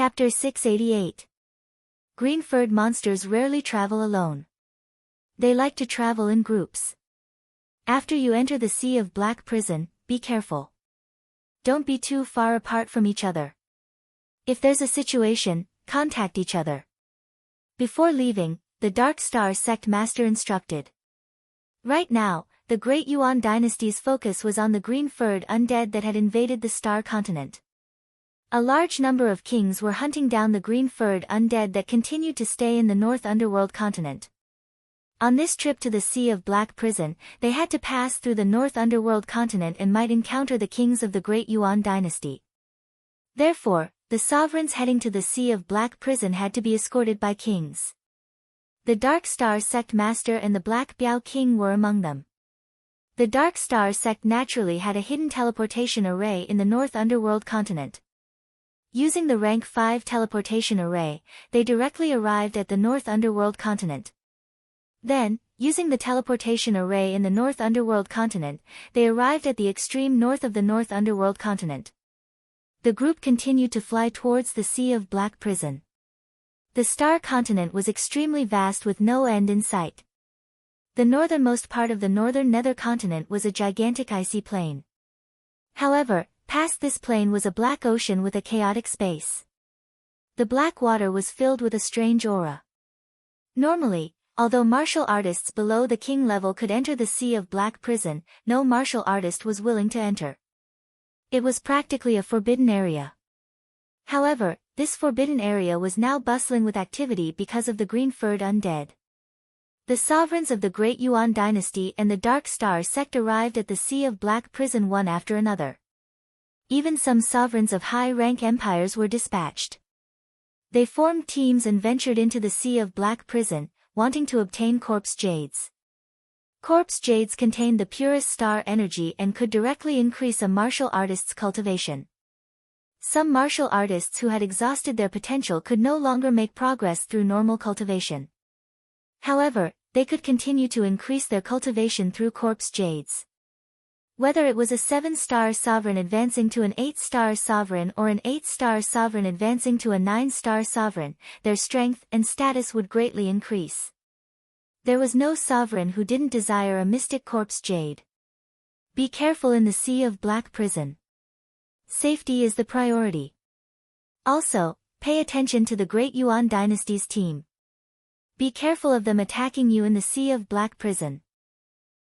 Chapter 688. Green-furred monsters rarely travel alone. They like to travel in groups. After you enter the Sea of Black Prison, be careful. Don't be too far apart from each other. If there's a situation, contact each other. Before leaving, the Dark Star sect master instructed. Right now, the Great Yuan dynasty's focus was on the green-furred undead that had invaded the Star Continent. A large number of kings were hunting down the green-furred undead that continued to stay in the North Underworld continent. On this trip to the Sea of Black Prison, they had to pass through the North Underworld continent and might encounter the kings of the Great Yuan dynasty. Therefore, the sovereigns heading to the Sea of Black Prison had to be escorted by kings. The Dark Star sect master and the Black Biao king were among them. The Dark Star sect naturally had a hidden teleportation array in the North Underworld continent. Using the rank 5 teleportation array, they directly arrived at the North Underworld continent. Then, using the teleportation array in the North Underworld continent, they arrived at the extreme north of the North Underworld continent. The group continued to fly towards the Sea of Black Prison. The Star Continent was extremely vast with no end in sight. The northernmost part of the northern nether continent was a gigantic icy plain. However, past this plain was a black ocean with a chaotic space. The black water was filled with a strange aura. Normally, although martial artists below the king level could enter the Sea of Black Prison, no martial artist was willing to enter. It was practically a forbidden area. However, this forbidden area was now bustling with activity because of the green-furred undead. The sovereigns of the Great Yuan dynasty and the Dark Star sect arrived at the Sea of Black Prison one after another. Even some sovereigns of high-rank empires were dispatched. They formed teams and ventured into the Sea of Black Prison, wanting to obtain corpse jades. Corpse jades contained the purest star energy and could directly increase a martial artist's cultivation. Some martial artists who had exhausted their potential could no longer make progress through normal cultivation. However, they could continue to increase their cultivation through corpse jades. Whether it was a 7-star sovereign advancing to an 8-star sovereign or an 8-star sovereign advancing to a 9-star sovereign, their strength and status would greatly increase. There was no sovereign who didn't desire a mystic corpse jade. Be careful in the Sea of Black Prison. Safety is the priority. Also, pay attention to the Great Yuan dynasty's team. Be careful of them attacking you in the Sea of Black Prison.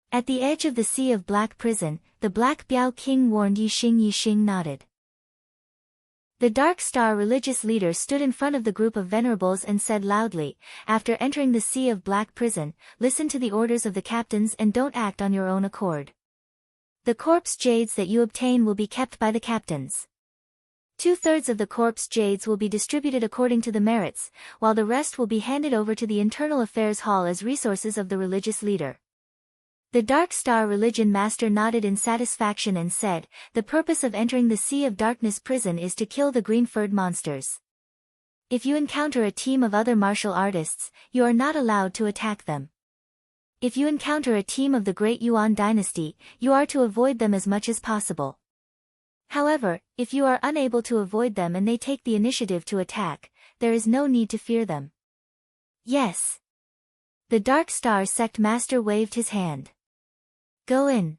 At the edge of the Sea of Black Prison, the Black Biao king warned Yixing nodded. The Dark Star religious leader stood in front of the group of venerables and said loudly, after entering the Sea of Black Prison, listen to the orders of the captains and don't act on your own accord. The corpse jades that you obtain will be kept by the captains. 2/3 of the corpse jades will be distributed according to the merits, while the rest will be handed over to the Internal Affairs Hall as resources of the religious leader. The Dark Star religion master nodded in satisfaction and said, the purpose of entering the Sea of Darkness prison is to kill the green-furred monsters. If you encounter a team of other martial artists, you are not allowed to attack them. If you encounter a team of the Great Yuan dynasty, you are to avoid them as much as possible. However, if you are unable to avoid them and they take the initiative to attack, there is no need to fear them. Yes. The Dark Star sect master waved his hand. Go in.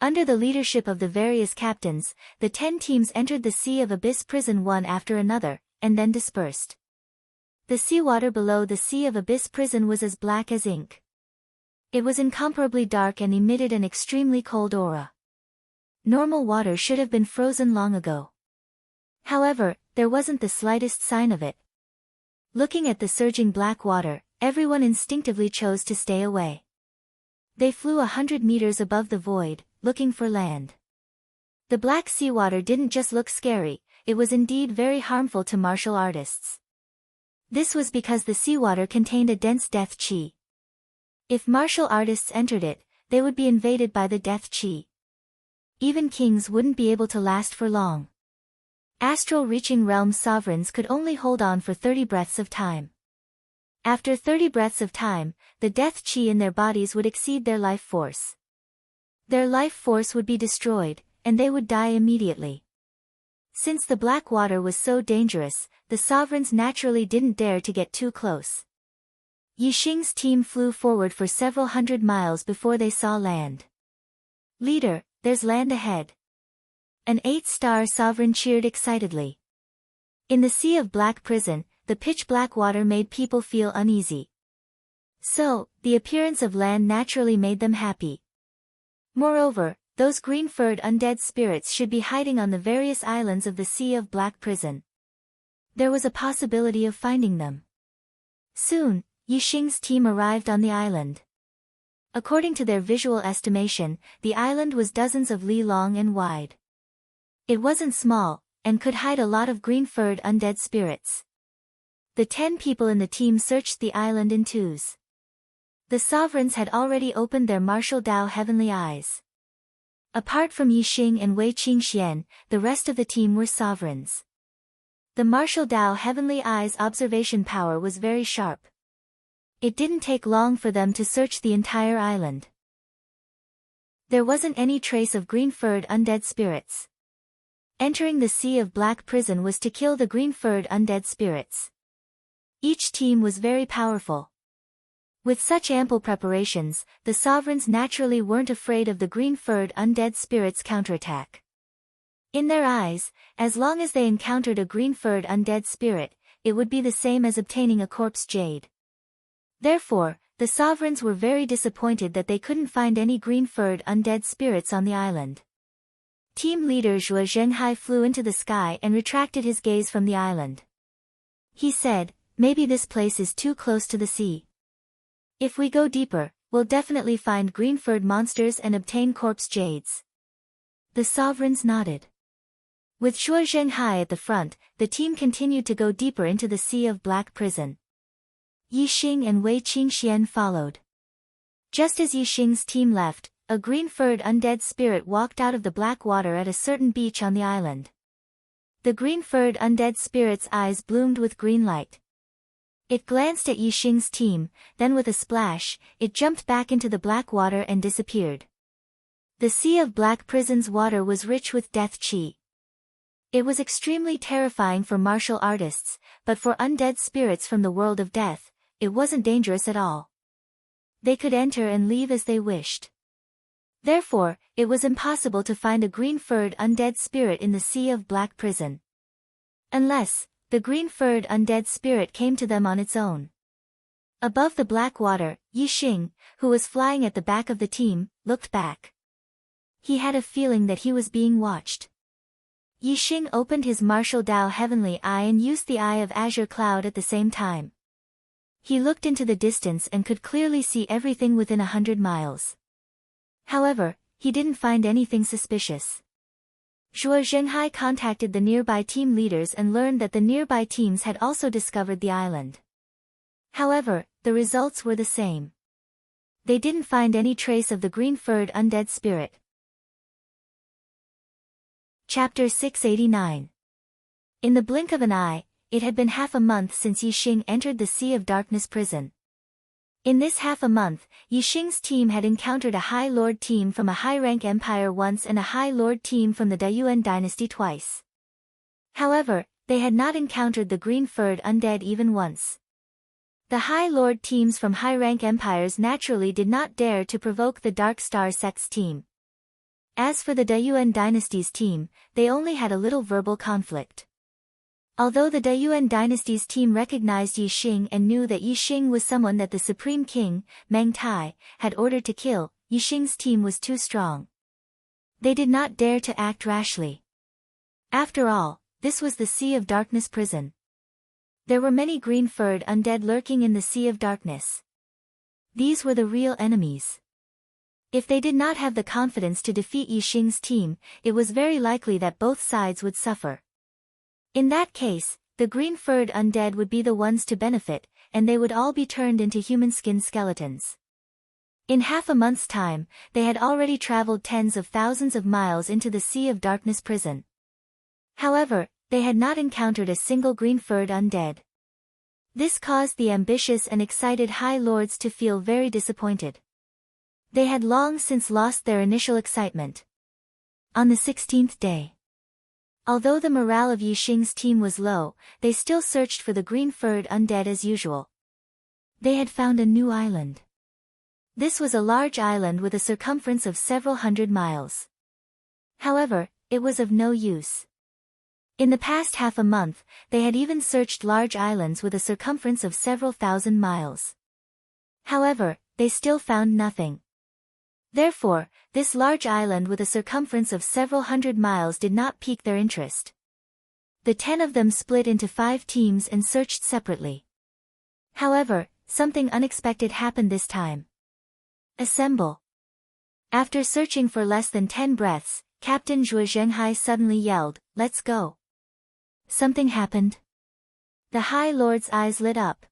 Under the leadership of the various captains, the 10 teams entered the Sea of Abyss prison one after another, and then dispersed. The seawater below the Sea of Abyss prison was as black as ink. It was incomparably dark and emitted an extremely cold aura. Normal water should have been frozen long ago. However, there wasn't the slightest sign of it. Looking at the surging black water, everyone instinctively chose to stay away. They flew 100 meters above the void, looking for land. The black seawater didn't just look scary, it was indeed very harmful to martial artists. This was because the seawater contained a dense death chi. If martial artists entered it, they would be invaded by the death chi. Even kings wouldn't be able to last for long. Astral reaching realm sovereigns could only hold on for 30 breaths of time. After 30 breaths of time, the death chi in their bodies would exceed their life force. Their life force would be destroyed, and they would die immediately. Since the black water was so dangerous, the sovereigns naturally didn't dare to get too close. Yixing's team flew forward for several hundred miles before they saw land. "Leader, there's land ahead." An 8-star sovereign cheered excitedly. In the Sea of Black Prison, the pitch-black water made people feel uneasy. So, the appearance of land naturally made them happy. Moreover, those green-furred undead spirits should be hiding on the various islands of the Sea of Black Prison. There was a possibility of finding them. Soon, Yixing's team arrived on the island. According to their visual estimation, the island was dozens of li long and wide. It wasn't small, and could hide a lot of green-furred undead spirits. The 10 people in the team searched the island in twos. The sovereigns had already opened their martial Dao heavenly eyes. Apart from Yixing and Wei Qingxian, the rest of the team were sovereigns. The martial Dao heavenly eyes' observation power was very sharp. It didn't take long for them to search the entire island. There wasn't any trace of green-furred undead spirits. Entering the Sea of Black Prison was to kill the green-furred undead spirits. Each team was very powerful. With such ample preparations, the sovereigns naturally weren't afraid of the green-furred undead spirits' counterattack. In their eyes, as long as they encountered a green-furred undead spirit, it would be the same as obtaining a corpse jade. Therefore, the sovereigns were very disappointed that they couldn't find any green-furred undead spirits on the island. Team leader Zhuo Zhenghai flew into the sky and retracted his gaze from the island. He said, "Maybe this place is too close to the sea. If we go deeper, we'll definitely find green-furred monsters and obtain corpse jades." The sovereigns nodded. With Zhuo Zhenghai at the front, the team continued to go deeper into the Sea of Black Prison. Yixing and Wei Qingxian followed. Just as Yixing's team left, a green-furred undead spirit walked out of the black water at a certain beach on the island. The green-furred undead spirit's eyes bloomed with green light. It glanced at Yixing's team, then with a splash, it jumped back into the black water and disappeared. The Sea of Black Prison's water was rich with death qi. It was extremely terrifying for martial artists, but for undead spirits from the world of death, it wasn't dangerous at all. They could enter and leave as they wished. Therefore, it was impossible to find a green-furred undead spirit in the Sea of Black Prison. Unless, the green-furred undead spirit came to them on its own. Above the black water, Yixing, who was flying at the back of the team, looked back. He had a feeling that he was being watched. Yixing opened his martial Dao heavenly eye and used the eye of azure cloud at the same time. He looked into the distance and could clearly see everything within 100 miles. However, he didn't find anything suspicious. Zhuo Zhenghai contacted the nearby team leaders and learned that the nearby teams had also discovered the island. However, the results were the same. They didn't find any trace of the green-furred undead spirit. Chapter 689. In the blink of an eye, it had been half a month since Yixing entered the Sea of Darkness prison. In this half a month, Yixing's team had encountered a High Lord team from a high-rank empire once and a High Lord team from the Dayuan dynasty twice. However, they had not encountered the green-furred undead even once. The High Lord teams from high-rank empires naturally did not dare to provoke the Dark Star sect's team. As for the Dayuan dynasty's team, they only had a little verbal conflict. Although the Dayuan dynasty's team recognized Yixing and knew that Yixing was someone that the Supreme King, Meng Tai, had ordered to kill, Yixing's team was too strong. They did not dare to act rashly. After all, this was the Sea of Darkness prison. There were many green-furred undead lurking in the Sea of Darkness. These were the real enemies. If they did not have the confidence to defeat Yixing's team, it was very likely that both sides would suffer. In that case, the green-furred undead would be the ones to benefit, and they would all be turned into human-skin skeletons. In half a month's time, they had already traveled tens of thousands of miles into the Sea of Darkness prison. However, they had not encountered a single green-furred undead. This caused the ambitious and excited High Lords to feel very disappointed. They had long since lost their initial excitement. On the 16th day. Although the morale of Yixing's team was low, they still searched for the green-furred undead as usual. They had found a new island. This was a large island with a circumference of several hundred miles. However, it was of no use. In the past half a month, they had even searched large islands with a circumference of several thousand miles. However, they still found nothing. Therefore, this large island with a circumference of several hundred miles did not pique their interest. The 10 of them split into 5 teams and searched separately. However, something unexpected happened this time. Assemble. After searching for less than 10 breaths, Captain Zhuo Zhenghai suddenly yelled, "Let's go." Something happened. The High Lord's eyes lit up.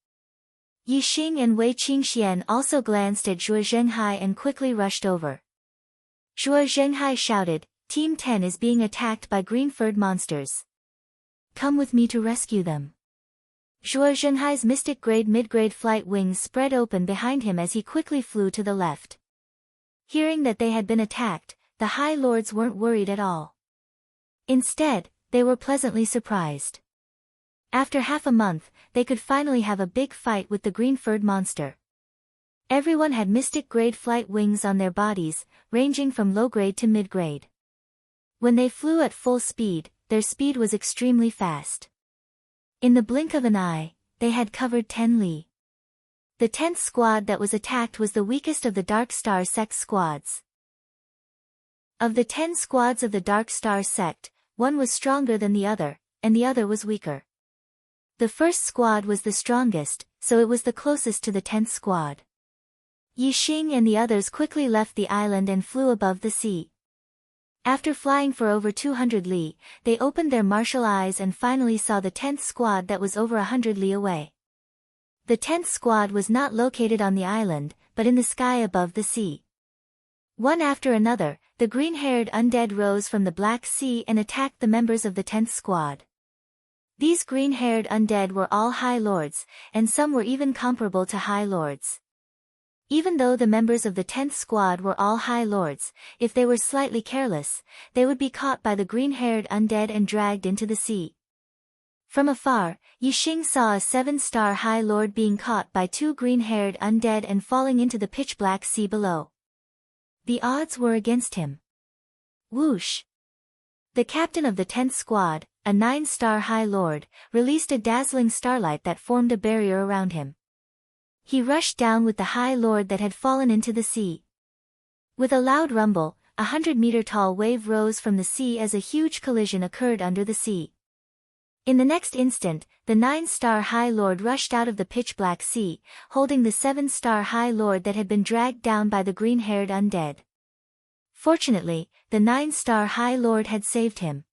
Yixing and Wei Qingxian also glanced at Zhuo Zhenghai and quickly rushed over. Zhuo Zhenghai shouted, "Team 10 is being attacked by green-furred monsters. Come with me to rescue them." Zhuo Zhenghai's mystic grade mid-grade flight wings spread open behind him as he quickly flew to the left. Hearing that they had been attacked, the High Lords weren't worried at all. Instead, they were pleasantly surprised. After half a month, they could finally have a big fight with the green-furred monster. Everyone had mystic-grade flight wings on their bodies, ranging from low-grade to mid-grade. When they flew at full speed, their speed was extremely fast. In the blink of an eye, they had covered 10 li. The 10th squad that was attacked was the weakest of the Dark Star Sect squads. Of the 10 squads of the Dark Star Sect, one was stronger than the other, and the other was weaker. The first squad was the strongest, so it was the closest to the 10th squad. Yixing and the others quickly left the island and flew above the sea. After flying for over 200 li, they opened their martial eyes and finally saw the 10th squad that was over 100 li away. The 10th squad was not located on the island, but in the sky above the sea. One after another, the green-haired undead rose from the Black Sea and attacked the members of the 10th squad. These green-haired undead were all High Lords, and some were even comparable to High Lords. Even though the members of the 10th squad were all High Lords, if they were slightly careless, they would be caught by the green-haired undead and dragged into the sea. From afar, Yixing saw a 7-star High Lord being caught by 2 green-haired undead and falling into the pitch-black sea below. The odds were against him. Whoosh! The captain of the 10th squad, a 9-star High Lord, released a dazzling starlight that formed a barrier around him. He rushed down with the High Lord that had fallen into the sea. With a loud rumble, a 100-meter-tall wave rose from the sea as a huge collision occurred under the sea. In the next instant, the 9-star High Lord rushed out of the pitch-black sea, holding the 7-star High Lord that had been dragged down by the green-haired undead. Fortunately, the 9-star High Lord had saved him.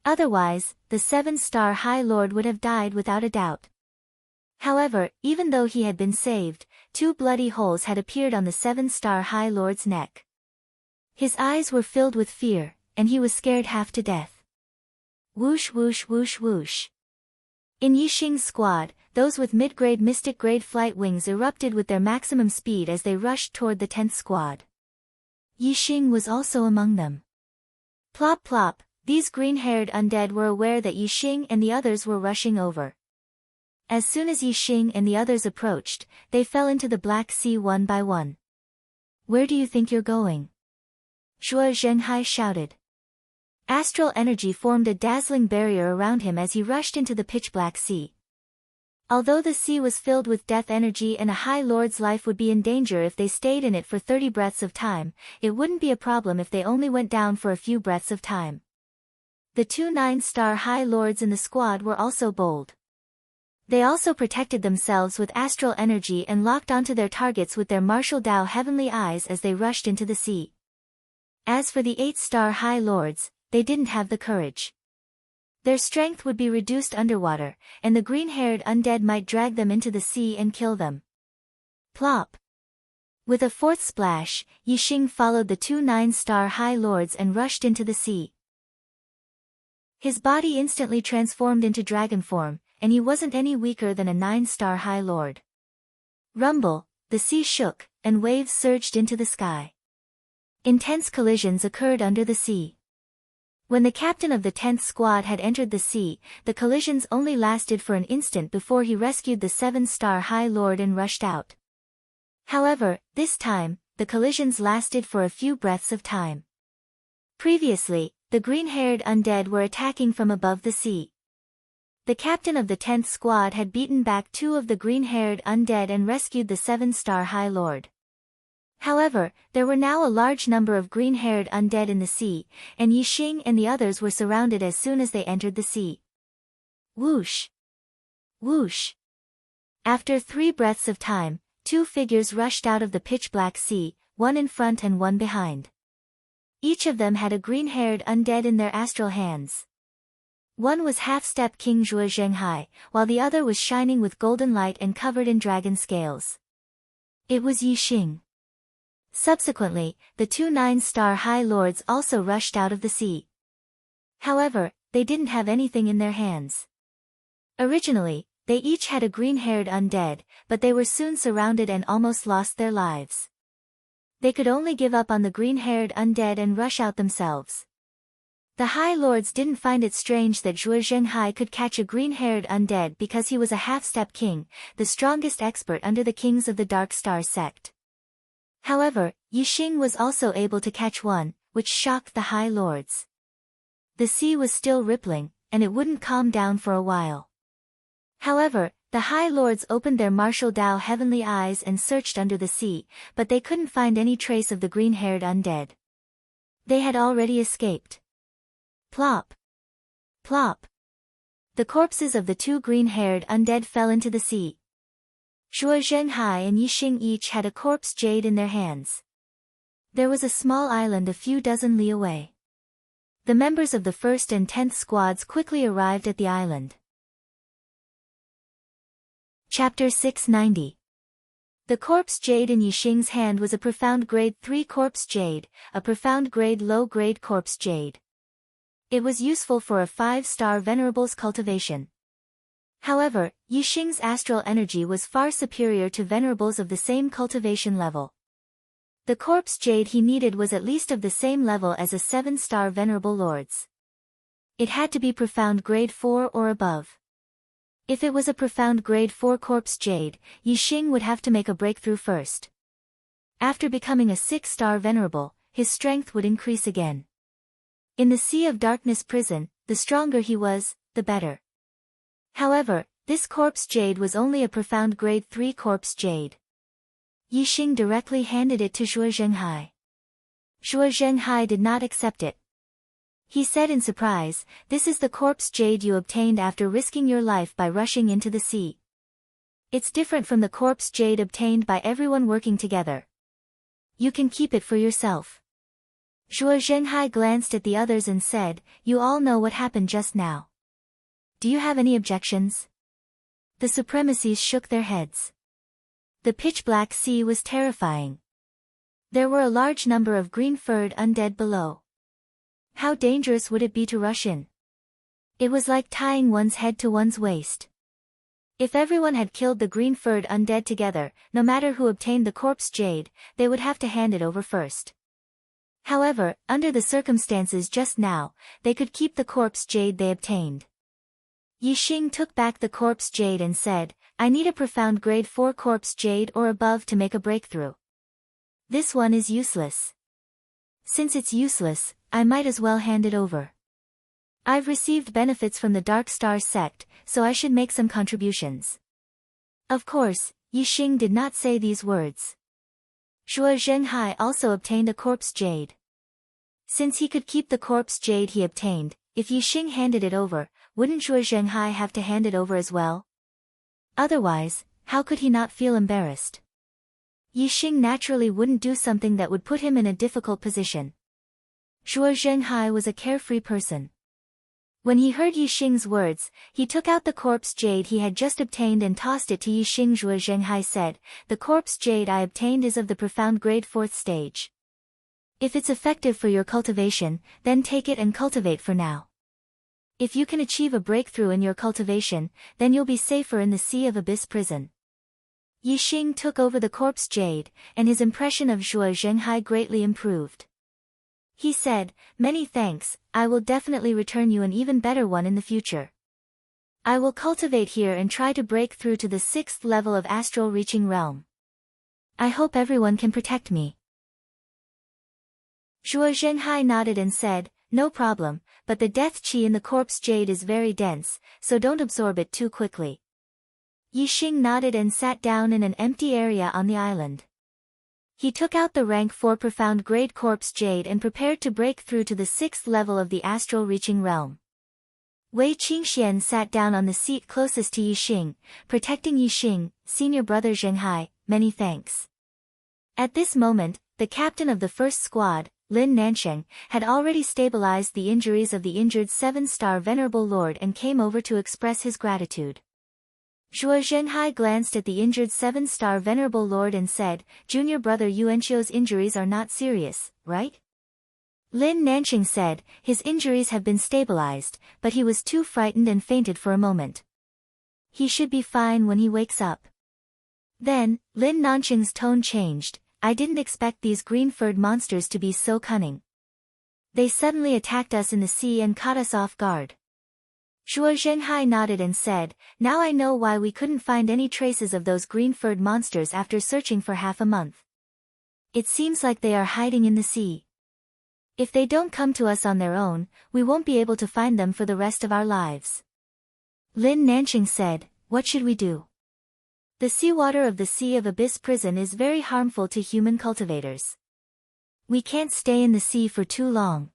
Otherwise, the 7-star High Lord would have died without a doubt. However, even though he had been saved, 2 bloody holes had appeared on the 7-star High Lord's neck. His eyes were filled with fear, and he was scared half to death. Whoosh whoosh whoosh whoosh. In Yixing's squad, those with mid-grade mystic-grade flight wings erupted with their maximum speed as they rushed toward the 10th squad. Yixing was also among them. Plop plop, these green-haired undead were aware that Yixing and the others were rushing over. As soon as Yixing and the others approached, they fell into the Black Sea one by one. "Where do you think you're going?" Zhuo Zhenghai shouted. Astral energy formed a dazzling barrier around him as he rushed into the pitch-black sea. Although the sea was filled with death energy and a High Lord's life would be in danger if they stayed in it for 30 breaths of time, it wouldn't be a problem if they only went down for a few breaths of time. The 2 9-star High Lords in the squad were also bold. They also protected themselves with astral energy and locked onto their targets with their martial Dao heavenly eyes as they rushed into the sea. As for the 8-star High Lords, they didn't have the courage. Their strength would be reduced underwater, and the green-haired undead might drag them into the sea and kill them. Plop! With a 4th splash, Yixing followed the 2 9-star High Lords and rushed into the sea. His body instantly transformed into dragon form, and he wasn't any weaker than a 9-star High Lord. Rumble, the sea shook, and waves surged into the sky. Intense collisions occurred under the sea. When the captain of the 10th squad had entered the sea, the collisions only lasted for an instant before he rescued the 7-star High Lord and rushed out. However, this time, the collisions lasted for a few breaths of time. Previously, the green-haired undead were attacking from above the sea. The captain of the 10th squad had beaten back 2 of the green-haired undead and rescued the 7-star High Lord. However, there were now a large number of green-haired undead in the sea, and Yixing and the others were surrounded as soon as they entered the sea. Whoosh! Whoosh! After 3 breaths of time, 2 figures rushed out of the pitch-black sea, one in front and one behind. Each of them had a green-haired undead in their astral hands. One was half-step King Zhuo Zhenghai, while the other was shining with golden light and covered in dragon scales. It was Yixing. Subsequently, the 2 9-star High Lords also rushed out of the sea. However, they didn't have anything in their hands. Originally, they each had a green-haired undead, but they were soon surrounded and almost lost their lives. They could only give up on the green-haired undead and rush out themselves. The High Lords didn't find it strange that Zhuo Zhenghai could catch a green-haired undead because he was a half-step king, the strongest expert under the kings of the Dark Star sect. However, Yixing was also able to catch one, which shocked the High Lords. The sea was still rippling, and it wouldn't calm down for a while. However, the High Lords opened their martial Dao heavenly eyes and searched under the sea, but they couldn't find any trace of the green-haired undead. They had already escaped. Plop! Plop! The corpses of the 2 green-haired undead fell into the sea. Zhuo Zhenghai and Yixing each had a corpse jade in their hands. There was a small island a few dozen li away. The members of the 1st and 10th squads quickly arrived at the island. Chapter 690. The corpse jade in Yixing's hand was a profound grade 3 corpse jade, a profound grade low grade corpse jade. It was useful for a 5-star venerable's cultivation. However, Yixing's astral energy was far superior to venerables of the same cultivation level. The corpse jade he needed was at least of the same level as a 7-star venerable lord's. It had to be profound grade 4 or above. If it was a profound grade 4 corpse jade, Yixing would have to make a breakthrough first. After becoming a 6-star venerable, his strength would increase again. In the Sea of Darkness prison, the stronger he was, the better. However, this corpse jade was only a profound grade 3 corpse jade. Yixing directly handed it to Zhuo Zhenghai. Zhuo Zhenghai did not accept it. He said in surprise, "This is the corpse jade you obtained after risking your life by rushing into the sea. It's different from the corpse jade obtained by everyone working together. You can keep it for yourself." Zhuo Zhenghai glanced at the others and said, "You all know what happened just now. Do you have any objections?" The supremacies shook their heads. The pitch-black sea was terrifying. There were a large number of green-furred undead below. How dangerous would it be to rush in? It was like tying one's head to one's waist. If everyone had killed the green-furred undead together, no matter who obtained the corpse jade, they would have to hand it over first. However, under the circumstances just now, they could keep the corpse jade they obtained. Yixing took back the corpse jade and said, "I need a profound grade 4 corpse jade or above to make a breakthrough. This one is useless. Since it's useless, I might as well hand it over. I've received benefits from the Dark Star sect, so I should make some contributions." Of course, Yixing did not say these words. Zhuo Zhenghai also obtained a corpse jade. Since he could keep the corpse jade he obtained, if Yixing handed it over, wouldn't Zhuo Zhenghai have to hand it over as well? Otherwise, how could he not feel embarrassed? Yixing naturally wouldn't do something that would put him in a difficult position. Zhuo Zhenghai was a carefree person. When he heard Yixing's words, he took out the corpse jade he had just obtained and tossed it to Yixing. Zhuo Zhenghai said, "The corpse jade I obtained is of the profound grade 4th stage. If it's effective for your cultivation, then take it and cultivate for now. If you can achieve a breakthrough in your cultivation, then you'll be safer in the Sea of Abyss prison." Yixing took over the corpse jade, and his impression of Zhuo Zhenghai greatly improved. He said, "Many thanks, I will definitely return you an even better one in the future. I will cultivate here and try to break through to the 6th level of astral reaching realm. I hope everyone can protect me." Zhuo Zhenhai nodded and said, "No problem, but the death qi in the corpse jade is very dense, so don't absorb it too quickly." Yixing nodded and sat down in an empty area on the island. He took out the rank 4 profound grade corpse jade and prepared to break through to the 6th level of the astral reaching realm. Wei Qingxian sat down on the seat closest to Yixing, protecting Yixing. "Senior brother Zhenghai, many thanks." At this moment, the captain of the first squad, Lin Nansheng, had already stabilized the injuries of the injured 7-star Venerable Lord and came over to express his gratitude. Zhuo Zhenhai glanced at the injured 7-star Venerable Lord and said, "Junior brother Yuanqiu's injuries are not serious, right?" Lin Nansheng said, "His injuries have been stabilized, but he was too frightened and fainted for a moment. He should be fine when he wakes up." Then, Lin Nansheng's tone changed. "I didn't expect these green-furred monsters to be so cunning. They suddenly attacked us in the sea and caught us off guard." Zhuo Zhenhai nodded and said, "Now I know why we couldn't find any traces of those green-furred monsters after searching for half a month. It seems like they are hiding in the sea. If they don't come to us on their own, we won't be able to find them for the rest of our lives." Lin Nansheng said, "What should we do? The seawater of the Sea of Abyss prison is very harmful to human cultivators. We can't stay in the sea for too long.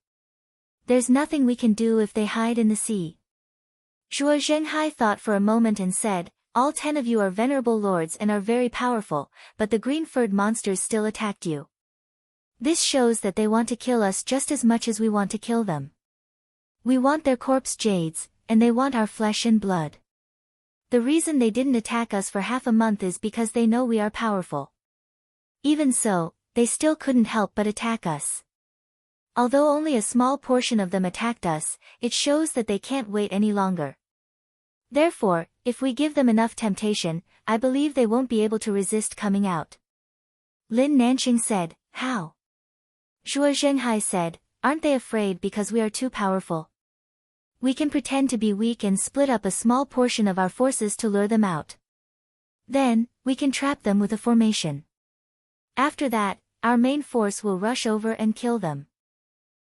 There's nothing we can do if they hide in the sea." Zhuo Zhenhai thought for a moment and said, "All 10 of you are venerable lords and are very powerful, but the green-furred monsters still attacked you. This shows that they want to kill us just as much as we want to kill them. We want their corpse jades, and they want our flesh and blood. The reason they didn't attack us for half a month is because they know we are powerful. Even so, they still couldn't help but attack us. Although only a small portion of them attacked us, it shows that they can't wait any longer. Therefore, if we give them enough temptation, I believe they won't be able to resist coming out." Lin Nansheng said, "How?" Zhuo Zhenhai said, "Aren't they afraid because we are too powerful? We can pretend to be weak and split up a small portion of our forces to lure them out. Then, we can trap them with a formation. After that, our main force will rush over and kill them."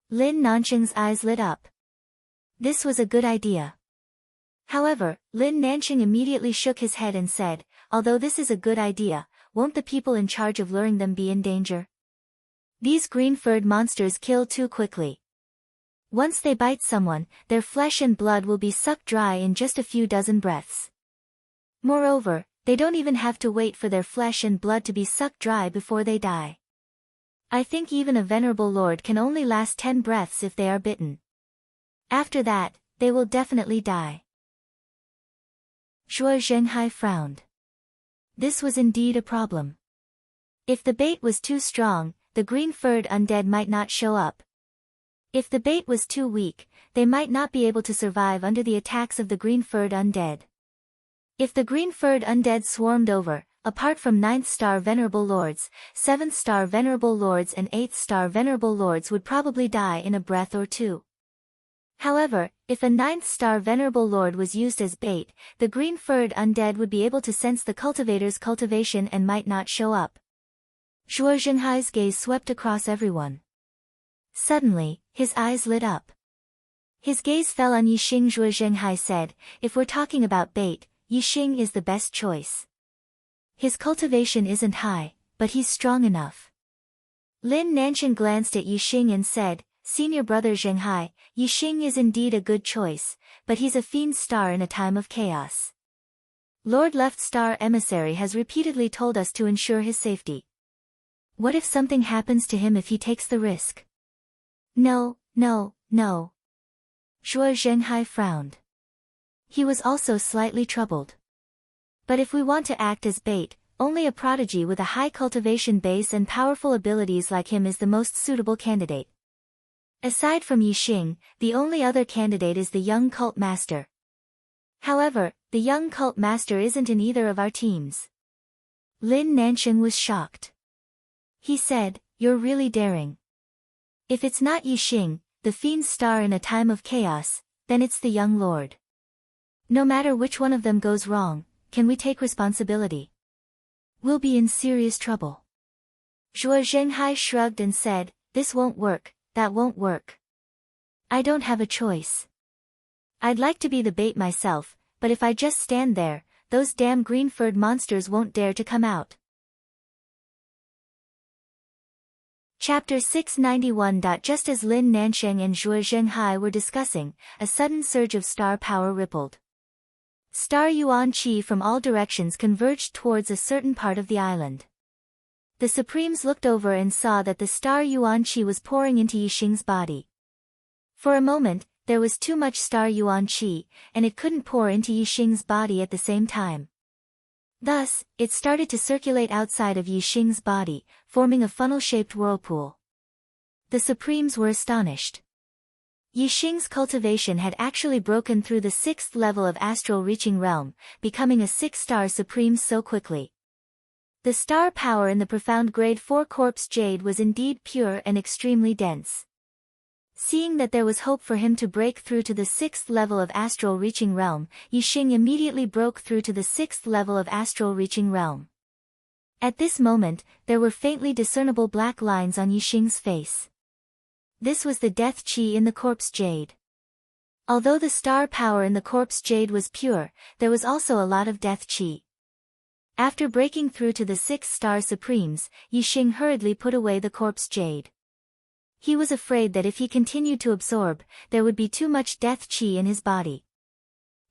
Lin Nansheng's eyes lit up. This was a good idea. However, Lin Nansheng immediately shook his head and said, "Although this is a good idea, won't the people in charge of luring them be in danger? These green-furred monsters kill too quickly. Once they bite someone, their flesh and blood will be sucked dry in just a few dozen breaths. Moreover, they don't even have to wait for their flesh and blood to be sucked dry before they die. I think even a venerable lord can only last 10 breaths if they are bitten. After that, they will definitely die." Zhuo Zhenhai frowned. This was indeed a problem. If the bait was too strong, the green-furred undead might not show up. If the bait was too weak, they might not be able to survive under the attacks of the green-furred undead. If the green-furred undead swarmed over, apart from 9th-star Venerable Lords, 7th-star Venerable Lords and 8th-star Venerable Lords would probably die in a breath or two. However, if a 9th-star Venerable Lord was used as bait, the green-furred undead would be able to sense the cultivator's cultivation and might not show up. Zhuo Zhenhai's gaze swept across everyone. Suddenly, his eyes lit up. His gaze fell on Yixing. Zhuo Zhenhai said, "If we're talking about bait, Yixing is the best choice. His cultivation isn't high, but he's strong enough." Lin Nansheng glanced at Yixing and said, "Senior brother Zhenghai, Yixing is indeed a good choice, but he's a fiend star in a time of chaos. Lord Left Star Emissary has repeatedly told us to ensure his safety. What if something happens to him if he takes the risk?" No. Zhuo Zhenhai frowned. He was also slightly troubled. But if we want to act as bait, only a prodigy with a high cultivation base and powerful abilities like him is the most suitable candidate. Aside from Yixing, the only other candidate is the young cult master. However, the young cult master isn't in either of our teams. Lin Nansheng was shocked. He said, "You're really daring. If it's not Yixing, the fiend's star in a time of chaos, then it's the young lord. No matter which one of them goes wrong, can we take responsibility? We'll be in serious trouble. Zhuo Zhenghai shrugged and said, this won't work, that won't work. I don't have a choice. I'd like to be the bait myself, but if I just stand there, those damn green-furred monsters won't dare to come out. Chapter 691. Just as Lin Nansheng and Zhuo Zhenghai were discussing, a sudden surge of star power rippled. Star yuan qi from all directions converged towards a certain part of the island. The Supremes looked over and saw that the star yuan qi was pouring into Yixing's body. For a moment, there was too much star yuan qi, and it couldn't pour into Yixing's body at the same time. Thus, it started to circulate outside of Yixing's body, forming a funnel-shaped whirlpool. The Supremes were astonished. Yixing's cultivation had actually broken through the 6th level of astral reaching realm, becoming a 6-star Supreme so quickly. The star power in the profound grade 4 corpse jade was indeed pure and extremely dense. Seeing that there was hope for him to break through to the 6th level of astral reaching realm, Yixing immediately broke through to the 6th level of astral reaching realm. At this moment, there were faintly discernible black lines on Yixing's face. This was the death qi in the corpse jade. Although the star power in the corpse jade was pure, there was also a lot of death qi. After breaking through to the 6-star Supremes, Yixing hurriedly put away the corpse jade. He was afraid that if he continued to absorb, there would be too much death qi in his body.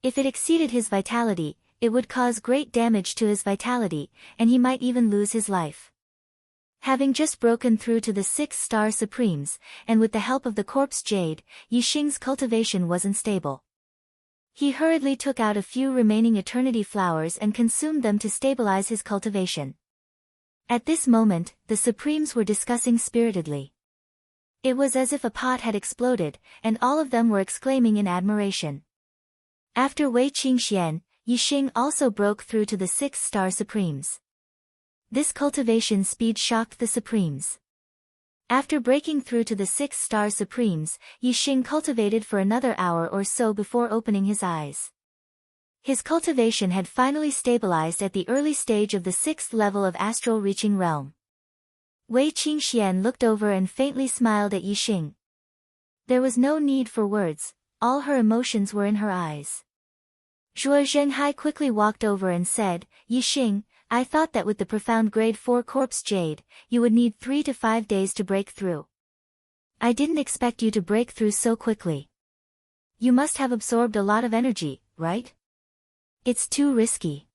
If it exceeded his vitality, it would cause great damage to his vitality, and he might even lose his life. Having just broken through to the 6-star Supremes, and with the help of the corpse jade, Yixing's cultivation wasn't stable. He hurriedly took out a few remaining eternity flowers and consumed them to stabilize his cultivation. At this moment, the Supremes were discussing spiritedly. It was as if a pot had exploded, and all of them were exclaiming in admiration. After Wei Qingxian, Yixing also broke through to the 6-star Supremes. This cultivation speed shocked the Supremes. After breaking through to the 6-star Supremes, Yixing cultivated for another hour or so before opening his eyes. His cultivation had finally stabilized at the early stage of the 6th level of astral reaching realm. Wei Qingxian looked over and faintly smiled at Yixing. There was no need for words, all her emotions were in her eyes. Zhuo Zhenghai quickly walked over and said, Yixing, I thought that with the profound grade 4 corpse jade, you would need 3 to 5 days to break through. I didn't expect you to break through so quickly. You must have absorbed a lot of energy, right? It's too risky.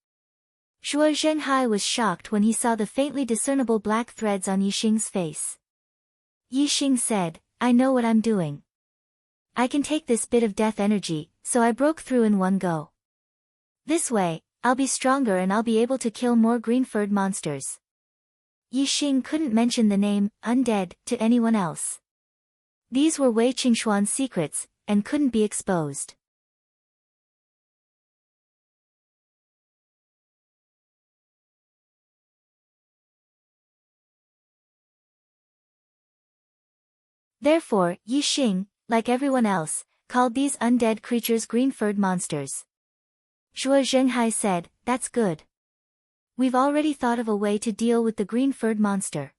Zhuo Zhenghai was shocked when he saw the faintly discernible black threads on Yixing's face. Yixing said, I know what I'm doing. I can take this bit of death energy, so I broke through in one go. This way, I'll be stronger and I'll be able to kill more green-furred monsters. Yixing couldn't mention the name, undead, to anyone else. These were Wei Qingxuan's secrets, and couldn't be exposed. Therefore, Yixing, like everyone else, called these undead creatures green-furred monsters. Zhuo Zhenghai said, that's good. We've already thought of a way to deal with the green-furred monster.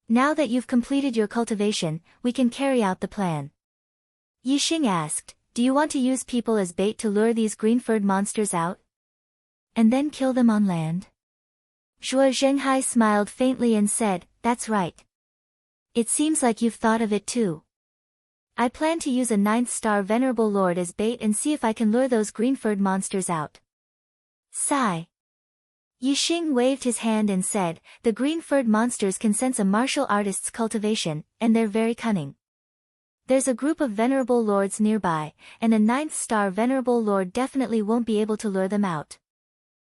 Now that you've completed your cultivation, we can carry out the plan. Yixing asked, do you want to use people as bait to lure these green-furred monsters out? And then kill them on land? Zhuo Zhenghai smiled faintly and said, that's right. It seems like you've thought of it too. I plan to use a 9th-star Venerable Lord as bait and see if I can lure those green-furred monsters out. Sigh. Yixing waved his hand and said, the green-furred monsters can sense a martial artist's cultivation, and they're very cunning. There's a group of Venerable Lords nearby, and a 9th-star Venerable Lord definitely won't be able to lure them out.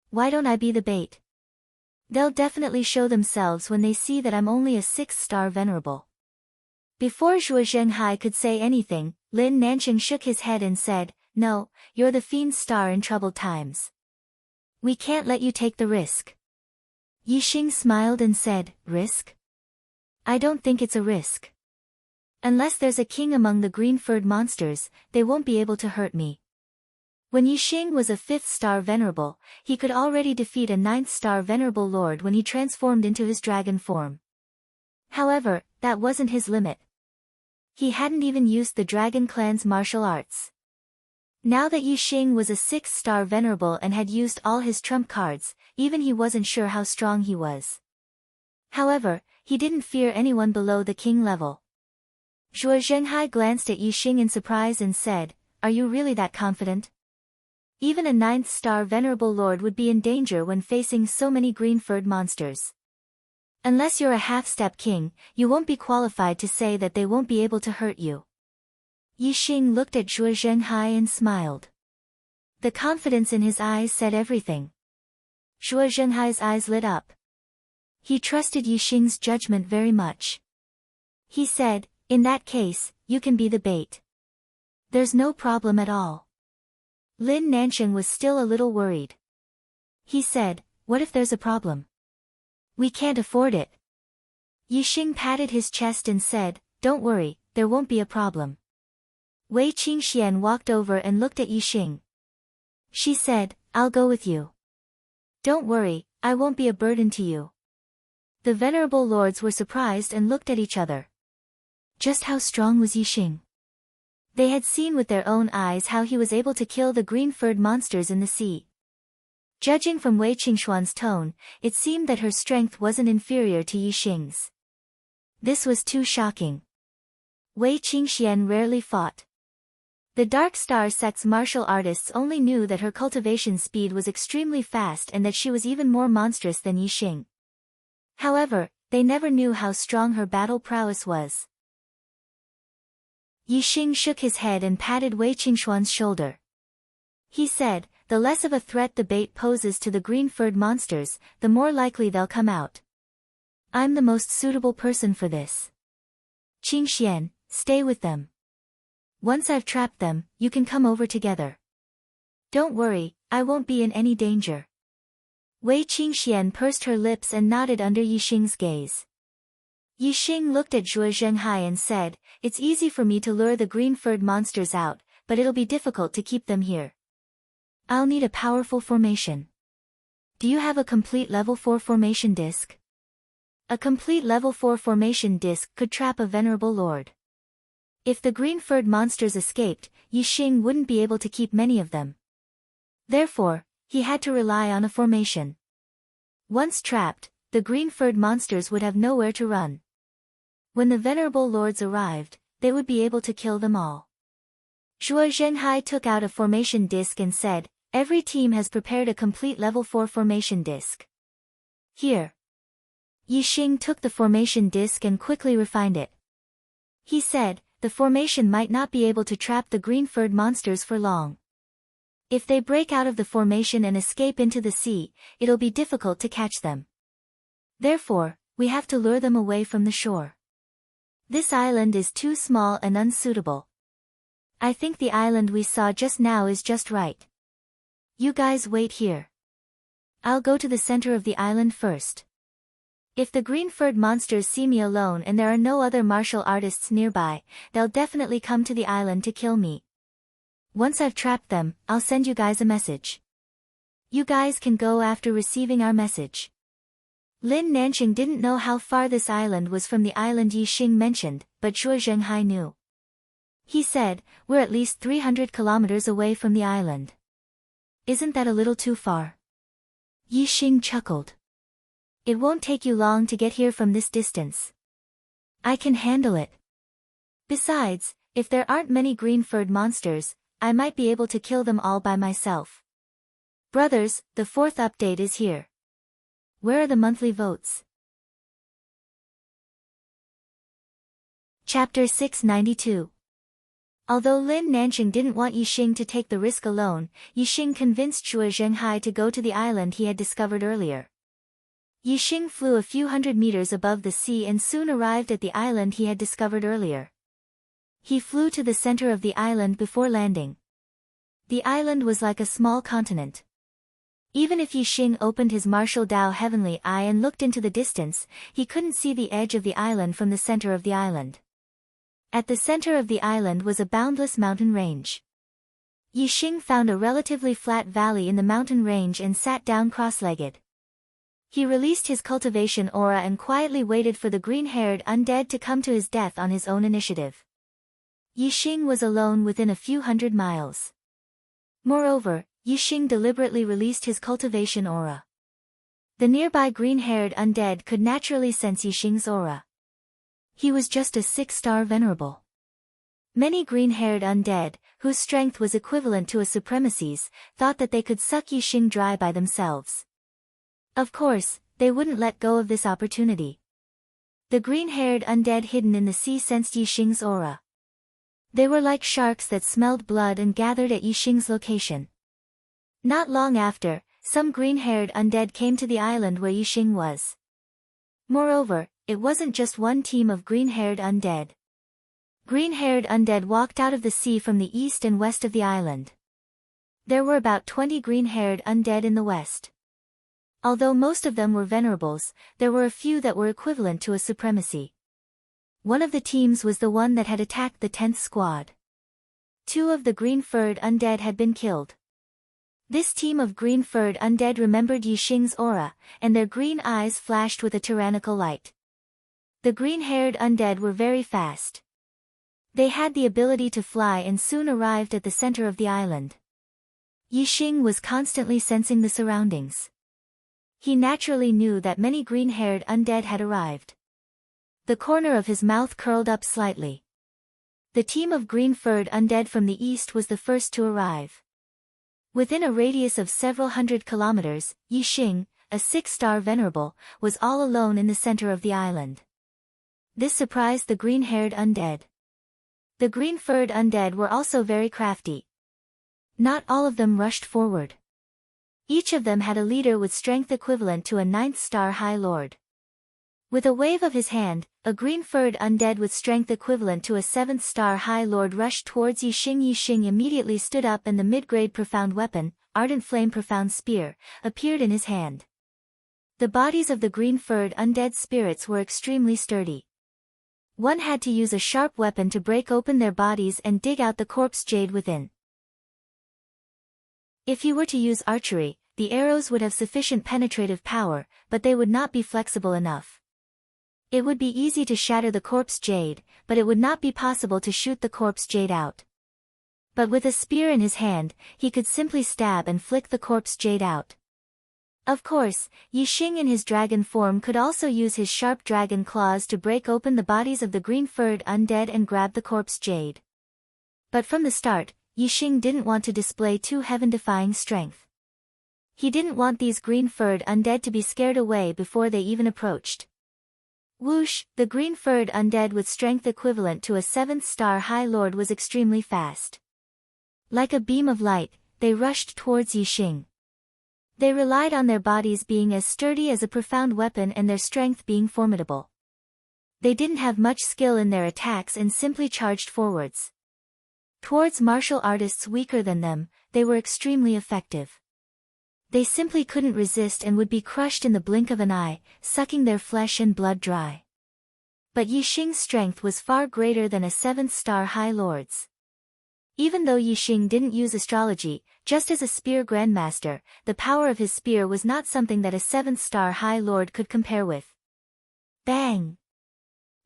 Why don't I be the bait? They'll definitely show themselves when they see that I'm only a 6th-star Venerable. Before Zhuo Zhenghai could say anything, Lin Nansheng shook his head and said, no, you're the fiend's star in troubled times. We can't let you take the risk. Yixing smiled and said, risk? I don't think it's a risk. Unless there's a king among the green-furred monsters, they won't be able to hurt me. When Yixing was a 5th-star venerable, he could already defeat a 9th-star venerable lord when he transformed into his dragon form. However, that wasn't his limit. He hadn't even used the dragon clan's martial arts. Now that Yixing was a 6th-star venerable and had used all his trump cards, even he wasn't sure how strong he was. However, he didn't fear anyone below the king level. Zhuo Zhenghai glanced at Yixing in surprise and said, "Are you really that confident? Even a 9th-star venerable lord would be in danger when facing so many green-furred monsters. Unless you're a half-step king, you won't be qualified to say that they won't be able to hurt you." Yixing looked at Zhuo Zhenghai and smiled. The confidence in his eyes said everything. Zhuo Zhenghai's eyes lit up. He trusted Yixing's judgment very much. He said, "In that case, you can be the bait. There's no problem at all." Lin Nansheng was still a little worried. He said, "What if there's a problem? We can't afford it." Yixing patted his chest and said, "Don't worry, there won't be a problem." Wei Qingxian walked over and looked at Yixing. She said, "I'll go with you. Don't worry, I won't be a burden to you." The venerable lords were surprised and looked at each other. Just how strong was Yixing? They had seen with their own eyes how he was able to kill the green-furred monsters in the sea. Judging from Wei Qingxuan's tone, it seemed that her strength wasn't inferior to Yixing's. This was too shocking. Wei Qingxian rarely fought. The Dark Star sect's martial artists only knew that her cultivation speed was extremely fast and that she was even more monstrous than Yixing. However, they never knew how strong her battle prowess was. Yixing shook his head and patted Wei Qingxuan's shoulder. He said, "The less of a threat the bait poses to the green-furred monsters, the more likely they'll come out. I'm the most suitable person for this. Qingxian, stay with them. Once I've trapped them, you can come over together. Don't worry, I won't be in any danger." Wei Qingxian pursed her lips and nodded under Yixing's gaze. Yixing looked at Zhuo Zhenghai and said, "It's easy for me to lure the green-furred monsters out, but it'll be difficult to keep them here. I'll need a powerful formation. Do you have a complete level 4 formation disc?" A complete level 4 formation disc could trap a venerable lord. If the green-furred monsters escaped, Yixing wouldn't be able to keep many of them. Therefore, he had to rely on a formation. Once trapped, the green-furred monsters would have nowhere to run. When the venerable lords arrived, they would be able to kill them all. Zhuo Zhenghai took out a formation disc and said, "Every team has prepared a complete level 4 formation disc. Here." Yixing took the formation disc and quickly refined it. He said, "The formation might not be able to trap the green-furred monsters for long. If they break out of the formation and escape into the sea, it'll be difficult to catch them. Therefore, we have to lure them away from the shore. This island is too small and unsuitable. I think the island we saw just now is just right. You guys wait here. I'll go to the center of the island first. If the green-furred monsters see me alone and there are no other martial artists nearby, they'll definitely come to the island to kill me. Once I've trapped them, I'll send you guys a message. You guys can go after receiving our message." Lin Nansheng didn't know how far this island was from the island Yixing mentioned, but Zhuo Zhenghai knew. He said, "We're at least 300 kilometers away from the island. Isn't that a little too far?" Yixing chuckled. "It won't take you long to get here from this distance. I can handle it. Besides, if there aren't many green-furred monsters, I might be able to kill them all by myself." Brothers, the 4th update is here. Where are the monthly votes? Chapter 692. Although Lin Nansheng didn't want Yixing to take the risk alone, Yixing convinced Zhuo Zhenghai to go to the island he had discovered earlier. Yixing flew a few hundred meters above the sea and soon arrived at the island he had discovered earlier. He flew to the center of the island before landing. The island was like a small continent. Even if Yixing opened his martial Dao heavenly eye and looked into the distance, he couldn't see the edge of the island from the center of the island. At the center of the island was a boundless mountain range. Yixing found a relatively flat valley in the mountain range and sat down cross-legged. He released his cultivation aura and quietly waited for the green-haired undead to come to his death on his own initiative. Yixing was alone within a few hundred miles. Moreover, Yixing deliberately released his cultivation aura. The nearby green-haired undead could naturally sense Yixing's aura. He was just a 6-star venerable. Many green-haired undead, whose strength was equivalent to a supremacy's, thought that they could suck Yixing dry by themselves. Of course, they wouldn't let go of this opportunity. The green-haired undead hidden in the sea sensed Yixing's aura. They were like sharks that smelled blood and gathered at Yixing's location. Not long after, some green-haired undead came to the island where Yixing was. Moreover, it wasn't just one team of green-haired undead. Green-haired undead walked out of the sea from the east and west of the island. There were about 20 green-haired undead in the west. Although most of them were venerables, there were a few that were equivalent to a supremacy. One of the teams was the one that had attacked the 10th squad. 2 of the green-furred undead had been killed. This team of green-furred undead remembered Yixing's aura, and their green eyes flashed with a tyrannical light. The green-haired undead were very fast. They had the ability to fly and soon arrived at the center of the island. Yixing was constantly sensing the surroundings. He naturally knew that many green-haired undead had arrived. The corner of his mouth curled up slightly. The team of green-furred undead from the east was the first to arrive. Within a radius of several hundred kilometers, Yixing, a 6-star venerable, was all alone in the center of the island. This surprised the green-haired undead. The green-furred undead were also very crafty. Not all of them rushed forward. Each of them had a leader with strength equivalent to a 9th-star High Lord. With a wave of his hand, a green-furred undead with strength equivalent to a 7th-star High Lord rushed towards Yixing. Yixing immediately stood up and the mid-grade profound weapon, Ardent Flame Profound Spear, appeared in his hand. The bodies of the green-furred undead spirits were extremely sturdy. One had to use a sharp weapon to break open their bodies and dig out the corpse jade within. If he were to use archery, the arrows would have sufficient penetrative power, but they would not be flexible enough. It would be easy to shatter the corpse jade, but it would not be possible to shoot the corpse jade out. But with a spear in his hand, he could simply stab and flick the corpse jade out. Of course, Yixing in his dragon form could also use his sharp dragon claws to break open the bodies of the green-furred undead and grab the corpse jade. But from the start, Yixing didn't want to display too heaven-defying strength. He didn't want these green-furred undead to be scared away before they even approached. Whoosh, the green-furred undead with strength equivalent to a 7th-star High Lord was extremely fast. Like a beam of light, they rushed towards Yixing. They relied on their bodies being as sturdy as a profound weapon and their strength being formidable. They didn't have much skill in their attacks and simply charged forwards. Towards martial artists weaker than them, they were extremely effective. They simply couldn't resist and would be crushed in the blink of an eye, sucking their flesh and blood dry. But Yixing's strength was far greater than a 7th-star High Lord's. Even though Yixing didn't use astrology, just as a spear grandmaster, the power of his spear was not something that a 7th-star High Lord could compare with. Bang!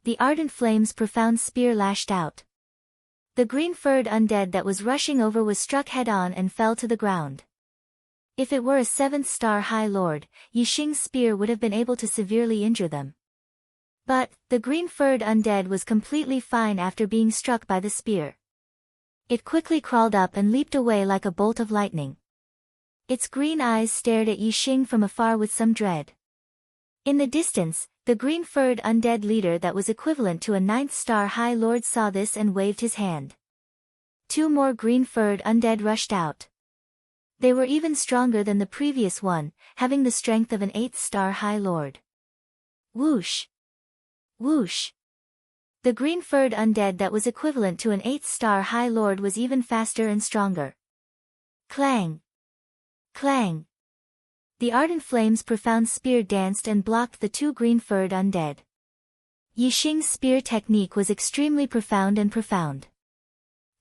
The ardent flames profound spear lashed out. The green-furred undead that was rushing over was struck head-on and fell to the ground. If it were a 7th-star High Lord, Yixing's spear would have been able to severely injure them. But, the green-furred undead was completely fine after being struck by the spear. It quickly crawled up and leaped away like a bolt of lightning. Its green eyes stared at Yixing from afar with some dread. In the distance, the green-furred undead leader that was equivalent to a 9th-star High Lord saw this and waved his hand. 2 more green-furred undead rushed out. They were even stronger than the previous one, having the strength of an 8th-star High Lord. Whoosh! Whoosh! The green-furred undead that was equivalent to an 8th-star High Lord was even faster and stronger. Clang! Clang! The ardent flames profound spear danced and blocked the 2 green-furred undead. Yixing's spear technique was extremely profound.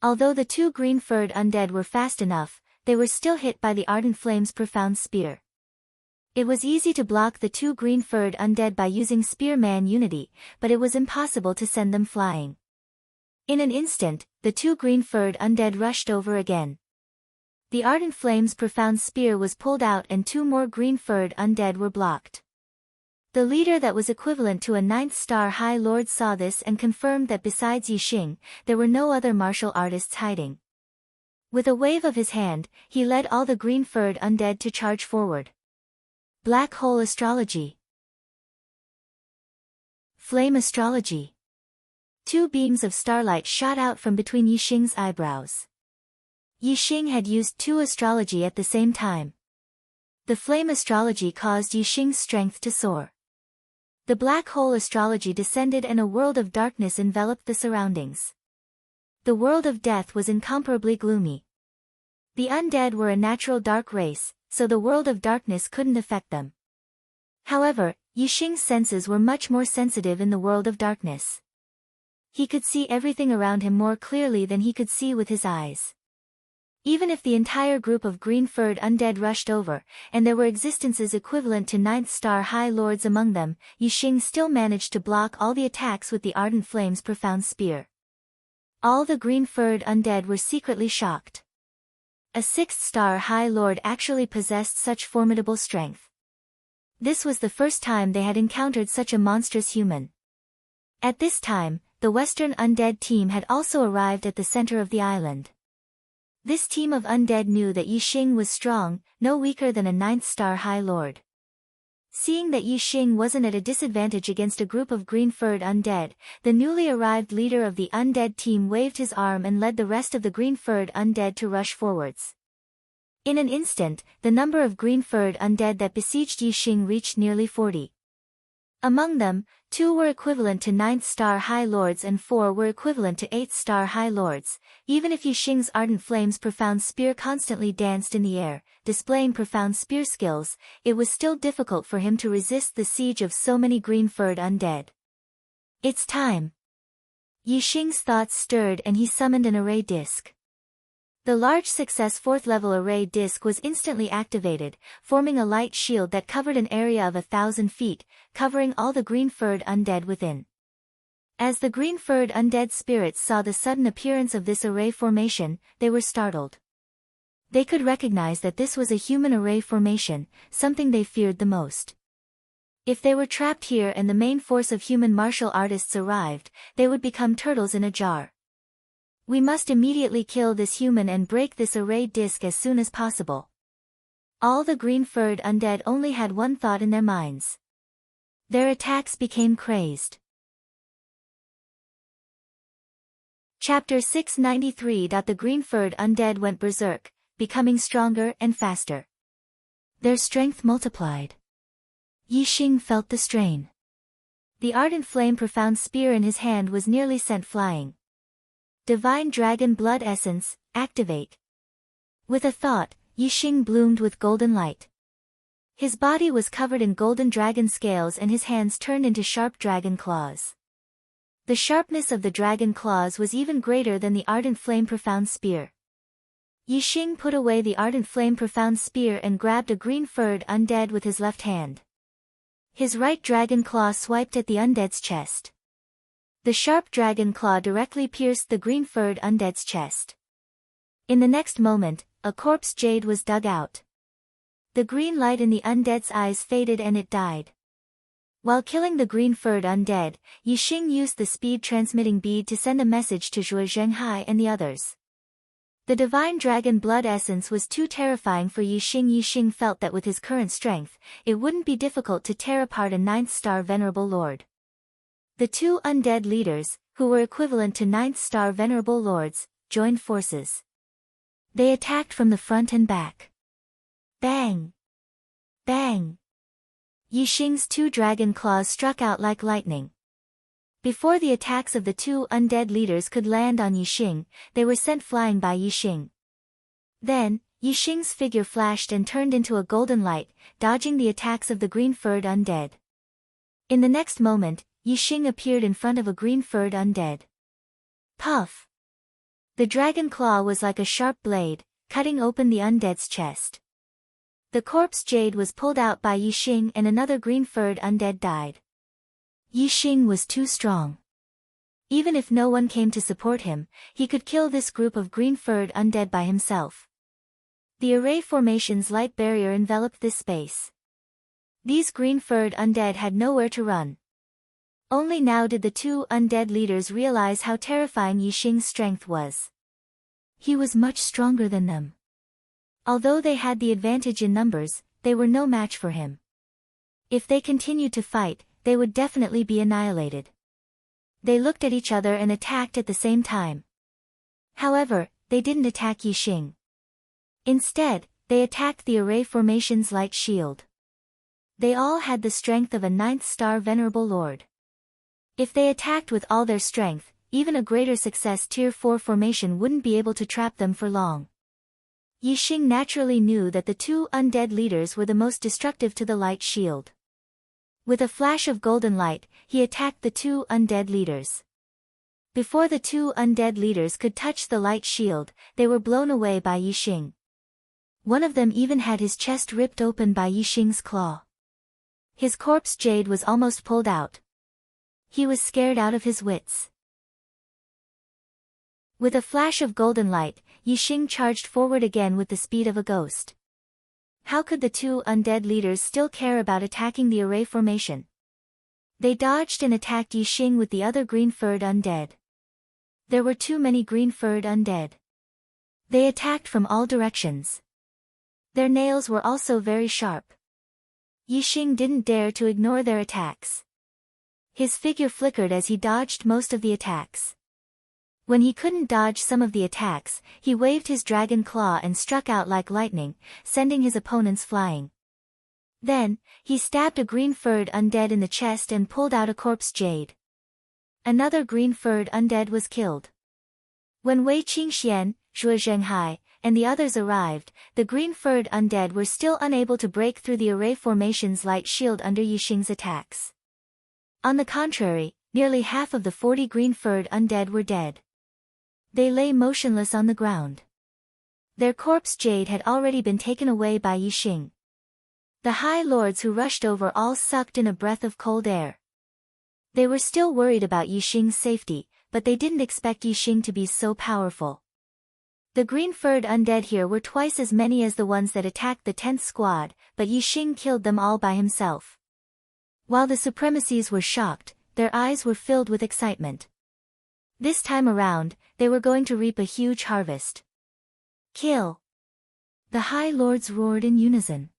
Although the two green-furred undead were fast enough, they were still hit by the ardent flame's profound spear. It was easy to block the two green-furred undead by using spearman unity, but it was impossible to send them flying. In an instant, the two green-furred undead rushed over again. The ardent flame's profound spear was pulled out and two more green-furred undead were blocked. The leader that was equivalent to a 9th star High Lord saw this and confirmed that besides Yixing, there were no other martial artists hiding. With a wave of his hand, he led all the green-furred undead to charge forward. Black Hole Astrology. Flame Astrology. Two beams of starlight shot out from between Yixing's eyebrows. Yixing had used two astrology at the same time. The flame astrology caused Yixing's strength to soar. The black hole astrology descended and a world of darkness enveloped the surroundings. The world of death was incomparably gloomy. The undead were a natural dark race, so the world of darkness couldn't affect them. However, Yixing's senses were much more sensitive in the world of darkness. He could see everything around him more clearly than he could see with his eyes. Even if the entire group of green-furred undead rushed over, and there were existences equivalent to 9th star High Lords among them, Yixing still managed to block all the attacks with the ardent flame's profound spear. All the green-furred undead were secretly shocked. A 6th star High Lord actually possessed such formidable strength. This was the first time they had encountered such a monstrous human. At this time, the Western undead team had also arrived at the center of the island. This team of undead knew that Yixing was strong, no weaker than a 9th star High Lord. Seeing that Yixing wasn't at a disadvantage against a group of green-furred undead, the newly arrived leader of the undead team waved his arm and led the rest of the green-furred undead to rush forwards. In an instant, the number of green-furred undead that besieged Yixing reached nearly 40. Among them, 2 were equivalent to 9th star High Lords and 4 were equivalent to 8th star High Lords. Even if Yixing's ardent flame's profound spear constantly danced in the air, displaying profound spear skills, it was still difficult for him to resist the siege of so many green-furred undead. It's time. Yixing's thoughts stirred and he summoned an array disc. The large success 4th level array disc was instantly activated, forming a light shield that covered an area of 1,000 feet, covering all the green-furred undead within. As the green-furred undead spirits saw the sudden appearance of this array formation, they were startled. They could recognize that this was a human array formation, something they feared the most. If they were trapped here and the main force of human martial artists arrived, they would become turtles in a jar. We must immediately kill this human and break this array disc as soon as possible. All the green-furred undead only had one thought in their minds. Their attacks became crazed. Chapter 693. The green-furred undead went berserk, becoming stronger and faster. Their strength multiplied. Yixing felt the strain. The ardent flame profound spear in his hand was nearly sent flying. Divine Dragon Blood Essence, activate. With a thought, Yixing bloomed with golden light. His body was covered in golden dragon scales and his hands turned into sharp dragon claws. The sharpness of the dragon claws was even greater than the ardent flame profound spear. Yixing put away the ardent flame profound spear and grabbed a green-furred undead with his left hand. His right dragon claw swiped at the undead's chest. The sharp dragon claw directly pierced the green-furred undead's chest. In the next moment, a corpse jade was dug out. The green light in the undead's eyes faded and it died. While killing the green-furred undead, Yixing used the speed-transmitting bead to send a message to Zhuo Zhenghai and the others. The divine dragon blood essence was too terrifying for Yixing. Yixing felt that with his current strength, it wouldn't be difficult to tear apart a 9th star venerable lord. The 2 undead leaders, who were equivalent to 9th star venerable lords, joined forces. They attacked from the front and back. Bang! Bang! Yixing's 2 dragon claws struck out like lightning. Before the attacks of the 2 undead leaders could land on Yixing, they were sent flying by Yixing. Then, Yixing's figure flashed and turned into a golden light, dodging the attacks of the green-furred undead. In the next moment, Yixing appeared in front of a green-furred undead. Puff! The dragon claw was like a sharp blade, cutting open the undead's chest. The corpse jade was pulled out by Yixing and another green-furred undead died. Yixing was too strong. Even if no one came to support him, he could kill this group of green-furred undead by himself. The array formation's light barrier enveloped this space. These green-furred undead had nowhere to run. Only now did the two undead leaders realize how terrifying Yixing's strength was. He was much stronger than them. Although they had the advantage in numbers, they were no match for him. If they continued to fight, they would definitely be annihilated. They looked at each other and attacked at the same time. However, they didn't attack Yixing. Instead, they attacked the array formation's light shield. They all had the strength of a 9th-star venerable lord. If they attacked with all their strength, even a greater success Tier 4 formation wouldn't be able to trap them for long. Yixing naturally knew that the two undead leaders were the most destructive to the light shield. With a flash of golden light, he attacked the two undead leaders. Before the two undead leaders could touch the light shield, they were blown away by Yixing. One of them even had his chest ripped open by Yixing's claw. His corpse jade was almost pulled out. He was scared out of his wits. With a flash of golden light, Yixing charged forward again with the speed of a ghost. How could the two undead leaders still care about attacking the array formation? They dodged and attacked Yixing with the other green-furred undead. There were too many green-furred undead. They attacked from all directions. Their nails were also very sharp. Yixing didn't dare to ignore their attacks. His figure flickered as he dodged most of the attacks. When he couldn't dodge some of the attacks, he waved his dragon claw and struck out like lightning, sending his opponents flying. Then, he stabbed a green-furred undead in the chest and pulled out a corpse jade. Another green-furred undead was killed. When Wei Qingxian, Zhuo Zhenghai, and the others arrived, the green-furred undead were still unable to break through the array formation's light shield under Yixing's attacks. On the contrary, nearly half of the 40 green-furred undead were dead. They lay motionless on the ground. Their corpse jade had already been taken away by Yixing. The high lords who rushed over all sucked in a breath of cold air. They were still worried about Yixing's safety, but they didn't expect Yixing to be so powerful. The green-furred undead here were twice as many as the ones that attacked the 10th squad, but Yixing killed them all by himself. While the supremacies were shocked, their eyes were filled with excitement. This time around, they were going to reap a huge harvest. Kill! The High Lords roared in unison.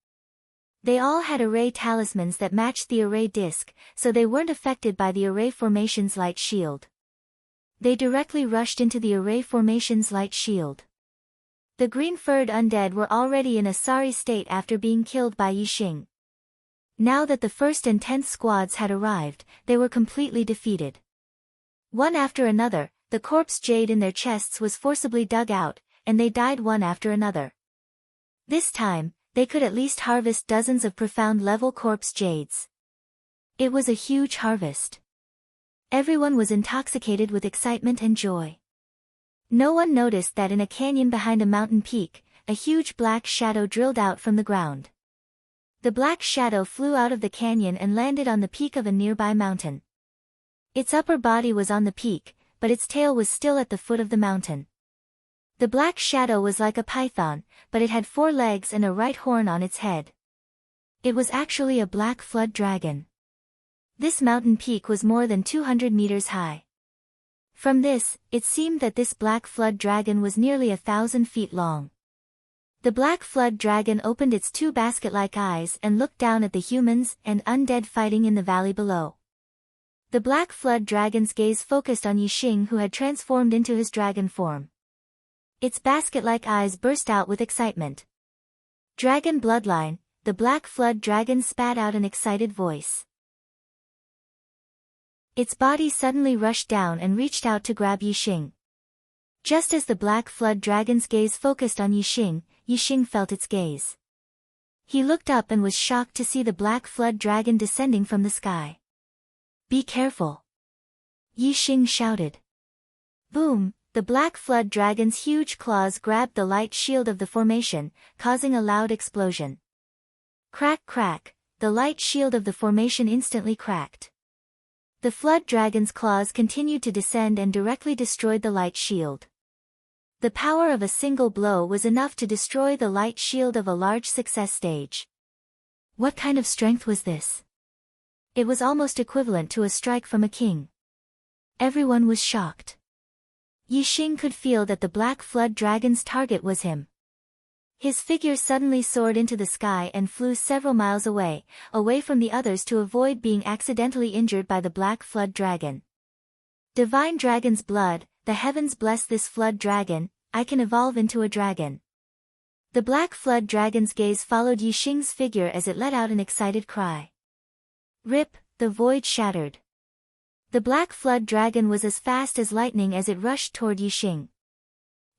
They all had array talismans that matched the array disc, so they weren't affected by the array formation's light shield. They directly rushed into the array formation's light shield. The green-furred undead were already in a sorry state after being killed by Yixing. Now that the 1st and 10th squads had arrived, they were completely defeated. One after another, the corpse jade in their chests was forcibly dug out, and they died one after another. This time, they could at least harvest dozens of profound-level corpse jades. It was a huge harvest. Everyone was intoxicated with excitement and joy. No one noticed that in a canyon behind a mountain peak, a huge black shadow drilled out from the ground. The black shadow flew out of the canyon and landed on the peak of a nearby mountain. Its upper body was on the peak, but its tail was still at the foot of the mountain. The black shadow was like a python, but it had 4 legs and a right horn on its head. It was actually a black flood dragon. This mountain peak was more than 200 meters high. From this, it seemed that this black flood dragon was nearly 1,000 feet long. The black flood dragon opened its 2 basket-like eyes and looked down at the humans and undead fighting in the valley below. The black flood dragon's gaze focused on Yixing, who had transformed into his dragon form. Its basket-like eyes burst out with excitement. Dragon bloodline, the black flood dragon spat out an excited voice. Its body suddenly rushed down and reached out to grab Yixing. Just as the black flood dragon's gaze focused on Yixing, Yixing felt its gaze. He looked up and was shocked to see the black flood dragon descending from the sky. Be careful! Yixing shouted. Boom! The black flood dragon's huge claws grabbed the light shield of the formation, causing a loud explosion. Crack crack, the light shield of the formation instantly cracked. The flood dragon's claws continued to descend and directly destroyed the light shield. The power of a single blow was enough to destroy the light shield of a large success stage. What kind of strength was this? It was almost equivalent to a strike from a king. Everyone was shocked. Yixing could feel that the black flood dragon's target was him. His figure suddenly soared into the sky and flew several miles away from the others to avoid being accidentally injured by the black flood dragon. Divine dragon's blood, the heavens bless this flood dragon, I can evolve into a dragon. The black flood dragon's gaze followed Yixing's figure as it let out an excited cry. Rip, the void shattered. The black flood dragon was as fast as lightning as it rushed toward Yixing.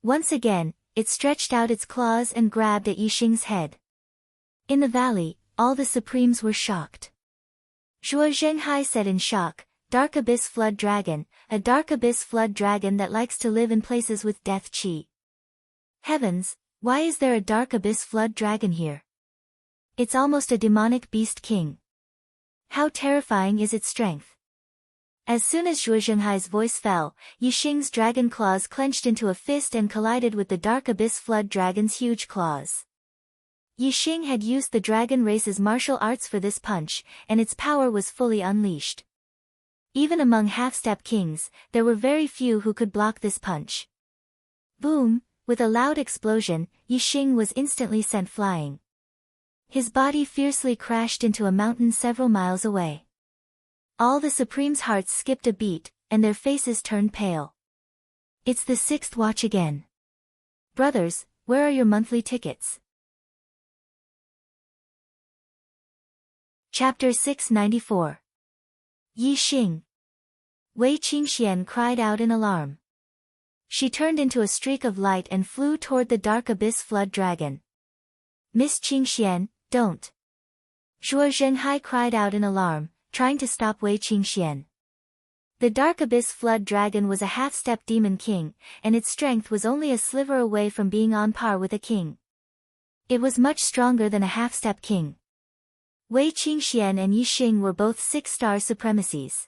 Once again, it stretched out its claws and grabbed at Yixing's head. In the valley, all the Supremes were shocked. Zhuo Zhenghai said in shock, Dark Abyss Flood Dragon, a Dark Abyss Flood Dragon that likes to live in places with death chi. Heavens, why is there a Dark Abyss Flood Dragon here? It's almost a demonic beast king. How terrifying is its strength? As soon as Zhuo Zhenghai's voice fell, Yixing's dragon claws clenched into a fist and collided with the Dark Abyss Flood Dragon's huge claws. Yixing had used the dragon race's martial arts for this punch, and its power was fully unleashed. Even among half-step kings, there were very few who could block this punch. Boom! With a loud explosion, Yixing was instantly sent flying. His body fiercely crashed into a mountain several miles away. All the Supremes' hearts skipped a beat, and their faces turned pale. It's the sixth watch again. Brothers, where are your monthly tickets? Chapter 694. Yixing. Wei Qingxian cried out in alarm. She turned into a streak of light and flew toward the Dark Abyss Flood Dragon. Miss Qingxian, don't. Zhuo Zhenghai cried out in alarm, trying to stop Wei Qingxian. The Dark Abyss Flood Dragon was a half-step demon king, and its strength was only a sliver away from being on par with a king. It was much stronger than a half-step king. Wei Qingxian and Yixing were both 6-star supremacies.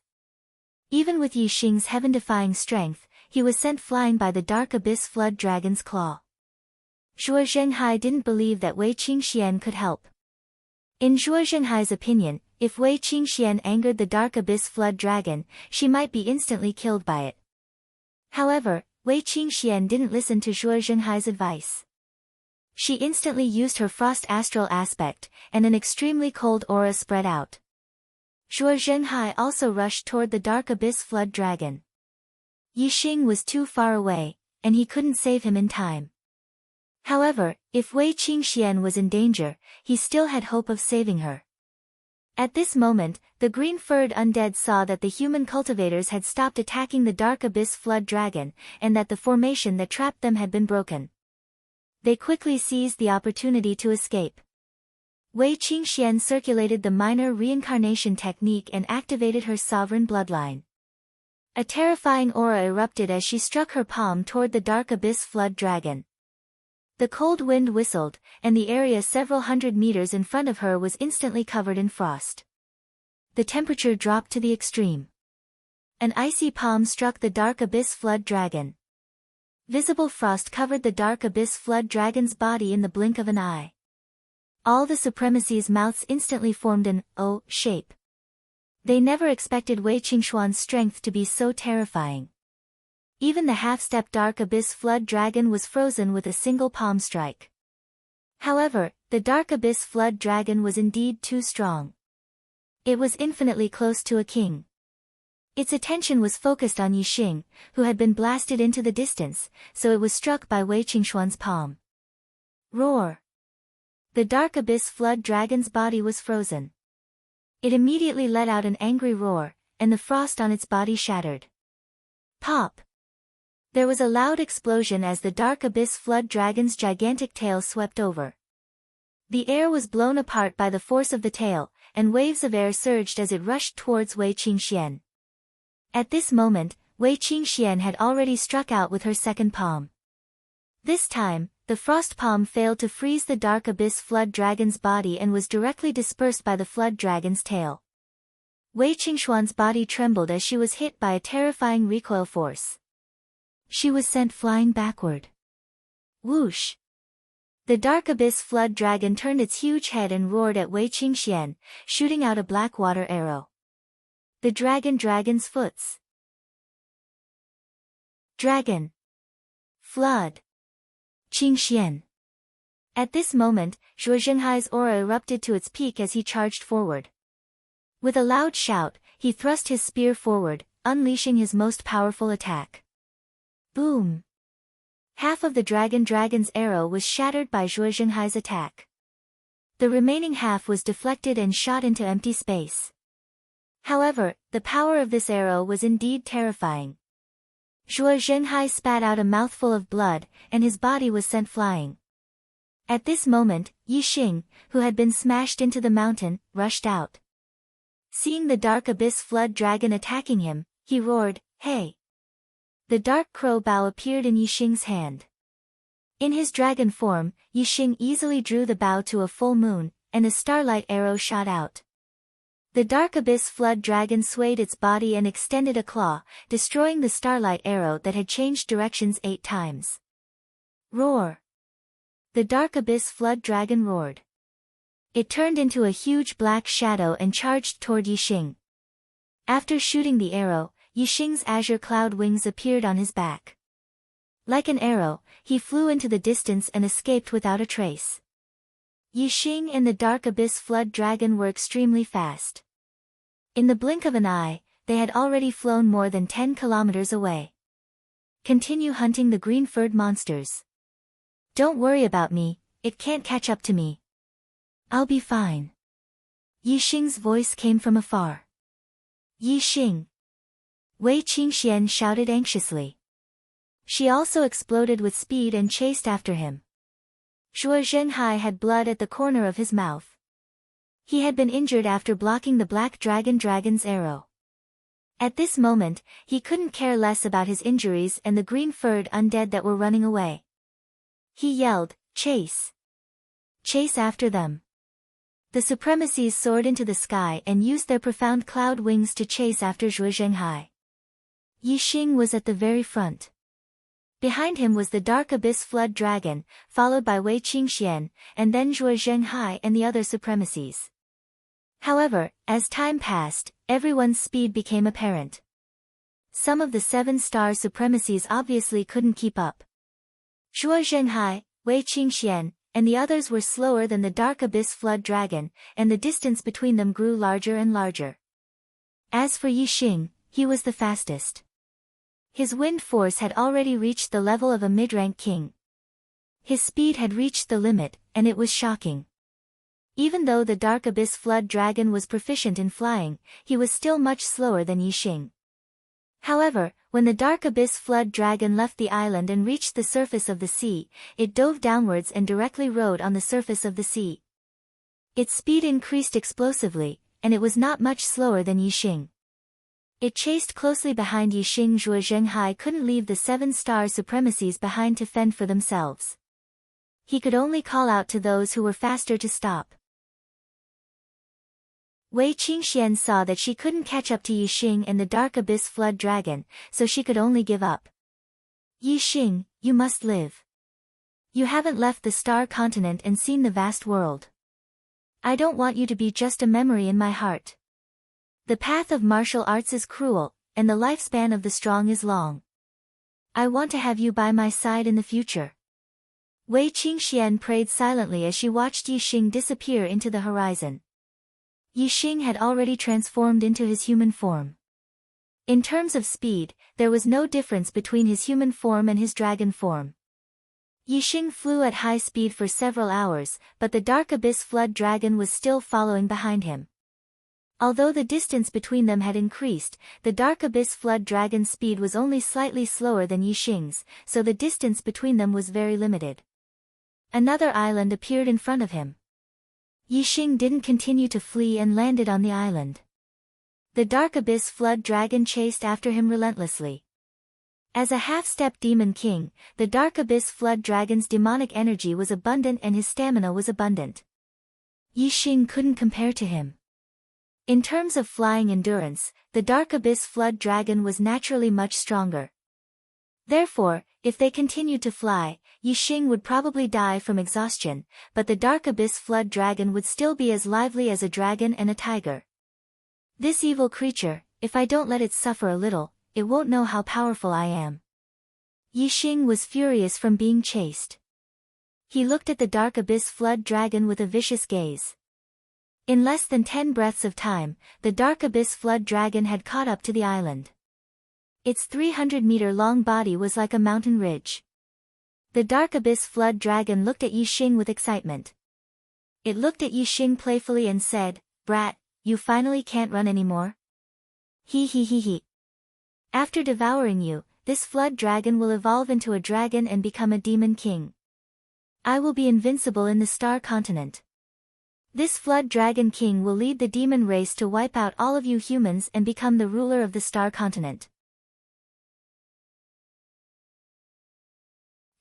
Even with Yixing's heaven-defying strength, he was sent flying by the Dark Abyss Flood Dragon's claw. Zhuo Zhenghai didn't believe that Wei Qingxian could help. In Zhuo Zhenghai's opinion, if Wei Qingxian angered the Dark Abyss Flood Dragon, she might be instantly killed by it. However, Wei Qingxian didn't listen to Zhuo Zhenghai's advice. She instantly used her frost astral aspect, and an extremely cold aura spread out. Zhuo Zhenghai also rushed toward the Dark Abyss Flood Dragon. Yixing was too far away, and he couldn't save him in time. However, if Wei Qingxian was in danger, he still had hope of saving her. At this moment, the green-furred undead saw that the human cultivators had stopped attacking the Dark Abyss Flood Dragon, and that the formation that trapped them had been broken. They quickly seized the opportunity to escape. Wei Qingxian circulated the minor reincarnation technique and activated her sovereign bloodline. A terrifying aura erupted as she struck her palm toward the Dark Abyss Flood Dragon. The cold wind whistled, and the area several hundred meters in front of her was instantly covered in frost. The temperature dropped to the extreme. An icy palm struck the Dark Abyss Flood Dragon. Visible frost covered the Dark Abyss Flood Dragon's body in the blink of an eye. All the supremacies' mouths instantly formed an O shape. They never expected Wei Qingxian's strength to be so terrifying. Even the half-step Dark Abyss Flood Dragon was frozen with a single palm strike. However, the Dark Abyss Flood Dragon was indeed too strong. It was infinitely close to a king. Its attention was focused on Yixing, who had been blasted into the distance, so it was struck by Wei Qingxian's palm. Roar! The Dark Abyss Flood Dragon's body was frozen. It immediately let out an angry roar, and the frost on its body shattered. Pop! There was a loud explosion as the Dark Abyss Flood Dragon's gigantic tail swept over. The air was blown apart by the force of the tail, and waves of air surged as it rushed towards Wei Qingxian. At this moment, Wei Qingxian had already struck out with her second palm. This time, the frost palm failed to freeze the dark abyss flood dragon's body and was directly dispersed by the flood dragon's tail. Wei Qingxuan's body trembled as she was hit by a terrifying recoil force. She was sent flying backward. Whoosh! The dark abyss flood dragon turned its huge head and roared at Wei Qingxian, shooting out a black water arrow. The dragon's foots. Dragon. Flood. Qingxian. At this moment, Zhuo Zhenghai's aura erupted to its peak as he charged forward. With a loud shout, he thrust his spear forward, unleashing his most powerful attack. Boom! Half of the dragon's arrow was shattered by Zhuo Zhenghai's attack. The remaining half was deflected and shot into empty space. However, the power of this arrow was indeed terrifying. Zhuo Zhenghai spat out a mouthful of blood, and his body was sent flying. At this moment, Yi Xing, who had been smashed into the mountain, rushed out. Seeing the dark abyss flood dragon attacking him, he roared, "Hey!" The dark crow bow appeared in Yi Xing's hand. In his dragon form, Yi Xing easily drew the bow to a full moon, and a starlight arrow shot out. The dark abyss flood dragon swayed its body and extended a claw, destroying the starlight arrow that had changed directions 8 times. Roar! The dark abyss flood dragon roared. It turned into a huge black shadow and charged toward Yi Xing. After shooting the arrow, Yi Xing's azure cloud wings appeared on his back. Like an arrow, he flew into the distance and escaped without a trace. Yi Xing and the dark abyss flood dragon were extremely fast. In the blink of an eye, they had already flown more than 10 kilometers away. Continue hunting the green-furred monsters. Don't worry about me, it can't catch up to me. I'll be fine. Yi Xing's voice came from afar. Yi Xing. Wei Qingxian shouted anxiously. She also exploded with speed and chased after him. Zhuo Zhenghai had blood at the corner of his mouth. He had been injured after blocking the black dragon's arrow. At this moment, he couldn't care less about his injuries and the green-furred undead that were running away. He yelled, "Chase! Chase after them!" The supremacies soared into the sky and used their profound cloud wings to chase after Zhuo Zhenghai. Yi Xing was at the very front. Behind him was the dark abyss flood dragon, followed by Wei Qingxian, and then Zhuo Zhenghai and the other supremacies. However, as time passed, everyone's speed became apparent. Some of the 7-star supremacies obviously couldn't keep up. Zhuo Zhenghai, Wei Qingxian, and the others were slower than the dark abyss flood dragon, and the distance between them grew larger and larger. As for Yi Xing, he was the fastest. His wind force had already reached the level of a mid-rank king. His speed had reached the limit, and it was shocking. Even though the dark abyss flood dragon was proficient in flying, he was still much slower than Yi Xing. However, when the dark abyss flood dragon left the island and reached the surface of the sea, it dove downwards and directly rode on the surface of the sea. Its speed increased explosively, and it was not much slower than Yi Xing. It chased closely behind Yi Xing. Zhuo Zhenghai couldn't leave the 7-star supremacies behind to fend for themselves. He could only call out to those who were faster to stop. Wei Qingxian saw that she couldn't catch up to Yi Xing and the dark abyss flood dragon, so she could only give up. Yi Xing, you must live. You haven't left the star continent and seen the vast world. I don't want you to be just a memory in my heart. The path of martial arts is cruel, and the lifespan of the strong is long. I want to have you by my side in the future. Wei Qingxian prayed silently as she watched Yi Xing disappear into the horizon. Yi Xing had already transformed into his human form. In terms of speed, there was no difference between his human form and his dragon form. Yi Xing flew at high speed for several hours, but the dark abyss flood dragon was still following behind him. Although the distance between them had increased, the dark abyss flood dragon's speed was only slightly slower than Yi Xing's, so the distance between them was very limited. Another island appeared in front of him. Yixing didn't continue to flee and landed on the island. The Dark Abyss Flood Dragon chased after him relentlessly. As a half-step demon king, the Dark Abyss Flood Dragon's demonic energy was abundant and his stamina was abundant. Yixing couldn't compare to him. In terms of flying endurance, the Dark Abyss Flood Dragon was naturally much stronger. Therefore, if they continued to fly, Yixing would probably die from exhaustion, but the Dark Abyss Flood Dragon would still be as lively as a dragon and a tiger. This evil creature, if I don't let it suffer a little, it won't know how powerful I am. Yixing was furious from being chased. He looked at the Dark Abyss Flood Dragon with a vicious gaze. In less than 10 breaths of time, the Dark Abyss Flood Dragon had caught up to the island. Its 300-meter-long body was like a mountain ridge. The Dark Abyss Flood Dragon looked at Yixing with excitement. It looked at Yixing playfully and said, "Brat, you finally can't run anymore? He he he he. After devouring you, this Flood Dragon will evolve into a dragon and become a demon king. I will be invincible in the Star Continent. This Flood Dragon King will lead the demon race to wipe out all of you humans and become the ruler of the Star Continent."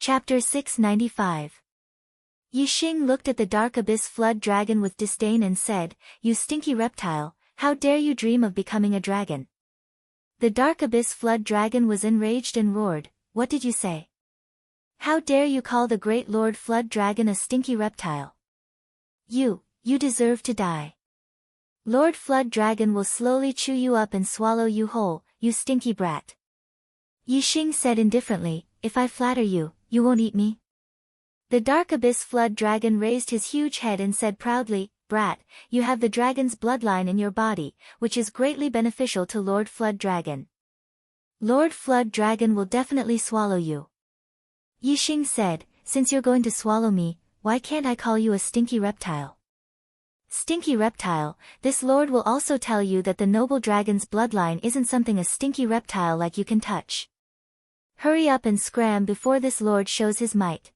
Chapter 695. Yixing looked at the Dark Abyss Flood Dragon with disdain and said, "You stinky reptile, how dare you dream of becoming a dragon?" The Dark Abyss Flood Dragon was enraged and roared, "What did you say? How dare you call the Great Lord Flood Dragon a stinky reptile? You deserve to die. Lord Flood Dragon will slowly chew you up and swallow you whole, you stinky brat." Yixing said indifferently, "If I flatter you, you won't eat me?" The Dark Abyss Flood Dragon raised his huge head and said proudly, "Brat, you have the dragon's bloodline in your body, which is greatly beneficial to Lord Flood Dragon. Lord Flood Dragon will definitely swallow you." Yixing said, "Since you're going to swallow me, why can't I call you a stinky reptile?" "Stinky reptile, this lord will also tell you that the noble dragon's bloodline isn't something a stinky reptile like you can touch. Hurry up and scram before this lord shows his might.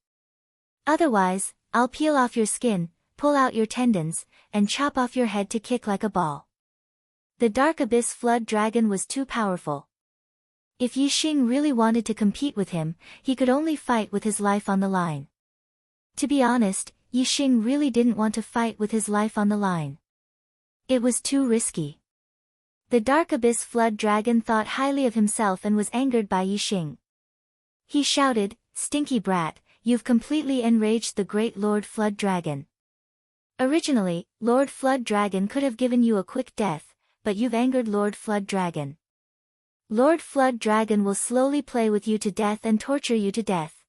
Otherwise, I'll peel off your skin, pull out your tendons, and chop off your head to kick like a ball." The Dark Abyss Flood Dragon was too powerful. If Yixing really wanted to compete with him, he could only fight with his life on the line. To be honest, Yixing really didn't want to fight with his life on the line. It was too risky. The Dark Abyss Flood Dragon thought highly of himself and was angered by Yixing. He shouted, "Stinky brat, you've completely enraged the Great Lord Flood Dragon. Originally, Lord Flood Dragon could have given you a quick death, but you've angered Lord Flood Dragon. Lord Flood Dragon will slowly play with you to death and torture you to death."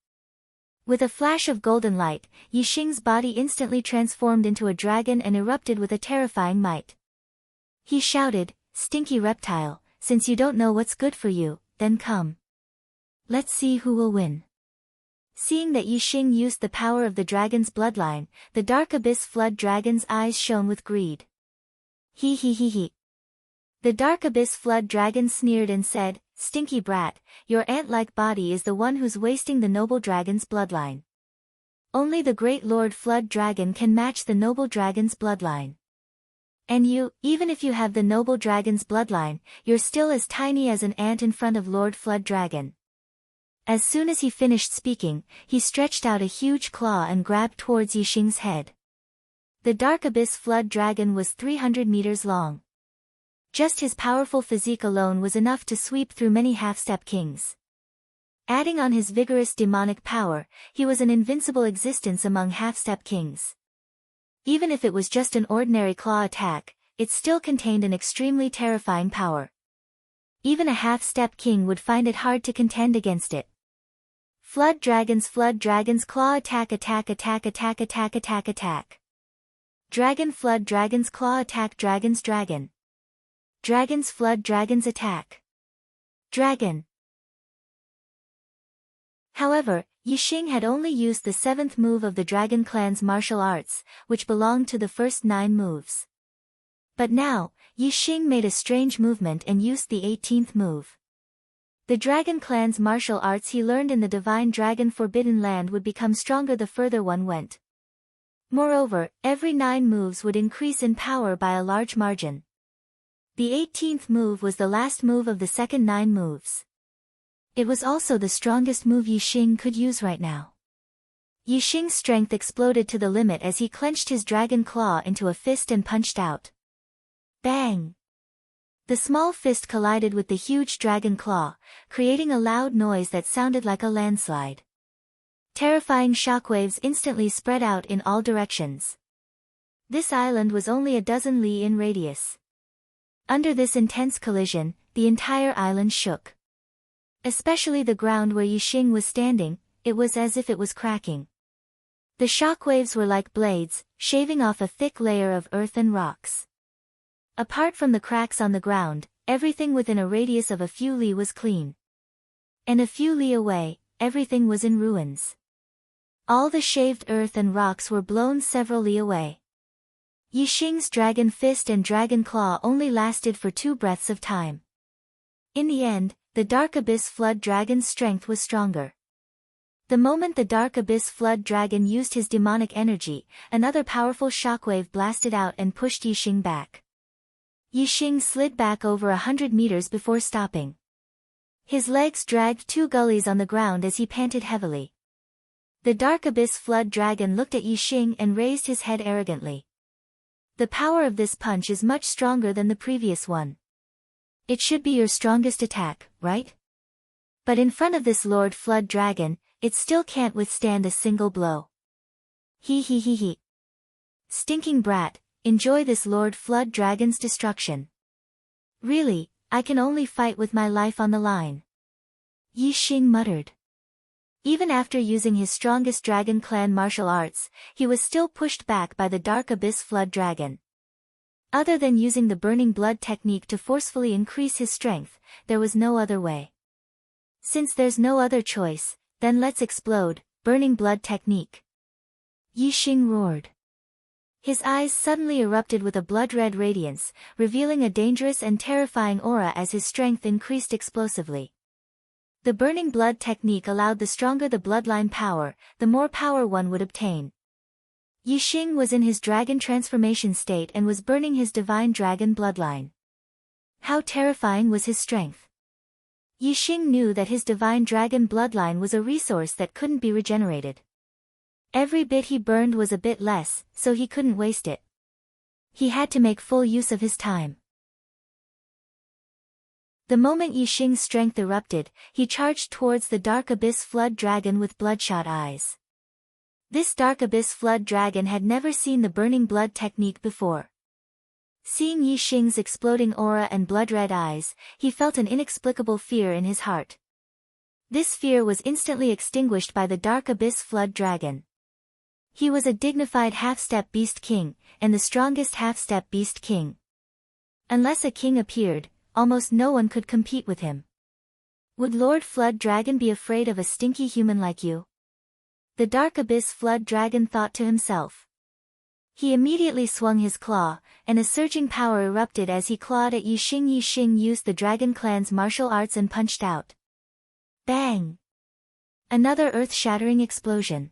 With a flash of golden light, Yixing's body instantly transformed into a dragon and erupted with a terrifying might. He shouted, "Stinky reptile, since you don't know what's good for you, then come. Let's see who will win." Seeing that Yixing used the power of the dragon's bloodline, the Dark Abyss Flood Dragon's eyes shone with greed. "He he he he." The Dark Abyss Flood Dragon sneered and said, "Stinky brat, your ant-like body is the one who's wasting the noble dragon's bloodline. Only the Great Lord Flood Dragon can match the noble dragon's bloodline. And you, even if you have the noble dragon's bloodline, you're still as tiny as an ant in front of Lord Flood Dragon." As soon as he finished speaking, he stretched out a huge claw and grabbed towards Yixing's head. The Dark Abyss Flood Dragon was 300 meters long. Just his powerful physique alone was enough to sweep through many half-step kings. Adding on his vigorous demonic power, he was an invincible existence among half-step kings. Even if it was just an ordinary claw attack, it still contained an extremely terrifying power. Even a half-step king would find it hard to contend against it. Flood Dragon's claw attack attack attack attack attack attack attack. Dragon Flood Dragon's claw attack Dragon's dragon. Dragon's Flood Dragon's attack. Dragon. However, Yixing had only used the 7th move of the Dragon Clan's martial arts, which belonged to the first 9 moves. But now, Yixing made a strange movement and used the 18th move. The Dragon Clan's martial arts he learned in the Divine Dragon Forbidden Land would become stronger the further one went. Moreover, every 9 moves would increase in power by a large margin. The 18th move was the last move of the second 9 moves. It was also the strongest move Yixing could use right now. Yixing's strength exploded to the limit as he clenched his dragon claw into a fist and punched out. Bang! The small fist collided with the huge dragon claw, creating a loud noise that sounded like a landslide. Terrifying shockwaves instantly spread out in all directions. This island was only a dozen li in radius. Under this intense collision, the entire island shook. Especially the ground where Yixing was standing, it was as if it was cracking. The shockwaves were like blades, shaving off a thick layer of earth and rocks. Apart from the cracks on the ground, everything within a radius of a few li was clean. And a few li away, everything was in ruins. All the shaved earth and rocks were blown several li away. Yixing's dragon fist and dragon claw only lasted for 2 breaths of time. In the end, the Dark Abyss Flood Dragon's strength was stronger. The moment the Dark Abyss Flood Dragon used his demonic energy, another powerful shockwave blasted out and pushed Yixing back. Yixing slid back over 100 meters before stopping. His legs dragged 2 gullies on the ground as he panted heavily. The Dark Abyss Flood Dragon looked at Yixing and raised his head arrogantly. The power of this punch is much stronger than the previous one. It should be your strongest attack, right? But in front of this Lord Flood Dragon, it still can't withstand a single blow. He. Stinking brat, enjoy this Lord Flood Dragon's destruction. Really, I can only fight with my life on the line. Yixing muttered. Even after using his strongest Dragon Clan martial arts, he was still pushed back by the Dark Abyss Flood Dragon. Other than using the Burning Blood technique to forcefully increase his strength, there was no other way. Since there's no other choice, then let's explode, Burning Blood technique. Yixing roared. His eyes suddenly erupted with a blood-red radiance, revealing a dangerous and terrifying aura as his strength increased explosively. The Burning Blood technique allowed the stronger the bloodline power, the more power one would obtain. Yixing was in his dragon transformation state and was burning his divine dragon bloodline. How terrifying was his strength! Yixing knew that his divine dragon bloodline was a resource that couldn't be regenerated. Every bit he burned was a bit less, so he couldn't waste it. He had to make full use of his time. The moment Yixing's strength erupted, he charged towards the Dark Abyss Flood Dragon with bloodshot eyes. This Dark Abyss Flood Dragon had never seen the Burning Blood technique before. Seeing Yixing's exploding aura and blood-red eyes, he felt an inexplicable fear in his heart. This fear was instantly extinguished by the Dark Abyss Flood Dragon. He was a dignified half-step beast king, and the strongest half-step beast king. Unless a king appeared, almost no one could compete with him. Would Lord Flood Dragon be afraid of a stinky human like you? The Dark Abyss Flood Dragon thought to himself. He immediately swung his claw, and a surging power erupted as he clawed at Yixing. Yixing used the Dragon Clan's martial arts and punched out. Bang! Another earth-shattering explosion.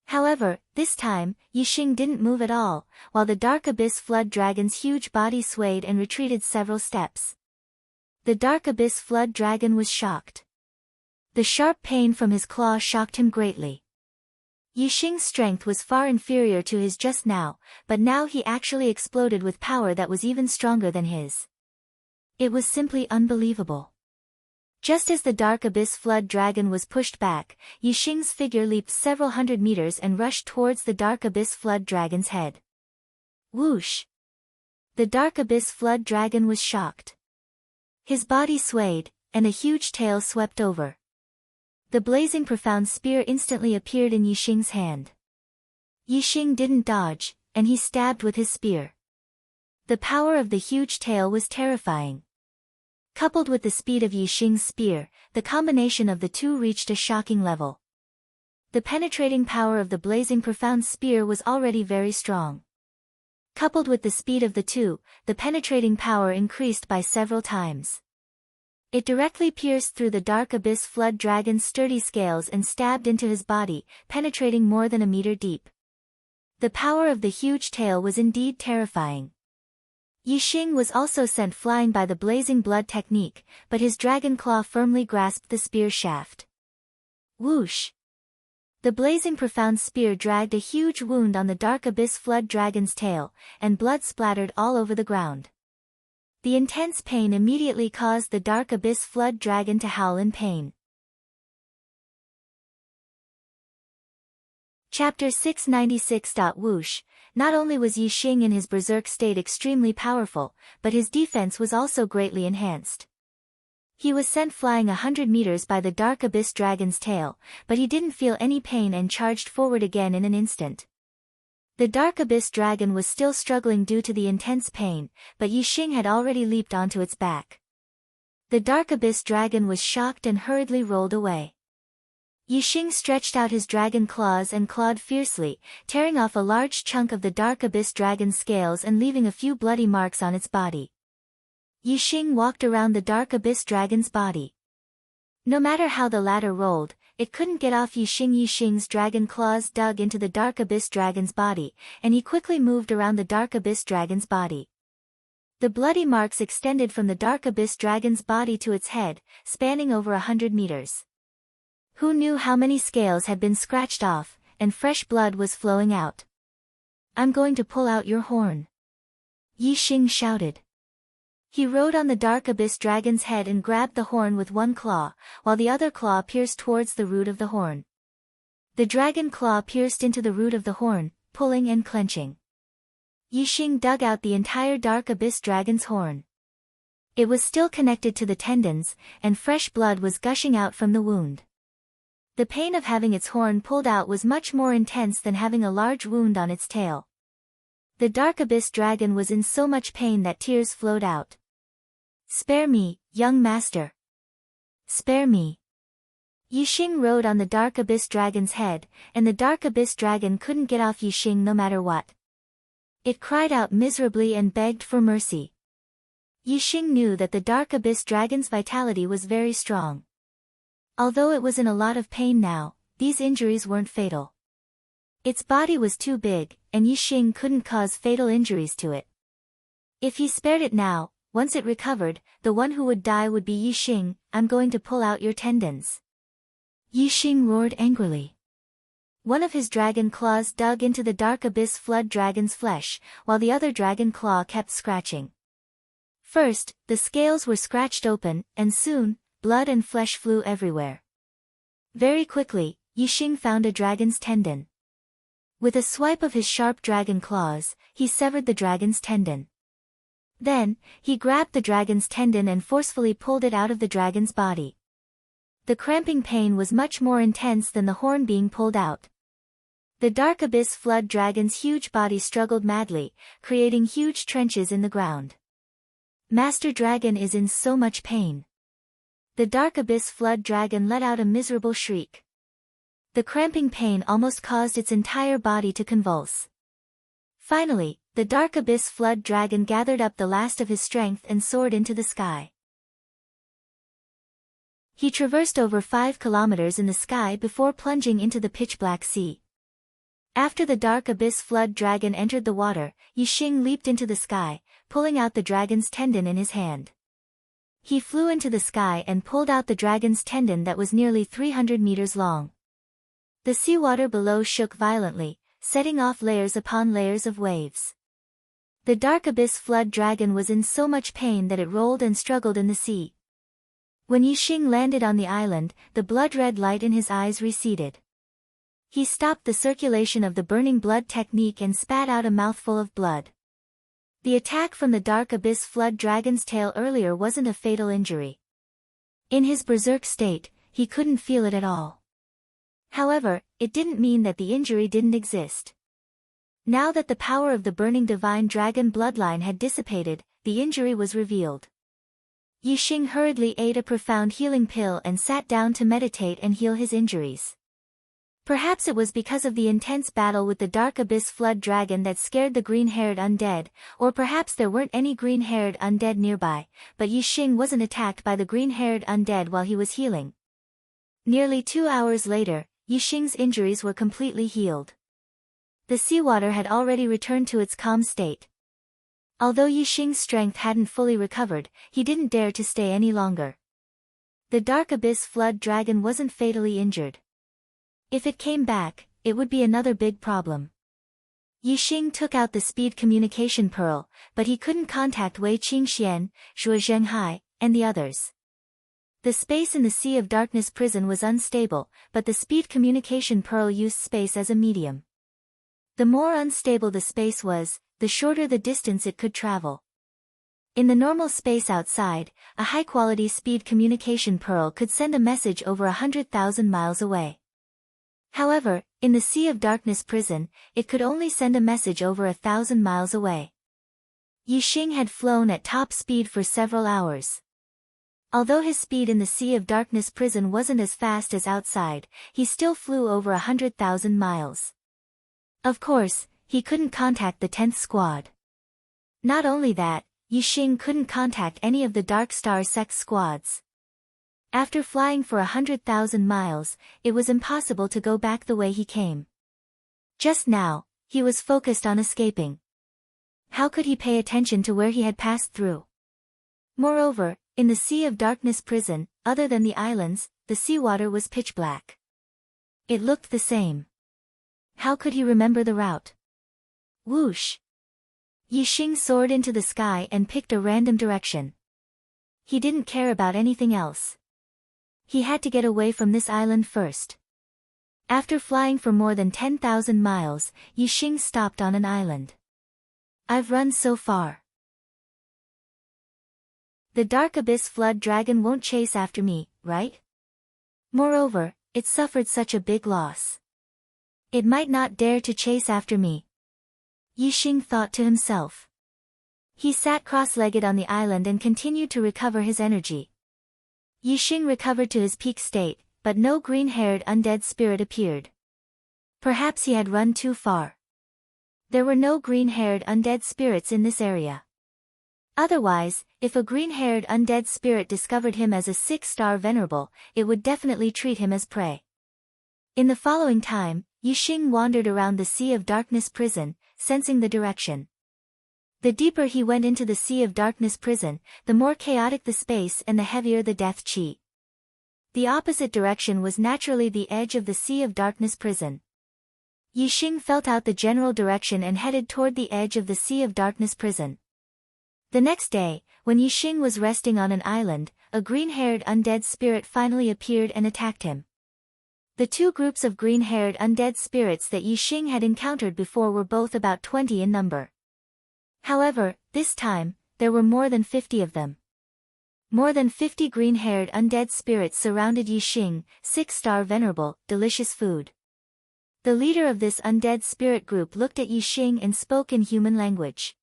However, this time, Yixing didn't move at all, while the Dark Abyss Flood Dragon's huge body swayed and retreated several steps. The Dark Abyss Flood Dragon was shocked. The sharp pain from his claw shocked him greatly. Yixing's strength was far inferior to his just now, but now he actually exploded with power that was even stronger than his. It was simply unbelievable. Just as the Dark Abyss Flood Dragon was pushed back, Yixing's figure leaped several hundred meters and rushed towards the Dark Abyss Flood Dragon's head. Whoosh! The Dark Abyss Flood Dragon was shocked. His body swayed, and a huge tail swept over. The blazing profound spear instantly appeared in Yixing's hand. Yixing didn't dodge, and he stabbed with his spear. The power of the huge tail was terrifying. Coupled with the speed of Yixing's spear, the combination of the two reached a shocking level. The penetrating power of the blazing profound spear was already very strong. Coupled with the speed of the two, the penetrating power increased by several times. It directly pierced through the Dark Abyss Flood Dragon's sturdy scales and stabbed into his body, penetrating more than a meter deep. The power of the huge tail was indeed terrifying. Yixing was also sent flying by the blazing blood technique, but his dragon claw firmly grasped the spear shaft. Whoosh! The blazing profound spear dragged a huge wound on the dark abyss flood dragon's tail, and blood splattered all over the ground. The intense pain immediately caused the dark abyss flood dragon to howl in pain. Chapter 696. Whoosh! Not only was Yixing in his berserk state extremely powerful, but his defense was also greatly enhanced. He was sent flying 100 meters by the dark abyss dragon's tail, but he didn't feel any pain and charged forward again in an instant. The dark abyss dragon was still struggling due to the intense pain, but Yixing had already leaped onto its back. The dark abyss dragon was shocked and hurriedly rolled away. Yixing stretched out his dragon claws and clawed fiercely, tearing off a large chunk of the dark abyss dragon's scales and leaving a few bloody marks on its body. Yixing walked around the dark abyss dragon's body. No matter how the latter rolled, it couldn't get off Yixing. Yixing's dragon claws dug into the dark abyss dragon's body, and he quickly moved around the dark abyss dragon's body. The bloody marks extended from the dark abyss dragon's body to its head, spanning over 100 meters. Who knew how many scales had been scratched off, and fresh blood was flowing out? "I'm going to pull out your horn," Yixing shouted. He rode on the dark abyss dragon's head and grabbed the horn with one claw, while the other claw pierced towards the root of the horn. The dragon claw pierced into the root of the horn, pulling and clenching. Yixing dug out the entire dark abyss dragon's horn. It was still connected to the tendons, and fresh blood was gushing out from the wound. The pain of having its horn pulled out was much more intense than having a large wound on its tail. The dark abyss dragon was in so much pain that tears flowed out. "Spare me, young master! Spare me!" Yixing rode on the dark abyss dragon's head, and the dark abyss dragon couldn't get off Yixing no matter what. It cried out miserably and begged for mercy. Yixing knew that the dark abyss dragon's vitality was very strong. Although it was in a lot of pain now, these injuries weren't fatal. Its body was too big, and Yixing couldn't cause fatal injuries to it. If he spared it now, once it recovered, the one who would die would be Yixing. "I'm going to pull out your tendons," Yixing roared angrily. One of his dragon claws dug into the dark abyss flood dragon's flesh, while the other dragon claw kept scratching. First, the scales were scratched open, and soon, blood and flesh flew everywhere. Very quickly, Yixing found a dragon's tendon. With a swipe of his sharp dragon claws, he severed the dragon's tendon. Then, he grabbed the dragon's tendon and forcefully pulled it out of the dragon's body. The cramping pain was much more intense than the horn being pulled out. The dark abyss flood dragon's huge body struggled madly, creating huge trenches in the ground. Master Dragon is in so much pain. The dark abyss flood dragon let out a miserable shriek. The cramping pain almost caused its entire body to convulse. Finally, the dark abyss flood dragon gathered up the last of his strength and soared into the sky. He traversed over 5 kilometers in the sky before plunging into the pitch-black sea. After the dark abyss flood dragon entered the water, Yixing leaped into the sky, pulling out the dragon's tendon in his hand. He flew into the sky and pulled out the dragon's tendon that was nearly 300 meters long. The seawater below shook violently, setting off layers upon layers of waves. The dark abyss flood dragon was in so much pain that it rolled and struggled in the sea. When Yixing landed on the island, the blood-red light in his eyes receded. He stopped the circulation of the burning blood technique and spat out a mouthful of blood. The attack from the dark abyss flood dragon's tail earlier wasn't a fatal injury. In his berserk state, he couldn't feel it at all. However, it didn't mean that the injury didn't exist. Now that the power of the burning divine dragon bloodline had dissipated, the injury was revealed. Yixing hurriedly ate a profound healing pill and sat down to meditate and heal his injuries. Perhaps it was because of the intense battle with the dark abyss flood dragon that scared the green-haired undead, or perhaps there weren't any green-haired undead nearby, but Yixing wasn't attacked by the green-haired undead while he was healing. Nearly 2 hours later, Yixing's injuries were completely healed. The seawater had already returned to its calm state. Although Yixing's strength hadn't fully recovered, he didn't dare to stay any longer. The Dark Abyss Flood Dragon wasn't fatally injured. If it came back, it would be another big problem. Yixing took out the speed communication pearl, but he couldn't contact Wei Qingxian, Zhuo Zhenghai, and the others. The space in the Sea of Darkness prison was unstable, but the speed communication pearl used space as a medium. The more unstable the space was, the shorter the distance it could travel. In the normal space outside, a high-quality speed communication pearl could send a message over 100,000 miles away. However, in the Sea of Darkness prison, it could only send a message over 1,000 miles away. Yixing had flown at top speed for several hours. Although his speed in the Sea of Darkness prison wasn't as fast as outside, he still flew over 100,000 miles. Of course, he couldn't contact the 10th squad. Not only that, Yixing couldn't contact any of the Dark Star Sect squads. After flying for 100,000 miles, it was impossible to go back the way he came. Just now, he was focused on escaping. How could he pay attention to where he had passed through? Moreover, in the Sea of Darkness prison, other than the islands, the seawater was pitch black. It looked the same. How could he remember the route? Whoosh! Yixing soared into the sky and picked a random direction. He didn't care about anything else. He had to get away from this island first. After flying for more than 10,000 miles, Yixing stopped on an island. I've run so far. The Dark Abyss Flood Dragon won't chase after me, right? Moreover, it suffered such a big loss. It might not dare to chase after me. Yixing thought to himself. He sat cross-legged on the island and continued to recover his energy. Yixing recovered to his peak state, but no green-haired undead spirit appeared. Perhaps he had run too far. There were no green-haired undead spirits in this area. Otherwise, if a green-haired undead spirit discovered him as a 6-star venerable, it would definitely treat him as prey. In the following time, Yixing wandered around the Sea of Darkness prison, sensing the direction. The deeper he went into the Sea of Darkness prison, the more chaotic the space and the heavier the death chi. The opposite direction was naturally the edge of the Sea of Darkness prison. Yixing felt out the general direction and headed toward the edge of the Sea of Darkness prison. The next day, when Yixing was resting on an island, a green-haired undead spirit finally appeared and attacked him. The two groups of green-haired undead spirits that Yixing had encountered before were both about 20 in number. However, this time, there were more than 50 of them. More than 50 green-haired undead spirits surrounded Yixing, 6-star venerable, delicious food. The leader of this undead spirit group looked at Yixing and spoke in human language.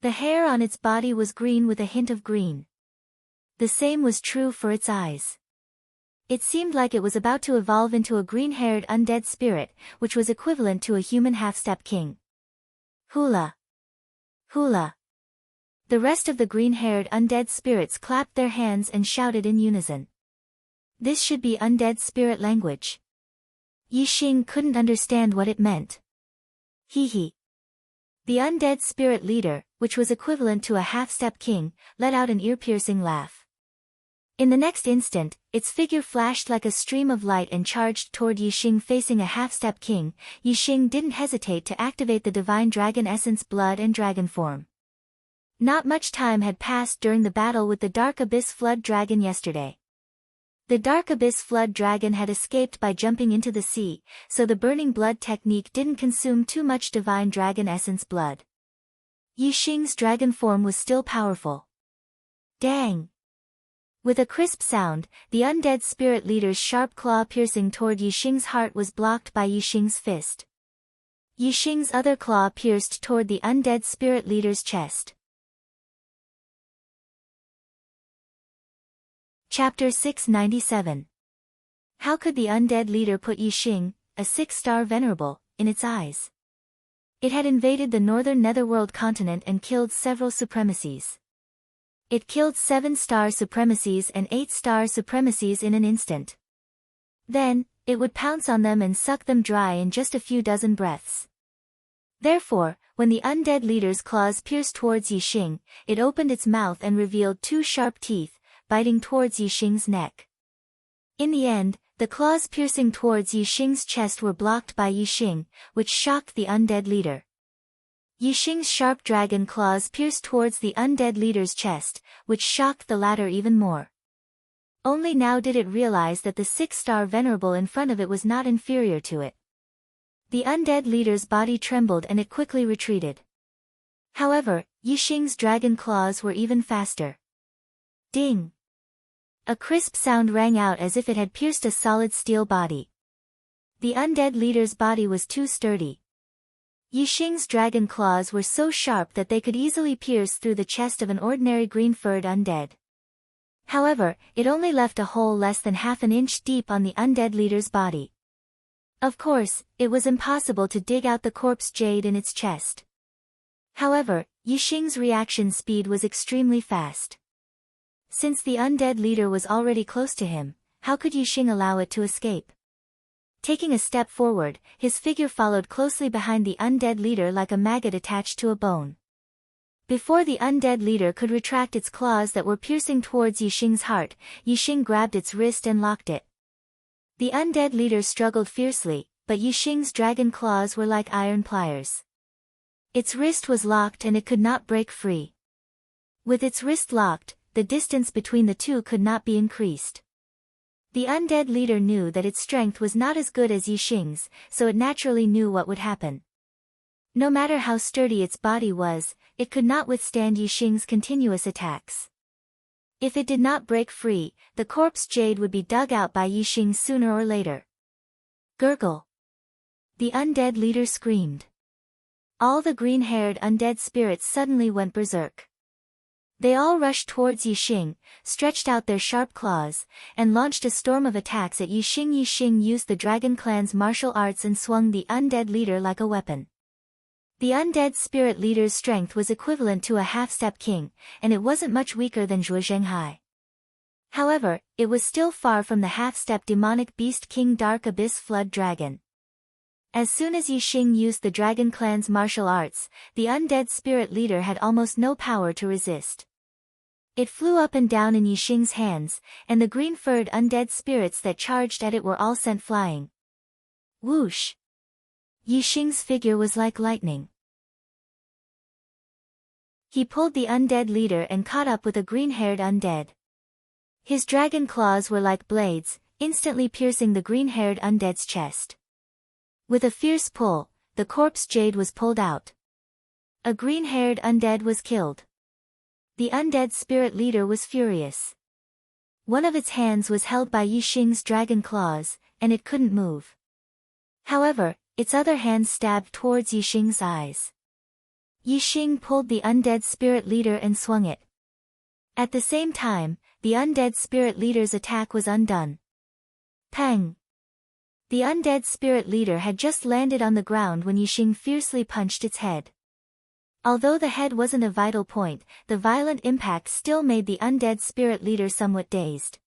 The hair on its body was green with a hint of green. The same was true for its eyes. It seemed like it was about to evolve into a green-haired undead spirit, which was equivalent to a human half-step king. Hula! Hula! The rest of the green-haired undead spirits clapped their hands and shouted in unison. This should be undead spirit language. Yixing couldn't understand what it meant. Hee. The undead spirit leader, which was equivalent to a half-step king, let out an ear-piercing laugh. In the next instant, its figure flashed like a stream of light and charged toward Yixing facing a half-step king. Yixing didn't hesitate to activate the divine dragon essence blood and dragon form. Not much time had passed during the battle with the Dark Abyss Flood Dragon yesterday. The Dark Abyss Flood Dragon had escaped by jumping into the sea, so the burning blood technique didn't consume too much divine dragon essence blood. Yixing's dragon form was still powerful. Dang! With a crisp sound, the undead spirit leader's sharp claw piercing toward Yixing's heart was blocked by Yixing's fist. Yixing's other claw pierced toward the undead spirit leader's chest. Chapter 697. How could the undead leader put Yixing, a 6-star venerable, in its eyes? It had invaded the northern netherworld continent and killed several supremacies. It killed 7-star supremacies and 8-star supremacies in an instant. Then, it would pounce on them and suck them dry in just a few dozen breaths. Therefore, when the undead leader's claws pierced towards Yixing, it opened its mouth and revealed two sharp teeth, biting towards Yixing's neck. In the end, the claws piercing towards Yixing's chest were blocked by Yixing, which shocked the undead leader. Yixing's sharp dragon claws pierced towards the undead leader's chest, which shocked the latter even more. Only now did it realize that the 6-star venerable in front of it was not inferior to it. The undead leader's body trembled and it quickly retreated. However, Yixing's dragon claws were even faster. Ding! A crisp sound rang out as if it had pierced a solid steel body. The undead leader's body was too sturdy. Yixing's dragon claws were so sharp that they could easily pierce through the chest of an ordinary green-furred undead. However, it only left a hole less than half an inch deep on the undead leader's body. Of course, it was impossible to dig out the corpse jade in its chest. However, Yixing's reaction speed was extremely fast. Since the undead leader was already close to him, how could Yixing allow it to escape? Taking a step forward, his figure followed closely behind the undead leader like a maggot attached to a bone. Before the undead leader could retract its claws that were piercing towards Yixing's heart, Yixing grabbed its wrist and locked it. The undead leader struggled fiercely, but Yixing's dragon claws were like iron pliers. Its wrist was locked and it could not break free. With its wrist locked, the distance between the two could not be increased. The undead leader knew that its strength was not as good as Yixing's, so it naturally knew what would happen. No matter how sturdy its body was, it could not withstand Yixing's continuous attacks. If it did not break free, the corpse jade would be dug out by Yixing sooner or later. Gurgle! The undead leader screamed. All the green-haired undead spirits suddenly went berserk. They all rushed towards Yixing, stretched out their sharp claws, and launched a storm of attacks at Yixing. Yixing used the Dragon Clan's martial arts and swung the undead leader like a weapon. The undead spirit leader's strength was equivalent to a half-step king, and it wasn't much weaker than Zhuo Zhenghai. However, it was still far from the half-step demonic beast king Dark Abyss Flood Dragon. As soon as Yixing used the Dragon Clan's martial arts, the undead spirit leader had almost no power to resist. It flew up and down in Yixing's hands, and the green-furred undead spirits that charged at it were all sent flying. Whoosh! Yixing's figure was like lightning. He pulled the undead leader and caught up with a green-haired undead. His dragon claws were like blades, instantly piercing the green-haired undead's chest. With a fierce pull, the corpse jade was pulled out. A green-haired undead was killed. The undead spirit leader was furious. One of its hands was held by Yixing's dragon claws, and it couldn't move. However, its other hand stabbed towards Yixing's eyes. Yixing pulled the undead spirit leader and swung it. At the same time, the undead spirit leader's attack was undone. Pang! The undead spirit leader had just landed on the ground when Yixing fiercely punched its head. Although the head wasn't a vital point, the violent impact still made the undead spirit leader somewhat dazed.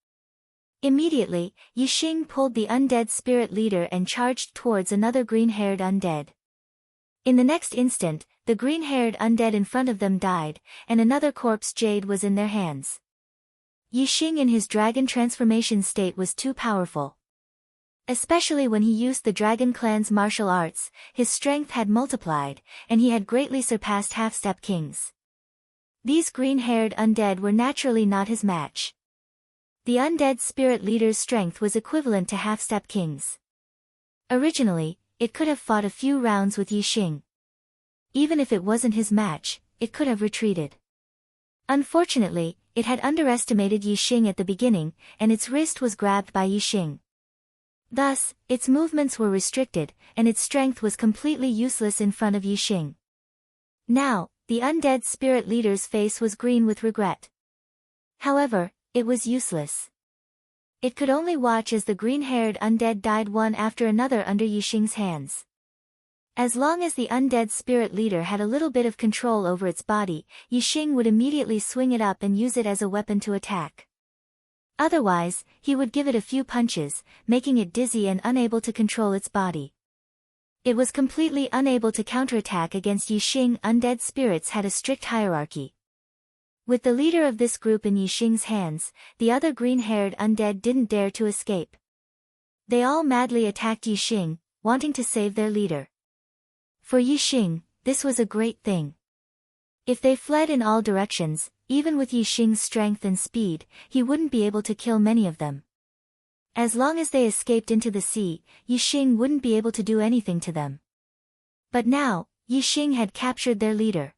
Immediately, Yixing pulled the undead spirit leader and charged towards another green-haired undead. In the next instant, the green-haired undead in front of them died, and another corpse jade was in their hands. Yixing in his dragon transformation state was too powerful. Especially when he used the Dragon Clan's martial arts, his strength had multiplied, and he had greatly surpassed half-step kings. These green-haired undead were naturally not his match. The undead spirit leader's strength was equivalent to half-step kings. Originally, it could have fought a few rounds with Yixing. Even if it wasn't his match, it could have retreated. Unfortunately, it had underestimated Yixing at the beginning, and its wrist was grabbed by Yixing. Thus, its movements were restricted, and its strength was completely useless in front of Yixing. Now, the undead spirit leader's face was green with regret. However, it was useless. It could only watch as the green-haired undead died one after another under Yixing's hands. As long as the undead spirit leader had a little bit of control over its body, Yixing would immediately swing it up and use it as a weapon to attack. Otherwise, he would give it a few punches, making it dizzy and unable to control its body. It was completely unable to counterattack against Yixing. Undead spirits had a strict hierarchy. With the leader of this group in Yixing's hands, the other green-haired undead didn't dare to escape. They all madly attacked Yixing, wanting to save their leader. For Yixing, this was a great thing. If they fled in all directions, even with Yixing's strength and speed, he wouldn't be able to kill many of them. As long as they escaped into the sea, Yixing wouldn't be able to do anything to them. But now, Yixing had captured their leader.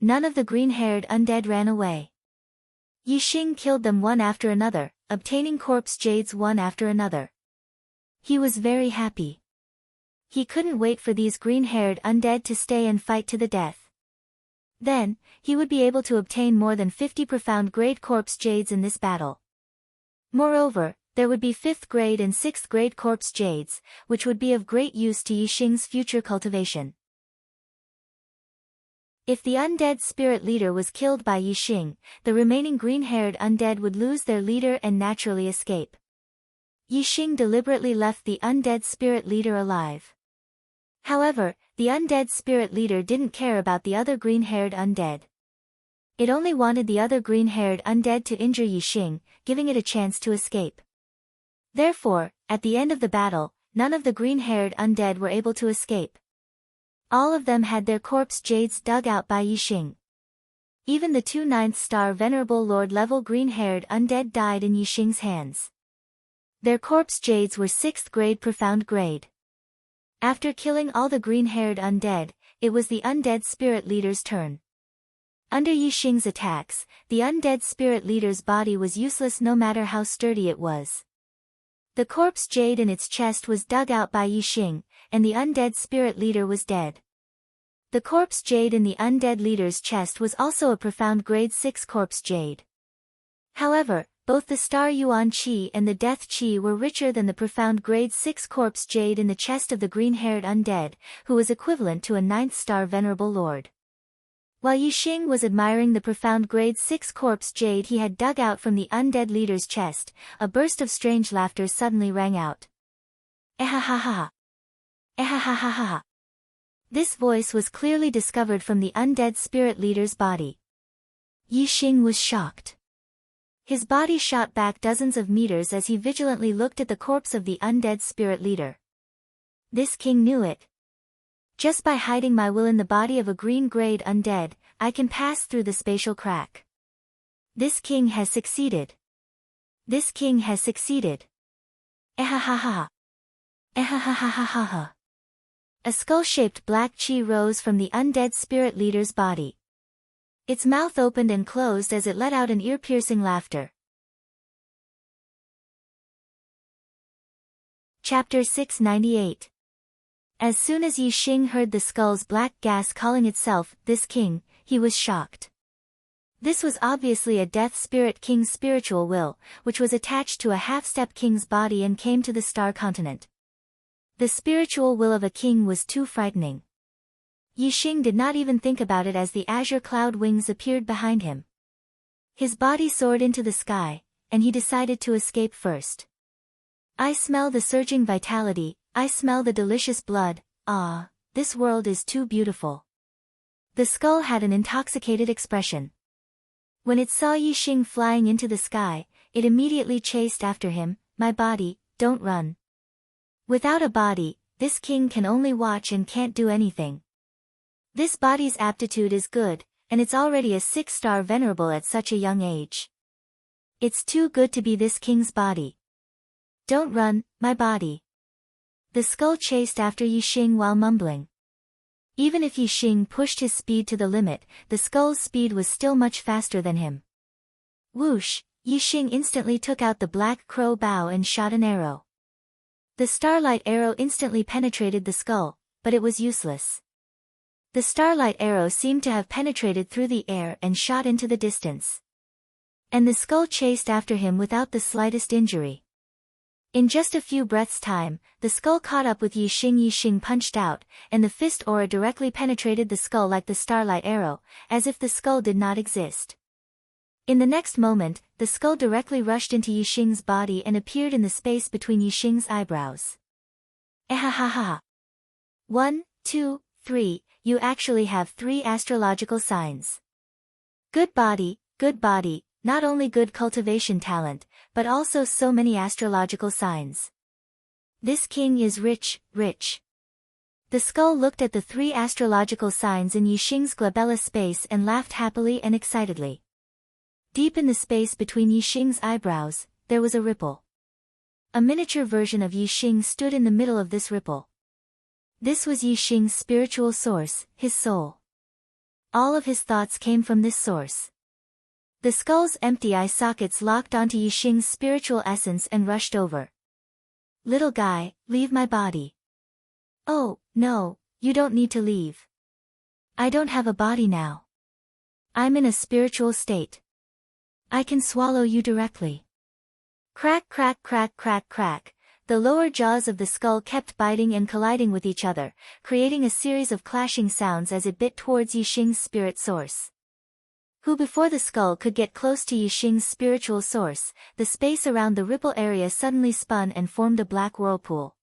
None of the green-haired undead ran away. Yixing killed them one after another, obtaining corpse jades one after another. He was very happy. He couldn't wait for these green-haired undead to stay and fight to the death. Then, he would be able to obtain more than 50 profound grade corpse jades in this battle. Moreover, there would be 5th grade and 6th grade corpse jades, which would be of great use to Yixing's future cultivation. If the undead spirit leader was killed by Yixing, the remaining green-haired undead would lose their leader and naturally escape. Yixing deliberately left the undead spirit leader alive. However, the undead spirit leader didn't care about the other green-haired undead. It only wanted the other green-haired undead to injure Yixing, giving it a chance to escape. Therefore, at the end of the battle, none of the green-haired undead were able to escape. All of them had their corpse jades dug out by Yixing. Even the 2 9th-star Venerable Lord level green-haired undead died in Yixing's hands. Their corpse jades were 6th grade profound grade. After killing all the green-haired undead, it was the undead spirit leader's turn. Under Yixing's attacks, the undead spirit leader's body was useless no matter how sturdy it was. The corpse jade in its chest was dug out by Yixing, and the undead spirit leader was dead. The corpse jade in the undead leader's chest was also a profound grade 6 corpse jade. However, both the star Yuan Qi and the death Qi were richer than the profound grade 6 corpse jade in the chest of the green-haired undead, who was equivalent to a 9th-star Venerable Lord. While Yixing was admiring the profound grade 6 corpse jade he had dug out from the undead leader's chest, a burst of strange laughter suddenly rang out. Ehahaha! Ehahaha! This voice was clearly discovered from the undead spirit leader's body. Yixing was shocked. His body shot back dozens of meters as he vigilantly looked at the corpse of the undead spirit leader. This king knew it. Just by hiding my will in the body of a green-grade undead, I can pass through the spatial crack. This king has succeeded. This king has succeeded. Ehahaha. Ehahahaha. A skull-shaped black chi rose from the undead spirit leader's body. Its mouth opened and closed as it let out an ear-piercing laughter. Chapter 698. As soon as Yixing heard the skull's black gas calling itself, this king, he was shocked. This was obviously a death spirit king's spiritual will, which was attached to a half-step king's body and came to the star continent. The spiritual will of a king was too frightening. Yixing did not even think about it as the azure cloud wings appeared behind him. His body soared into the sky, and he decided to escape first. I smell the surging vitality, I smell the delicious blood, ah, this world is too beautiful. The skull had an intoxicated expression. When it saw Yixing flying into the sky, it immediately chased after him. My body, don't run. Without a body, this king can only watch and can't do anything. This body's aptitude is good, and it's already a 6-star venerable at such a young age. It's too good to be this king's body. Don't run, my body. The skull chased after Yixing while mumbling. Even if Yixing pushed his speed to the limit, the skull's speed was still much faster than him. Whoosh, Yixing instantly took out the black crow bow and shot an arrow. The starlight arrow instantly penetrated the skull, but it was useless. The starlight arrow seemed to have penetrated through the air and shot into the distance. And the skull chased after him without the slightest injury. In just a few breaths' time, the skull caught up with Yixing. Yixing punched out, and the fist aura directly penetrated the skull like the starlight arrow, as if the skull did not exist. In the next moment, the skull directly rushed into Yixing's body and appeared in the space between Yixing's eyebrows. Ehahaha. 1, 2, 3, you actually have 3 astrological signs. Good body, not only good cultivation talent, but also so many astrological signs. This king is rich. The skull looked at the 3 astrological signs in Yixing's glabella space and laughed happily and excitedly. Deep in the space between Yixing's eyebrows, there was a ripple. A miniature version of Yixing stood in the middle of this ripple. This was Yixing's spiritual source, his soul. All of his thoughts came from this source. The skull's empty eye sockets locked onto Yixing's spiritual essence and rushed over. Little guy, leave my body. Oh, no, you don't need to leave. I don't have a body now. I'm in a spiritual state. I can swallow you directly. Crack, crack, crack, crack, crack. The lower jaws of the skull kept biting and colliding with each other, creating a series of clashing sounds as it bit towards Yixing's spirit source. Who before the skull could get close to Yixing's spiritual source, the space around the ripple area suddenly spun and formed a black whirlpool.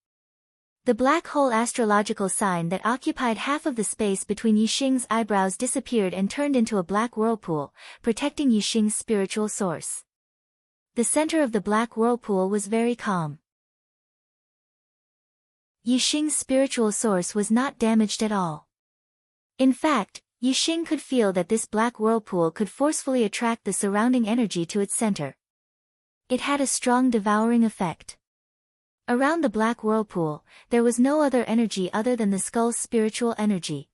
The black hole astrological sign that occupied half of the space between Yixing's eyebrows disappeared and turned into a black whirlpool, protecting Yixing's spiritual source. The center of the black whirlpool was very calm. Yixing's spiritual source was not damaged at all. In fact, Yixing could feel that this black whirlpool could forcefully attract the surrounding energy to its center. It had a strong devouring effect. Around the black whirlpool, there was no other energy other than the skull's spiritual energy.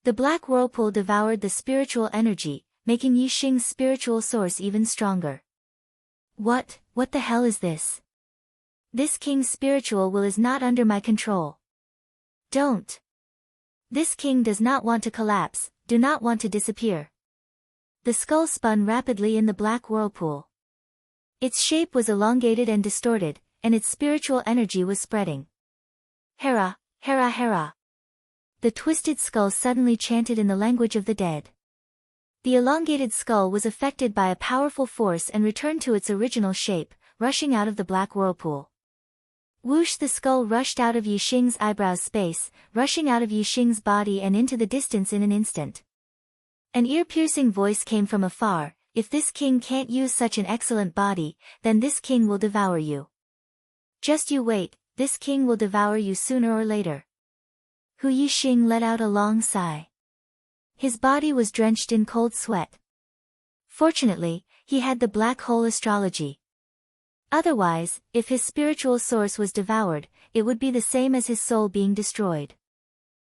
The black whirlpool devoured the spiritual energy, making Yixing's spiritual source even stronger. What the hell is this? This king's spiritual will is not under my control. Don't. This king does not want to collapse, do not want to disappear. The skull spun rapidly in the black whirlpool. Its shape was elongated and distorted, and its spiritual energy was spreading. Hera, Hera, Hera. The twisted skull suddenly chanted in the language of the dead. The elongated skull was affected by a powerful force and returned to its original shape, rushing out of the black whirlpool. Whoosh! The skull rushed out of Yixing's eyebrow space, rushing out of Yixing's body and into the distance in an instant. An ear-piercing voice came from afar, if this king can't use such an excellent body, then this king will devour you. Just you wait, this king will devour you sooner or later. Hu Yixing let out a long sigh. His body was drenched in cold sweat. Fortunately, he had the black hole astrology. Otherwise, if his spiritual source was devoured, it would be the same as his soul being destroyed.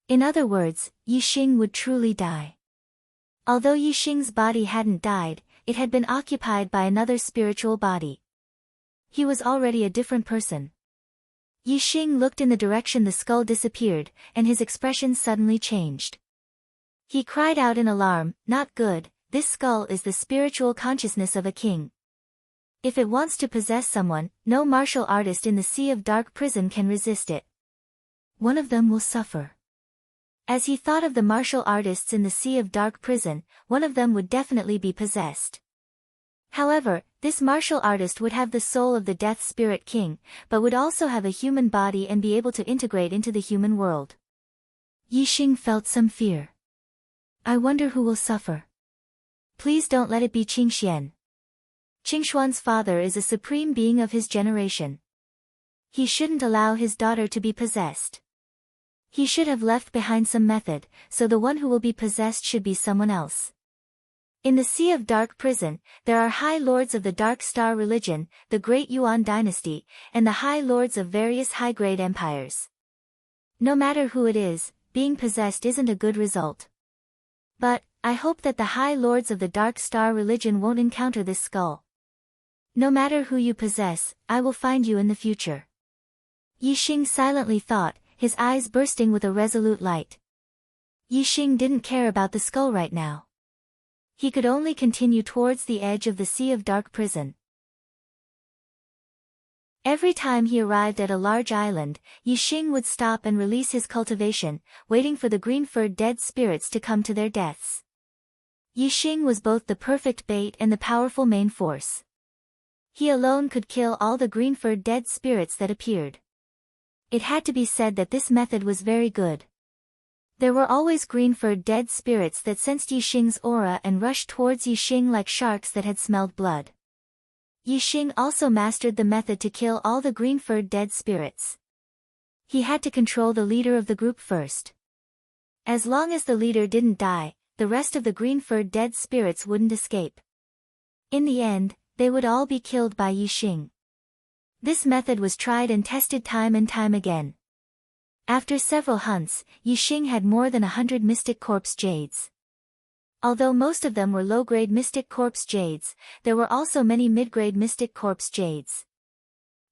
In other words, Yixing would truly die. Although Yixing's body hadn't died, it had been occupied by another spiritual body. He was already a different person. Yixing looked in the direction the skull disappeared, and his expression suddenly changed. He cried out in alarm, "Not good, this skull is the spiritual consciousness of a king. If it wants to possess someone, no martial artist in the Sea of Dark Prison can resist it. One of them will suffer." As he thought of the martial artists in the Sea of Dark Prison, one of them would definitely be possessed. However, this martial artist would have the soul of the Death Spirit King, but would also have a human body and be able to integrate into the human world. Yixing felt some fear. I wonder who will suffer. Please don't let it be Qingxian. Qingshuan's father is a supreme being of his generation. He shouldn't allow his daughter to be possessed. He should have left behind some method, so the one who will be possessed should be someone else. In the Sea of Dark Prison, there are High Lords of the Dark Star religion, the Great Yuan dynasty, and the High Lords of various high-grade empires. No matter who it is, being possessed isn't a good result. But, I hope that the High Lords of the Dark Star religion won't encounter this skull. No matter who you possess, I will find you in the future. Yixing silently thought, his eyes bursting with a resolute light. Yixing didn't care about the skull right now. He could only continue towards the edge of the Sea of Dark Prison. Every time he arrived at a large island, Yixing would stop and release his cultivation, waiting for the green-furred dead spirits to come to their deaths. Yixing was both the perfect bait and the powerful main force. He alone could kill all the green-furred dead spirits that appeared. It had to be said that this method was very good. There were always green-furred dead spirits that sensed Yixing's aura and rushed towards Yixing like sharks that had smelled blood. Yixing also mastered the method to kill all the green-furred dead spirits. He had to control the leader of the group first. As long as the leader didn't die, the rest of the green-furred dead spirits wouldn't escape. In the end, they would all be killed by Yixing. This method was tried and tested time and time again. After several hunts, Yixing had more than 100 mystic corpse jades. Although most of them were low-grade mystic corpse jades, there were also many mid-grade mystic corpse jades.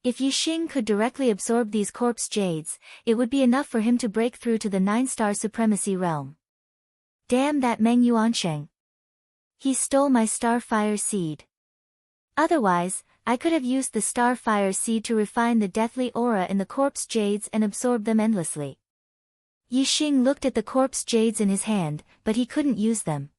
If Yixing could directly absorb these corpse jades, it would be enough for him to break through to the 9-star supremacy realm. Damn that Meng Yuansheng. He stole my starfire seed. Otherwise, I could have used the starfire seed to refine the deathly aura in the corpse jades and absorb them endlessly. Yixing looked at the corpse jades in his hand, but he couldn't use them.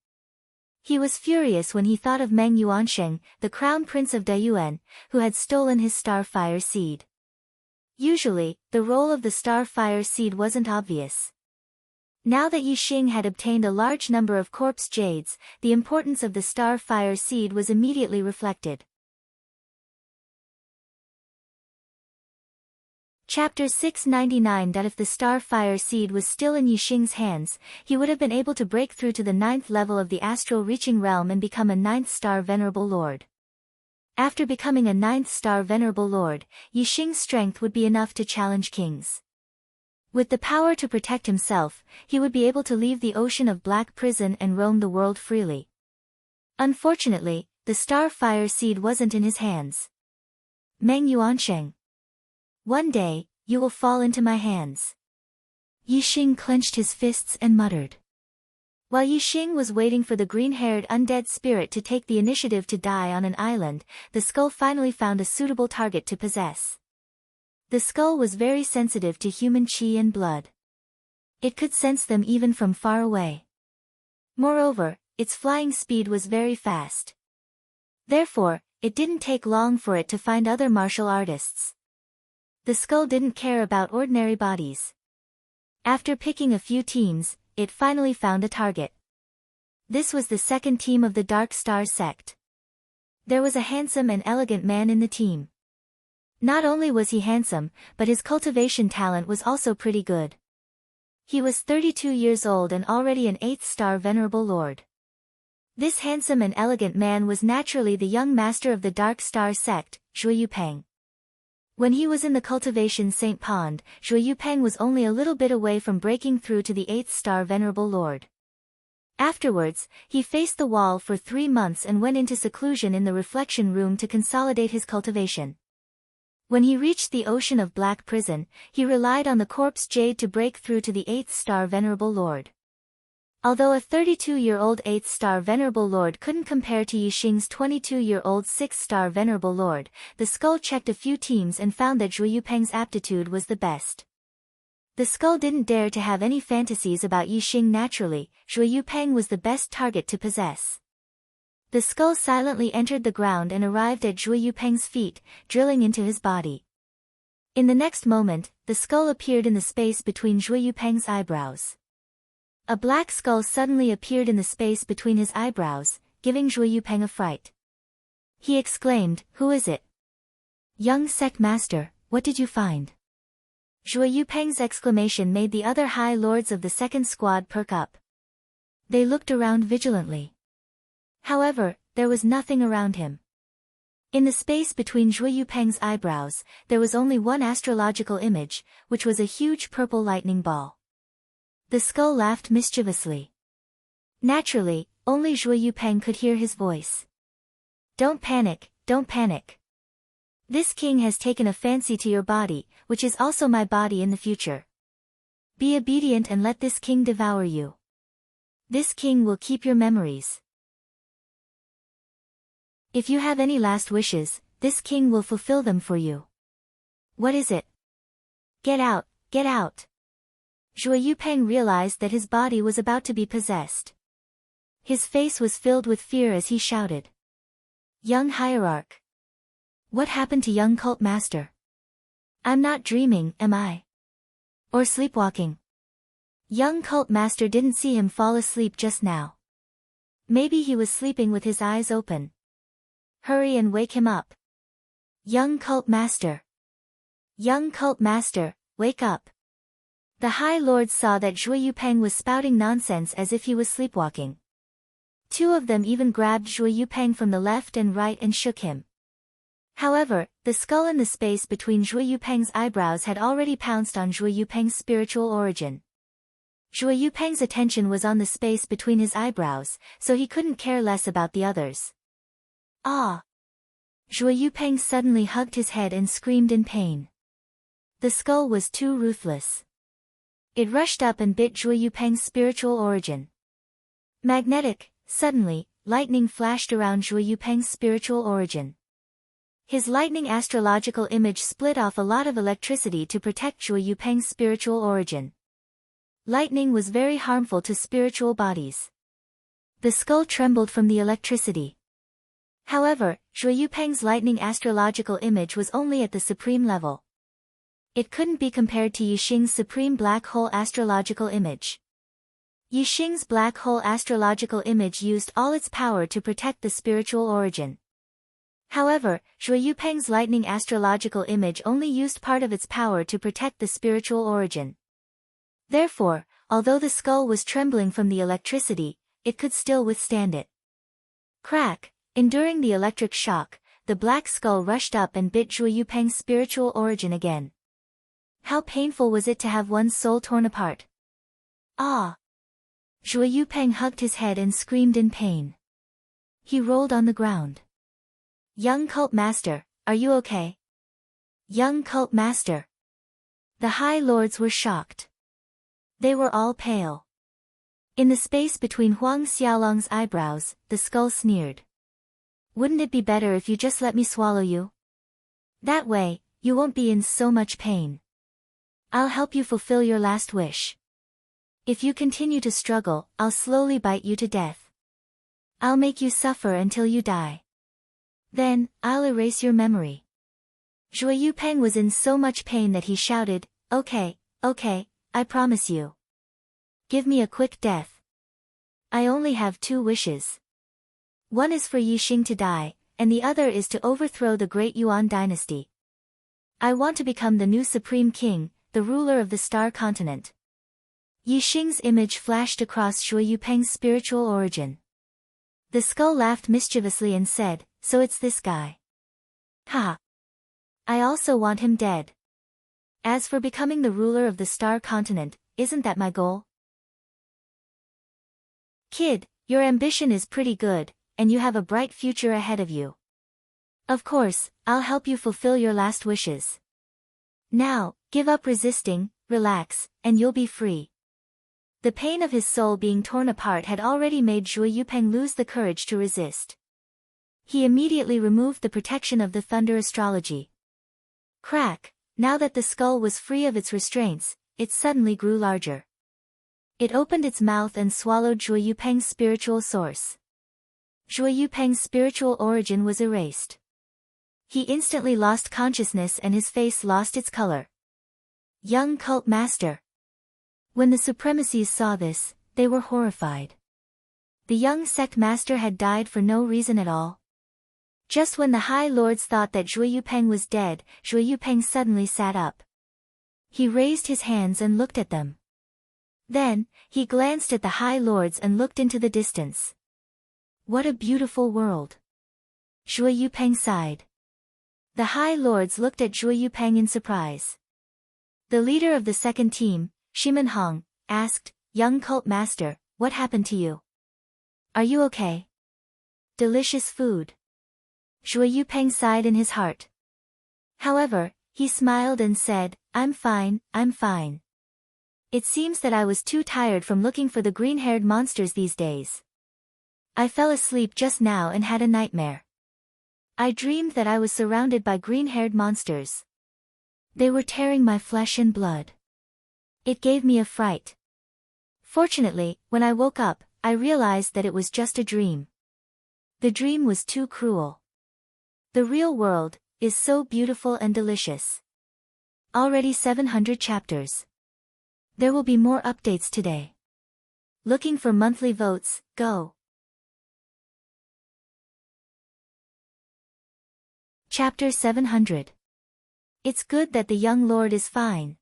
He was furious when he thought of Meng Yuansheng, the crown prince of Dayuan, who had stolen his starfire seed. Usually, the role of the starfire seed wasn't obvious. Now that Yixing had obtained a large number of corpse jades, the importance of the starfire seed was immediately reflected. Chapter 699. If the starfire seed was still in Yixing's hands, he would have been able to break through to the 9th level of the astral reaching realm and become a 9th-star venerable lord. After becoming a 9th-star venerable lord, Yixing's strength would be enough to challenge kings. With the power to protect himself, he would be able to leave the ocean of black prison and roam the world freely. Unfortunately, the starfire seed wasn't in his hands. Meng Yuansheng. One day, you will fall into my hands. Yixing clenched his fists and muttered. While Yixing was waiting for the green-haired undead spirit to take the initiative to die on an island, the skull finally found a suitable target to possess. The skull was very sensitive to human qi and blood. It could sense them even from far away. Moreover, its flying speed was very fast. Therefore, it didn't take long for it to find other martial artists. The skull didn't care about ordinary bodies. After picking a few teams, it finally found a target. This was the second team of the Dark Star sect. There was a handsome and elegant man in the team. Not only was he handsome, but his cultivation talent was also pretty good. He was 32 years old and already an 8th-star venerable lord. This handsome and elegant man was naturally the young master of the Dark Star sect, Zhuo Yupeng. When he was in the cultivation Saint Pond, Zhuo Yupeng was only a little bit away from breaking through to the 8th-star venerable lord. Afterwards, he faced the wall for 3 months and went into seclusion in the reflection room to consolidate his cultivation. When he reached the ocean of black prison, he relied on the corpse jade to break through to the 8th-star venerable lord. Although a 32-year-old 8th-star venerable lord couldn't compare to Yixing's 22-year-old 6th-star venerable lord, the skull checked a few teams and found that Zhuo Yupeng's aptitude was the best. The skull didn't dare to have any fantasies about Yixing naturally. Zhuo Yupeng was the best target to possess. The skull silently entered the ground and arrived at Zhuo Yupeng's feet, drilling into his body. In the next moment, the skull appeared in the space between Zhuo Yupeng's eyebrows. A black skull suddenly appeared in the space between his eyebrows, giving Zhuo Yupeng a fright. He exclaimed, "Who is it? Young sect master, what did you find?" Zhuo Yupeng's exclamation made the other high lords of the second squad perk up. They looked around vigilantly. However, there was nothing around him. In the space between Zhuo Yupeng's eyebrows, there was only one astrological image, which was a huge purple lightning ball. The skull laughed mischievously. Naturally, only Zhuo Yupeng could hear his voice. "Don't panic, don't panic. This king has taken a fancy to your body, which is also my body in the future. Be obedient and let this king devour you. This king will keep your memories. If you have any last wishes, this king will fulfill them for you. What is it? Get out, get out." Zhuo Yupeng realized that his body was about to be possessed. His face was filled with fear as he shouted. "Young hierarch. What happened to young cult master? I'm not dreaming, am I?" Or sleepwalking? Young cult master didn't see him fall asleep just now. Maybe he was sleeping with his eyes open. Hurry and wake him up. Young cult master. Young cult master, wake up. The High Lords saw that Zhuo Yupeng was spouting nonsense as if he was sleepwalking. Two of them even grabbed Zhuo Yupeng from the left and right and shook him. However, the skull in the space between Zhuo Yupeng's eyebrows had already pounced on Zhuo Yupeng's spiritual origin. Zhuo Yupeng's attention was on the space between his eyebrows, so he couldn't care less about the others. Ah! Zhuo Yupeng suddenly hugged his head and screamed in pain. The skull was too ruthless. It rushed up and bit Zhuo Yupeng's spiritual origin. Magnetic, suddenly, lightning flashed around Zhuo Yupeng's spiritual origin. His lightning astrological image split off a lot of electricity to protect Zhuo Yupeng's spiritual origin. Lightning was very harmful to spiritual bodies. The skull trembled from the electricity. However, Zhuo Yupeng's lightning astrological image was only at the supreme level. It couldn't be compared to Yixing's supreme black hole astrological image. Yixing's black hole astrological image used all its power to protect the spiritual origin. However, Zhuo Yupeng's lightning astrological image only used part of its power to protect the spiritual origin. Therefore, although the skull was trembling from the electricity, it could still withstand it. Crack! Enduring the electric shock, the black skull rushed up and bit Zhuo Yupeng's spiritual origin again. How painful was it to have one's soul torn apart? Ah! Zhuo Yupeng hugged his head and screamed in pain. He rolled on the ground. Young cult master, are you okay? Young cult master. The High Lords were shocked. They were all pale. In the space between Huang Xiaolong's eyebrows, the skull sneered. Wouldn't it be better if you just let me swallow you? That way, you won't be in so much pain. I'll help you fulfill your last wish. If you continue to struggle, I'll slowly bite you to death. I'll make you suffer until you die. Then, I'll erase your memory. Zhuo Yupeng was in so much pain that he shouted, Okay, I promise you. Give me a quick death. I only have 2 wishes. One is for Yixing to die, and the other is to overthrow the Great Yuan dynasty. I want to become the new Supreme King, the ruler of the Star Continent. Yixing's image flashed across Zhuo Yupeng's spiritual origin. The skull laughed mischievously and said, So it's this guy. Ha! I also want him dead. As for becoming the ruler of the Star Continent, isn't that my goal? Kid, your ambition is pretty good, and you have a bright future ahead of you. Of course, I'll help you fulfill your last wishes. Now, give up resisting, relax, and you'll be free. The pain of his soul being torn apart had already made Zhuo Yupeng lose the courage to resist. He immediately removed the protection of the thunder astrology. Crack! Now that the skull was free of its restraints, it suddenly grew larger. It opened its mouth and swallowed Zhuo Yupeng's spiritual source. Zhuo Yupeng's spiritual origin was erased. He instantly lost consciousness and his face lost its color. Young cult master. When the supremacies saw this, they were horrified. The young sect master had died for no reason at all. Just when the High Lords thought that Zhuo Yupeng was dead, Zhuo Yupeng suddenly sat up. He raised his hands and looked at them. Then, he glanced at the High Lords and looked into the distance. What a beautiful world. Zhuo Yupeng sighed. The High Lords looked at Zhuo Yupeng in surprise. The leader of the second team, Shimen Hong, asked, Young cult master, what happened to you? Are you okay? Delicious food. Zhuo Yupeng sighed in his heart. However, he smiled and said, I'm fine. It seems that I was too tired from looking for the green-haired monsters these days. I fell asleep just now and had a nightmare. I dreamed that I was surrounded by green-haired monsters. They were tearing my flesh and blood. It gave me a fright. Fortunately, when I woke up, I realized that it was just a dream. The dream was too cruel. The real world is so beautiful and delicious. Already 700 chapters. There will be more updates today. Looking for monthly votes, go. Chapter 700. It's good that the young lord is fine.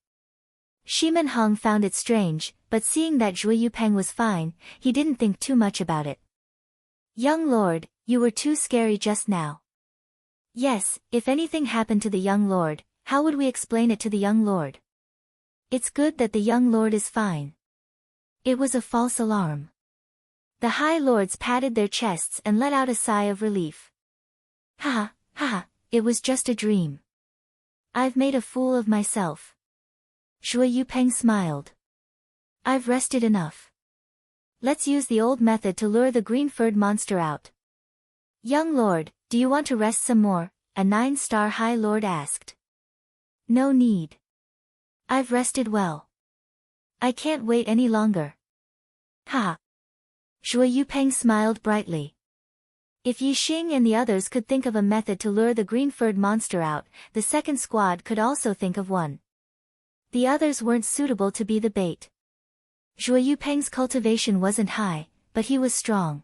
Shimen Hong found it strange, but seeing that Zhui Yupeng was fine, he didn't think too much about it. Young lord, you were too scary just now. Yes, if anything happened to the young lord, how would we explain it to the young lord? It's good that the young lord is fine. It was a false alarm. The high lords patted their chests and let out a sigh of relief. Ha ha, it was just a dream. I've made a fool of myself. Zhui Yupeng smiled. I've rested enough. Let's use the old method to lure the green-furred monster out. Young lord, do you want to rest some more? A 9-star high lord asked. No need. I've rested well. I can't wait any longer. Ha! Zhui Yupeng smiled brightly. If Yi Xing and the others could think of a method to lure the green-furred monster out, the second squad could also think of one. The others weren't suitable to be the bait. Zhui Yupeng's cultivation wasn't high, but he was strong.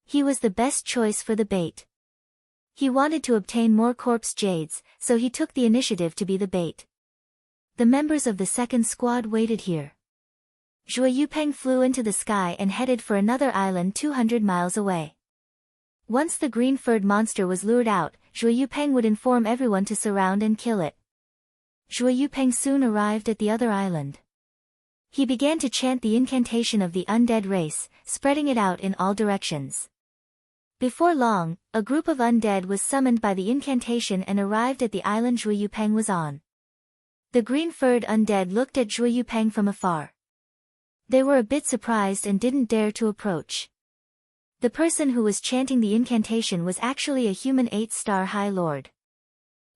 He was the best choice for the bait. He wanted to obtain more corpse jades, so he took the initiative to be the bait. The members of the second squad waited here. Zhui Yupeng flew into the sky and headed for another island 200 miles away. Once the green-furred monster was lured out, Zhui Yupeng would inform everyone to surround and kill it. Zhui Yupeng soon arrived at the other island. He began to chant the incantation of the undead race, spreading it out in all directions. Before long, a group of undead was summoned by the incantation and arrived at the island Zhui Yupeng was on. The green-furred undead looked at Zhui Yupeng from afar. They were a bit surprised and didn't dare to approach. The person who was chanting the incantation was actually a human 8-star high lord.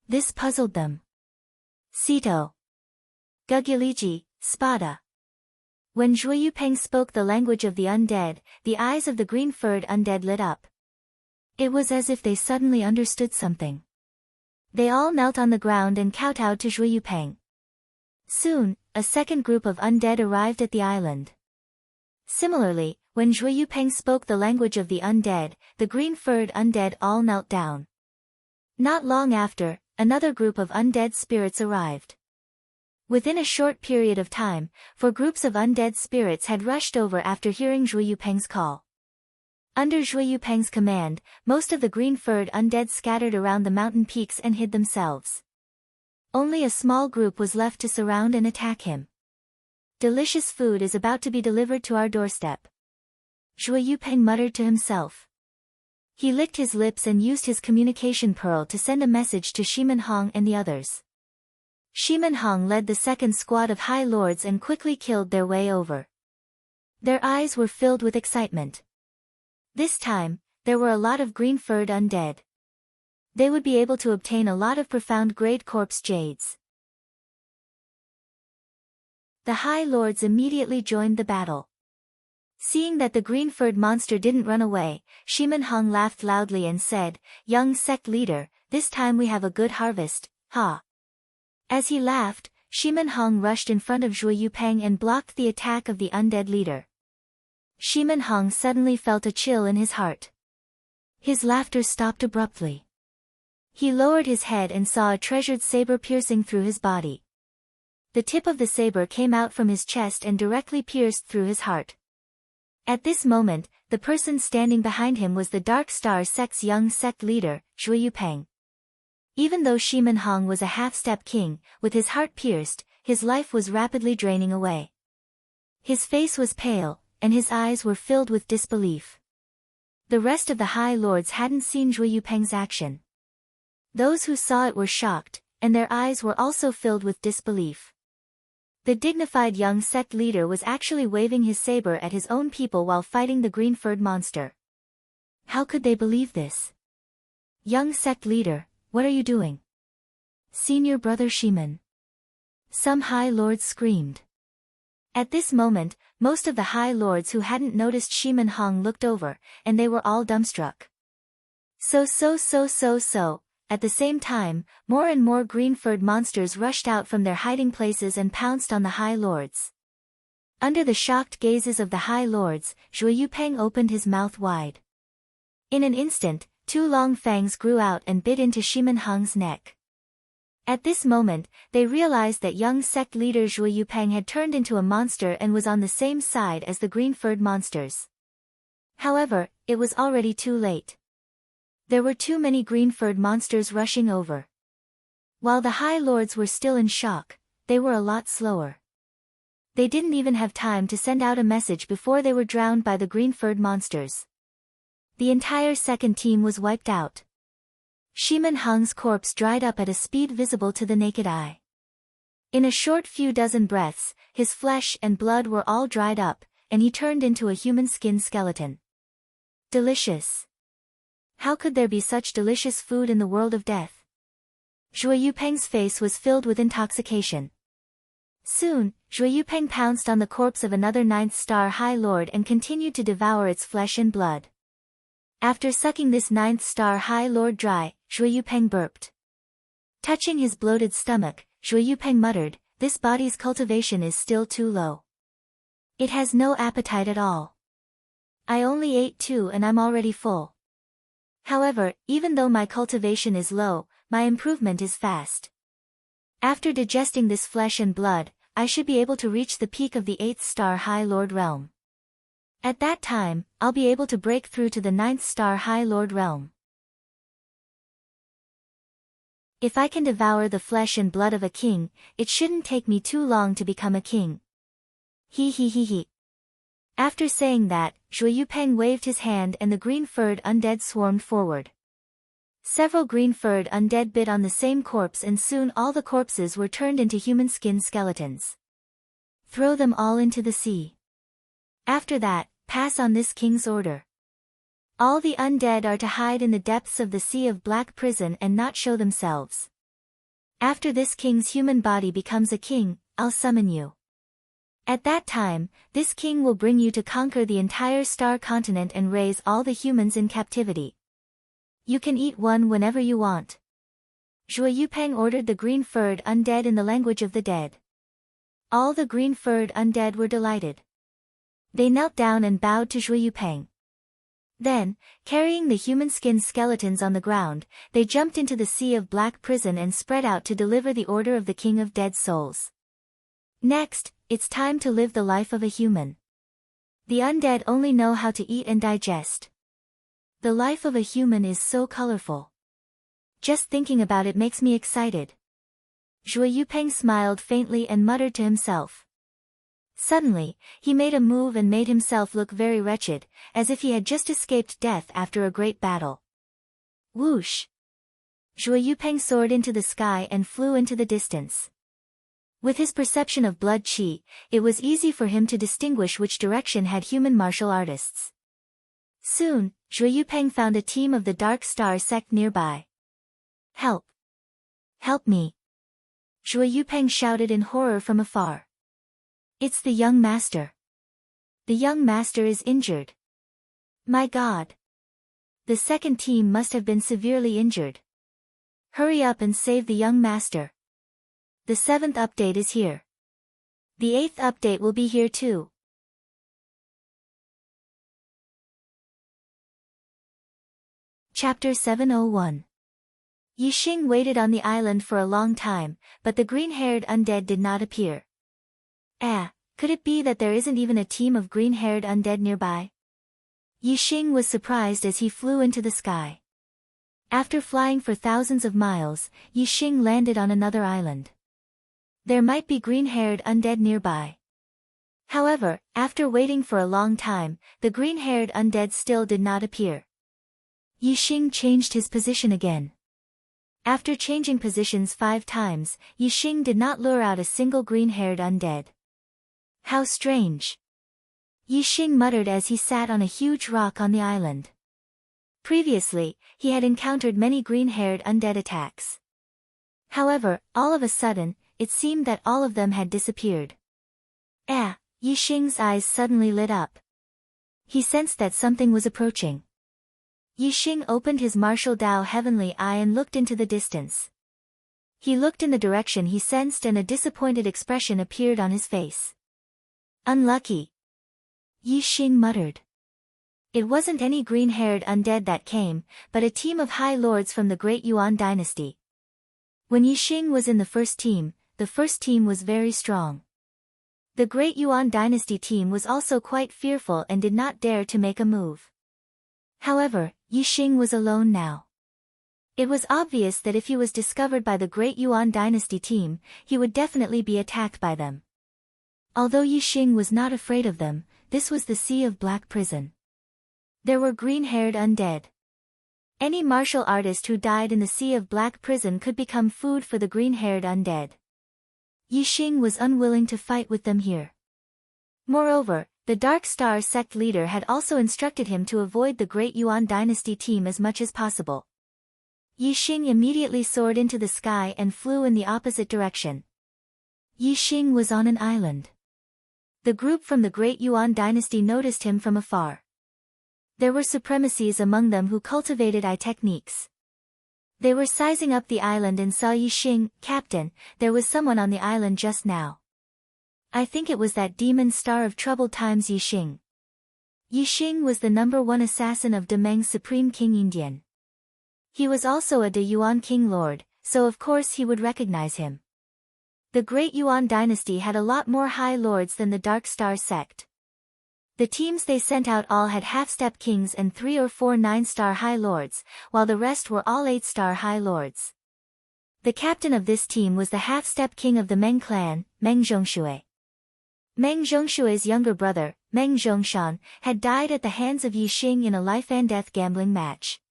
This puzzled them. Sito. Guguliji, Spada. When Zhui Yupeng spoke the language of the undead, the eyes of the green-furred undead lit up. It was as if they suddenly understood something. They all knelt on the ground and kowtowed to Zhui Yupeng. Soon, a second group of undead arrived at the island. Similarly, when Zhui Yupeng spoke the language of the undead, the green-furred undead all knelt down. Not long after, another group of undead spirits arrived. Within a short period of time, 4 groups of undead spirits had rushed over after hearing Zhui Yupeng's call. Under Zhui Yupeng's command, most of the green-furred undead scattered around the mountain peaks and hid themselves. Only a small group was left to surround and attack him. Delicious food is about to be delivered to our doorstep. Zhui Yupeng muttered to himself. He licked his lips and used his communication pearl to send a message to Shimen Hong and the others. Shimen Hong led the second squad of high lords and quickly killed their way over. Their eyes were filled with excitement. This time, there were a lot of green-furred undead. They would be able to obtain a lot of profound-grade corpse jades. The high lords immediately joined the battle. Seeing that the green-furred monster didn't run away, Shimen Hong laughed loudly and said, "Young sect leader, this time we have a good harvest, ha." As he laughed, Shimen Hong rushed in front of Zhui Yupeng and blocked the attack of the undead leader. Shimen Hong suddenly felt a chill in his heart. His laughter stopped abruptly. He lowered his head and saw a treasured saber piercing through his body. The tip of the saber came out from his chest and directly pierced through his heart. At this moment, the person standing behind him was the Dark Star sect's young sect leader, Zhui Yupeng. Even though Shimen Hong was a half-step king, with his heart pierced, his life was rapidly draining away. His face was pale, and his eyes were filled with disbelief. The rest of the high lords hadn't seen Zhui Yupeng's action. Those who saw it were shocked, and their eyes were also filled with disbelief. The dignified young sect leader was actually waving his saber at his own people while fighting the green-furred monster. How could they believe this? Young sect leader, what are you doing? Senior brother Shimen. Some high lords screamed. At this moment, most of the high lords who hadn't noticed Shimen Hong looked over, and they were all dumbstruck. So. At the same time, more and more green-furred monsters rushed out from their hiding places and pounced on the high lords. Under the shocked gazes of the High Lords, Zhuo Yupeng opened his mouth wide. In an instant, two long fangs grew out and bit into Shimen Heng's neck. At this moment, they realized that young sect leader Zhuo Yupeng had turned into a monster and was on the same side as the green-furred monsters. However, it was already too late. There were too many green-furred monsters rushing over. While the High Lords were still in shock, they were a lot slower. They didn't even have time to send out a message before they were drowned by the green-furred monsters. The entire second team was wiped out. Shimen Heng's corpse dried up at a speed visible to the naked eye. In a short few dozen breaths, his flesh and blood were all dried up, and he turned into a human skin skeleton. Delicious. How could there be such delicious food in the world of death? Zhuo Yupeng's face was filled with intoxication. Soon, Zhuo Yupeng pounced on the corpse of another 9th star High Lord and continued to devour its flesh and blood. After sucking this 9th star High Lord dry, Zhuo Yupeng burped. Touching his bloated stomach, Zhuo Yupeng muttered, "This body's cultivation is still too low. It has no appetite at all. I only ate 2 and I'm already full. However, even though my cultivation is low, my improvement is fast. After digesting this flesh and blood, I should be able to reach the peak of the 8th star High Lord realm. At that time, I'll be able to break through to the 9th star High Lord realm. If I can devour the flesh and blood of a king, it shouldn't take me too long to become a king." He. After saying that, Zhuo Yupeng waved his hand and the green-furred undead swarmed forward. Several green-furred undead bit on the same corpse and soon all the corpses were turned into human skin skeletons. Throw them all into the sea. After that, pass on this king's order. All the undead are to hide in the depths of the sea of black prison and not show themselves. After this king's human body becomes a king, I'll summon you. At that time, this king will bring you to conquer the entire star continent and raise all the humans in captivity. You can eat one whenever you want." Zhuo Yupeng ordered the green-furred undead in the language of the dead. All the green-furred undead were delighted. They knelt down and bowed to Zhuo Yupeng. Then, carrying the human skin skeletons on the ground, they jumped into the sea of black prison and spread out to deliver the order of the King of Dead Souls. Next, it's time to live the life of a human. The undead only know how to eat and digest. The life of a human is so colorful. Just thinking about it makes me excited. Zhuo Yupeng smiled faintly and muttered to himself. Suddenly, he made a move and made himself look very wretched, as if he had just escaped death after a great battle. Whoosh! Zhuo Yupeng soared into the sky and flew into the distance. With his perception of blood qi, it was easy for him to distinguish which direction had human martial artists. Soon, Zhuo Yupeng found a team of the Dark Star sect nearby. "Help! Help me!" Zhuo Yupeng shouted in horror from afar. "It's the young master. The young master is injured. My God! The second team must have been severely injured. Hurry up and save the young master. The 7th update is here. The 8th update will be here too." Chapter 701. Yixing waited on the island for a long time, but the green-haired undead did not appear. Could it be that there isn't even a team of green-haired undead nearby? Yixing was surprised as he flew into the sky. After flying for thousands of miles, Yixing landed on another island. There might be green-haired undead nearby. However, after waiting for a long time, the green-haired undead still did not appear. Yixing changed his position again. After changing positions 5 times, Yixing did not lure out a single green-haired undead. How strange! Yixing muttered as he sat on a huge rock on the island. Previously, he had encountered many green-haired undead attacks. However, all of a sudden, it seemed that all of them had disappeared. Yixing's eyes suddenly lit up. He sensed that something was approaching. Yixing opened his martial Dao heavenly eye and looked into the distance. He looked in the direction he sensed and a disappointed expression appeared on his face. Unlucky. Yi Xing muttered. It wasn't any green-haired undead that came, but a team of high lords from the Great Yuan dynasty. When Yi Xing was in the first team was very strong. The Great Yuan dynasty team was also quite fearful and did not dare to make a move. However, Yi Xing was alone now. It was obvious that if he was discovered by the Great Yuan dynasty team, he would definitely be attacked by them. Although Yi Xing was not afraid of them, this was the Sea of Black Prison. There were green-haired undead. Any martial artist who died in the Sea of Black Prison could become food for the green-haired undead. Yi Xing was unwilling to fight with them here. Moreover, the Dark Star sect leader had also instructed him to avoid the Great Yuan dynasty team as much as possible. Yi Xing immediately soared into the sky and flew in the opposite direction. Yi Xing was on an island. The group from the Great Yuan dynasty noticed him from afar. There were supremacies among them who cultivated eye techniques. They were sizing up the island and saw Yi Xing. "Captain, there was someone on the island just now. I think it was that demon star of troubled times Yi Xing." Yi Xing was the #1 assassin of Demeng's Supreme King Indian. He was also a De Yuan King Lord, so of course he would recognize him. The Great Yuan dynasty had a lot more high lords than the Dark Star sect. The teams they sent out all had half-step kings and 3 or 4 9-star high lords, while the rest were all 8-star high lords. The captain of this team was the half-step king of the Meng clan, Meng Zhongshui. Meng Zhongshui's younger brother, Meng Zhongshan, had died at the hands of Yi Xing in a life-and-death gambling match.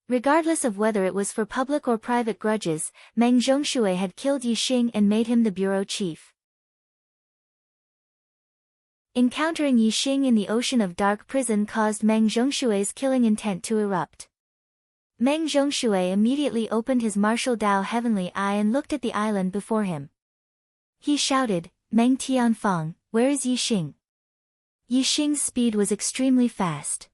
Regardless of whether it was for public or private grudges, Meng Zhongshui had killed Yi Xing and made him the bureau chief. Encountering Yi Xing in the ocean of Dark Prison caused Meng Zhongshui's killing intent to erupt. Meng Zhongshui immediately opened his martial Dao heavenly eye and looked at the island before him. He shouted, "Meng Tianfang, where is Yi Xing?" Yi Xing's speed was extremely fast.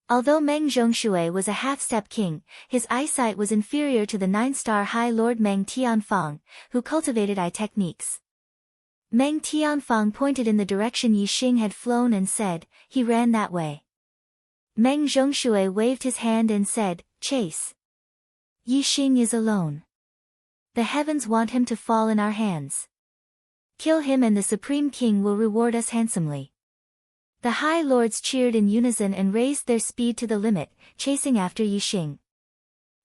Although Meng Zhongshui was a half-step king, his eyesight was inferior to the 9-star High Lord Meng Tianfang, who cultivated eye techniques. Meng Tianfang pointed in the direction Yi Xing had flown and said, "He ran that way." Meng Zhongshui waved his hand and said, "Chase. Yi Xing is alone. The heavens want him to fall in our hands. Kill him and the Supreme King will reward us handsomely." The High Lords cheered in unison and raised their speed to the limit, chasing after Yi Xing.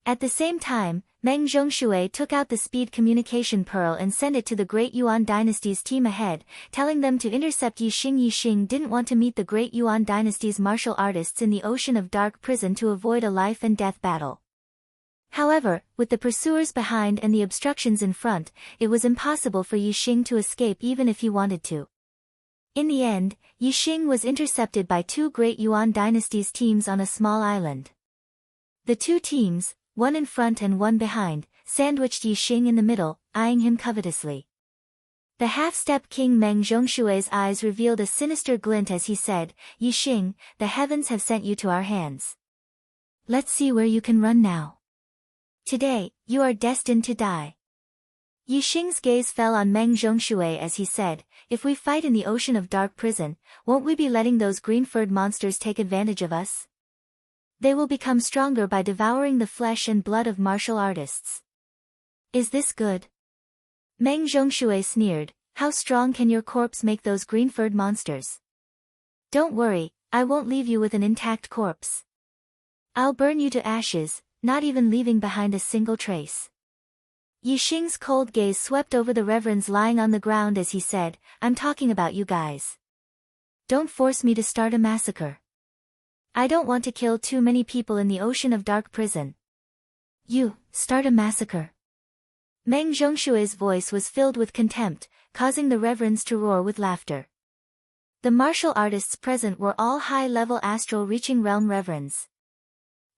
At the same time, Meng Zhongshui took out the speed communication pearl and sent it to the Great Yuan dynasty's team ahead, telling them to intercept Yi Xing. Yi Xing didn't want to meet the Great Yuan dynasty's martial artists in the ocean of Dark Prison to avoid a life-and-death battle. However, with the pursuers behind and the obstructions in front, it was impossible for Yi Xing to escape even if he wanted to. In the end, Yi Xing was intercepted by 2 Great Yuan dynasty's teams on a small island. The 2 teams, one in front and one behind, sandwiched Yi Xing in the middle, eyeing him covetously. The half-step king Meng Zhongshui's eyes revealed a sinister glint as he said, "Yi Xing, the heavens have sent you to our hands. Let's see where you can run now. Today, you are destined to die." Yi Xing's gaze fell on Meng Zhongshui as he said, "If we fight in the ocean of Dark Prison, won't we be letting those green-furred monsters take advantage of us? They will become stronger by devouring the flesh and blood of martial artists. Is this good?" Meng Zhongshui sneered, "How strong can your corpse make those green-furred monsters? Don't worry, I won't leave you with an intact corpse. I'll burn you to ashes, not even leaving behind a single trace." Yi Xing's cold gaze swept over the reverends lying on the ground as he said, "I'm talking about you guys. Don't force me to start a massacre. I don't want to kill too many people in the ocean of Dark Prison." "You, start a massacre?" Meng Zhongshui's voice was filled with contempt, causing the reverends to roar with laughter. The martial artists present were all high-level astral reaching realm reverends.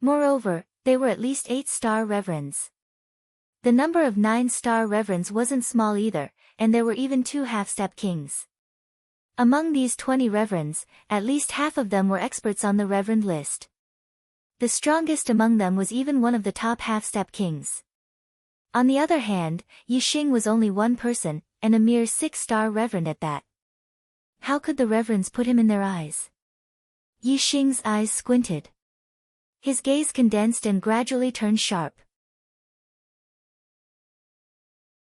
Moreover, they were at least 8-star reverends. The number of 9-star reverends wasn't small either, and there were even 2 half-step kings. Among these 20 reverends, at least half of them were experts on the reverend list. The strongest among them was even one of the top half-step kings. On the other hand, Yi Xing was only one person, and a mere 6-star reverend at that. How could the reverends put him in their eyes? Yixing's eyes squinted. His gaze condensed and gradually turned sharp.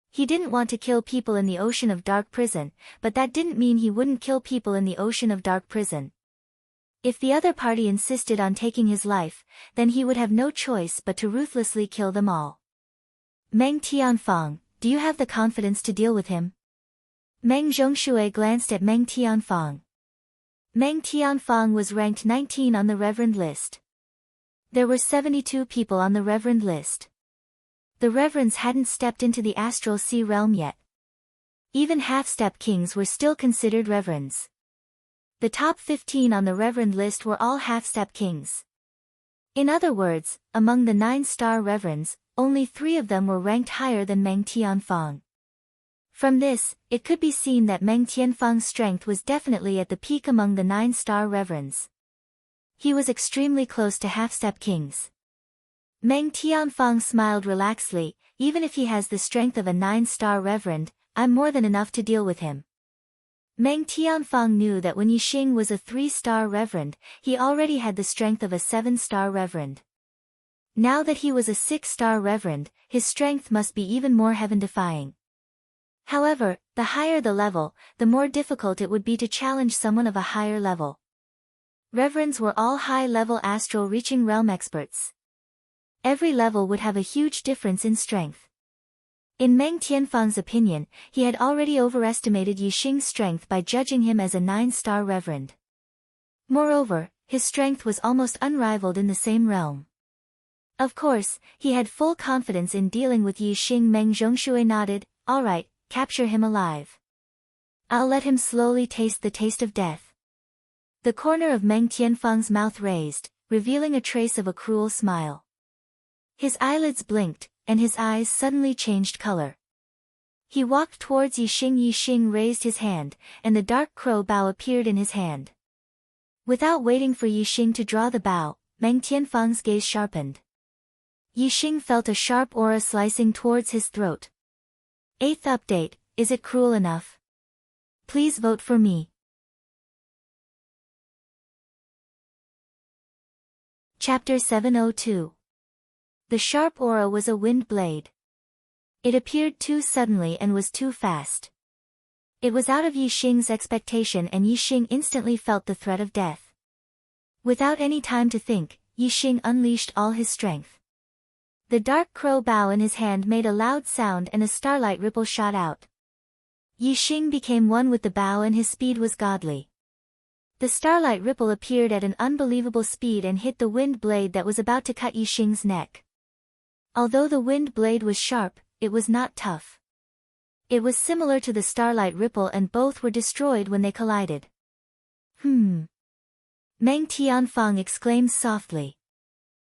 He didn't want to kill people in the ocean of dark prison, but that didn't mean he wouldn't kill people in the ocean of dark prison. If the other party insisted on taking his life, then he would have no choice but to ruthlessly kill them all. Meng Tianfang, do you have the confidence to deal with him? Meng Zhongshui glanced at Meng Tianfang. Meng Tianfang was ranked 19 on the Reverend list. There were 72 people on the Reverend list. The Reverends hadn't stepped into the astral sea realm yet. Even half-step kings were still considered Reverends. The top 15 on the Reverend list were all half-step kings. In other words, among the 9-star Reverends, only 3 of them were ranked higher than Meng Tianfang. From this, it could be seen that Meng Tianfang's strength was definitely at the peak among the 9-star Reverends. He was extremely close to half-step kings. Meng Tianfang smiled relaxedly. Even if he has the strength of a 9-star Reverend, I'm more than enough to deal with him. Meng Tianfang knew that when Yixing was a 3-star Reverend, he already had the strength of a 7-star Reverend. Now that he was a 6-star Reverend, his strength must be even more heaven-defying. However, the higher the level, the more difficult it would be to challenge someone of a higher level. Reverends were all high-level astral-reaching realm experts. Every level would have a huge difference in strength. In Meng Tianfang's opinion, he had already overestimated Yixing's strength by judging him as a 9-star Reverend. Moreover, his strength was almost unrivaled in the same realm. Of course, he had full confidence in dealing with Yixing. Meng Zhongshui nodded. All right, capture him alive. I'll let him slowly taste the taste of death. The corner of Meng Tianfang's mouth raised, revealing a trace of a cruel smile. His eyelids blinked, and his eyes suddenly changed color. He walked towards Yixing. Yixing raised his hand, and the dark crow bow appeared in his hand. Without waiting for Yixing to draw the bow, Meng Tianfang's gaze sharpened. Yixing felt a sharp aura slicing towards his throat. 8th update, is it cruel enough? Please vote for me. Chapter 702. The sharp aura was a wind blade. It appeared too suddenly and was too fast. It was out of Yixing's expectation, and Yixing instantly felt the threat of death. Without any time to think, Yixing unleashed all his strength. The dark crow bow in his hand made a loud sound and a starlight ripple shot out. Yixing became one with the bow and his speed was godly. The starlight ripple appeared at an unbelievable speed and hit the wind blade that was about to cut Yixing's neck. Although the wind blade was sharp, it was not tough. It was similar to the starlight ripple and both were destroyed when they collided. Meng Tianfang exclaimed softly.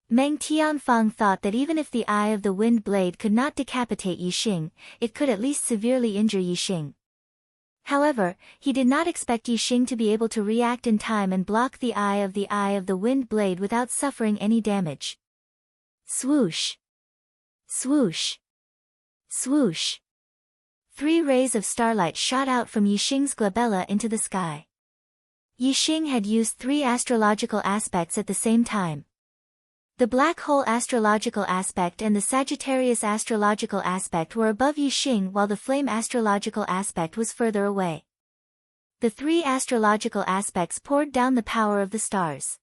Meng Tianfang thought that even if the eye of the wind blade could not decapitate Yixing, it could at least severely injure Yixing. However, he did not expect Yixing to be able to react in time and block the eye of the wind blade without suffering any damage. Swoosh! Swoosh! Swoosh! 3 rays of starlight shot out from Yixing's glabella into the sky. Yixing had used 3 astrological aspects at the same time. The black hole astrological aspect and the Sagittarius astrological aspect were above Yixing while the flame astrological aspect was further away. The 3 astrological aspects poured down the power of the stars.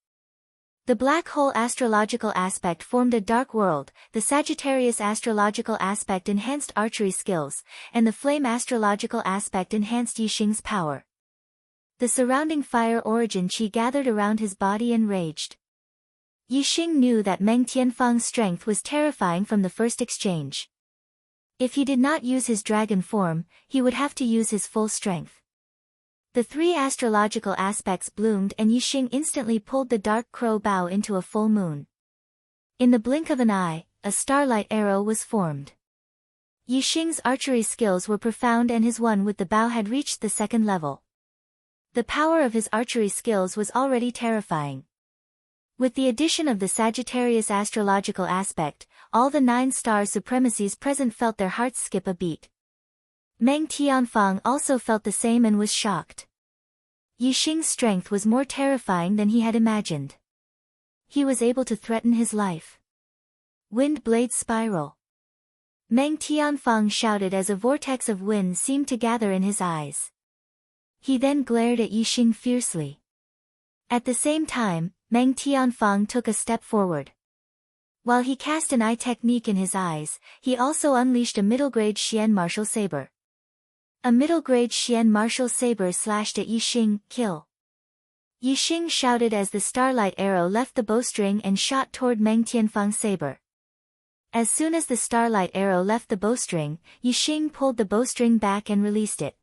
The black hole astrological aspect formed a dark world, the Sagittarius astrological aspect enhanced archery skills, and the flame astrological aspect enhanced Yixing's power. The surrounding fire origin chi gathered around his body and raged. Yixing knew that Meng Tianfang's strength was terrifying from the first exchange. If he did not use his dragon form, he would have to use his full strength. The 3 astrological aspects bloomed and Yixing instantly pulled the dark crow bow into a full moon. In the blink of an eye, a starlight arrow was formed. Yixing's archery skills were profound and his one with the bow had reached the 2nd level. The power of his archery skills was already terrifying. With the addition of the Sagittarius astrological aspect, all the 9-star supremacies present felt their hearts skip a beat. Meng Tianfang also felt the same and was shocked. Yixing's strength was more terrifying than he had imagined. He was able to threaten his life. Wind blade spiral. Meng Tianfang shouted as a vortex of wind seemed to gather in his eyes. He then glared at Yixing fiercely. At the same time, Meng Tianfang took a step forward. While he cast an eye technique in his eyes, he also unleashed a middle-grade Xian martial saber. A middle-grade Xian martial saber slashed at Yixing, kill. Yixing shouted as the starlight arrow left the bowstring and shot toward Meng Tianfang's saber. As soon as the starlight arrow left the bowstring, Yixing pulled the bowstring back and released it.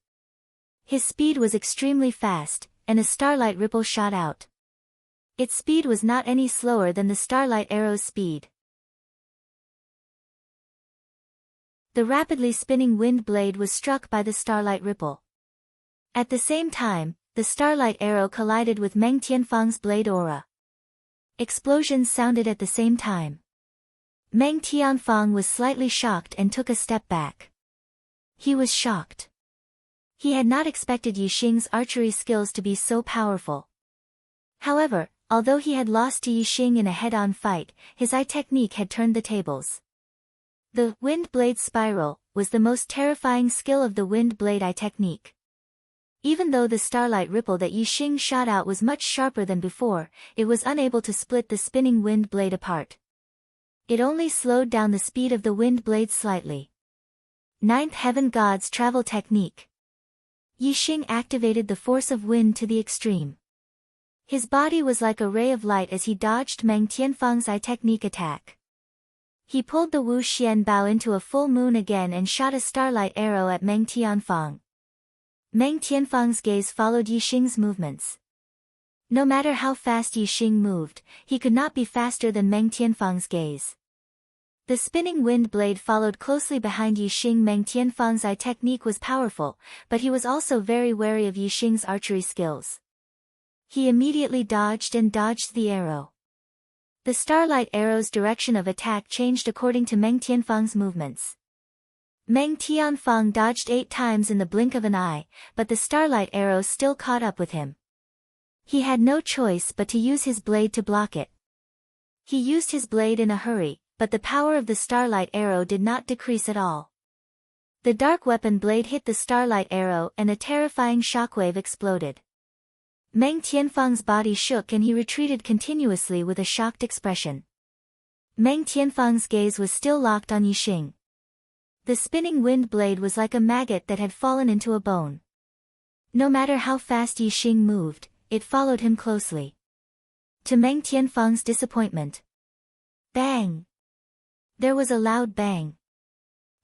His speed was extremely fast, and a starlight ripple shot out. Its speed was not any slower than the starlight arrow's speed. The rapidly spinning wind blade was struck by the starlight ripple. At the same time, the starlight arrow collided with Meng Tianfang's blade aura. Explosions sounded at the same time. Meng Tianfang was slightly shocked and took a step back. He was shocked. He had not expected Yixing's archery skills to be so powerful. However, although he had lost to Yixing in a head-on fight, his eye technique had turned the tables. The wind blade spiral was the most terrifying skill of the wind blade eye technique. Even though the starlight ripple that Yixing shot out was much sharper than before, it was unable to split the spinning wind blade apart. It only slowed down the speed of the wind blade slightly. Ninth Heaven God's travel technique. Yixing activated the force of wind to the extreme. His body was like a ray of light as he dodged Meng Tianfang's eye technique attack. He pulled the Wu Xian bow into a full moon again and shot a starlight arrow at Meng Tianfang. Meng Tianfang's gaze followed Yixing's movements. No matter how fast Yixing moved, he could not be faster than Meng Tianfang's gaze. The spinning wind blade followed closely behind Yixing. Meng Tianfang's eye technique was powerful, but he was also very wary of Yixing's archery skills. He immediately dodged the arrow. The starlight arrow's direction of attack changed according to Meng Tianfang's movements. Meng Tianfang dodged 8 times in the blink of an eye, but the starlight arrow still caught up with him. He had no choice but to use his blade to block it. He used his blade in a hurry, but the power of the starlight arrow did not decrease at all. The dark weapon blade hit the starlight arrow and a terrifying shockwave exploded. Meng Tianfang's body shook and he retreated continuously with a shocked expression. Meng Tianfang's gaze was still locked on Yixing. The spinning wind blade was like a maggot that had fallen into a bone. No matter how fast Yixing moved, it followed him closely. To Meng Tianfang's disappointment. Bang! There was a loud bang.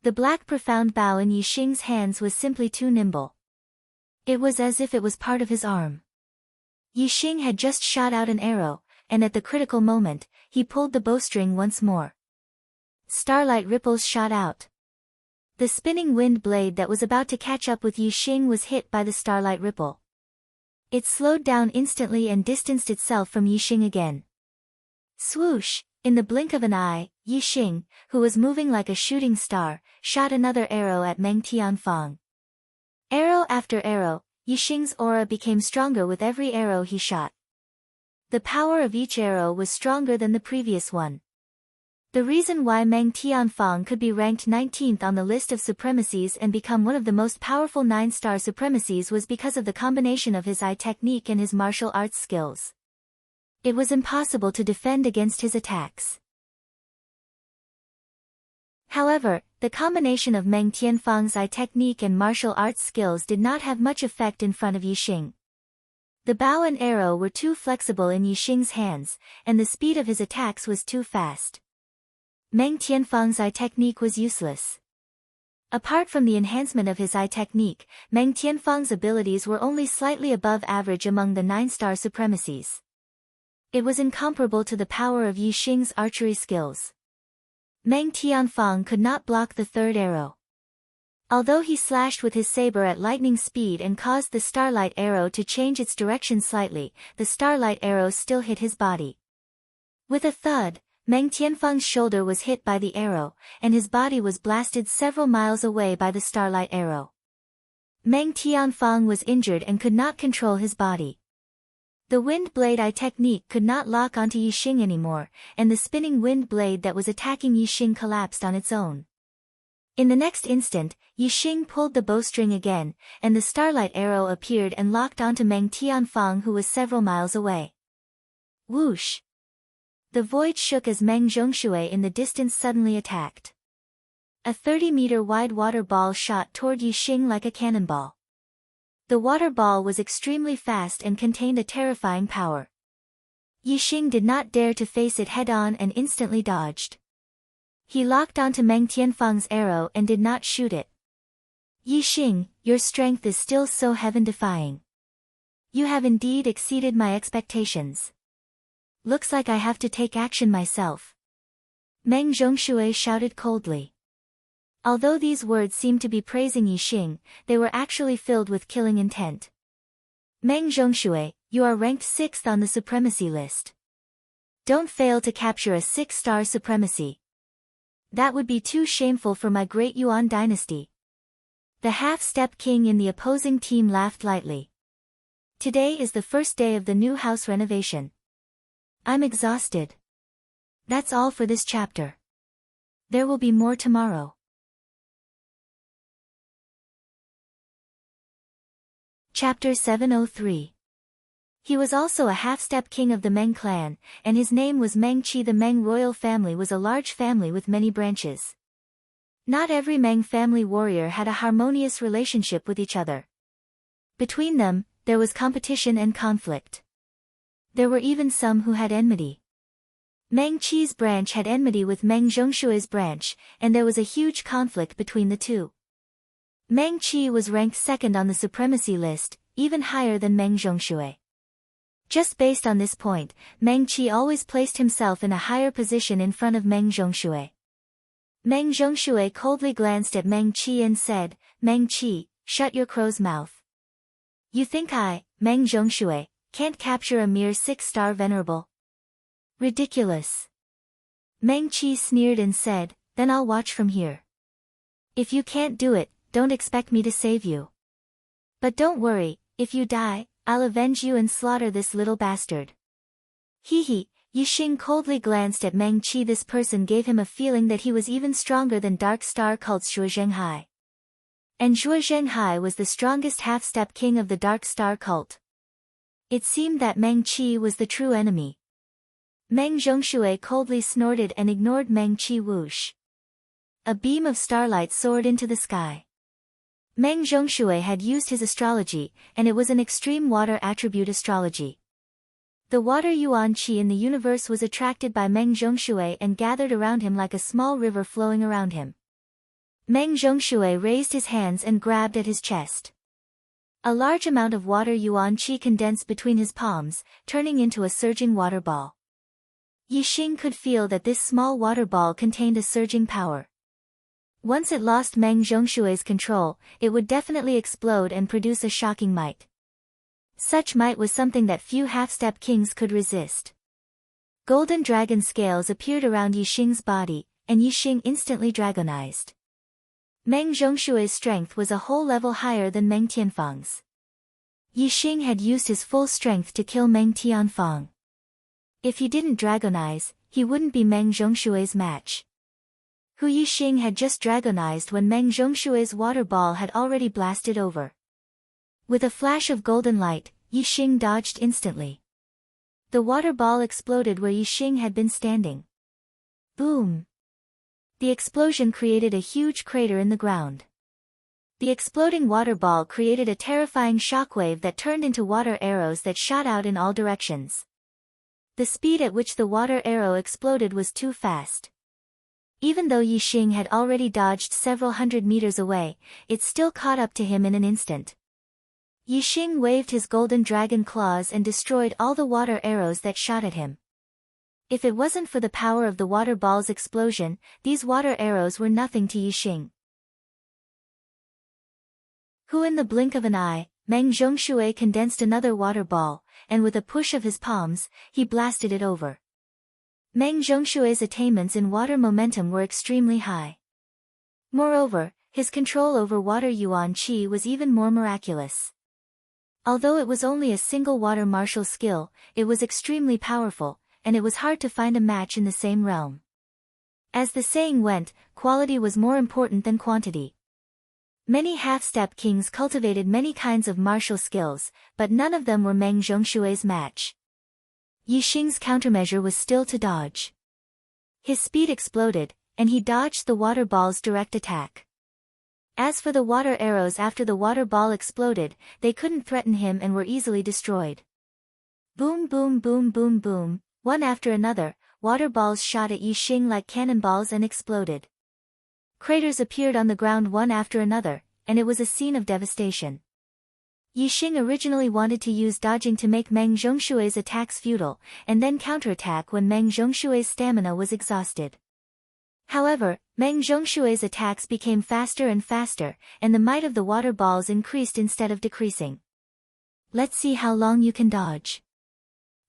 The black profound bow in Yixing's hands was simply too nimble. It was as if it was part of his arm. Yixing had just shot out an arrow, and at the critical moment, he pulled the bowstring once more. Starlight ripples shot out. The spinning wind blade that was about to catch up with Yixing was hit by the starlight ripple. It slowed down instantly and distanced itself from Yixing again. Swoosh! In the blink of an eye, Yixing, who was moving like a shooting star, shot another arrow at Meng Tianfang. Arrow after arrow, Yixing's aura became stronger with every arrow he shot. The power of each arrow was stronger than the previous one. The reason why Meng Tianfang could be ranked 19th on the list of supremacies and become one of the most powerful 9-star supremacies was because of the combination of his eye technique and his martial arts skills. It was impossible to defend against his attacks. However, the combination of Meng Tianfang's eye technique and martial arts skills did not have much effect in front of Yixing. The bow and arrow were too flexible in Yixing's hands, and the speed of his attacks was too fast. Meng Tianfang's eye technique was useless. Apart from the enhancement of his eye technique, Meng Tianfang's abilities were only slightly above average among the 9-star supremacies. It was incomparable to the power of Yixing's archery skills. Meng Tianfang could not block the third arrow. Although he slashed with his saber at lightning speed and caused the starlight arrow to change its direction slightly, the starlight arrow still hit his body. With a thud, Meng Tianfang's shoulder was hit by the arrow, and his body was blasted several miles away by the starlight arrow. Meng Tianfang was injured and could not control his body. The wind blade eye technique could not lock onto Yixing anymore, and the spinning wind blade that was attacking Yixing collapsed on its own. In the next instant, Yixing pulled the bowstring again, and the starlight arrow appeared and locked onto Meng Tianfang, who was several miles away. Whoosh! The void shook as Meng Zhongshui in the distance suddenly attacked. A 30-meter wide water ball shot toward Yixing like a cannonball. The water ball was extremely fast and contained a terrifying power. Yixing did not dare to face it head-on and instantly dodged. He locked onto Meng Tianfang's arrow and did not shoot it. Yixing, your strength is still so heaven-defying. You have indeed exceeded my expectations. Looks like I have to take action myself. Meng Zhongshui shouted coldly. Although these words seemed to be praising Yixing, they were actually filled with killing intent. Meng Zhongshui, you are ranked 6th on the supremacy list. Don't fail to capture a 6-star supremacy. That would be too shameful for my great Yuan dynasty. The half-step king in the opposing team laughed lightly. Today is the first day of the new house renovation. I'm exhausted. That's all for this chapter. There will be more tomorrow. Chapter 703. He was also a half-step king of the Meng clan, and his name was Meng Qi. The Meng royal family was a large family with many branches. Not every Meng family warrior had a harmonious relationship with each other. Between them, there was competition and conflict. There were even some who had enmity. Meng Qi's branch had enmity with Meng Zhongshui's branch, and there was a huge conflict between the two. Meng Qi was ranked 2nd on the supremacy list, even higher than Meng Zhongshui. Just based on this point, Meng Qi always placed himself in a higher position in front of Meng Zhongshui. Meng Zhongshui coldly glanced at Meng Qi and said, Meng Qi, shut your crow's mouth. You think I, Meng Zhongshui, can't capture a mere 6-star venerable? Ridiculous. Meng Qi sneered and said, then I'll watch from here. If you can't do it, don't expect me to save you. But don't worry, if you die, I'll avenge you and slaughter this little bastard. Hee. Yixing coldly glanced at Meng Qi. This person gave him a feeling that he was even stronger than Dark Star cult's Zhuo Zhenghai. And Zhuo Zhenghai was the strongest half-step king of the Dark Star cult. It seemed that Meng Qi was the true enemy. Meng Zhongshui coldly snorted and ignored Meng Qi. Whoosh! A beam of starlight soared into the sky. Meng Zhongshui had used his astrology, and it was an extreme water attribute astrology. The water Yuan Qi in the universe was attracted by Meng Zhongshui and gathered around him like a small river flowing around him. Meng Zhongshui raised his hands and grabbed at his chest. A large amount of water Yuan Qi condensed between his palms, turning into a surging water ball. Yixing could feel that this small water ball contained a surging power. Once it lost Meng Zhongshui's control, it would definitely explode and produce a shocking might. Such might was something that few half-step kings could resist. Golden dragon scales appeared around Yixing's body, and Yixing instantly dragonized. Meng Zhongshui's strength was a whole level higher than Meng Tianfang's. Yixing had used his full strength to kill Meng Tianfang. If he didn't dragonize, he wouldn't be Meng Zhongshui's match. Hu Yixing had just dragonized when Meng Zhongshui's water ball had already blasted over. With a flash of golden light, Yixing dodged instantly. The water ball exploded where Yixing had been standing. Boom! The explosion created a huge crater in the ground. The exploding water ball created a terrifying shockwave that turned into water arrows that shot out in all directions. The speed at which the water arrow exploded was too fast. Even though Yixing had already dodged several hundred meters away, it still caught up to him in an instant. Yixing waved his golden dragon claws and destroyed all the water arrows that shot at him. If it wasn't for the power of the water ball's explosion, these water arrows were nothing to Yixing. Who in the blink of an eye, Meng Zhongshui condensed another water ball, and with a push of his palms, he blasted it over. Meng Zhongshui's attainments in water momentum were extremely high. Moreover, his control over water yuan qi was even more miraculous. Although it was only a single water martial skill, it was extremely powerful, and it was hard to find a match in the same realm. As the saying went, quality was more important than quantity. Many half-step kings cultivated many kinds of martial skills, but none of them were Meng Zhongshui's match. Yixing's countermeasure was still to dodge. His speed exploded, and he dodged the water ball's direct attack. As for the water arrows after the water ball exploded, they couldn't threaten him and were easily destroyed. Boom boom boom boom boom, one after another, water balls shot at Yixing like cannonballs and exploded. Craters appeared on the ground one after another, and it was a scene of devastation. Yixing originally wanted to use dodging to make Meng Zhongshui's attacks futile, and then counterattack when Meng Zhongshui's stamina was exhausted. However, Meng Zhongshui's attacks became faster and faster, and the might of the water balls increased instead of decreasing. Let's see how long you can dodge.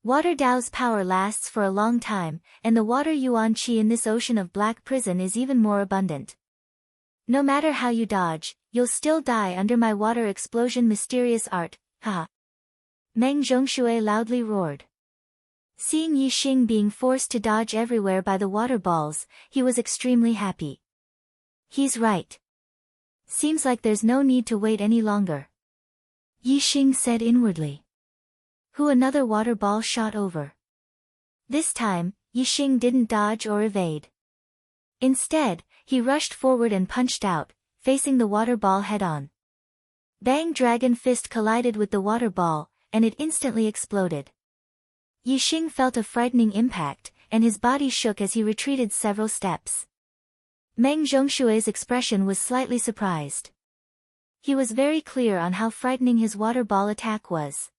Water Dao's power lasts for a long time, and the water yuan qi in this ocean of black prison is even more abundant. No matter how you dodge, you'll still die under my water explosion mysterious art, haha. Meng Zhongshui loudly roared. Seeing Yixing being forced to dodge everywhere by the water balls, he was extremely happy. He's right. Seems like there's no need to wait any longer. Yixing said inwardly. Who another water ball shot over. This time, Yixing didn't dodge or evade. Instead, he rushed forward and punched out, facing the water ball head-on. Bang! Dragon fist collided with the water ball, and it instantly exploded. Yixing felt a frightening impact, and his body shook as he retreated several steps. Meng Zhongshui's expression was slightly surprised. He was very clear on how frightening his water ball attack was.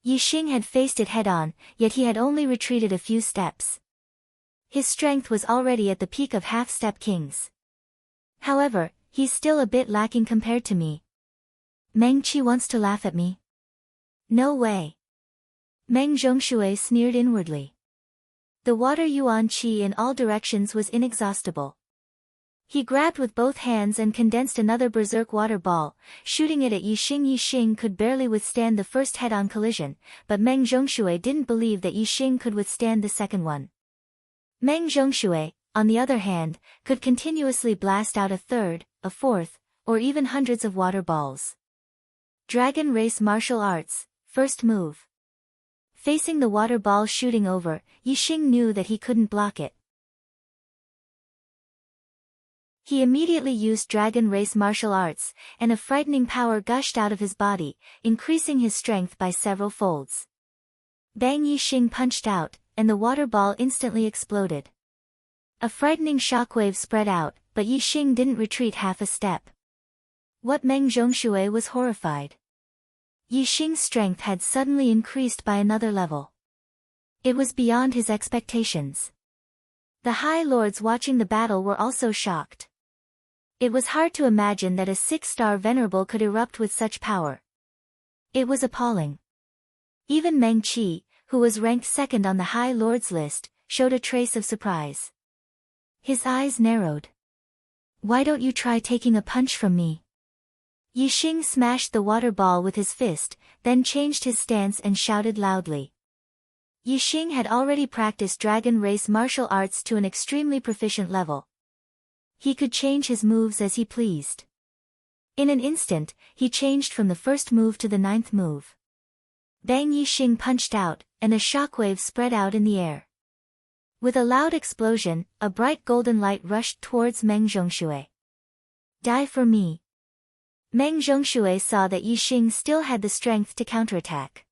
Yixing had faced it head-on, yet he had only retreated a few steps. His strength was already at the peak of half-step kings. However, he's still a bit lacking compared to me. Meng Qi wants to laugh at me. No way. Meng Zhongshui sneered inwardly. The water yuan qi in all directions was inexhaustible. He grabbed with both hands and condensed another berserk water ball, shooting it at Yixing. Yixing could barely withstand the first head-on collision, but Meng Zhongshui didn't believe that Yixing could withstand the second one. Meng Zhongshui, on the other hand, could continuously blast out a third, a fourth, or even hundreds of water balls. Dragon Race Martial Arts, first move. Facing the water ball shooting over, Yixing knew that he couldn't block it. He immediately used Dragon Race Martial Arts, and a frightening power gushed out of his body, increasing his strength by several folds. Bang! Yixing punched out, and the water ball instantly exploded. A frightening shockwave spread out, but Yixing didn't retreat half a step. What Meng Zhongshui was horrified. Yixing's strength had suddenly increased by another level. It was beyond his expectations. The High Lords watching the battle were also shocked. It was hard to imagine that a 6-star venerable could erupt with such power. It was appalling. Even Meng Qi, who was ranked second on the High Lords list, showed a trace of surprise. His eyes narrowed. Why don't you try taking a punch from me? Yixing smashed the water ball with his fist, then changed his stance and shouted loudly. Yixing had already practiced Dragon Race martial arts to an extremely proficient level. He could change his moves as he pleased. In an instant, he changed from the first move to the 9th move. Bang! Yixing punched out, and a shockwave spread out in the air. With a loud explosion, a bright golden light rushed towards Meng Zhongshui. Die for me. Meng Zhongshui saw that Yixing still had the strength to counterattack.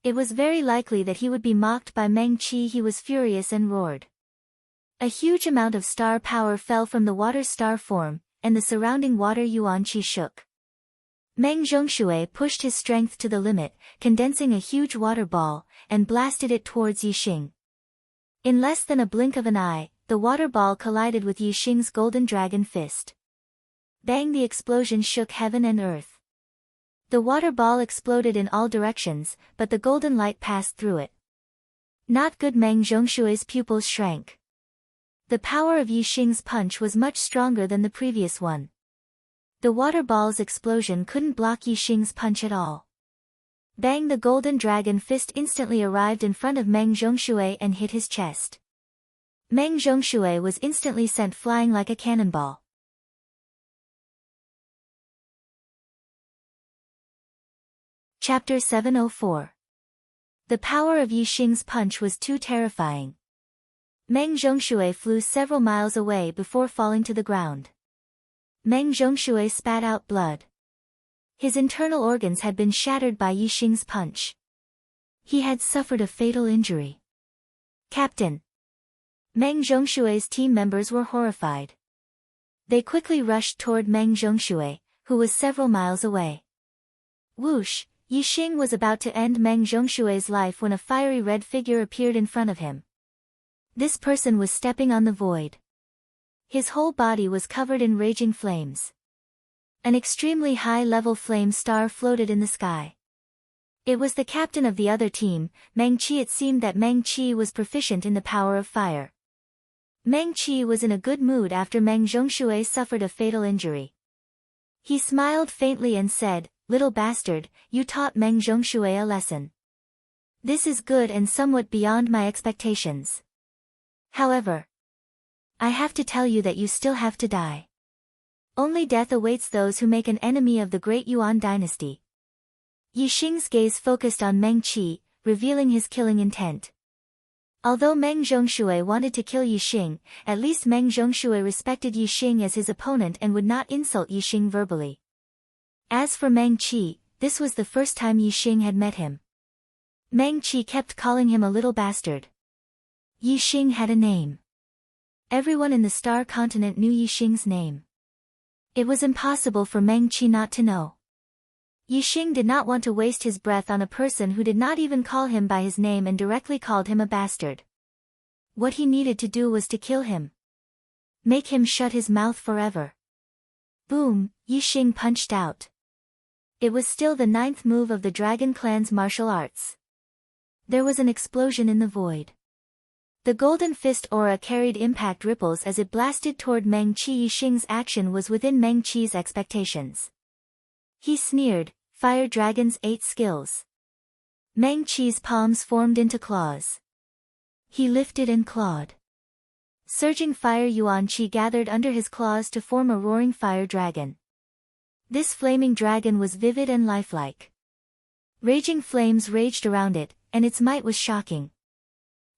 It was very likely that he would be mocked by Meng Qi. He was furious and roared. A huge amount of star power fell from the water's star form, and the surrounding water yuan qi shook. Meng Zhongshui pushed his strength to the limit, condensing a huge water ball, and blasted it towards Yixing. In less than a blink of an eye, the water ball collided with Yixing's golden dragon fist. Bang! The explosion shook heaven and earth. The water ball exploded in all directions, but the golden light passed through it. Not good. Meng Zhongshui's pupils shrank. The power of Yixing's punch was much stronger than the previous one. The water ball's explosion couldn't block Yixing's punch at all. Bang! The golden dragon fist instantly arrived in front of Meng Zhongshui and hit his chest. Meng Zhongshui was instantly sent flying like a cannonball. Chapter 704. The power of Yixing's punch was too terrifying. Meng Zhongshui flew several miles away before falling to the ground. Meng Zhongshui spat out blood. His internal organs had been shattered by Yixing's punch. He had suffered a fatal injury. Captain! Meng Zhongshui's team members were horrified. They quickly rushed toward Meng Zhongshui, who was several miles away. Whoosh! Yixing was about to end Meng Zhongshui's life when a fiery red figure appeared in front of him. This person was stepping on the void. His whole body was covered in raging flames. An extremely high-level flame star floated in the sky. It was the captain of the other team, Meng Qi. It seemed that Meng Qi was proficient in the power of fire. Meng Qi was in a good mood after Meng Zhongshui suffered a fatal injury. He smiled faintly and said, "Little bastard, you taught Meng Zhongshui a lesson. This is good and somewhat beyond my expectations. However, I have to tell you that you still have to die. Only death awaits those who make an enemy of the great Yuan dynasty." Yixing's gaze focused on Meng Qi, revealing his killing intent. Although Meng Zhongshui wanted to kill Yixing, at least Meng Zhongshui respected Yixing as his opponent and would not insult Yixing verbally. As for Meng Qi, this was the first time Yixing had met him. Meng Qi kept calling him a little bastard. Yixing had a name. Everyone in the Star Continent knew Yixing's name. It was impossible for Meng Qi not to know. Yixing did not want to waste his breath on a person who did not even call him by his name and directly called him a bastard. What he needed to do was to kill him. Make him shut his mouth forever. Boom! Yixing punched out. It was still the 9th move of the Dragon Clan's martial arts. There was an explosion in the void. The golden fist aura carried impact ripples as it blasted toward Meng Qi. Yixing's action was within Meng Qi's expectations. He sneered, "Fire Dragon's 8 skills." Meng Qi's palms formed into claws. He lifted and clawed. Surging fire Yuan Qi gathered under his claws to form a roaring fire dragon. This flaming dragon was vivid and lifelike. Raging flames raged around it, and its might was shocking.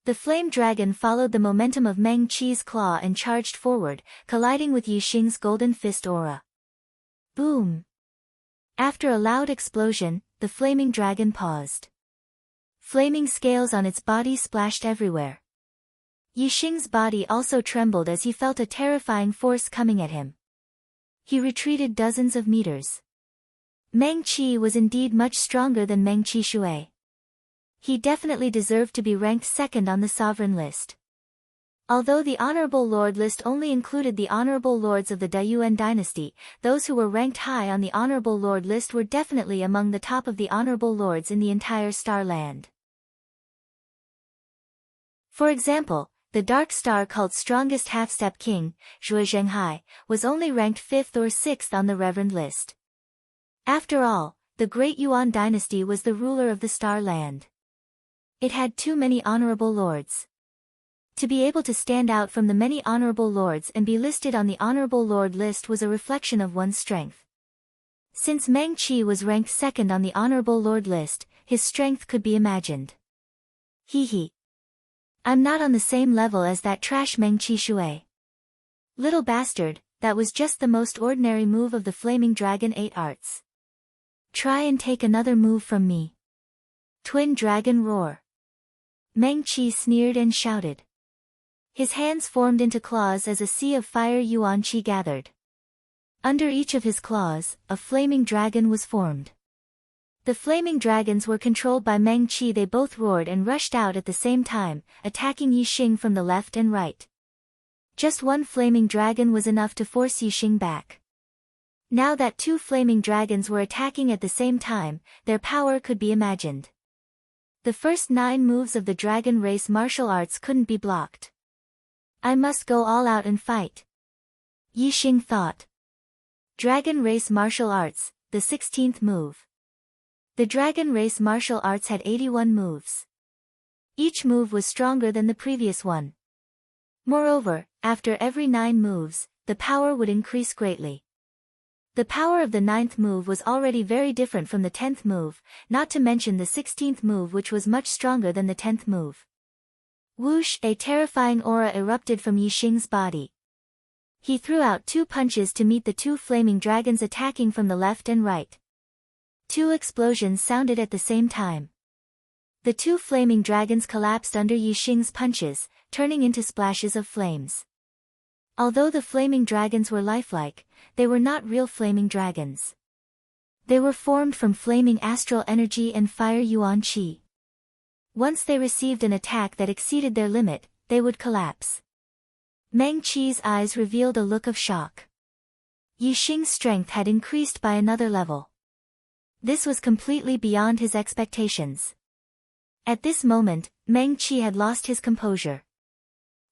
The flame dragon followed the momentum of Meng Qi's claw and charged forward, colliding with Yixing's golden fist aura. Boom! After a loud explosion, the flaming dragon paused. Flaming scales on its body splashed everywhere. Yixing's body also trembled as he felt a terrifying force coming at him. He retreated dozens of meters. Meng Qi was indeed much stronger than Meng Qi Shui. He definitely deserved to be ranked second on the sovereign list. Although the Honorable Lord list only included the Honorable Lords of the Dayuan dynasty, those who were ranked high on the Honorable Lord list were definitely among the top of the Honorable Lords in the entire Star Land. For example, the Dark Star cult Strongest Half-Step King, Zhuo Zhenghai, was only ranked 5th or 6th on the Reverend list. After all, the Great Yuan dynasty was the ruler of the Star Land. It had too many Honorable Lords. To be able to stand out from the many Honorable Lords and be listed on the Honorable Lord list was a reflection of one's strength. Since Meng Qi was ranked second on the Honorable Lord list, his strength could be imagined. Hee. I'm not on the same level as that trash Meng Qi Shui. Little bastard, that was just the most ordinary move of the Flaming Dragon 8 arts. Try and take another move from me. Twin Dragon Roar. Meng Qi sneered and shouted. His hands formed into claws as a sea of fire Yuan Qi gathered. Under each of his claws, a flaming dragon was formed. The flaming dragons were controlled by Meng Qi. They both roared and rushed out at the same time, attacking Yixing from the left and right. Just one flaming dragon was enough to force Yixing back. Now that 2 flaming dragons were attacking at the same time, their power could be imagined. The first 9 moves of the dragon race martial arts couldn't be blocked. I must go all out and fight. Yixing thought. Dragon Race Martial Arts, the 16th move. The Dragon Race Martial Arts had 81 moves. Each move was stronger than the previous one. Moreover, after every 9 moves, the power would increase greatly. The power of the 9th move was already very different from the 10th move, not to mention the 16th move, which was much stronger than the 10th move. Whoosh! A terrifying aura erupted from Yixing's body. He threw out 2 punches to meet the 2 flaming dragons attacking from the left and right. 2 explosions sounded at the same time. The 2 flaming dragons collapsed under Yixing's punches, turning into splashes of flames. Although the flaming dragons were lifelike, they were not real flaming dragons. They were formed from flaming astral energy and fire yuan qi. Once they received an attack that exceeded their limit, they would collapse. Meng Qi's eyes revealed a look of shock. Yixing's strength had increased by another level. This was completely beyond his expectations. At this moment, Meng Qi had lost his composure.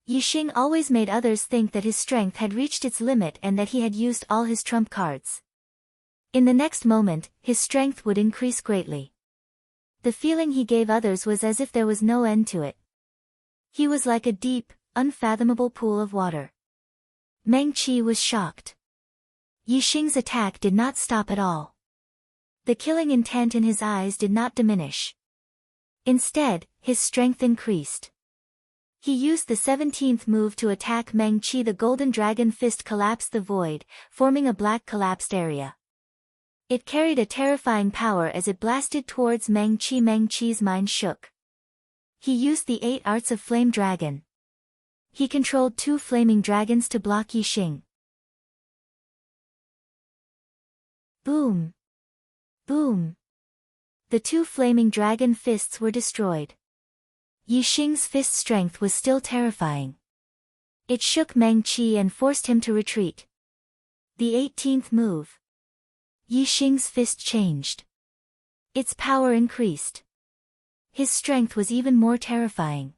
Yixing always made others think that his strength had reached its limit and that he had used all his trump cards. In the next moment, his strength would increase greatly. The feeling he gave others was as if there was no end to it. He was like a deep, unfathomable pool of water. Meng Qi was shocked. Yixing's attack did not stop at all. The killing intent in his eyes did not diminish. Instead, his strength increased. He used the 17th move to attack Meng Qi. The golden dragon fist collapsed the void, forming a black collapsed area. It carried a terrifying power as it blasted towards Meng Qi. Meng Qi's mind shook. He used the 8 arts of Flame Dragon. He controlled 2 flaming dragons to block Yixing. Boom! Boom! The 2 flaming dragon fists were destroyed. Yixing's fist strength was still terrifying. It shook Meng Qi and forced him to retreat. The 18th move. Yixing's fist changed. Its power increased. His strength was even more terrifying.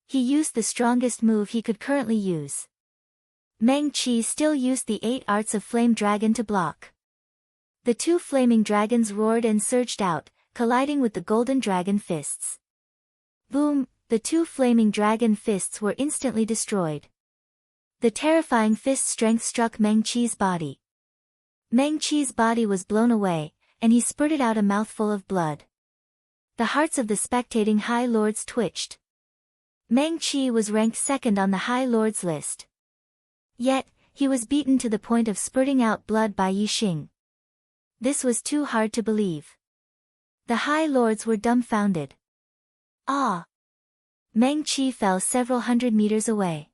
He used the strongest move he could currently use. Meng Qi still used the 8 arts of Flame Dragon to block. The 2 flaming dragons roared and surged out, colliding with the golden dragon fists. Boom! The 2 flaming dragon fists were instantly destroyed. The terrifying fist strength struck Meng Qi's body. Meng Qi's body was blown away, and he spurted out a mouthful of blood. The hearts of the spectating High Lords twitched. Meng Qi was ranked 2nd on the High Lords list. Yet, he was beaten to the point of spurting out blood by Yixing. This was too hard to believe. The High Lords were dumbfounded. Ah! Meng Qi fell several hundred meters away.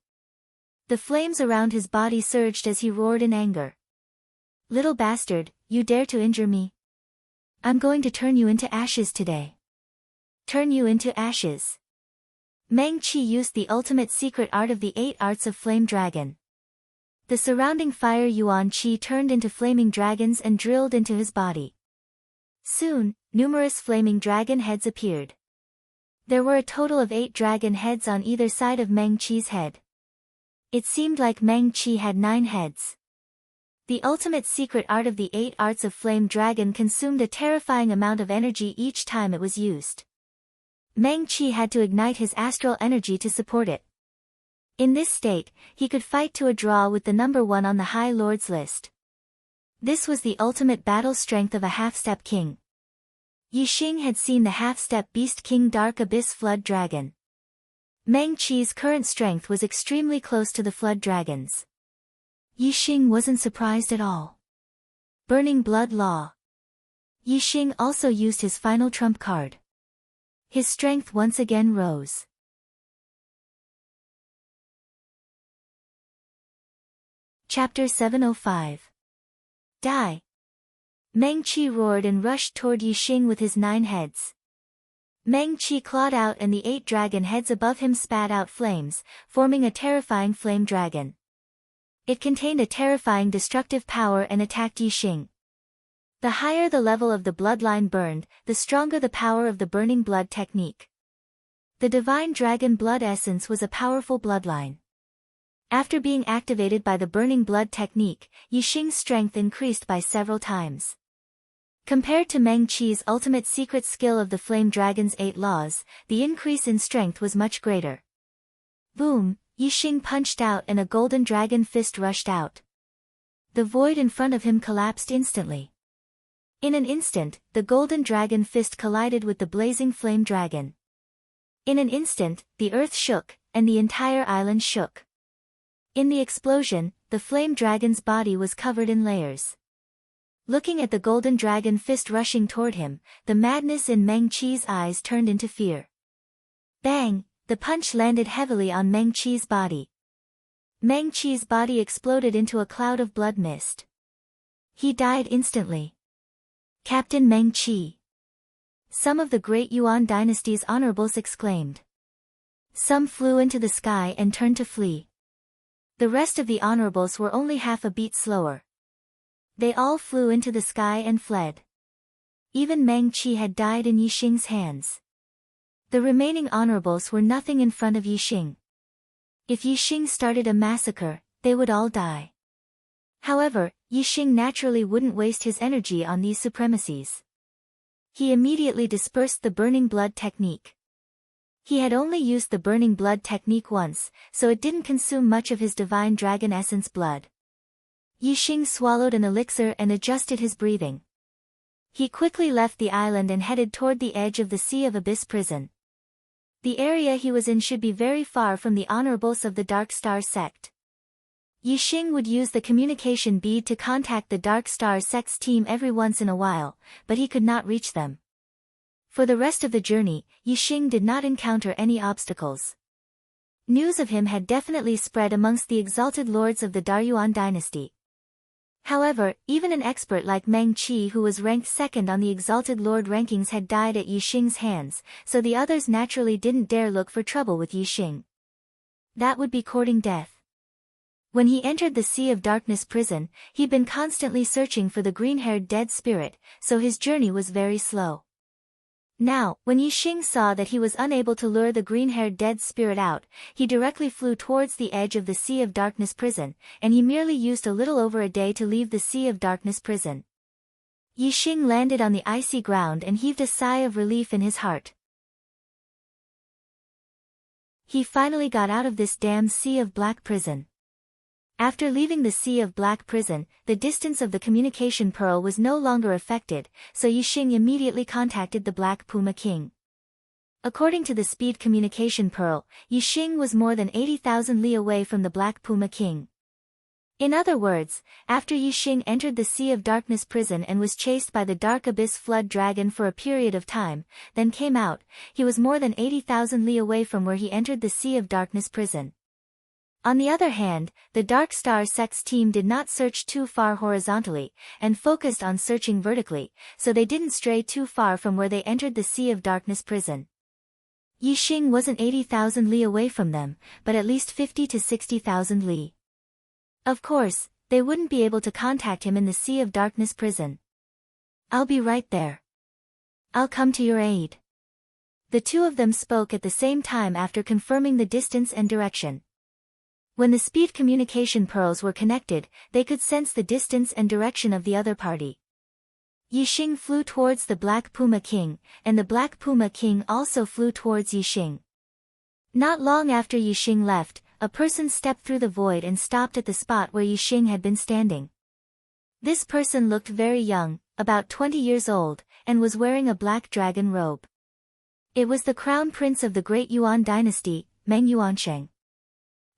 The flames around his body surged as he roared in anger. Little bastard, you dare to injure me? I'm going to turn you into ashes today. Turn you into ashes. Meng Qi used the ultimate secret art of the 8 arts of Flame Dragon. The surrounding fire yuan qi turned into flaming dragons and drilled into his body. Soon, numerous flaming dragon heads appeared. There were a total of 8 dragon heads on either side of Meng Qi's head. It seemed like Meng Qi had 9 heads. The ultimate secret art of the 8 arts of Flame Dragon consumed a terrifying amount of energy each time it was used. Meng Qi had to ignite his astral energy to support it. In this state, he could fight to a draw with the number 1 on the High Lords list. This was the ultimate battle strength of a half-step king. Yixing had seen the half-step beast king Dark Abyss Flood Dragon. Meng Qi's current strength was extremely close to the Flood Dragons. Yixing wasn't surprised at all. Burning Blood Law. Yixing also used his final trump card. His strength once again rose. Chapter 705. Die! Meng Qi roared and rushed toward Yixing with his 9 heads. Meng Qi clawed out and the 8 dragon heads above him spat out flames, forming a terrifying flame dragon. It contained a terrifying destructive power and attacked Yixing. The higher the level of the bloodline burned, the stronger the power of the burning blood technique. The divine dragon blood essence was a powerful bloodline. After being activated by the burning blood technique, Yixing's strength increased by several times. Compared to Meng Qi's ultimate secret skill of the Flame Dragon's 8 laws, the increase in strength was much greater. Boom, Yixing punched out and a golden dragon fist rushed out. The void in front of him collapsed instantly. In an instant, the golden dragon fist collided with the blazing flame dragon. In an instant, the earth shook, and the entire island shook. In the explosion, the flame dragon's body was covered in layers. Looking at the golden dragon fist rushing toward him, the madness in Meng Qi's eyes turned into fear. Bang! The punch landed heavily on Meng Qi's body. Meng Qi's body exploded into a cloud of blood mist. He died instantly. Captain Meng Qi. Some of the great Yuan dynasty's honorables exclaimed. Some flew into the sky and turned to flee. The rest of the honorables were only half a beat slower. They all flew into the sky and fled. Even Meng Qi had died in Yixing's hands. The remaining honorables were nothing in front of Yixing. If Yixing started a massacre, they would all die. However, Yixing naturally wouldn't waste his energy on these supremacies. He immediately dispersed the burning blood technique. He had only used the burning blood technique once, so it didn't consume much of his divine dragon essence blood. Yixing swallowed an elixir and adjusted his breathing. He quickly left the island and headed toward the edge of the Sea of Abyss prison. The area he was in should be very far from the honorables of the Dark Star sect. Yixing would use the communication bead to contact the Dark Star sect's team every once in a while, but he could not reach them. For the rest of the journey, Yixing did not encounter any obstacles. News of him had definitely spread amongst the exalted lords of the Daryuan dynasty. However, even an expert like Meng Qi who was ranked second on the exalted lord rankings had died at Yixing's hands, so the others naturally didn't dare look for trouble with Yixing. That would be courting death. When he entered the Sea of Darkness prison, he'd been constantly searching for the green-haired dead spirit, so his journey was very slow. Now, when Yixing saw that he was unable to lure the green-haired dead spirit out, he directly flew towards the edge of the Sea of Darkness prison, and he merely used a little over a day to leave the Sea of Darkness prison. Yixing landed on the icy ground and heaved a sigh of relief in his heart. He finally got out of this damned Sea of Black prison. After leaving the Sea of Black prison, the distance of the communication pearl was no longer affected, so Yixing immediately contacted the Black Puma King. According to the speed communication pearl, Yixing was more than 80,000 li away from the Black Puma King. In other words, after Yixing entered the Sea of Darkness prison and was chased by the Dark Abyss Flood Dragon for a period of time, then came out, he was more than 80,000 li away from where he entered the Sea of Darkness prison. On the other hand, the Dark Star sect's team did not search too far horizontally, and focused on searching vertically, so they didn't stray too far from where they entered the Sea of Darkness prison. Yixing wasn't 80,000 li away from them, but at least 50 to 60,000 li. Of course, they wouldn't be able to contact him in the Sea of Darkness prison. I'll be right there. I'll come to your aid. The two of them spoke at the same time after confirming the distance and direction. When the speed communication pearls were connected, they could sense the distance and direction of the other party. Yixing flew towards the Black Puma King, and the Black Puma King also flew towards Yixing. Not long after Yixing left, a person stepped through the void and stopped at the spot where Yixing had been standing. This person looked very young, about 20 years old, and was wearing a black dragon robe. It was the crown prince of the Great Yuan dynasty, Meng Yuansheng.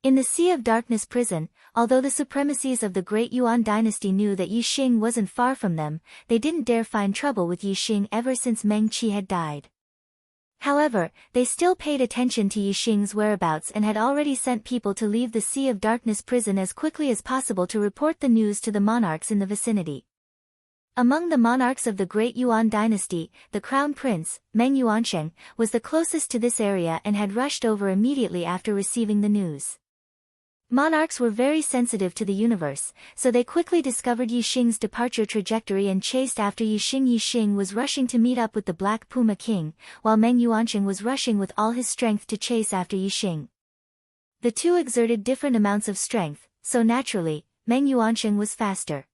In the Sea of Darkness prison, although the supremacies of the Great Yuan dynasty knew that Yixing wasn't far from them, they didn't dare find trouble with Yixing ever since Meng Qi had died. However, they still paid attention to Yixing's whereabouts and had already sent people to leave the Sea of Darkness prison as quickly as possible to report the news to the monarchs in the vicinity. Among the monarchs of the Great Yuan dynasty, the crown prince, Meng Yuansheng, was the closest to this area and had rushed over immediately after receiving the news. Monarchs were very sensitive to the universe, so they quickly discovered Yixing's departure trajectory and chased after Yixing. Yixing was rushing to meet up with the Black Puma King, while Meng Yuansheng was rushing with all his strength to chase after Yixing. The two exerted different amounts of strength, so naturally, Meng Yuansheng was faster.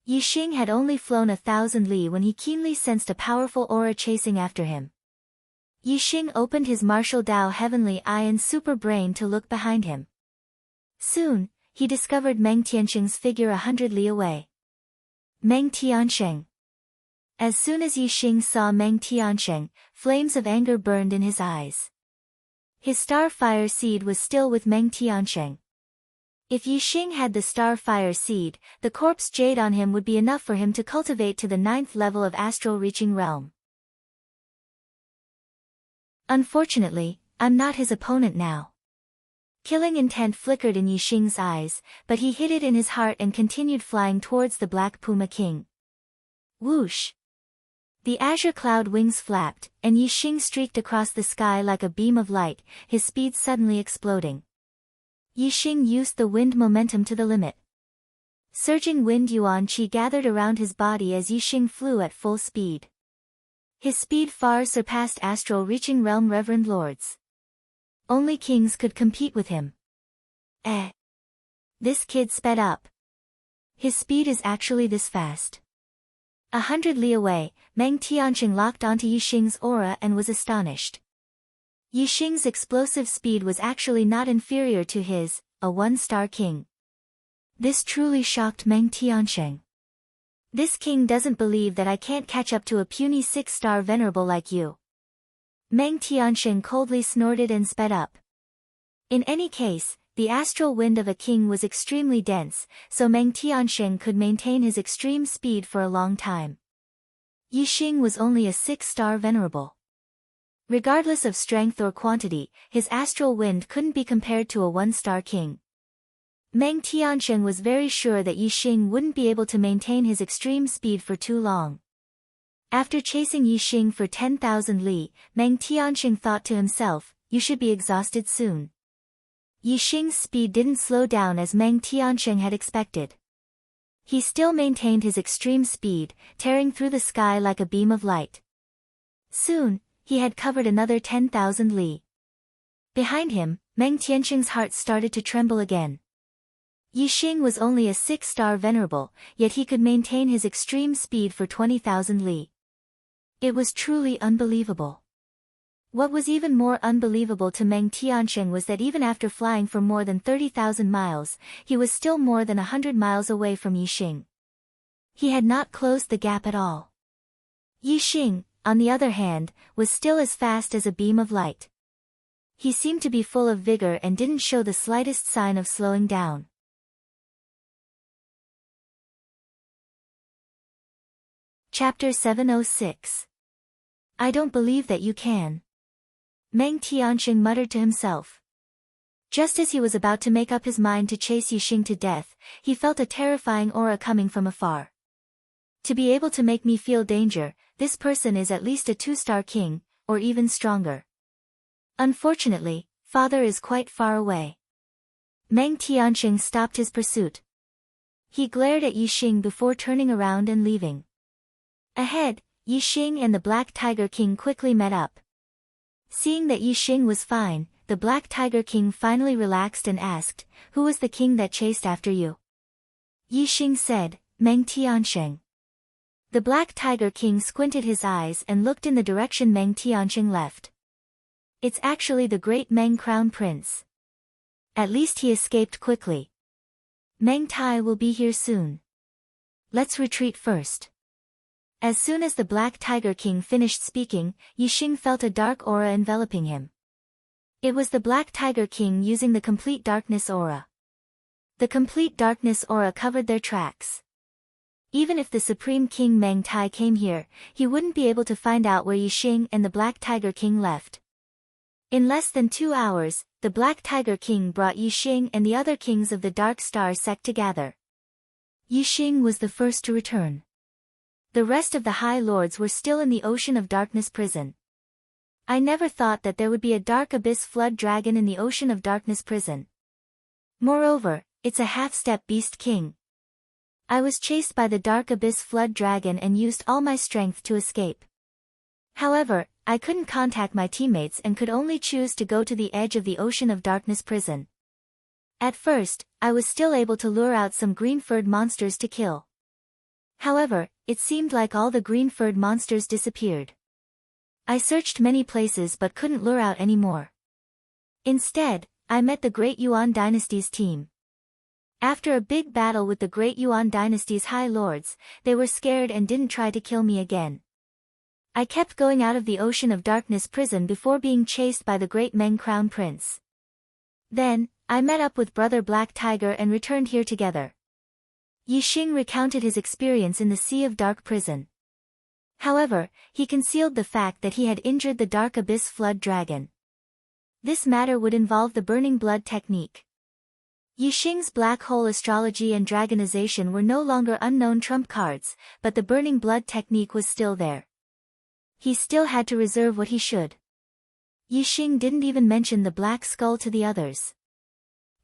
Yixing had only flown 1,000 li when he keenly sensed a powerful aura chasing after him. Yixing opened his martial Dao heavenly eye and super brain to look behind him. Soon, he discovered Meng Tiansheng's figure 100 li away. Meng Tiansheng. As soon as Yixing saw Meng Tiansheng, flames of anger burned in his eyes. His star fire seed was still with Meng Tiansheng. If Yixing had the star fire seed, the corpse jade on him would be enough for him to cultivate to the 9th level of astral reaching realm. Unfortunately, I'm not his opponent now. Killing intent flickered in Yixing's eyes, but he hid it in his heart and continued flying towards the Black Puma King. Whoosh! The azure cloud wings flapped, and Yixing streaked across the sky like a beam of light, his speed suddenly exploding. Yixing used the wind momentum to the limit. Surging wind yuan qi gathered around his body as Yixing flew at full speed. His speed far surpassed astral reaching realm reverend lords. Only kings could compete with him. This kid sped up. His speed is actually this fast. 100 li away, Meng Tiansheng locked onto Yixing's aura and was astonished. Yixing's explosive speed was actually not inferior to his, a one-star king. This truly shocked Meng Tiansheng. This king doesn't believe that I can't catch up to a puny 6-star venerable like you. Meng Tiansheng coldly snorted and sped up. In any case, the astral wind of a king was extremely dense, so Meng Tiansheng could maintain his extreme speed for a long time. Yixing was only a 6-star venerable. Regardless of strength or quantity, his astral wind couldn't be compared to a 1-star king. Meng Tiansheng was very sure that Yixing wouldn't be able to maintain his extreme speed for too long. After chasing Yixing for 10,000 li, Meng Tiansheng thought to himself, you should be exhausted soon. Yixing's speed didn't slow down as Meng Tiansheng had expected. He still maintained his extreme speed, tearing through the sky like a beam of light. Soon, he had covered another 10,000 li. Behind him, Meng Tiansheng's heart started to tremble again. Yixing was only a 6-star venerable, yet he could maintain his extreme speed for 20,000 li. It was truly unbelievable. What was even more unbelievable to Meng Tiansheng was that even after flying for more than 30,000 miles, he was still more than 100 miles away from Yixing. He had not closed the gap at all. Yixing, on the other hand, was still as fast as a beam of light. He seemed to be full of vigor and didn't show the slightest sign of slowing down. Chapter 706. I don't believe that you can. Meng Tiansheng muttered to himself. Just as he was about to make up his mind to chase Yixing to death, he felt a terrifying aura coming from afar. To be able to make me feel danger, this person is at least a 2-star king, or even stronger. Unfortunately, father is quite far away. Meng Tiansheng stopped his pursuit. He glared at Yixing before turning around and leaving. Ahead, Yixing and the Black Tiger King quickly met up. Seeing that Yixing was fine, the Black Tiger King finally relaxed and asked, "Who was the king that chased after you?" Yixing said, "Meng Tiansheng." The Black Tiger King squinted his eyes and looked in the direction Meng Tiansheng left. It's actually the great Meng Crown Prince. At least he escaped quickly. Meng Tai will be here soon. Let's retreat first. As soon as the Black Tiger King finished speaking, Yixing felt a dark aura enveloping him. It was the Black Tiger King using the Complete Darkness aura. The Complete Darkness aura covered their tracks. Even if the Supreme King Meng Tai came here, he wouldn't be able to find out where Yixing and the Black Tiger King left. In less than 2 hours, the Black Tiger King brought Yixing and the other kings of the Dark Star sect together. Yixing was the first to return. The rest of the High Lords were still in the Ocean of Darkness prison. I never thought that there would be a Dark Abyss Flood Dragon in the Ocean of Darkness prison. Moreover, it's a half-step beast king. I was chased by the Dark Abyss Flood Dragon and used all my strength to escape. However, I couldn't contact my teammates and could only choose to go to the edge of the Ocean of Darkness prison. At first, I was still able to lure out some green-furred monsters to kill. However, it seemed like all the green-furred monsters disappeared. I searched many places but couldn't lure out any more. Instead, I met the Great Yuan Dynasty's team. After a big battle with the Great Yuan Dynasty's High Lords, they were scared and didn't try to kill me again. I kept going out of the Ocean of Darkness prison before being chased by the Great Meng Crown Prince. Then, I met up with Brother Black Tiger and returned here together. Yixing recounted his experience in the Sea of Dark prison. However, he concealed the fact that he had injured the Dark Abyss Flood Dragon. This matter would involve the Burning Blood technique. Yixing's black hole astrology and dragonization were no longer unknown trump cards, but the Burning Blood technique was still there. He still had to reserve what he should. Yixing didn't even mention the Black Skull to the others.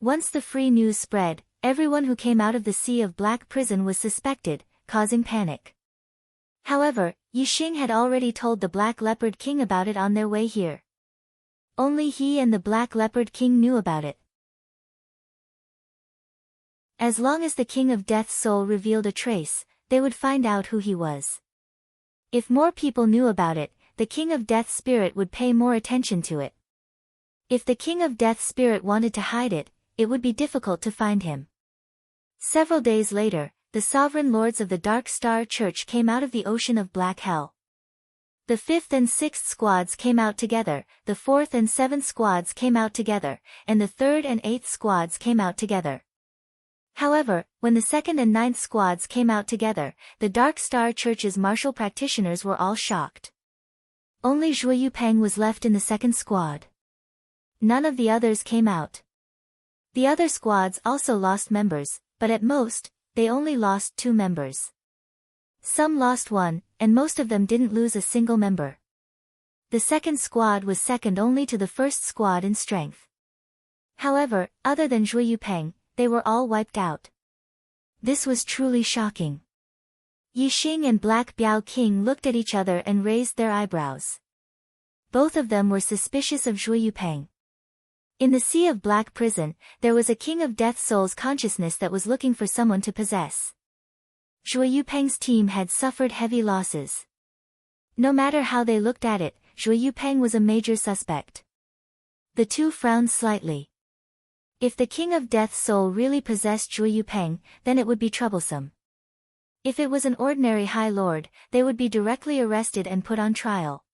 Once the free news spread, everyone who came out of the Sea of Black prison was suspected, causing panic. However, Yixing had already told the Black Leopard King about it on their way here. Only he and the Black Leopard King knew about it. As long as the King of Death's soul revealed a trace, they would find out who he was. If more people knew about it, the King of Death's spirit would pay more attention to it. If the King of Death's spirit wanted to hide it, it would be difficult to find him. Several days later, the sovereign lords of the Dark Star Church came out of the Ocean of Black Hell. The 5th and 6th squads came out together, the 4th and 7th squads came out together, and the 3rd and 8th squads came out together. However, when the 2nd and 9th squads came out together, the Dark Star Church's martial practitioners were all shocked. Only Zhuo Yupeng was left in the 2nd squad. None of the others came out. The other squads also lost members, but at most, they only lost 2 members. Some lost 1, and most of them didn't lose a single member. The 2nd squad was second only to the 1st squad in strength. However, other than Zhuo Yupeng, they were all wiped out. This was truly shocking. Yixing and Black Biao King looked at each other and raised their eyebrows. Both of them were suspicious of Zhuo Yupeng. In the Sea of Black prison, there was a King of Death Soul's consciousness that was looking for someone to possess. Zhuo Yupeng's team had suffered heavy losses. No matter how they looked at it, Zhuo Yupeng was a major suspect. The two frowned slightly. If the King of Death's soul really possessed Zhuo Yupeng, then it would be troublesome. If it was an ordinary High Lord, they would be directly arrested and put on trial.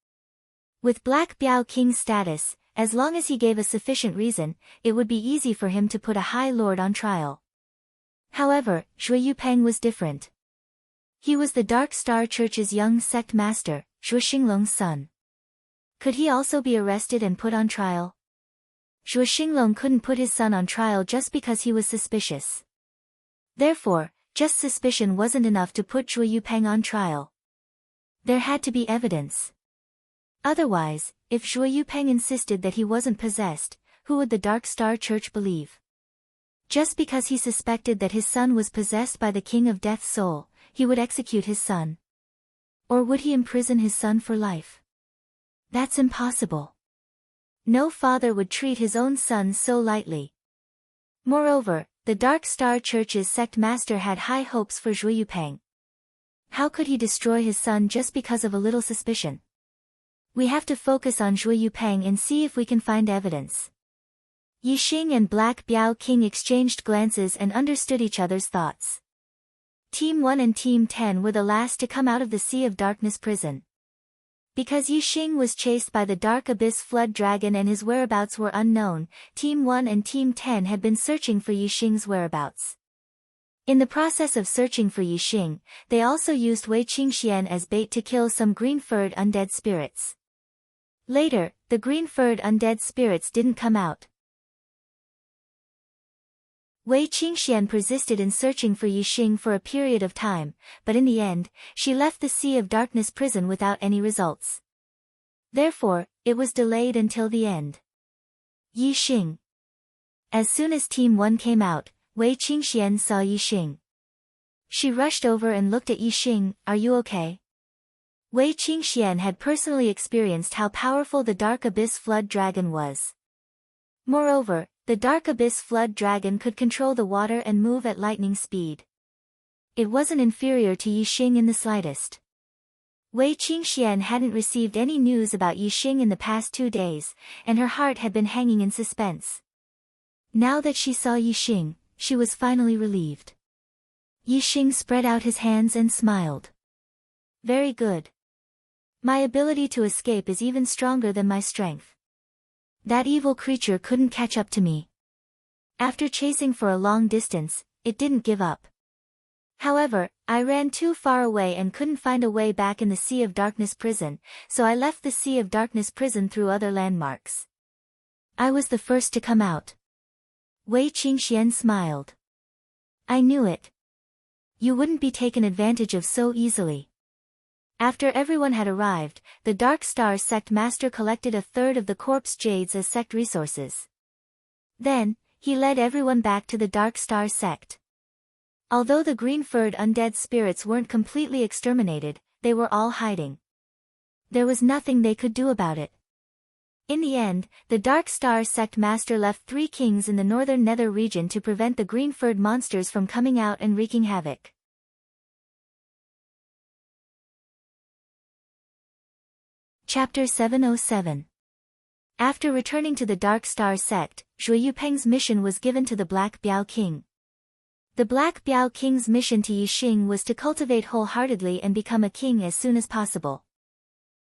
With Black Biao King's status, as long as he gave a sufficient reason, it would be easy for him to put a High Lord on trial. However, Zhuo Yupeng was different. He was the Dark Star Church's young sect master, Zhuo Xinglong's son. Could he also be arrested and put on trial? Zhuo Xinglong couldn't put his son on trial just because he was suspicious. Therefore, just suspicion wasn't enough to put Zhuo Yupeng on trial. There had to be evidence. Otherwise, if Zhuo Yupeng insisted that he wasn't possessed, who would the Dark Star Church believe? Just because he suspected that his son was possessed by the King of Death's soul, he would execute his son. Or would he imprison his son for life? That's impossible. No father would treat his own son so lightly. Moreover, the Dark Star Church's sect master had high hopes for Zhuo Yupeng. How could he destroy his son just because of a little suspicion? We have to focus on Zhuo Yupeng and see if we can find evidence. Yixing and Black Biao King exchanged glances and understood each other's thoughts. Team 1 and Team 10 were the last to come out of the Sea of Darkness prison. Because Yixing was chased by the Dark Abyss Flood Dragon and his whereabouts were unknown, Team 1 and Team 10 had been searching for Yixing's whereabouts. In the process of searching for Yixing, they also used Wei Qingxian as bait to kill some green-furred undead spirits. Later, the green-furred undead spirits didn't come out. Wei Qingxian persisted in searching for Yixing for a period of time, but in the end, she left the Sea of Darkness prison without any results. Therefore, it was delayed until the end. Yixing. As soon as Team 1 came out, Wei Qingxian saw Yixing. She rushed over and looked at Yixing. "Are you okay?" Wei Qingxian had personally experienced how powerful the Dark Abyss Flood Dragon was. Moreover, the Dark Abyss Flood Dragon could control the water and move at lightning speed. It wasn't inferior to Yixing in the slightest. Wei Qingxian hadn't received any news about Yixing in the past 2 days, and her heart had been hanging in suspense. Now that she saw Yixing, she was finally relieved. Yixing spread out his hands and smiled. Very good. My ability to escape is even stronger than my strength. That evil creature couldn't catch up to me. After chasing for a long distance, it didn't give up. However, I ran too far away and couldn't find a way back in the Sea of Darkness prison, so I left the Sea of Darkness prison through other landmarks. I was the first to come out. Wei Qingxian smiled. I knew it. You wouldn't be taken advantage of so easily. After everyone had arrived, the Dark Star Sect Master collected 1/3 of the corpse jades as sect resources. Then, he led everyone back to the Dark Star Sect. Although the green-furred undead spirits weren't completely exterminated, they were all hiding. There was nothing they could do about it. In the end, the Dark Star Sect Master left 3 kings in the northern nether region to prevent the green-furred monsters from coming out and wreaking havoc. Chapter 707. After returning to the Dark Star Sect, Zhui Yupeng's mission was given to the Black Biao King. The Black Biao King's mission to Yixing was to cultivate wholeheartedly and become a king as soon as possible.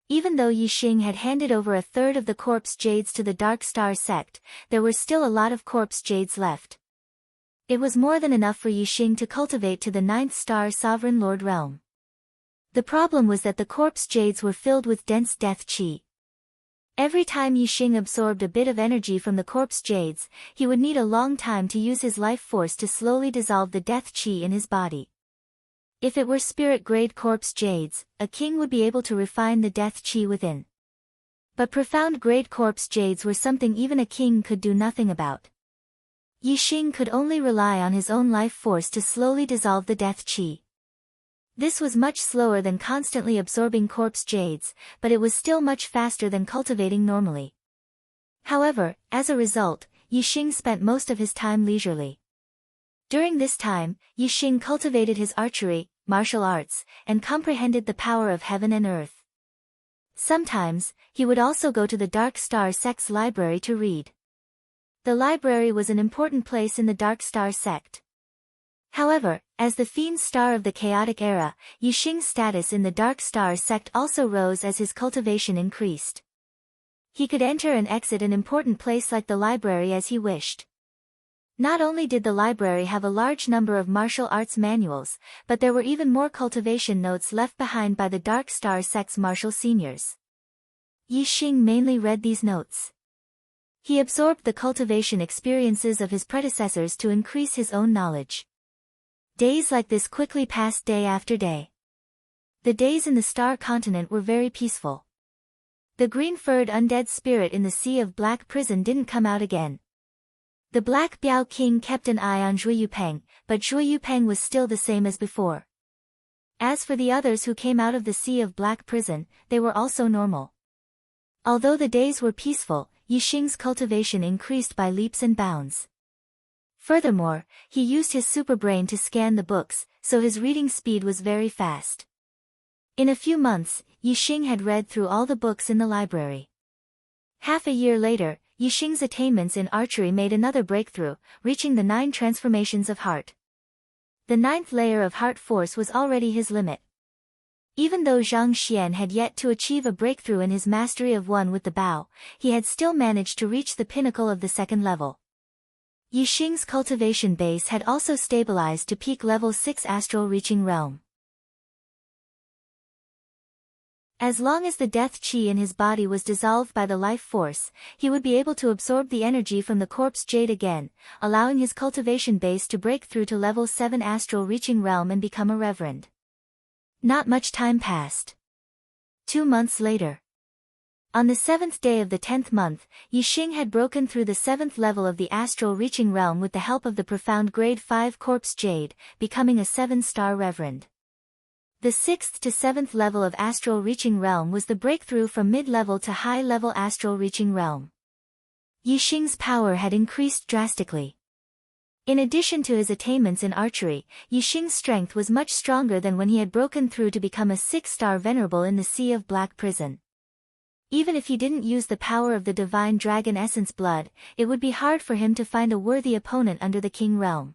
Even though Yixing had handed over 1/3 of the corpse jades to the Dark Star Sect, there were still a lot of corpse jades left. It was more than enough for Yixing to cultivate to the 9th star Sovereign Lord realm. The problem was that the corpse jades were filled with dense death qi. Every time Yixing absorbed a bit of energy from the corpse jades, he would need a long time to use his life force to slowly dissolve the death qi in his body. If it were spirit-grade corpse jades, a king would be able to refine the death qi within. But profound-grade corpse jades were something even a king could do nothing about. Yixing could only rely on his own life force to slowly dissolve the death qi. This was much slower than constantly absorbing corpse jades, but it was still much faster than cultivating normally. However, as a result, Yixing spent most of his time leisurely. During this time, Yixing cultivated his archery, martial arts, and comprehended the power of heaven and earth. Sometimes, he would also go to the Dark Star Sect's library to read. The library was an important place in the Dark Star Sect. However, as the Fiend Star of the Chaotic Era, Yixing's status in the Dark Star Sect also rose as his cultivation increased. He could enter and exit an important place like the library as he wished. Not only did the library have a large number of martial arts manuals, but there were even more cultivation notes left behind by the Dark Star Sect's martial seniors. Yixing mainly read these notes. He absorbed the cultivation experiences of his predecessors to increase his own knowledge. Days like this quickly passed day after day. The days in the Star Continent were very peaceful. The green-furred undead spirit in the Sea of Black prison didn't come out again. The Black Biao King kept an eye on Zhui Yupeng, but Zhui Yupeng was still the same as before. As for the others who came out of the Sea of Black prison, they were also normal. Although the days were peaceful, Yixing's cultivation increased by leaps and bounds. Furthermore, he used his superbrain to scan the books, so his reading speed was very fast. In a few months, Yixing had read through all the books in the library. Half a year later, Yixing's attainments in archery made another breakthrough, reaching the 9 transformations of heart. The 9th layer of heart force was already his limit. Even though Zhang Xian had yet to achieve a breakthrough in his mastery of one with the bow, he had still managed to reach the pinnacle of the 2nd level. Yixing's cultivation base had also stabilized to peak level 6 astral reaching realm. As long as the death qi in his body was dissolved by the life force, he would be able to absorb the energy from the corpse jade again, allowing his cultivation base to break through to level 7 astral reaching realm and become a reverend. Not much time passed. 2 months later. On the 7th day of the 10th month, Yixing had broken through the 7th level of the astral reaching realm with the help of the profound grade 5 corpse jade, becoming a 7-star reverend. The 6th to 7th level of astral reaching realm was the breakthrough from mid-level to high-level astral reaching realm. Yixing's power had increased drastically. In addition to his attainments in archery, Yixing's strength was much stronger than when he had broken through to become a 6-star venerable in the Sea of Black Prison. Even if he didn't use the power of the divine dragon essence blood, it would be hard for him to find a worthy opponent under the King realm.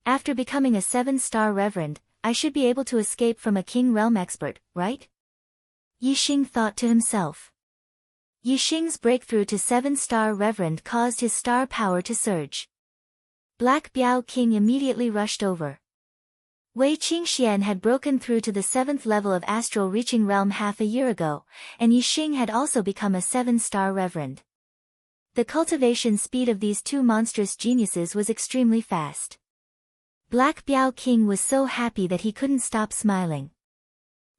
After becoming a 7-star reverend, I should be able to escape from a King realm expert, right? Yixing thought to himself. Yixing's breakthrough to 7-star reverend caused his star power to surge. Black Biao King immediately rushed over. Wei Qingxian had broken through to the 7th level of astral reaching realm half a year ago, and Yixing had also become a 7-star reverend. The cultivation speed of these two monstrous geniuses was extremely fast. Black Biao King was so happy that he couldn't stop smiling.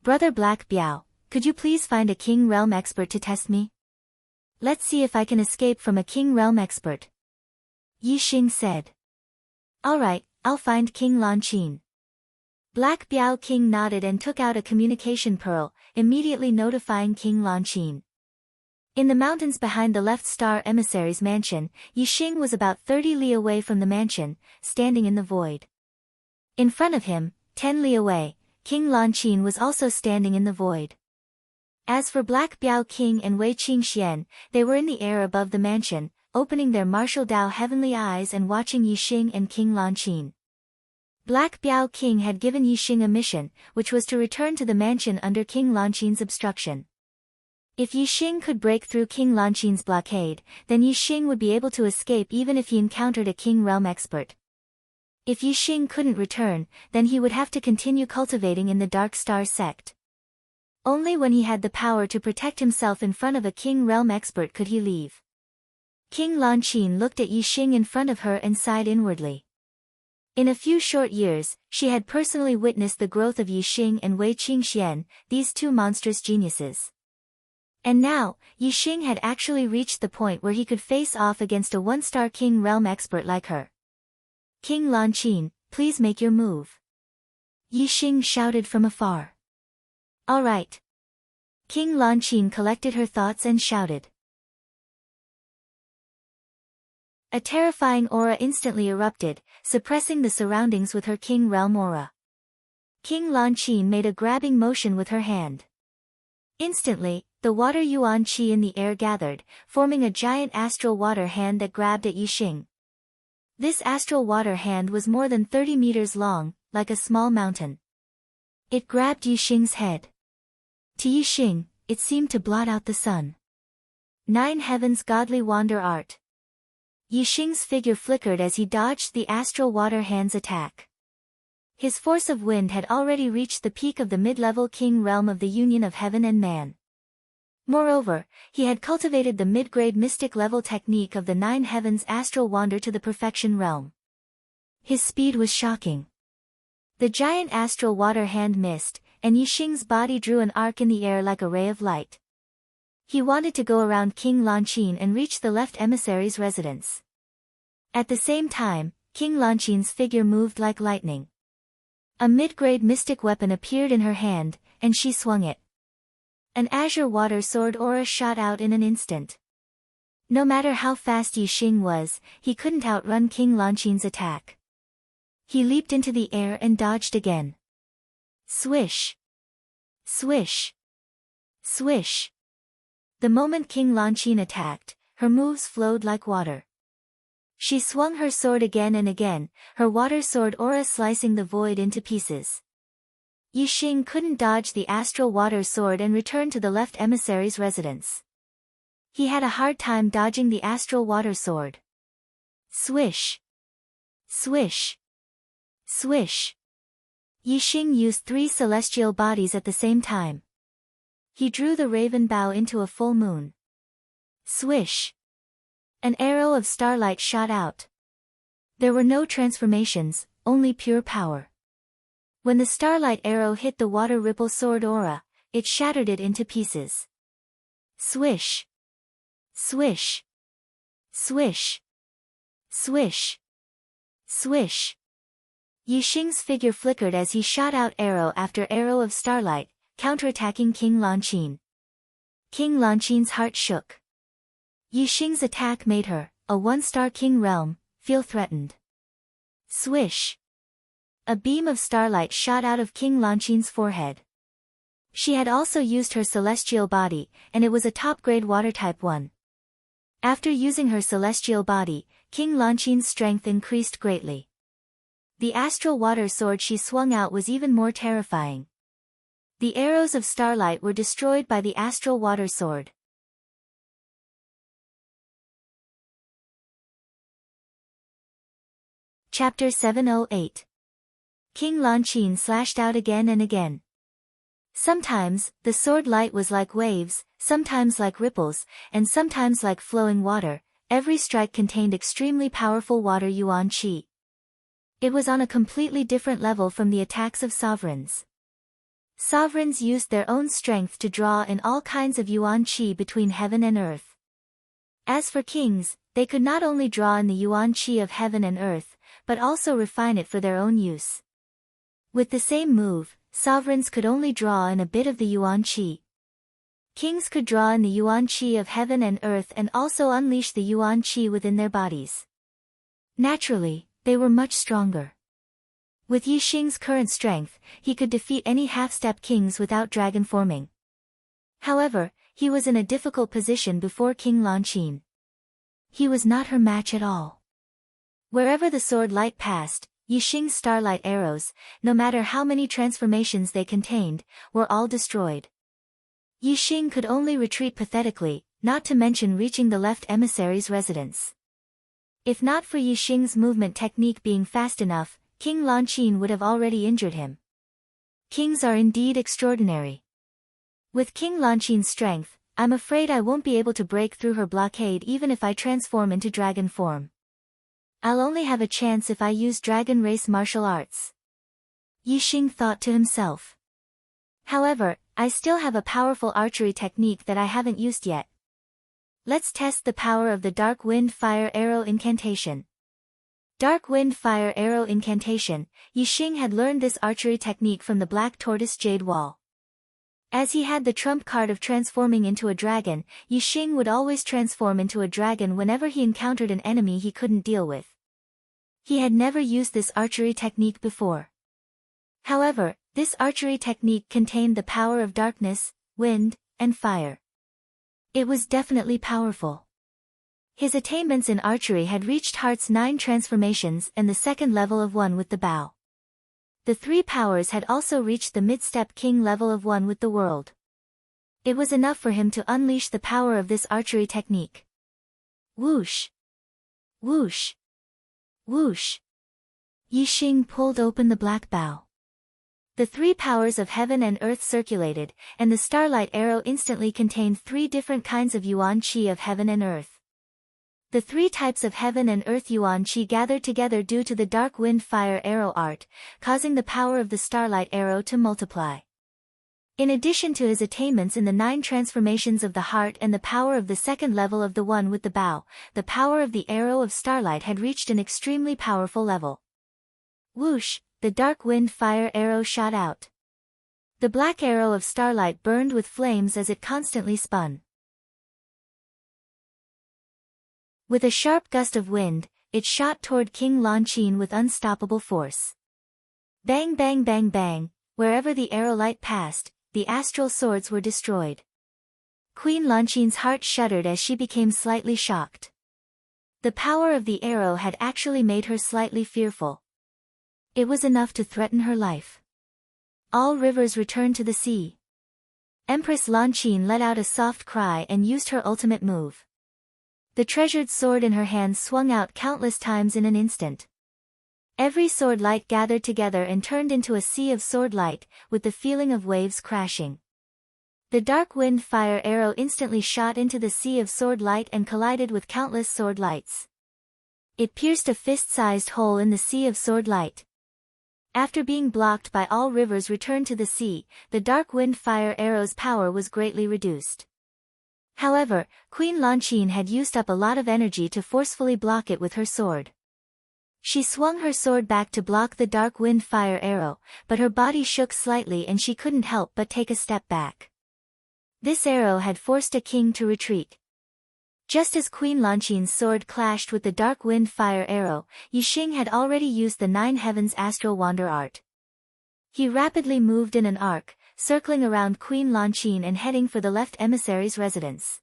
Brother Black Biao, could you please find a King realm expert to test me? Let's see if I can escape from a King realm expert. Yixing said. Alright, I'll find King Lanqin. Black Biao King nodded and took out a communication pearl, immediately notifying King Lanqin. In the mountains behind the left star emissary's mansion, Yixing was about 30 li away from the mansion, standing in the void. In front of him, 10 li away, King Lanqin was also standing in the void. As for Black Biao King and Wei Qingxian, they were in the air above the mansion, opening their martial Dao heavenly eyes and watching Yixing and King Lanqin. Black Biao King had given Yixing a mission, which was to return to the mansion under King Lanqin's obstruction. If Yixing could break through King Lanqin's blockade, then Yixing would be able to escape even if he encountered a King realm expert. If Yixing couldn't return, then he would have to continue cultivating in the Dark Star sect. Only when he had the power to protect himself in front of a King realm expert could he leave. King Lanqin looked at Yixing in front of her and sighed inwardly. In a few short years, she had personally witnessed the growth of Yixing and Wei Qingxian, these two monstrous geniuses. And now, Yixing had actually reached the point where he could face off against a 1-star King realm expert like her. King Lanqin, please make your move. Yixing shouted from afar. All right. King Lanqin collected her thoughts and shouted. A terrifying aura instantly erupted, suppressing the surroundings with her King realm aura. King Lanqin made a grabbing motion with her hand. Instantly, the water yuan qi in the air gathered, forming a giant astral water hand that grabbed at Yixing. This astral water hand was more than 30 meters long, like a small mountain. It grabbed Yixing's head. To Yixing, it seemed to blot out the sun. 9 heavens godly wander art. Yixing's figure flickered as he dodged the astral water hand's attack. His force of wind had already reached the peak of the mid-level King realm of the union of heaven and man. Moreover, he had cultivated the mid-grade mystic level technique of the 9 heavens astral wander to the perfection realm. His speed was shocking. The giant astral water hand missed, and Yixing's body drew an arc in the air like a ray of light. He wanted to go around King Lanqin and reach the left emissary's residence. At the same time, King Lanqin's figure moved like lightning. A mid-grade mystic weapon appeared in her hand, and she swung it. An azure water sword aura shot out in an instant. No matter how fast Yixing was, he couldn't outrun King Lanqin's attack. He leaped into the air and dodged again. Swish! Swish! Swish! The moment King Lanqin attacked, her moves flowed like water. She swung her sword again and again, her water sword aura slicing the void into pieces. Yixing couldn't dodge the astral water sword and return to the left emissary's residence. He had a hard time dodging the astral water sword. Swish! Swish! Swish! Yixing used 3 celestial bodies at the same time. He drew the raven bow into a full moon. Swish! An arrow of starlight shot out. There were no transformations, only pure power. When the starlight arrow hit the water ripple sword aura, it shattered it into pieces. Swish! Swish! Swish! Swish! Swish! Yixing's figure flickered as he shot out arrow after arrow of starlight, counterattacking King Lanqin. King Lanqin's heart shook. Yixing's attack made her, a one-star king realm, feel threatened. Swish! A beam of starlight shot out of King Lanqin's forehead. She had also used her celestial body, and it was a top-grade water-type one. After using her celestial body, King Lanqin's strength increased greatly. The astral water sword she swung out was even more terrifying. The arrows of starlight were destroyed by the astral water sword. Chapter 708. King Lanqin slashed out again and again. Sometimes, the sword light was like waves, sometimes like ripples, and sometimes like flowing water. Every strike contained extremely powerful water yuan qi. It was on a completely different level from the attacks of sovereigns. Sovereigns used their own strength to draw in all kinds of yuan qi between heaven and earth. As for kings, they could not only draw in the yuan qi of heaven and earth, but also refine it for their own use. With the same move, sovereigns could only draw in a bit of the yuan qi. Kings could draw in the yuan qi of heaven and earth and also unleash the yuan qi within their bodies. Naturally, they were much stronger. With Yixing's current strength, he could defeat any half-step kings without dragon forming. However, he was in a difficult position before King Lanqin. He was not her match at all. Wherever the sword light passed, Yixing's starlight arrows, no matter how many transformations they contained, were all destroyed. Yixing could only retreat pathetically, not to mention reaching the left emissary's residence. If not for Yixing's movement technique being fast enough, King Lanqin would have already injured him. Kings are indeed extraordinary. With King Lanqin's strength, I'm afraid I won't be able to break through her blockade even if I transform into dragon form. I'll only have a chance if I use dragon race martial arts. Yixing thought to himself. However, I still have a powerful archery technique that I haven't used yet. Let's test the power of the Dark Wind Fire Arrow Incantation. Dark Wind Fire Arrow Incantation. Yixing had learned this archery technique from the Black Tortoise Jade Wall. As he had the trump card of transforming into a dragon, Yixing would always transform into a dragon whenever he encountered an enemy he couldn't deal with. He had never used this archery technique before. However, this archery technique contained the power of darkness, wind, and fire. It was definitely powerful. His attainments in archery had reached Heart's 9 transformations and the second level of 1 with the bow. The 3 powers had also reached the mid-step king level of 1 with the world. It was enough for him to unleash the power of this archery technique. Whoosh! Whoosh! Whoosh! Yixing pulled open the black bow. The 3 powers of heaven and earth circulated, and the starlight arrow instantly contained 3 different kinds of yuan qi of heaven and earth. The 3 types of heaven and earth yuan qi gathered together due to the dark wind fire arrow art, causing the power of the starlight arrow to multiply. In addition to his attainments in the 9 transformations of the heart and the power of the second level of the 1 with the bow, the power of the arrow of starlight had reached an extremely powerful level. Whoosh! The dark wind fire arrow shot out. The black arrow of starlight burned with flames as it constantly spun. With a sharp gust of wind, it shot toward King Lanqin with unstoppable force. Bang bang bang bang, wherever the arrow light passed, the astral swords were destroyed. Queen Lanqin's heart shuddered as she became slightly shocked. The power of the arrow had actually made her slightly fearful. It was enough to threaten her life. All rivers returned to the sea. Empress Lanqin let out a soft cry and used her ultimate move. The treasured sword in her hand swung out countless times in an instant. Every sword light gathered together and turned into a sea of sword light, with the feeling of waves crashing. The dark wind fire arrow instantly shot into the sea of sword light and collided with countless sword lights. It pierced a fist-sized hole in the sea of sword light. After being blocked by all rivers returned to the sea, the dark wind fire arrow's power was greatly reduced. However, Queen Lanqin had used up a lot of energy to forcefully block it with her sword. She swung her sword back to block the dark wind fire arrow, but her body shook slightly and she couldn't help but take a step back. This arrow had forced a king to retreat. Just as Queen Lanqin's sword clashed with the dark wind fire arrow, Yixing had already used the Nine Heavens astral wander art. He rapidly moved in an arc, circling around Queen Lanqin and heading for the left emissary's residence.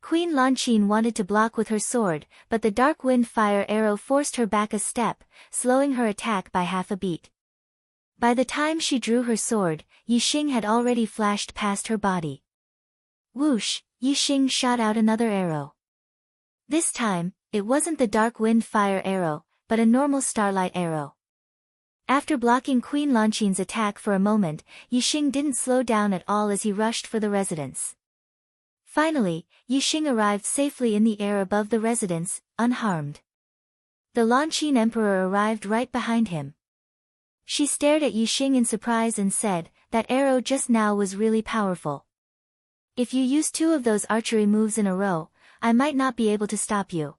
Queen Lanqin wanted to block with her sword, but the dark wind fire arrow forced her back a step, slowing her attack by half a beat. By the time she drew her sword, Yixing had already flashed past her body. Whoosh! Yixing shot out another arrow. This time, it wasn't the dark wind fire arrow, but a normal starlight arrow. After blocking Queen Lanqin's attack for a moment, Yixing didn't slow down at all as he rushed for the residence. Finally, Yixing arrived safely in the air above the residence, unharmed. The Lanqin Emperor arrived right behind him. She stared at Yixing in surprise and said, "That arrow just now was really powerful. If you use 2 of those archery moves in a row, I might not be able to stop you.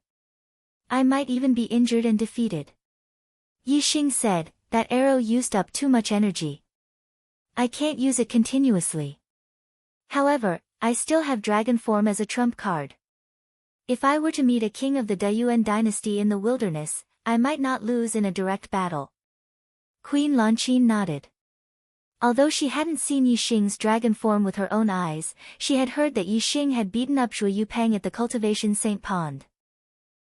I might even be injured and defeated." Yixing said, "That arrow used up too much energy. I can't use it continuously. However, I still have dragon form as a trump card. If I were to meet a king of the Dayuan dynasty in the wilderness, I might not lose in a direct battle." Queen Lanqin nodded. Although she hadn't seen Yixing's dragon form with her own eyes, she had heard that Yixing had beaten up Zhuo Yupeng at the Cultivation Saint Pond.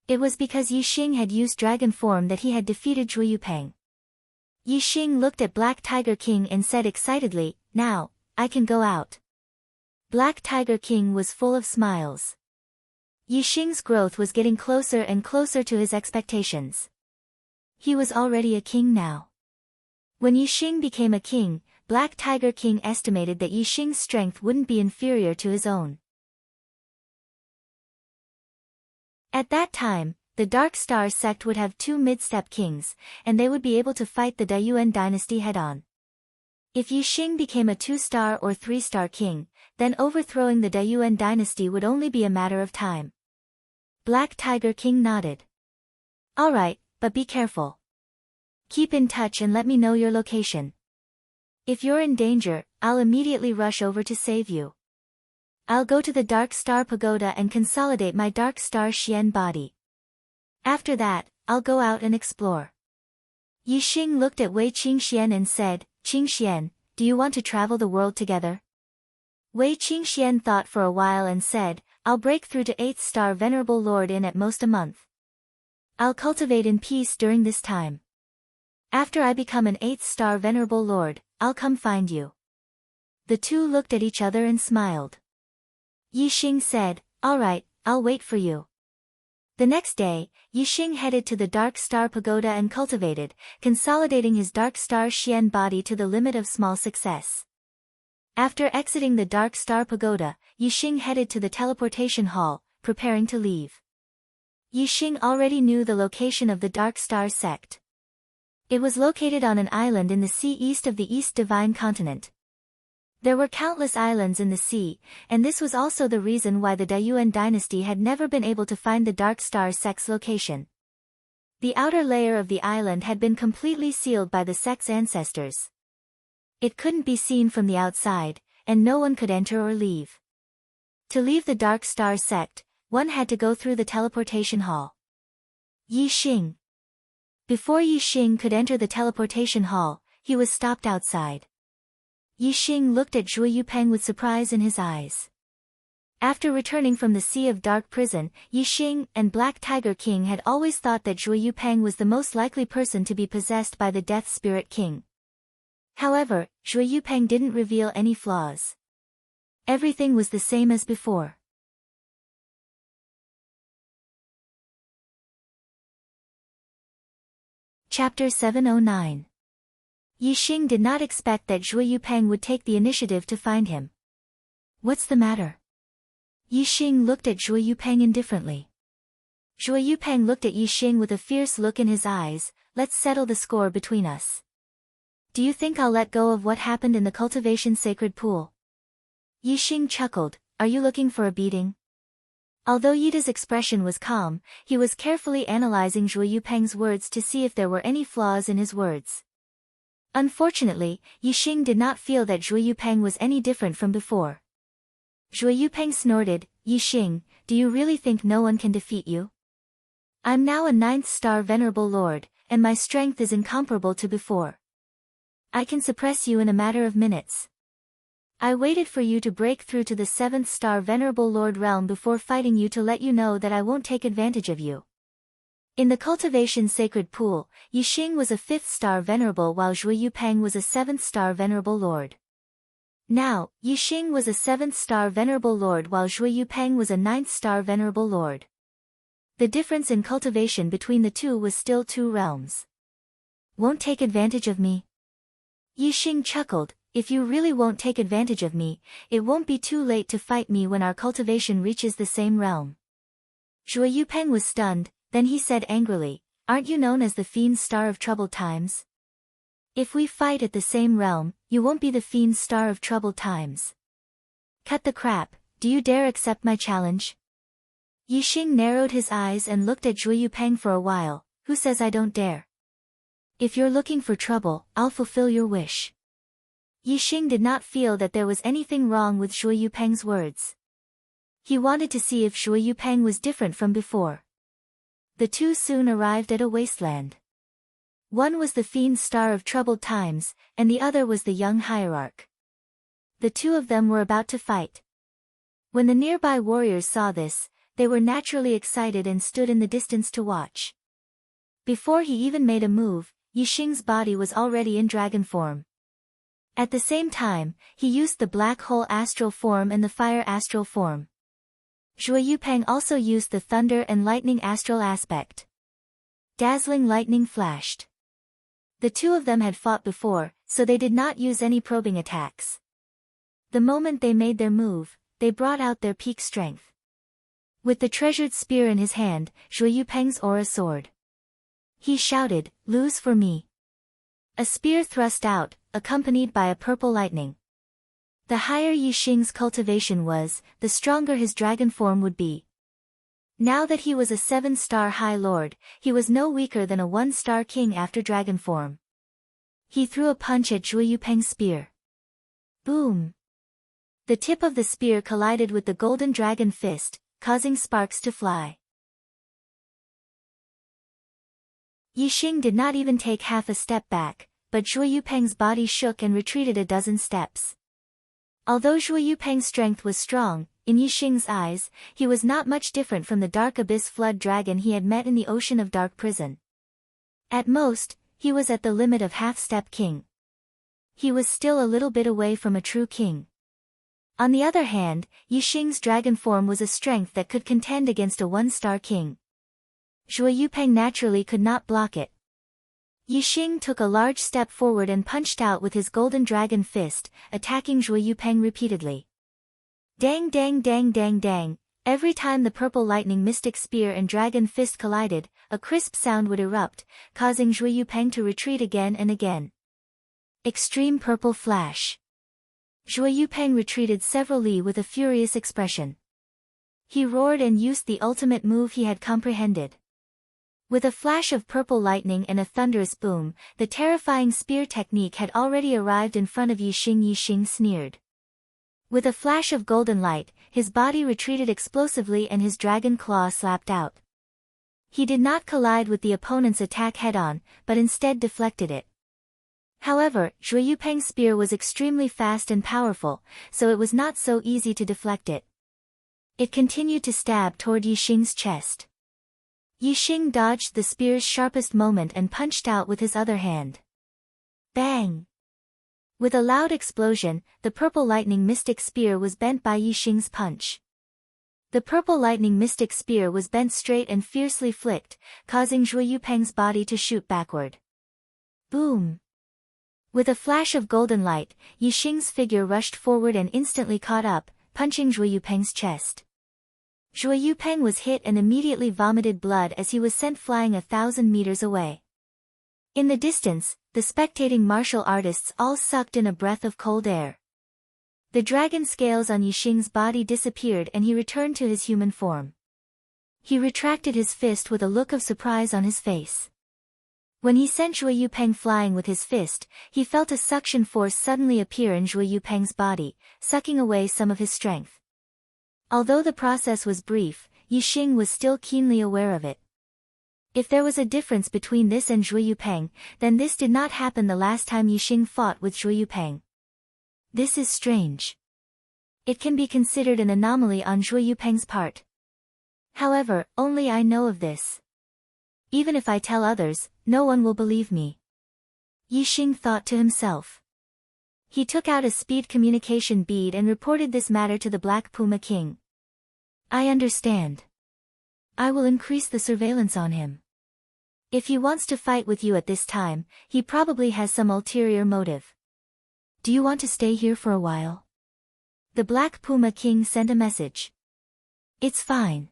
It was because Yixing had used dragon form that he had defeated Zhuo Yupeng. Yixing looked at Black Tiger King and said excitedly, "Now, I can go out." Black Tiger King was full of smiles. Yixing's growth was getting closer and closer to his expectations. He was already a king now. When Yixing became a king, Black Tiger King estimated that Yixing's strength wouldn't be inferior to his own. At that time, the Dark Star sect would have 2 mid-step kings, and they would be able to fight the Dayuan dynasty head-on. If Yixing became a 2-star or 3-star king, then overthrowing the Dayuan dynasty would only be a matter of time. Black Tiger King nodded. "Alright, but be careful. Keep in touch and let me know your location. If you're in danger, I'll immediately rush over to save you. I'll go to the Dark Star Pagoda and consolidate my Dark Star Xian body. After that, I'll go out and explore." Yixing looked at Wei Qingxian and said, "Qingxian, do you want to travel the world together?" Wei Qingxian thought for a while and said, "I'll break through to 8th star Venerable Lord in at most a month. I'll cultivate in peace during this time. After I become an 8th star Venerable Lord, I'll come find you." The two looked at each other and smiled. Yixing said, "Alright, I'll wait for you." The next day, Yixing headed to the Dark Star Pagoda and cultivated, consolidating his Dark Star Xian body to the limit of small success. After exiting the Dark Star Pagoda, Yixing headed to the teleportation hall, preparing to leave. Yixing already knew the location of the Dark Star sect. It was located on an island in the sea east of the East Divine Continent. There were countless islands in the sea, and this was also the reason why the Dayuan dynasty had never been able to find the Dark Star sect's location. The outer layer of the island had been completely sealed by the sect's ancestors. It couldn't be seen from the outside, and no one could enter or leave. To leave the Dark Star sect, one had to go through the teleportation hall. Yixing. Before Yixing could enter the teleportation hall, he was stopped outside. Yixing looked at Zhuo Yupeng with surprise in his eyes. After returning from the Sea of Dark Prison, Yixing and Black Tiger King had always thought that Zhuo Yupeng was the most likely person to be possessed by the Death Spirit King. However, Zhuo Yupeng didn't reveal any flaws. Everything was the same as before. Chapter 709. Yixing did not expect that Zhuo Yupeng would take the initiative to find him. "What's the matter?" Yixing looked at Zhuo Yupeng indifferently. Zhuo Yupeng looked at Yixing with a fierce look in his eyes. "Let's settle the score between us. Do you think I'll let go of what happened in the cultivation sacred pool?" Yixing chuckled. "Are you looking for a beating?" Although Yida's expression was calm, he was carefully analyzing Zhuo Yupeng's words to see if there were any flaws in his words. Unfortunately, Yixing did not feel that Zhuo Yupeng was any different from before. Zhuo Yupeng snorted, "Yixing, do you really think no one can defeat you? I'm now a 9th star venerable lord, and my strength is incomparable to before. I can suppress you in a matter of minutes. I waited for you to break through to the 7th star venerable lord realm before fighting you to let you know that I won't take advantage of you." In the cultivation sacred pool, Yixing was a 5th star venerable while Zhuo Yupeng was a 7th star venerable lord. Now, Yixing was a 7th star venerable lord while Zhuo Yupeng was a 9th star venerable lord. The difference in cultivation between the two was still 2 realms. "Won't take advantage of me?" Yixing chuckled, "If you really won't take advantage of me, it won't be too late to fight me when our cultivation reaches the same realm." Zhuo Yupeng was stunned, then he said angrily, "Aren't you known as the Fiend Star of Troubled Times? If we fight at the same realm, you won't be the Fiend Star of Troubled Times. Cut the crap, do you dare accept my challenge?" Yixing narrowed his eyes and looked at Zhuo Yupeng for a while. "Who says I don't dare? If you're looking for trouble, I'll fulfill your wish." Yixing did not feel that there was anything wrong with Zhuo Yupeng's words. He wanted to see if Zhuo Yupeng was different from before. The two soon arrived at a wasteland. One was the Fiend Star of Troubled Times, and the other was the young hierarch. The two of them were about to fight. When the nearby warriors saw this, they were naturally excited and stood in the distance to watch. Before he even made a move, Yixing's body was already in dragon form. At the same time, he used the black hole astral form and the fire astral form. Zhuo Yupeng also used the thunder and lightning astral aspect. Dazzling lightning flashed. The two of them had fought before, so they did not use any probing attacks. The moment they made their move, they brought out their peak strength. With the treasured spear in his hand, Zhuo Yupeng's aura soared. He shouted, "Lose for me." A spear thrust out, accompanied by a purple lightning. The higher Yixing's cultivation was, the stronger his dragon form would be. Now that he was a 7-star high lord, he was no weaker than a 1-star king after dragon form. He threw a punch at Zhuo Yupeng's spear. Boom! The tip of the spear collided with the golden dragon fist, causing sparks to fly. Yixing did not even take half a step back, but Zhuo Yupeng's body shook and retreated a dozen steps. Although Zhuo Yupeng's strength was strong, in Yixing's eyes, he was not much different from the dark abyss flood dragon he had met in the ocean of dark prison. At most, he was at the limit of half-step king. He was still a little bit away from a true king. On the other hand, Yixing's dragon form was a strength that could contend against a 1-star king. Zhuo Yupeng naturally could not block it. Yixing took a large step forward and punched out with his golden dragon fist, attacking Zhuo Yupeng repeatedly. Dang dang dang dang dang, every time the purple lightning mystic spear and dragon fist collided, a crisp sound would erupt, causing Zhuo Yupeng to retreat again and again. Extreme purple flash. Zhuo Yupeng retreated several li with a furious expression. He roared and used the ultimate move he had comprehended. With a flash of purple lightning and a thunderous boom, the terrifying spear technique had already arrived in front of Yixing. Yixing sneered. With a flash of golden light, his body retreated explosively and his dragon claw slapped out. He did not collide with the opponent's attack head-on, but instead deflected it. However, Zhuo Yupeng's spear was extremely fast and powerful, so it was not so easy to deflect it. It continued to stab toward Yixing's chest. Yixing dodged the spear's sharpest moment and punched out with his other hand. Bang! With a loud explosion, the purple lightning mystic spear was bent by Yixing's punch. The purple lightning mystic spear was bent straight and fiercely flicked, causing Zhuo Yupeng's body to shoot backward. Boom! With a flash of golden light, Yixing's figure rushed forward and instantly caught up, punching Zhuo Yupeng's chest. Zhuo Yupeng was hit and immediately vomited blood as he was sent flying 1,000 meters away. In the distance, the spectating martial artists all sucked in a breath of cold air. The dragon scales on Yixing's body disappeared and he returned to his human form. He retracted his fist with a look of surprise on his face. When he sent Zhuo Yupeng flying with his fist, he felt a suction force suddenly appear in Zhuo Yupeng's body, sucking away some of his strength. Although the process was brief, Yixing was still keenly aware of it. If there was a difference between this and Zhuo Yupeng, then this did not happen the last time Yixing fought with Zhuo Yupeng. This is strange. It can be considered an anomaly on Zhuo Yupeng's part. However, only I know of this. Even if I tell others, no one will believe me. Yixing thought to himself. He took out a speed communication bead and reported this matter to the Black Puma King. I understand. I will increase the surveillance on him. If he wants to fight with you at this time, he probably has some ulterior motive. Do you want to stay here for a while? The Black Puma King sent a message. It's fine.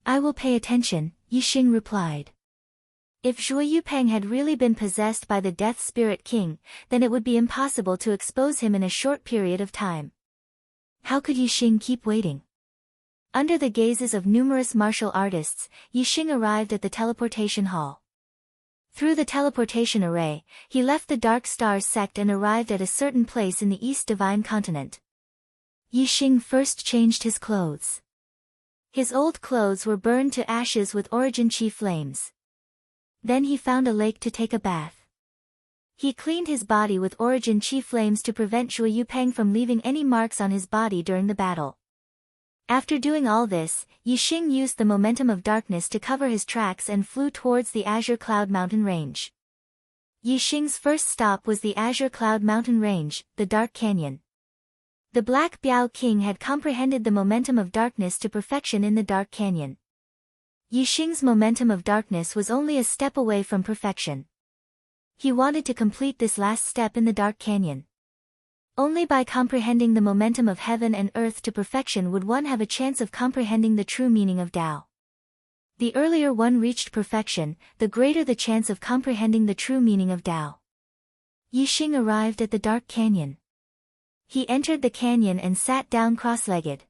I will pay attention, Yixing replied. If Zhuo Yupeng had really been possessed by the Death Spirit King, then it would be impossible to expose him in a short period of time. How could Yixing keep waiting? Under the gazes of numerous martial artists, Yixing arrived at the teleportation hall. Through the teleportation array, he left the Dark Stars sect and arrived at a certain place in the East Divine Continent. Yixing first changed his clothes. His old clothes were burned to ashes with origin chi flames. Then he found a lake to take a bath. He cleaned his body with origin chi flames to prevent Zhuo Yupeng from leaving any marks on his body during the battle. After doing all this, Yixing used the momentum of darkness to cover his tracks and flew towards the Azure Cloud Mountain Range. Yixing's first stop was the Azure Cloud Mountain Range, the Dark Canyon. The Black Biao King had comprehended the momentum of darkness to perfection in the Dark Canyon. Yixing's momentum of darkness was only a step away from perfection. He wanted to complete this last step in the Dark Canyon. Only by comprehending the momentum of heaven and earth to perfection would one have a chance of comprehending the true meaning of Tao. The earlier one reached perfection, the greater the chance of comprehending the true meaning of Tao. Yixing arrived at the Dark Canyon. He entered the canyon and sat down cross-legged.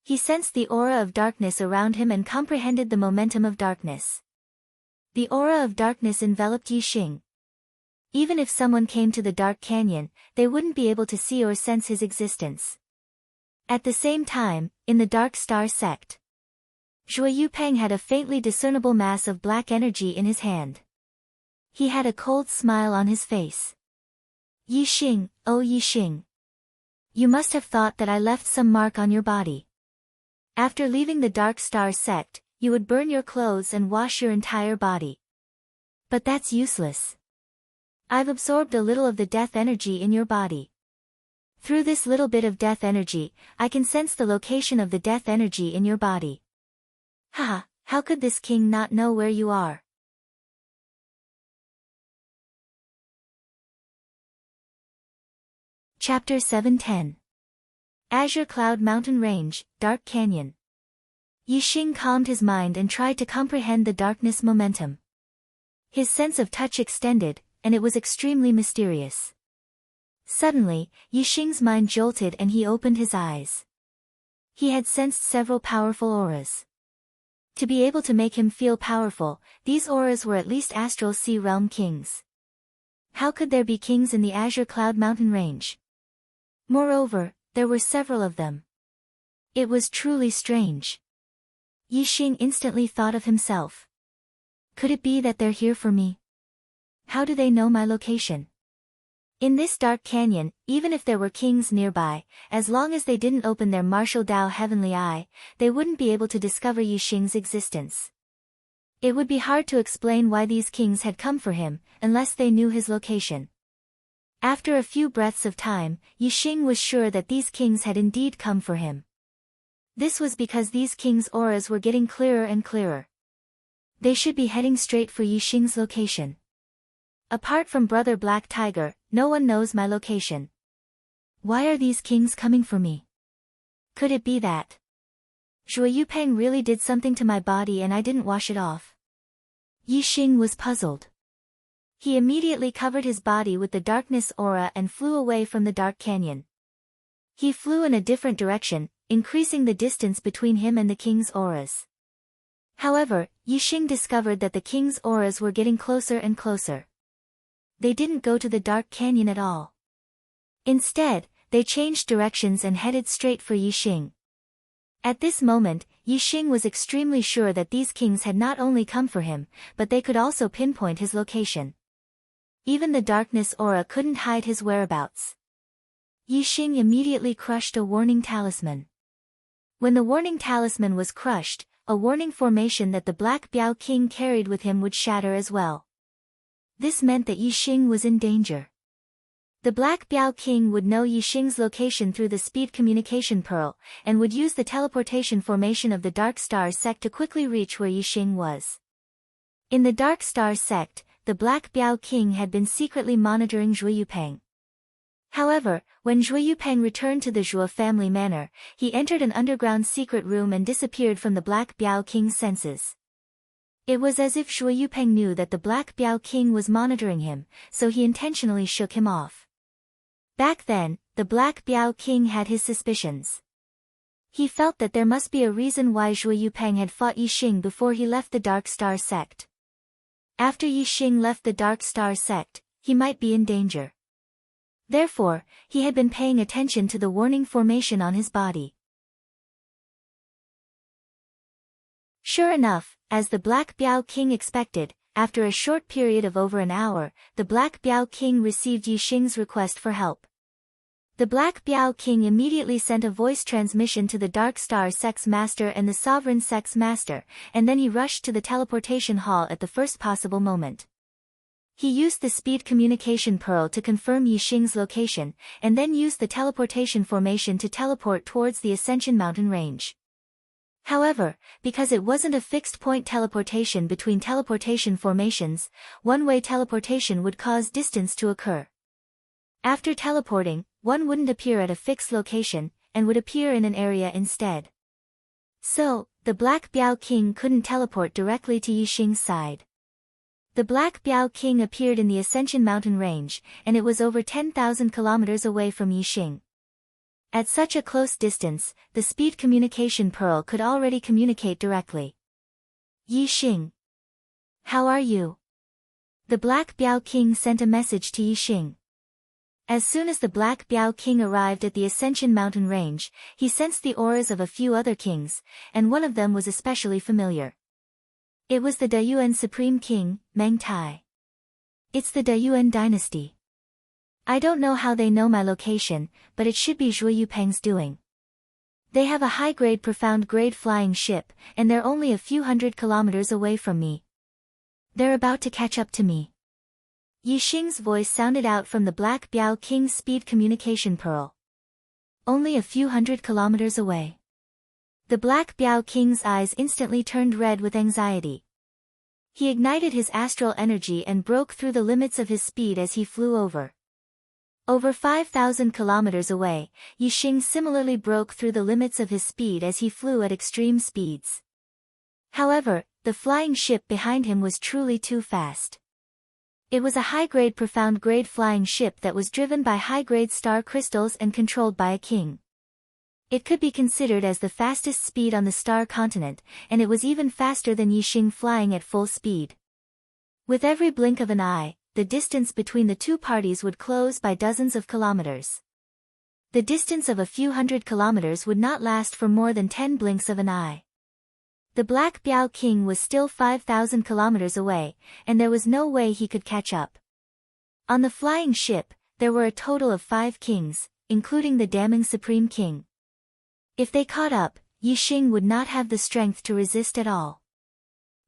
He sensed the aura of darkness around him and comprehended the momentum of darkness. The aura of darkness enveloped Yixing. Even if someone came to the Dark Canyon, they wouldn't be able to see or sense his existence. At the same time, in the Dark Star sect, Zhuo Yupeng had a faintly discernible mass of black energy in his hand. He had a cold smile on his face. Yixing, oh Yixing. You must have thought that I left some mark on your body. After leaving the Dark Star sect, you would burn your clothes and wash your entire body. But that's useless. I've absorbed a little of the death energy in your body. Through this little bit of death energy, I can sense the location of the death energy in your body. Haha, how could this king not know where you are? Chapter 710. Azure Cloud Mountain Range, Dark Canyon. Yixing calmed his mind and tried to comprehend the darkness momentum. His sense of touch extended, and it was extremely mysterious. Suddenly, Yixing's mind jolted and he opened his eyes. He had sensed several powerful auras. To be able to make him feel powerful, these auras were at least Astral Sea Realm kings. How could there be kings in the Azure Cloud Mountain Range? Moreover, there were several of them. It was truly strange. Yixing instantly thought of himself. Could it be that they're here for me? How do they know my location? In this dark canyon, even if there were kings nearby, as long as they didn't open their martial Dao heavenly eye, they wouldn't be able to discover Yixing's existence. It would be hard to explain why these kings had come for him, unless they knew his location. After a few breaths of time, Yixing was sure that these kings had indeed come for him. This was because these kings' auras were getting clearer and clearer. They should be heading straight for Yixing's location. Apart from Brother Black Tiger, no one knows my location. Why are these kings coming for me? Could it be that Zhuo Yupeng really did something to my body and I didn't wash it off? Yixing was puzzled. He immediately covered his body with the darkness aura and flew away from the Dark Canyon. He flew in a different direction, increasing the distance between him and the king's auras. However, Yixing discovered that the king's auras were getting closer and closer. They didn't go to the dark canyon at all. Instead, they changed directions and headed straight for Yixing. At this moment, Yixing was extremely sure that these kings had not only come for him, but they could also pinpoint his location. Even the darkness aura couldn't hide his whereabouts. Yixing immediately crushed a warning talisman. When the warning talisman was crushed, a warning formation that the Black Biao King carried with him would shatter as well. This meant that Yixing was in danger. The Black Biao King would know Yixing's location through the speed communication pearl, and would use the teleportation formation of the Dark Star sect to quickly reach where Yixing was. In the Dark Star sect, the Black Biao King had been secretly monitoring Zhuo Yupeng. However, when Zhuo Yupeng returned to the Zhuo family manor, he entered an underground secret room and disappeared from the Black Biao King's senses. It was as if Zhuo Yupeng knew that the Black Biao King was monitoring him, so he intentionally shook him off. Back then, the Black Biao King had his suspicions. He felt that there must be a reason why Zhuo Yupeng had fought Yixing before he left the Dark Star sect. After Yixing left the Dark Star sect, he might be in danger. Therefore, he had been paying attention to the warning formation on his body. Sure enough, as the Black Biao King expected, after a short period of over an hour, the Black Biao King received Yixing's request for help. The Black Biao King immediately sent a voice transmission to the Dark Star Sect's Master and the Sovereign Sect's Master, and then he rushed to the teleportation hall at the first possible moment. He used the speed communication pearl to confirm Yixing's location, and then used the teleportation formation to teleport towards the Ascension Mountain range. However, because it wasn't a fixed-point teleportation between teleportation formations, one-way teleportation would cause distance to occur. After teleporting, one wouldn't appear at a fixed location, and would appear in an area instead. So, the Black Biao King couldn't teleport directly to Yixing's side. The Black Biao King appeared in the Ascension Mountain range, and it was over 10,000 kilometers away from Yixing. At such a close distance, the speed communication pearl could already communicate directly. Yixing. How are you? The Black Biao King sent a message to Yixing. As soon as the Black Biao King arrived at the Ascension Mountain range, he sensed the auras of a few other kings, and one of them was especially familiar. It was the Dayuan Supreme King, Meng Tai. It's the Dayuan dynasty. I don't know how they know my location, but it should be Zhuo Yupeng's doing. They have a high-grade profound-grade flying ship, and they're only a few hundred kilometers away from me. They're about to catch up to me. Yixing's voice sounded out from the Black Biao King's speed communication pearl. Only a few hundred kilometers away. The Black Biao King's eyes instantly turned red with anxiety. He ignited his astral energy and broke through the limits of his speed as he flew over. Over 5,000 kilometers away, Yixing similarly broke through the limits of his speed as he flew at extreme speeds. However, the flying ship behind him was truly too fast. It was a high-grade profound-grade flying ship that was driven by high-grade star crystals and controlled by a king. It could be considered as the fastest speed on the star continent, and it was even faster than Yixing flying at full speed. With every blink of an eye, the distance between the two parties would close by dozens of kilometers. The distance of a few hundred kilometers would not last for more than 10 blinks of an eye. The Black Biao King was still 5,000 kilometers away, and there was no way he could catch up. On the flying ship, there were a total of 5 kings, including the damning Supreme King. If they caught up, Yixing would not have the strength to resist at all.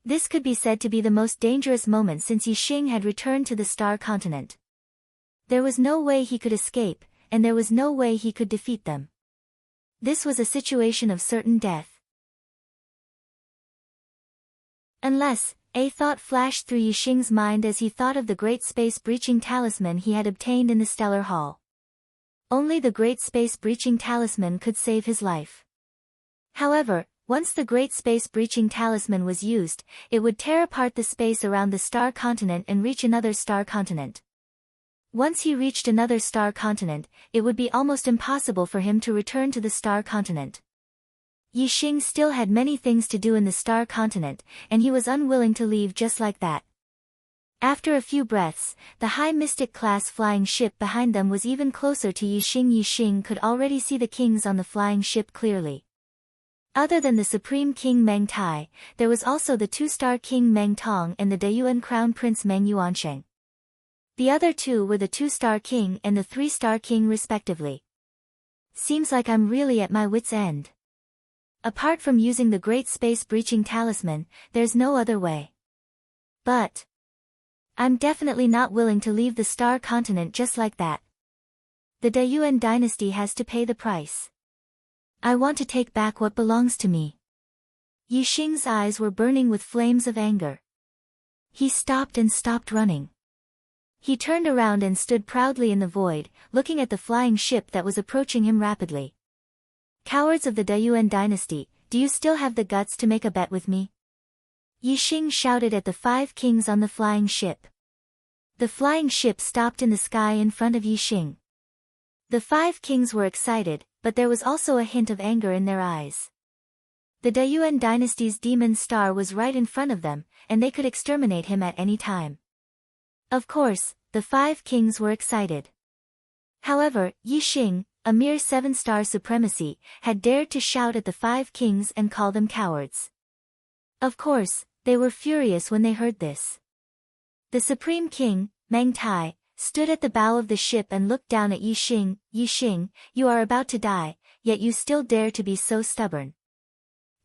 This could be said to be the most dangerous moment since Yixing had returned to the Star Continent. There was no way he could escape, and there was no way he could defeat them. This was a situation of certain death. Unless, a thought flashed through Yixing's mind as he thought of the great space-breaching talisman he had obtained in the Stellar Hall. Only the great space-breaching talisman could save his life. However, once the great space-breaching talisman was used, it would tear apart the space around the star continent and reach another star continent. Once he reached another star continent, it would be almost impossible for him to return to the star continent. Yixing still had many things to do in the star continent, and he was unwilling to leave just like that. After a few breaths, the high mystic class flying ship behind them was even closer to Yixing. Yixing could already see the kings on the flying ship clearly. Other than the Supreme King Meng Tai, there was also the two-star King Meng Tong and the Dayuan Crown Prince Meng Yuansheng. The other two were the two-star King and the three-star King respectively. Seems like I'm really at my wit's end. Apart from using the Great Space Breaching Talisman, there's no other way. But I'm definitely not willing to leave the star continent just like that. The Dayuan dynasty has to pay the price. I want to take back what belongs to me. Yixing's eyes were burning with flames of anger. He stopped running. He turned around and stood proudly in the void, looking at the flying ship that was approaching him rapidly. Cowards of the Dayuan dynasty, do you still have the guts to make a bet with me? Yixing shouted at the 5 kings on the flying ship. The flying ship stopped in the sky in front of Yixing. The 5 kings were excited, but there was also a hint of anger in their eyes. The Dayuan dynasty's demon star was right in front of them, and they could exterminate him at any time. Of course, the 5 kings were excited. However, Yixing, a mere 7-star supremacy, had dared to shout at the 5 kings and call them cowards. Of course, they were furious when they heard this. The Supreme King, Meng Tai, stood at the bow of the ship and looked down at Yixing. Yixing, you are about to die, yet you still dare to be so stubborn.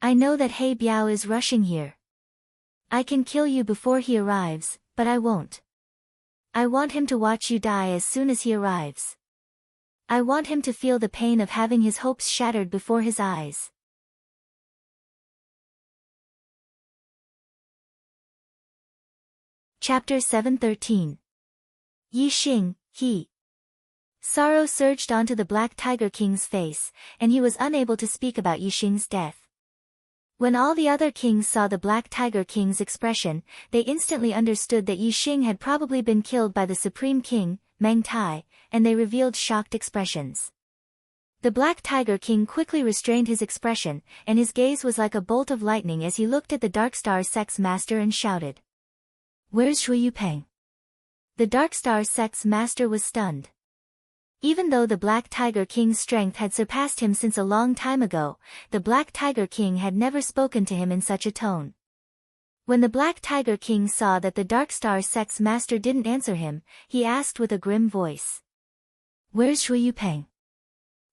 I know that He Biao is rushing here. I can kill you before he arrives, but I won't. I want him to watch you die as soon as he arrives. I want him to feel the pain of having his hopes shattered before his eyes. Chapter 713. Yixing, he. Sorrow surged onto the Black Tiger King's face, and he was unable to speak about Yixing's death. When all the other kings saw the Black Tiger King's expression, they instantly understood that Yixing had probably been killed by the Supreme King, Meng Tai, and they revealed shocked expressions. The Black Tiger King quickly restrained his expression, and his gaze was like a bolt of lightning as he looked at the Dark Star Sex Master and shouted, "Where's Shui Yupeng?" The Dark Star Sex Master was stunned. Even though the Black Tiger King's strength had surpassed him since a long time ago, the Black Tiger King had never spoken to him in such a tone. When the Black Tiger King saw that the Dark Star Sex Master didn't answer him, he asked with a grim voice, "Where's Shui Yupeng?"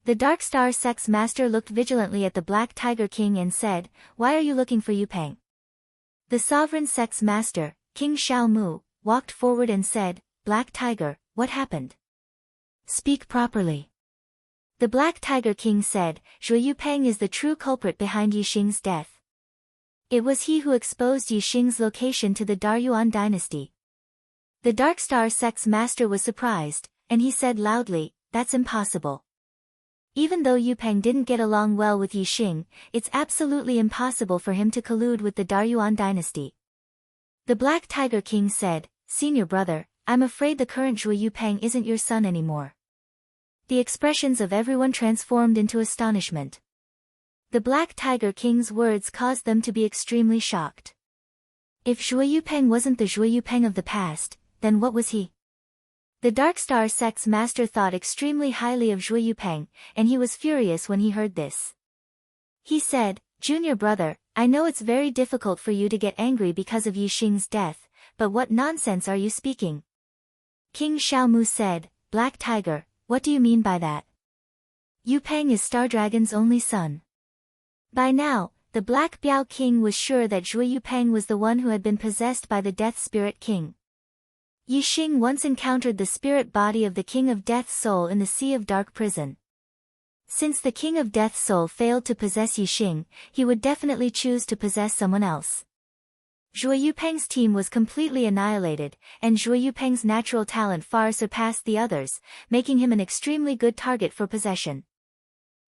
The Dark Star Sex Master looked vigilantly at the Black Tiger King and said, "Why are you looking for Yupeng?" The Sovereign Sex Master, King Xiao Mu, walked forward and said, "Black Tiger, what happened? Speak properly." The Black Tiger King said, "Shui Yupeng is the true culprit behind Yixing's death. It was he who exposed Yixing's location to the Daryuan dynasty." The Dark Star Sex Master was surprised, and he said loudly, "That's impossible. Even though Yupeng didn't get along well with Yixing, it's absolutely impossible for him to collude with the Daryuan dynasty." The Black Tiger King said, "Senior brother, I'm afraid the current Shui Yupeng isn't your son anymore." The expressions of everyone transformed into astonishment. The Black Tiger King's words caused them to be extremely shocked. If Shui Yupeng wasn't the Shui Yupeng of the past, then what was he? The Dark Star Sex Master thought extremely highly of Shui Yupeng, and he was furious when he heard this. He said, "Junior brother, I know it's very difficult for you to get angry because of Yixing's death, but what nonsense are you speaking?" King Xiaomu said, "Black Tiger, what do you mean by that? Yupeng is Star Dragon's only son." By now, the Black Biao King was sure that Shui Yupeng was the one who had been possessed by the Death Spirit King. Yixing once encountered the spirit body of the King of Death's Soul in the Sea of Dark Prison. Since the King of Death's Soul failed to possess Yixing, he would definitely choose to possess someone else. Shui Yupeng's team was completely annihilated, and Shui Yupeng's natural talent far surpassed the others, making him an extremely good target for possession.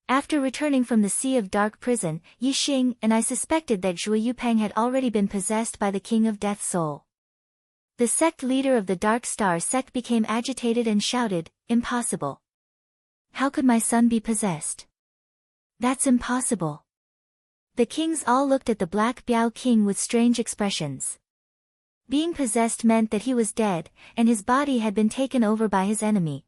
After returning from the Sea of Dark Prison, Yixing and I suspected that Shui Yupeng had already been possessed by the King of Death's Soul. The sect leader of the Dark Star sect became agitated and shouted, "Impossible! How could my son be possessed? That's impossible." The kings all looked at the Black Biao King with strange expressions. Being possessed meant that he was dead, and his body had been taken over by his enemy.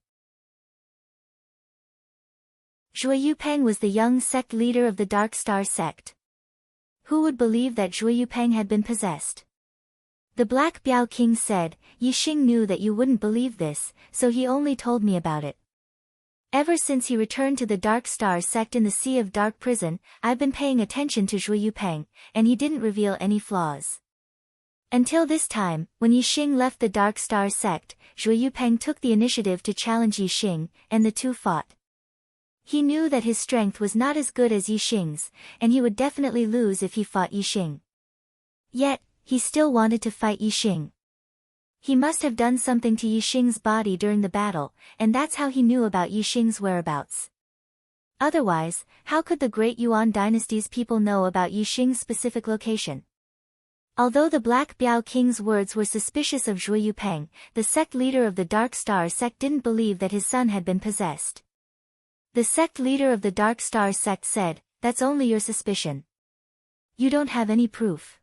Zhuo Yupeng was the young sect leader of the Dark Star sect. Who would believe that Zhuo Yupeng had been possessed? The Black Biao King said, "Yi Xing knew that you wouldn't believe this, so he only told me about it. Ever since he returned to the Dark Star sect in the Sea of Dark Prison, I've been paying attention to Zhuo Yupeng, and he didn't reveal any flaws. Until this time, when Yi Xing left the Dark Star sect, Zhuo Yupeng took the initiative to challenge Yi Xing, and the two fought. He knew that his strength was not as good as Yi Xing's, and he would definitely lose if he fought Yi Xing. Yet, he still wanted to fight Yi Xing. He must have done something to Yi Xing's body during the battle, and that's how he knew about Yi Xing's whereabouts. Otherwise, how could the Great Yuan dynasty's people know about Yi Xing's specific location? Although the Black Biao King's words were suspicious of Zhuo Yupeng, the sect leader of the Dark Star sect didn't believe that his son had been possessed. The sect leader of the Dark Star sect said, "That's only your suspicion. You don't have any proof.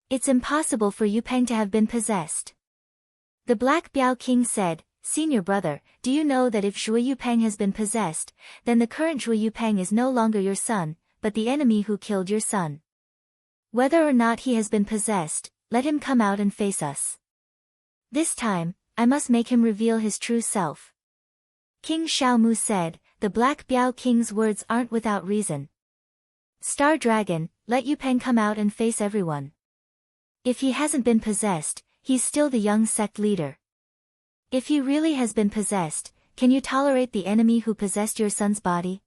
It's impossible for Yupeng to have been possessed." The Black Biao King said, "Senior brother, do you know that if Zhuo Yupeng has been possessed, then the current Zhuo Yupeng is no longer your son, but the enemy who killed your son? Whether or not he has been possessed, let him come out and face us. This time, I must make him reveal his true self." King Xiaomu said, "The Black Biao King's words aren't without reason. Star Dragon, let Yupeng come out and face everyone. If he hasn't been possessed, he's still the young sect leader. If he really has been possessed, can you tolerate the enemy who possessed your son's body?"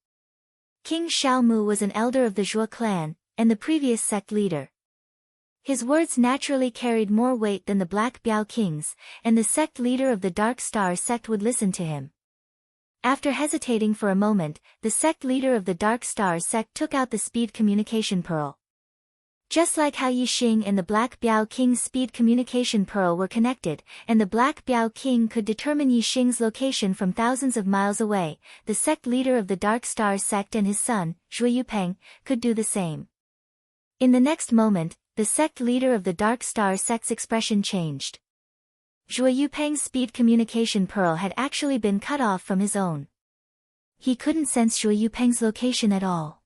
King Xiaomu was an elder of the Zhuo clan, and the previous sect leader. His words naturally carried more weight than the Black Biao King's, and the sect leader of the Dark Star sect would listen to him. After hesitating for a moment, the sect leader of the Dark Star sect took out the speed communication pearl. Just like how Yi Xing and the Black Biao King's speed communication pearl were connected, and the Black Biao King could determine Yi Xing's location from thousands of miles away, the sect leader of the Dark Star sect and his son, Zhuo Yupeng, could do the same. In the next moment, the sect leader of the Dark Star sect's expression changed. Zhuo Yupeng's speed communication pearl had actually been cut off from his own. He couldn't sense Zhuo Yupeng's location at all.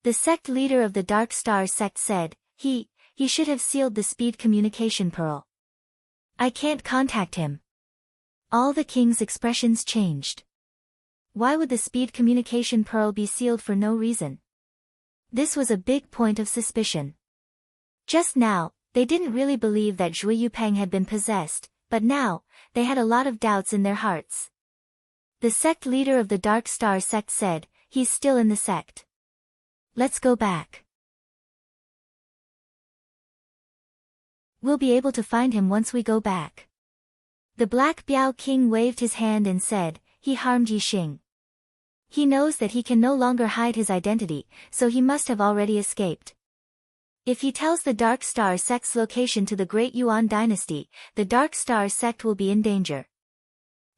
The sect leader of the Dark Star sect said, he should have sealed the speed communication pearl. I can't contact him." All the king's expressions changed. Why would the speed communication pearl be sealed for no reason? This was a big point of suspicion. Just now, they didn't really believe that Zhuo Yupeng had been possessed, but now, they had a lot of doubts in their hearts. The sect leader of the Dark Star sect said, "He's still in the sect. Let's go back. We'll be able to find him once we go back." The Black Biao King waved his hand and said, "He harmed Yi Xing. He knows that he can no longer hide his identity, so he must have already escaped. If he tells the Dark Star sect's location to the Great Yuan dynasty, the Dark Star sect will be in danger."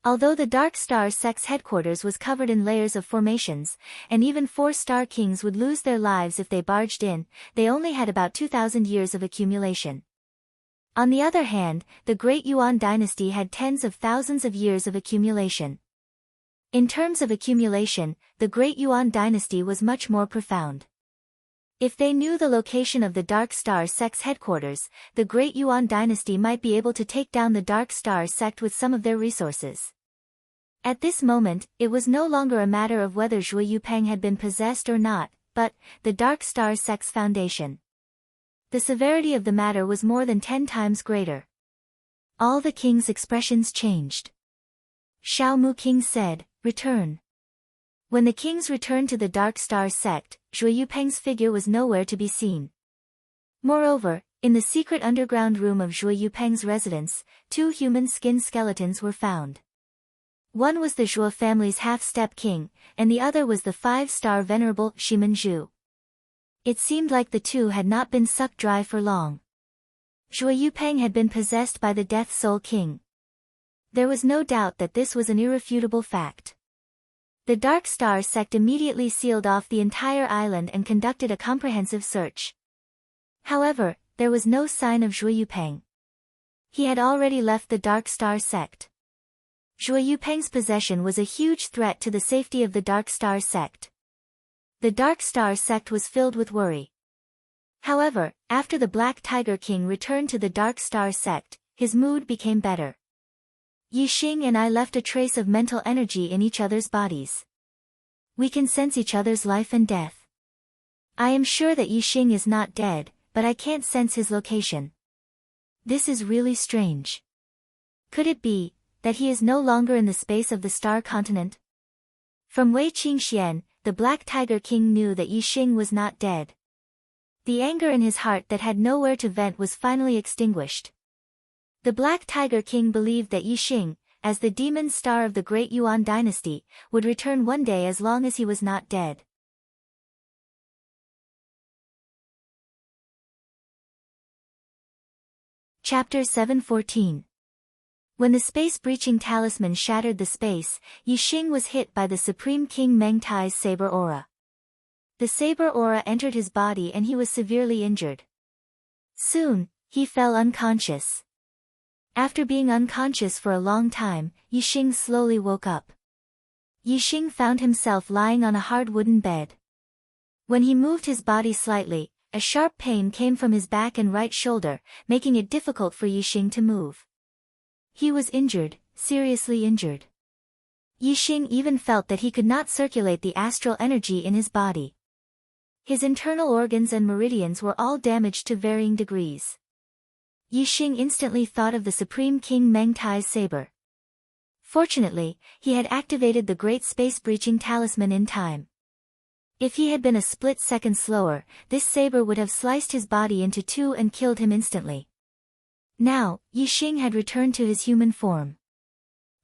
Although the Dark Star sect's headquarters was covered in layers of formations, and even 4-star kings would lose their lives if they barged in, they only had about 2,000 years of accumulation. On the other hand, the Great Yuan dynasty had tens of thousands of years of accumulation. In terms of accumulation, the Great Yuan dynasty was much more profound. If they knew the location of the Dark Star sect's headquarters, the Great Yuan dynasty might be able to take down the Dark Star sect with some of their resources. At this moment, it was no longer a matter of whether Zhuo Yupeng had been possessed or not, but the Dark Star sect's foundation. The severity of the matter was more than 10 times greater. All the king's expressions changed. Xiaomu King said, "Return." When the kings returned to the Dark Star sect, Zhuo Yupeng's figure was nowhere to be seen. Moreover, in the secret underground room of Zhuo Yupeng's residence, 2 human skin skeletons were found. One was the Zhuo family's half-step king, and the other was the 5-star venerable Shimen Zhu. It seemed like the two had not been sucked dry for long. Zhuo Yupeng had been possessed by the Death Soul King. There was no doubt that this was an irrefutable fact. The Dark Star sect immediately sealed off the entire island and conducted a comprehensive search. However, there was no sign of Zhuo Yupeng. He had already left the Dark Star sect. Zhuo Yupeng's possession was a huge threat to the safety of the Dark Star sect. The Dark Star sect was filled with worry. However, after the Black Tiger King returned to the Dark Star sect, his mood became better. Yixing and I left a trace of mental energy in each other's bodies. We can sense each other's life and death. I am sure that Yixing is not dead, but I can't sense his location. This is really strange. Could it be that he is no longer in the space of the Star Continent? From Wei Qingxian, the Black Tiger King knew that Yixing was not dead. The anger in his heart that had nowhere to vent was finally extinguished. The Black Tiger King believed that Yixing, as the demon star of the Great Yuan dynasty, would return one day as long as he was not dead. Chapter 714. When the space-breaching talisman shattered the space, Yixing was hit by the Supreme King Meng Tai's saber aura. The saber aura entered his body and he was severely injured. Soon, he fell unconscious. After being unconscious for a long time, Yixing slowly woke up. Yixing found himself lying on a hard wooden bed. When he moved his body slightly, a sharp pain came from his back and right shoulder, making it difficult for Yixing to move. He was injured, seriously injured. Yixing even felt that he could not circulate the astral energy in his body. His internal organs and meridians were all damaged to varying degrees. Yixing instantly thought of the Supreme King Meng Tai's saber. Fortunately, he had activated the Great Space-Breaching Talisman in time. If he had been a split second slower, this saber would have sliced his body into two and killed him instantly. Now, Yixing had returned to his human form.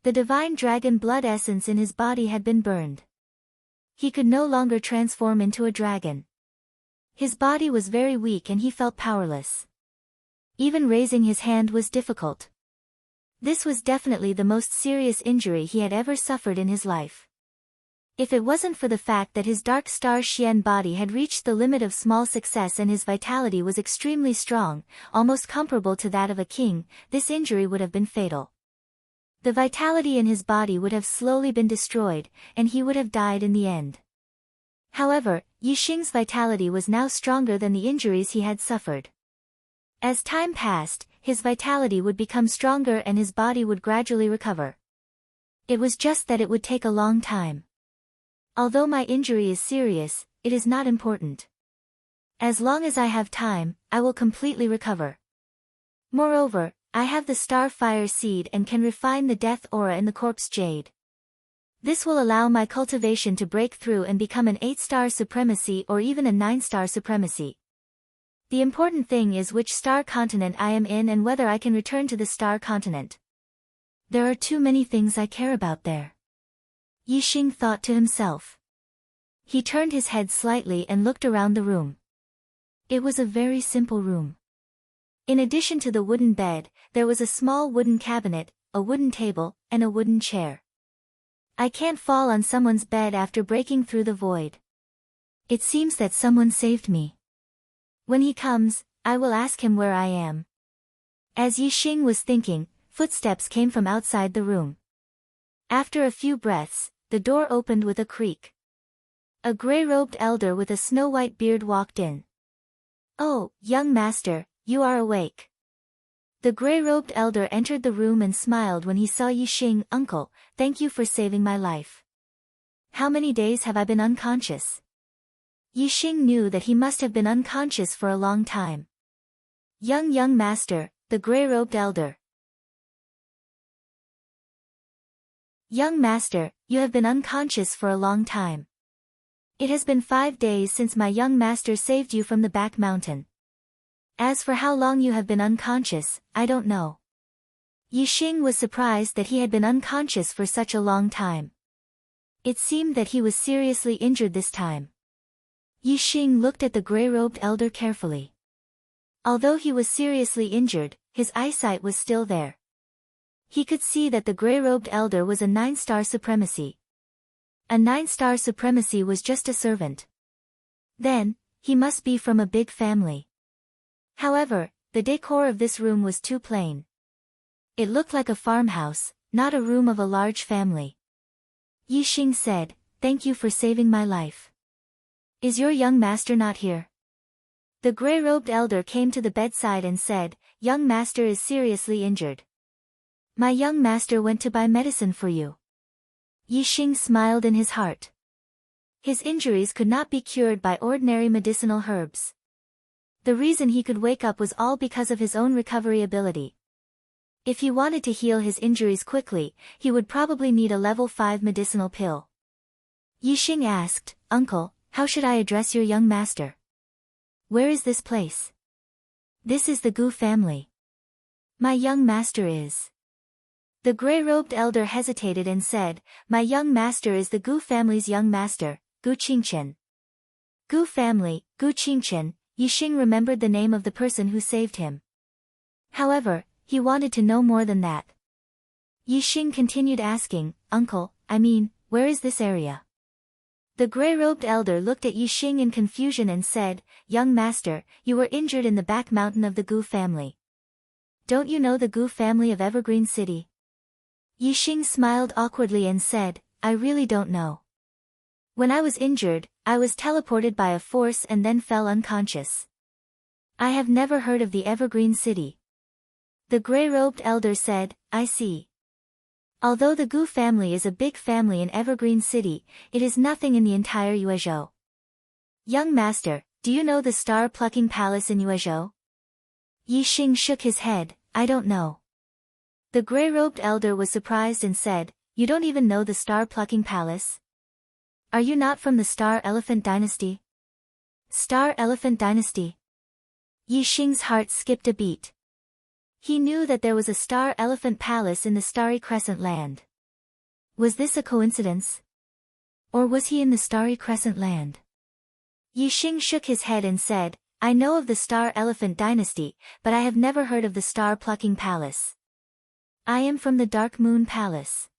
The divine dragon blood essence in his body had been burned. He could no longer transform into a dragon. His body was very weak and he felt powerless. Even raising his hand was difficult. This was definitely the most serious injury he had ever suffered in his life. If it wasn't for the fact that his Dark Star Xian body had reached the limit of small success and his vitality was extremely strong, almost comparable to that of a king, this injury would have been fatal. The vitality in his body would have slowly been destroyed, and he would have died in the end. However, Yixing's vitality was now stronger than the injuries he had suffered. As time passed, his vitality would become stronger and his body would gradually recover. It was just that it would take a long time. Although my injury is serious, it is not important. As long as I have time, I will completely recover. Moreover, I have the Star Fire Seed and can refine the Death Aura in the Corpse Jade. This will allow my cultivation to break through and become an 8-star supremacy or even a 9-star supremacy. The important thing is which star continent I am in and whether I can return to the star continent. There are too many things I care about there. Yixing thought to himself. He turned his head slightly and looked around the room. It was a very simple room. In addition to the wooden bed, there was a small wooden cabinet, a wooden table, and a wooden chair. I can't fall on someone's bed after breaking through the void. It seems that someone saved me. When he comes, I will ask him where I am. As Yixing was thinking, footsteps came from outside the room. After a few breaths, the door opened with a creak. A gray-robed elder with a snow-white beard walked in. "Oh, young master, you are awake." The gray-robed elder entered the room and smiled when he saw Yixing. "Uncle, thank you for saving my life. How many days have I been unconscious?" Yixing knew that he must have been unconscious for a long time. Young master," the gray-robed elder. "Young master, you have been unconscious for a long time. It has been 5 days since my young master saved you from the back mountain. As for how long you have been unconscious, I don't know." Yixing was surprised that he had been unconscious for such a long time. It seemed that he was seriously injured this time. Yixing looked at the gray-robed elder carefully. Although he was seriously injured, his eyesight was still there. He could see that the gray-robed elder was a 9-star supremacy. A 9-star supremacy was just a servant. Then, he must be from a big family. However, the decor of this room was too plain. It looked like a farmhouse, not a room of a large family. Yixing said, "Thank you for saving my life. Is your young master not here?" The gray-robed elder came to the bedside and said, "Young master is seriously injured. My young master went to buy medicine for you." Yixing smiled in his heart. His injuries could not be cured by ordinary medicinal herbs. The reason he could wake up was all because of his own recovery ability. If he wanted to heal his injuries quickly, he would probably need a level 5 medicinal pill. Yixing asked, "Uncle, how should I address your young master? Where is this place?" "This is the Gu family. My young master is." The gray-robed elder hesitated and said, "My young master is the Gu family's young master, Gu Qingchen." Gu family, Gu Qingchen. Yixing remembered the name of the person who saved him. However, he wanted to know more than that. Yixing continued asking, "Uncle, where is this area?" The gray-robed elder looked at Yixing in confusion and said, "Young master, you were injured in the back mountain of the Gu family. Don't you know the Gu family of Evergreen City?" Yixing smiled awkwardly and said, "I really don't know. When I was injured, I was teleported by a force and then fell unconscious. I have never heard of the Evergreen City." The gray-robed elder said, "I see. Although the Gu family is a big family in Evergreen City, it is nothing in the entire Yuezhou. Young master, do you know the star-plucking palace in Yuezhou?" Yixing shook his head, "I don't know." The gray-robed elder was surprised and said, "You don't even know the star-plucking palace? Are you not from the Star Elephant Dynasty?" Star Elephant Dynasty? Yixing's heart skipped a beat. He knew that there was a Star Elephant Palace in the Starry Crescent Land. Was this a coincidence? Or was he in the Starry Crescent Land? Yixing shook his head and said, "I know of the Star Elephant Dynasty, but I have never heard of the Star-Plucking Palace. I am from the Dark Moon Palace."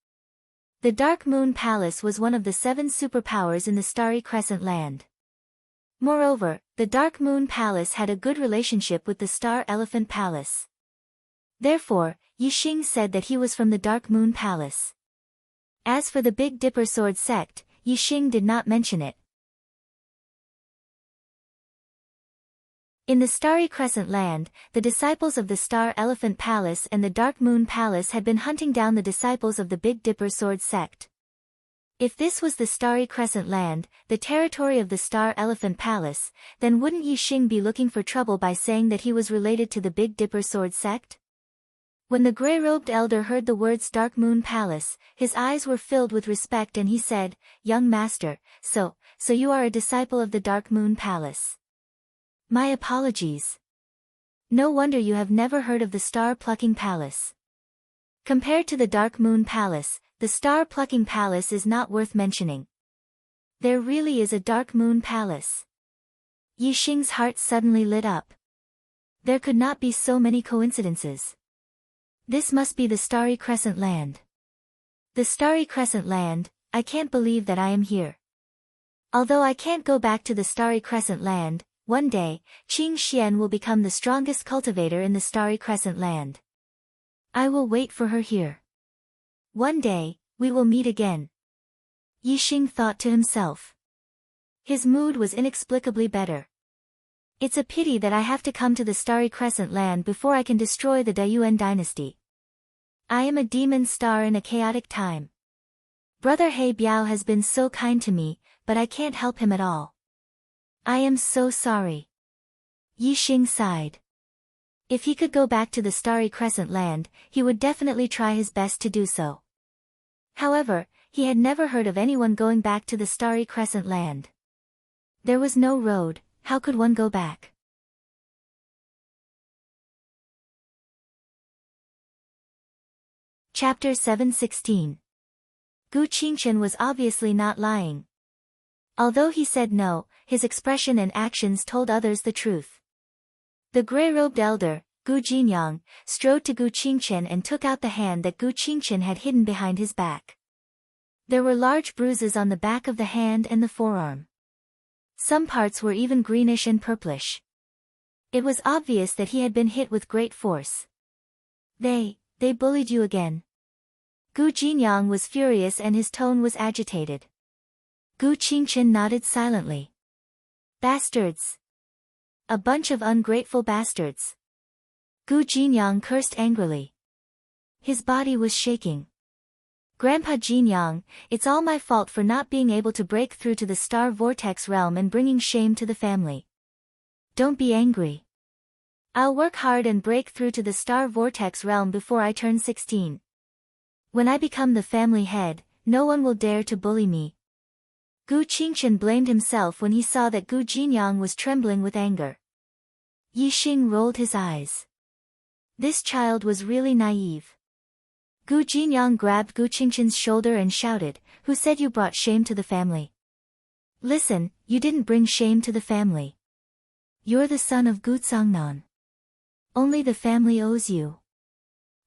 The Dark Moon Palace was one of the 7 superpowers in the Starry Crescent Land. Moreover, the Dark Moon Palace had a good relationship with the Star Elephant Palace. Therefore, Yixing said that he was from the Dark Moon Palace. As for the Big Dipper Sword sect, Yixing did not mention it. In the Starry Crescent Land, the disciples of the Star Elephant Palace and the Dark Moon Palace had been hunting down the disciples of the Big Dipper Sword sect. If this was the Starry Crescent Land, the territory of the Star Elephant Palace, then wouldn't Yixing be looking for trouble by saying that he was related to the Big Dipper Sword sect? When the gray-robed elder heard the words Dark Moon Palace, his eyes were filled with respect and he said, "Young master, so you are a disciple of the Dark Moon Palace. My apologies. No wonder you have never heard of the Star-Plucking Palace. Compared to the Dark Moon Palace, the Star-Plucking Palace is not worth mentioning. There really is a Dark Moon Palace." Yixing's heart suddenly lit up. There could not be so many coincidences. This must be the Starry Crescent Land. The Starry Crescent Land, I can't believe that I am here. Although I can't go back to the Starry Crescent Land, one day, Qing Xian will become the strongest cultivator in the Starry Crescent Land. I will wait for her here. One day, we will meet again. Yixing thought to himself. His mood was inexplicably better. It's a pity that I have to come to the Starry Crescent Land before I can destroy the Dayuan dynasty. I am a demon star in a chaotic time. Brother He Biao has been so kind to me, but I can't help him at all. I am so sorry. Yixing sighed. If he could go back to the Starry Crescent Land, he would definitely try his best to do so. However, he had never heard of anyone going back to the Starry Crescent Land. There was no road, how could one go back? Chapter 716. Gu Qingchen was obviously not lying. Although he said no, his expression and actions told others the truth. The gray-robed elder, Gu Jinyang, strode to Gu Qingchen and took out the hand that Gu Qingchen had hidden behind his back. There were large bruises on the back of the hand and the forearm. Some parts were even greenish and purplish. It was obvious that he had been hit with great force. They bullied you again. Gu Jinyang was furious and his tone was agitated. Gu Qingchen nodded silently. Bastards. A bunch of ungrateful bastards. Gu Jinyang cursed angrily. His body was shaking. Grandpa Jinyang, it's all my fault for not being able to break through to the star vortex realm and bringing shame to the family. Don't be angry. I'll work hard and break through to the star vortex realm before I turn 16. When I become the family head, no one will dare to bully me. Gu Qingchen blamed himself when he saw that Gu Jinyang was trembling with anger. Yi Xing rolled his eyes. This child was really naive. Gu Jinyang grabbed Gu Qingchen's shoulder and shouted, "Who said you brought shame to the family? Listen, you didn't bring shame to the family. You're the son of Gu Zangnan. Only the family owes you.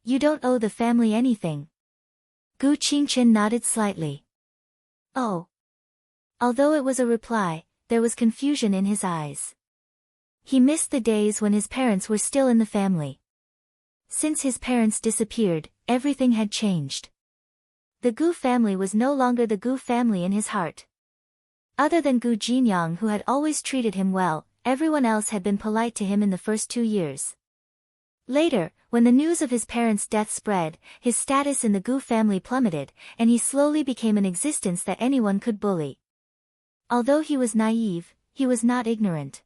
You don't owe the family anything." Gu Qingchen nodded slightly. Oh. Although it was a reply, there was confusion in his eyes. He missed the days when his parents were still in the family. Since his parents disappeared, everything had changed. The Gu family was no longer the Gu family in his heart. Other than Gu Jinyang, who had always treated him well, everyone else had been polite to him in the first 2 years. Later, when the news of his parents' death spread, his status in the Gu family plummeted, and he slowly became an existence that anyone could bully. Although he was naive, he was not ignorant.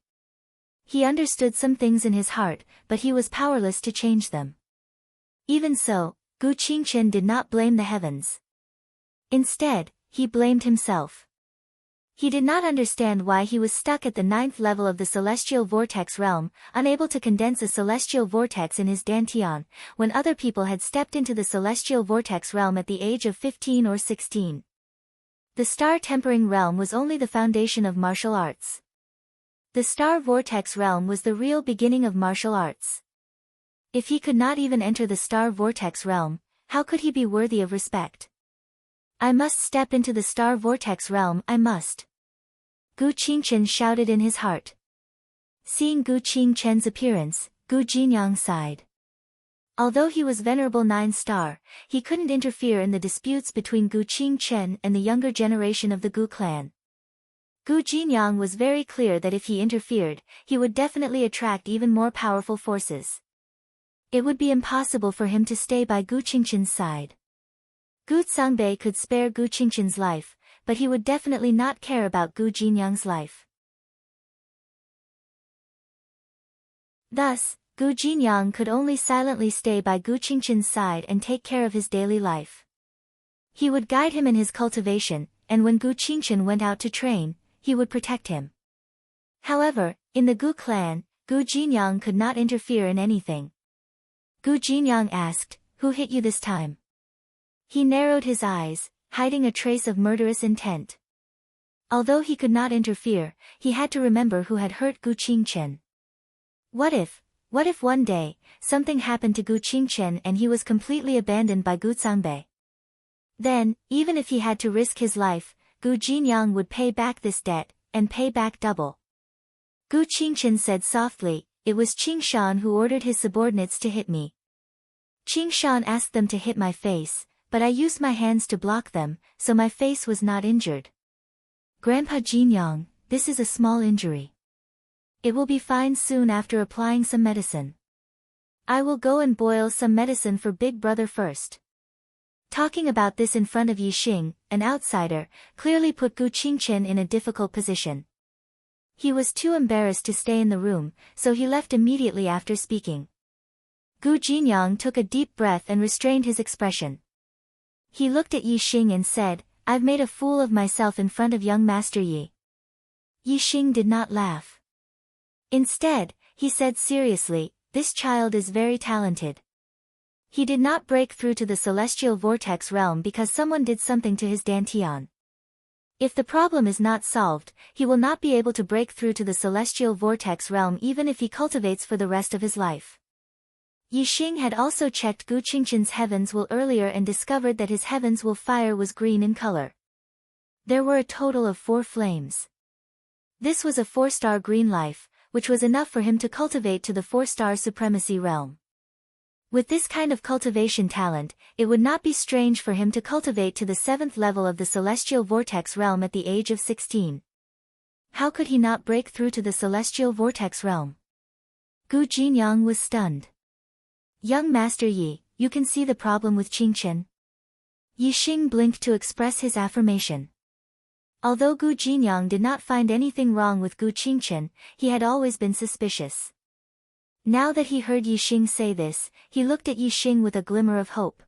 He understood some things in his heart, but he was powerless to change them. Even so, Gu Qingchen did not blame the heavens. Instead, he blamed himself. He did not understand why he was stuck at the 9th level of the celestial vortex realm, unable to condense a celestial vortex in his dantian, when other people had stepped into the celestial vortex realm at the age of 15 or 16. The star tempering realm was only the foundation of martial arts. The star vortex realm was the real beginning of martial arts. If he could not even enter the star vortex realm, how could he be worthy of respect? I must step into the star vortex realm, I must. Gu Qingchen shouted in his heart. Seeing Gu Qingchen's appearance, Gu Jinyang sighed. Although he was Venerable 9-star, he couldn't interfere in the disputes between Gu Qingchen and the younger generation of the Gu clan. Gu Jinyang was very clear that if he interfered, he would definitely attract even more powerful forces. It would be impossible for him to stay by Gu Qingchen's side. Gu Zangbei could spare Gu Qingchen's life, but he would definitely not care about Gu Jinyang's life. Thus, Gu Jinyang could only silently stay by Gu Qingchen's side and take care of his daily life. He would guide him in his cultivation, and when Gu Qingchen went out to train, he would protect him. However, in the Gu clan, Gu Jinyang could not interfere in anything. Gu Jinyang asked, "Who hit you this time?" He narrowed his eyes, hiding a trace of murderous intent. Although he could not interfere, he had to remember who had hurt Gu Qingchen. What if one day, something happened to Gu Qingchen and he was completely abandoned by Gu Zangbei? Then, even if he had to risk his life, Gu Jinyang would pay back this debt, and pay back double. Gu Qingchen said softly, "It was Qingshan who ordered his subordinates to hit me. Qingshan asked them to hit my face, but I used my hands to block them, so my face was not injured. Grandpa Jinyang, this is a small injury. It will be fine soon after applying some medicine. I will go and boil some medicine for Big Brother first." Talking about this in front of Yi Xing, an outsider, clearly put Gu Qingchen in a difficult position. He was too embarrassed to stay in the room, so he left immediately after speaking. Gu Jinyang took a deep breath and restrained his expression. He looked at Yi Xing and said, "I've made a fool of myself in front of young Master Yi." Yi Xing did not laugh. Instead, he said seriously, "This child is very talented. He did not break through to the celestial vortex realm because someone did something to his dantian. If the problem is not solved, he will not be able to break through to the celestial vortex realm even if he cultivates for the rest of his life. Yixing had also checked Gu Qingqian's heavens will earlier and discovered that his heavens will fire was green in color. There were a total of 4 flames. This was a 4-star green life, which was enough for him to cultivate to the 4-star supremacy realm. With this kind of cultivation talent, it would not be strange for him to cultivate to the 7th level of the celestial vortex realm at the age of 16. How could he not break through to the celestial vortex realm? Gu Jinyang was stunned. Young Master Yi, you can see the problem with Qingqian. Yixing blinked to express his affirmation. Although Gu Jinyang did not find anything wrong with Gu Qingqian, he had always been suspicious. Now that he heard Yixing say this, he looked at Yixing with a glimmer of hope.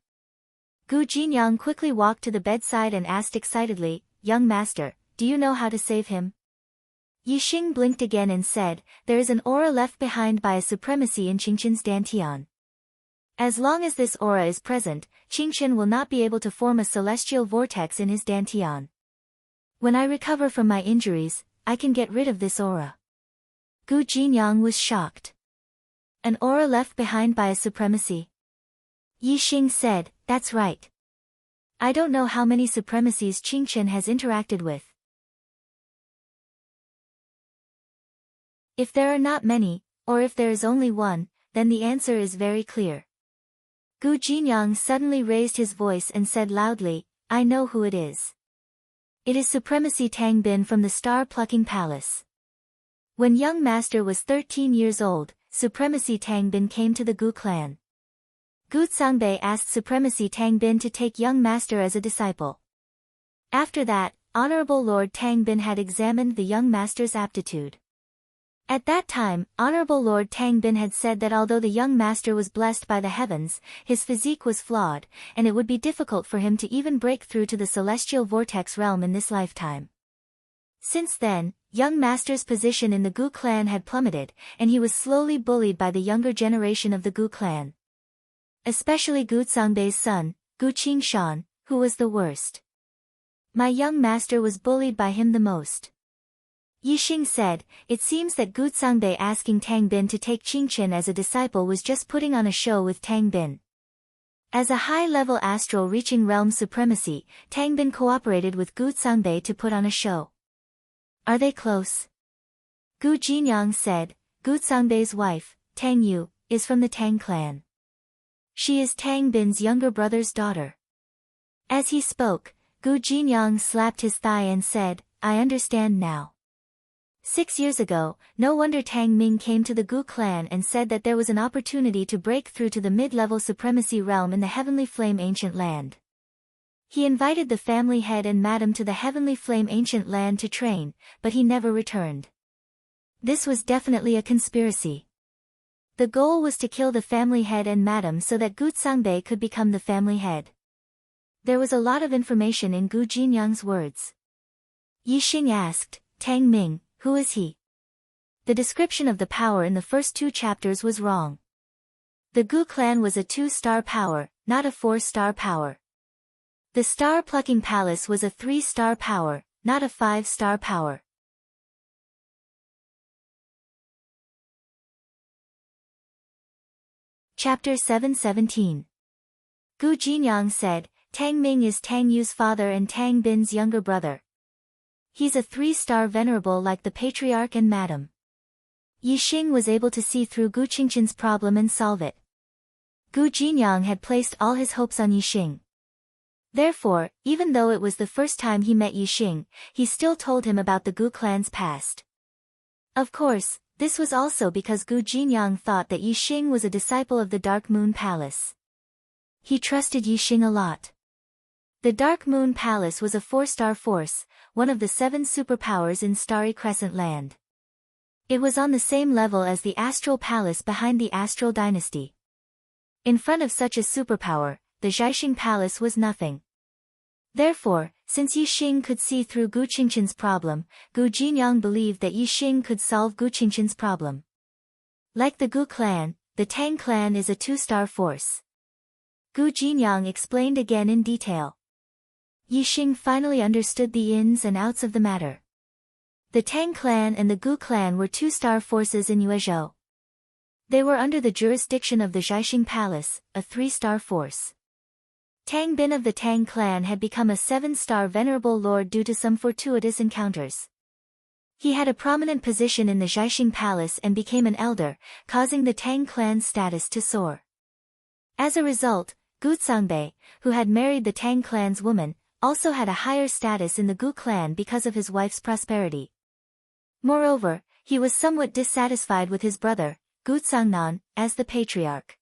Gu Jinyang quickly walked to the bedside and asked excitedly, "Young master, do you know how to save him?" Yixing blinked again and said, "There is an aura left behind by a supremacy in Qingqian's dantian. As long as this aura is present, Qingqian will not be able to form a celestial vortex in his dantian. When I recover from my injuries, I can get rid of this aura." Gu Jinyang was shocked. An aura left behind by a supremacy? Yixing said, "That's right. I don't know how many supremacies Qingqian has interacted with. If there are not many, or if there is only one, then the answer is very clear." Gu Jinyang suddenly raised his voice and said loudly, "I know who it is. It is Supremacy Tang Bin from the Star-Plucking Palace. When young master was 13 years old, Supremacy Tang Bin came to the Gu clan. Gu Sangbei asked Supremacy Tang Bin to take young master as a disciple. After that, Honorable Lord Tang Bin had examined the young master's aptitude. At that time, Honorable Lord Tang Bin had said that although the young master was blessed by the heavens, his physique was flawed, and it would be difficult for him to even break through to the celestial vortex realm in this lifetime. Since then, young master's position in the Gu clan had plummeted, and he was slowly bullied by the younger generation of the Gu clan. Especially Gu Sangbei's son, Gu Qingshan, who was the worst. "My young master was bullied by him the most." Yixing said, "It seems that Gu Sangbei asking Tang Bin to take Qingqian as a disciple was just putting on a show with Tang Bin. As a high-level astral reaching realm supremacy, Tang Bin cooperated with Gu Sangbei to put on a show." "Are they close?" Gu Jinyang said, "Gu Sangbei's wife, Tang Yu, is from the Tang clan. She is Tang Bin's younger brother's daughter." As he spoke, Gu Jinyang slapped his thigh and said, "I understand now. 6 years ago, no wonder Tang Ming came to the Gu clan and said that there was an opportunity to break through to the mid-level supremacy realm in the Heavenly Flame Ancient Land. He invited the family head and madam to the Heavenly Flame Ancient Land to train, but he never returned. This was definitely a conspiracy. The goal was to kill the family head and madam so that Gu Sangbei could become the family head." There was a lot of information in Gu Jinyang's words. Yixing asked, "Tang Ming, who is he?" The description of the power in the first 2 chapters was wrong. The Gu clan was a 2-star power, not a 4-star power. The Star-Plucking Palace was a 3-star power, not a 5-star power. Chapter 717. Gu Jinyang said, "Tang Ming is Tang Yu's father and Tang Bin's younger brother. He's a 3-star venerable like the patriarch and madam." Yixing was able to see through Gu Qingqian's problem and solve it. Gu Jinyang had placed all his hopes on Yixing. Therefore, even though it was the first time he met Yixing, he still told him about the Gu clan's past. Of course, this was also because Gu Jinyang thought that Yixing was a disciple of the Dark Moon Palace. He trusted Yixing a lot. The Dark Moon Palace was a 4-star force, one of the 7 superpowers in Starry Crescent Land. It was on the same level as the Astral Palace behind the Astral Dynasty. In front of such a superpower, the Zhaixing Palace was nothing. Therefore, since Yixing could see through Gu Qingqian's problem, Gu Jinyang believed that Yixing could solve Gu Qingqian's problem. Like the Gu clan, the Tang clan is a 2-star force. Gu Jinyang explained again in detail. Yixing finally understood the ins and outs of the matter. The Tang clan and the Gu clan were 2-star forces in Yuezhou. They were under the jurisdiction of the Zhaixing Palace, a 3-star force. Tang Bin of the Tang clan had become a 7-star venerable lord due to some fortuitous encounters. He had a prominent position in the Zhaixing Palace and became an elder, causing the Tang clan's status to soar. As a result, Gu Zhangbei, who had married the Tang clan's woman, also had a higher status in the Gu clan because of his wife's prosperity. Moreover, he was somewhat dissatisfied with his brother, Gu Zhangnan, as the patriarch.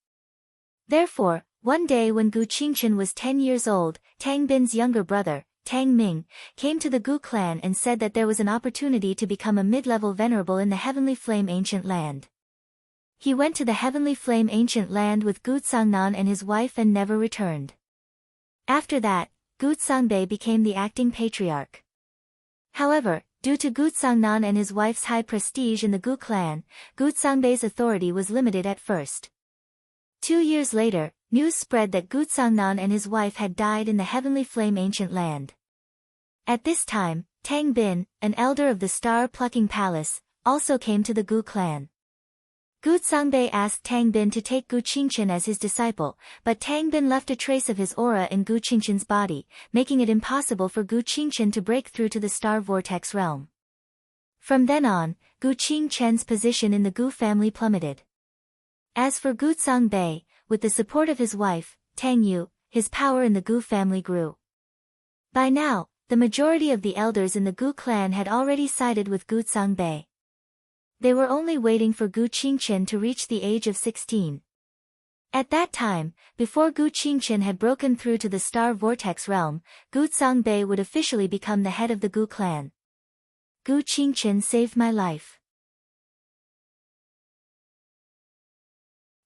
Therefore, one day when Gu Qingchen was 10 years old, Tang Bin's younger brother, Tang Ming, came to the Gu clan and said that there was an opportunity to become a mid-level venerable in the Heavenly Flame Ancient Land. He went to the Heavenly Flame Ancient Land with Gu Zhangnan and his wife and never returned. After that, Gu Zhangbei became the acting patriarch. However, due to Gu Zhangnan and his wife's high prestige in the Gu clan, Gu Zhangbei's authority was limited at first. 2 years later, news spread that Gu Zhangnan and his wife had died in the Heavenly Flame Ancient Land. At this time, Tang Bin, an elder of the Star-Plucking Palace, also came to the Gu clan. Gu Zhangbei asked Tang Bin to take Gu Qingchen as his disciple, but Tang Bin left a trace of his aura in Gu Qingchen's body, making it impossible for Gu Qingchen to break through to the Star Vortex realm. From then on, Gu Qingchen's position in the Gu family plummeted. As for Gu Zhangbei, with the support of his wife, Tang Yu, his power in the Gu family grew. By now, the majority of the elders in the Gu clan had already sided with Gu Zhangbei. They were only waiting for Gu Qingchen to reach the age of 16. At that time, before Gu Qingchen had broken through to the Star Vortex realm, Gu Zhangbei would officially become the head of the Gu clan. Gu Qingchen saved my life.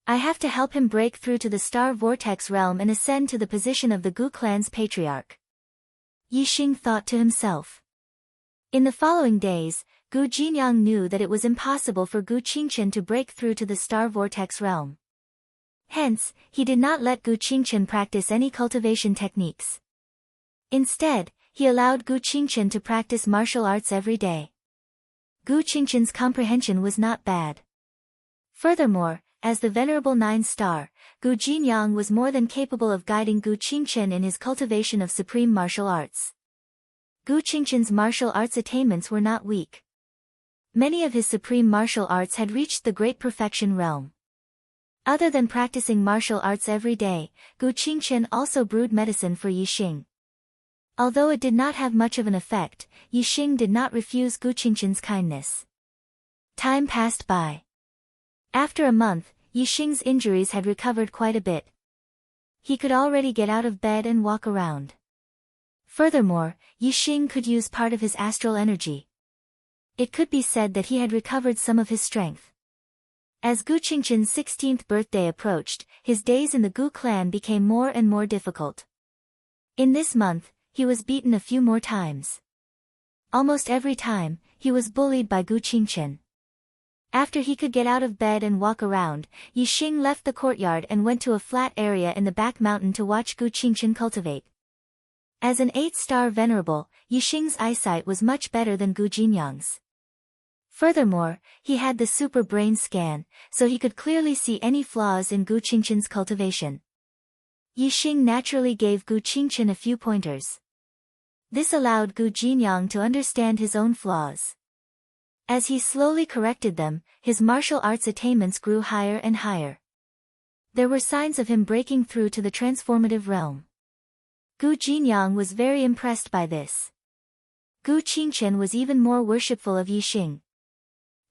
I have to help him break through to the Star Vortex realm and ascend to the position of the Gu clan's patriarch. Yixing thought to himself. In the following days, Gu Jinyang knew that it was impossible for Gu Qingchen to break through to the Star Vortex realm. Hence, he did not let Gu Qingchen practice any cultivation techniques. Instead, he allowed Gu Qingchen to practice martial arts every day. Gu Qingchen's comprehension was not bad. Furthermore, as the Venerable 9-star, Gu Jinyang was more than capable of guiding Gu Qingchen in his cultivation of supreme martial arts. Gu Qingchen's martial arts attainments were not weak. Many of his supreme martial arts had reached the great perfection realm. Other than practicing martial arts every day, Gu Qingchen also brewed medicine for Yixing. Although it did not have much of an effect, Yixing did not refuse Gu Qingchen's kindness. Time passed by. After a month, Yixing's injuries had recovered quite a bit. He could already get out of bed and walk around. Furthermore, Yixing could use part of his astral energy. It could be said that he had recovered some of his strength. As Gu Qingchen's 16th birthday approached, his days in the Gu clan became more and more difficult. In this month, he was beaten a few more times. Almost every time, he was bullied by Gu Qingchen. After he could get out of bed and walk around, Yixing left the courtyard and went to a flat area in the back mountain to watch Gu Qingchen cultivate. As an 8-star venerable, Yixing's eyesight was much better than Gu Jinyang's. Furthermore, he had the super brain scan, so he could clearly see any flaws in Gu Qingchen's cultivation. Yixing naturally gave Gu Qingchen a few pointers. This allowed Gu Jinyang to understand his own flaws. As he slowly corrected them, his martial arts attainments grew higher and higher. There were signs of him breaking through to the transformative realm. Gu Jinyang was very impressed by this. Gu Qingchen was even more worshipful of Yixing.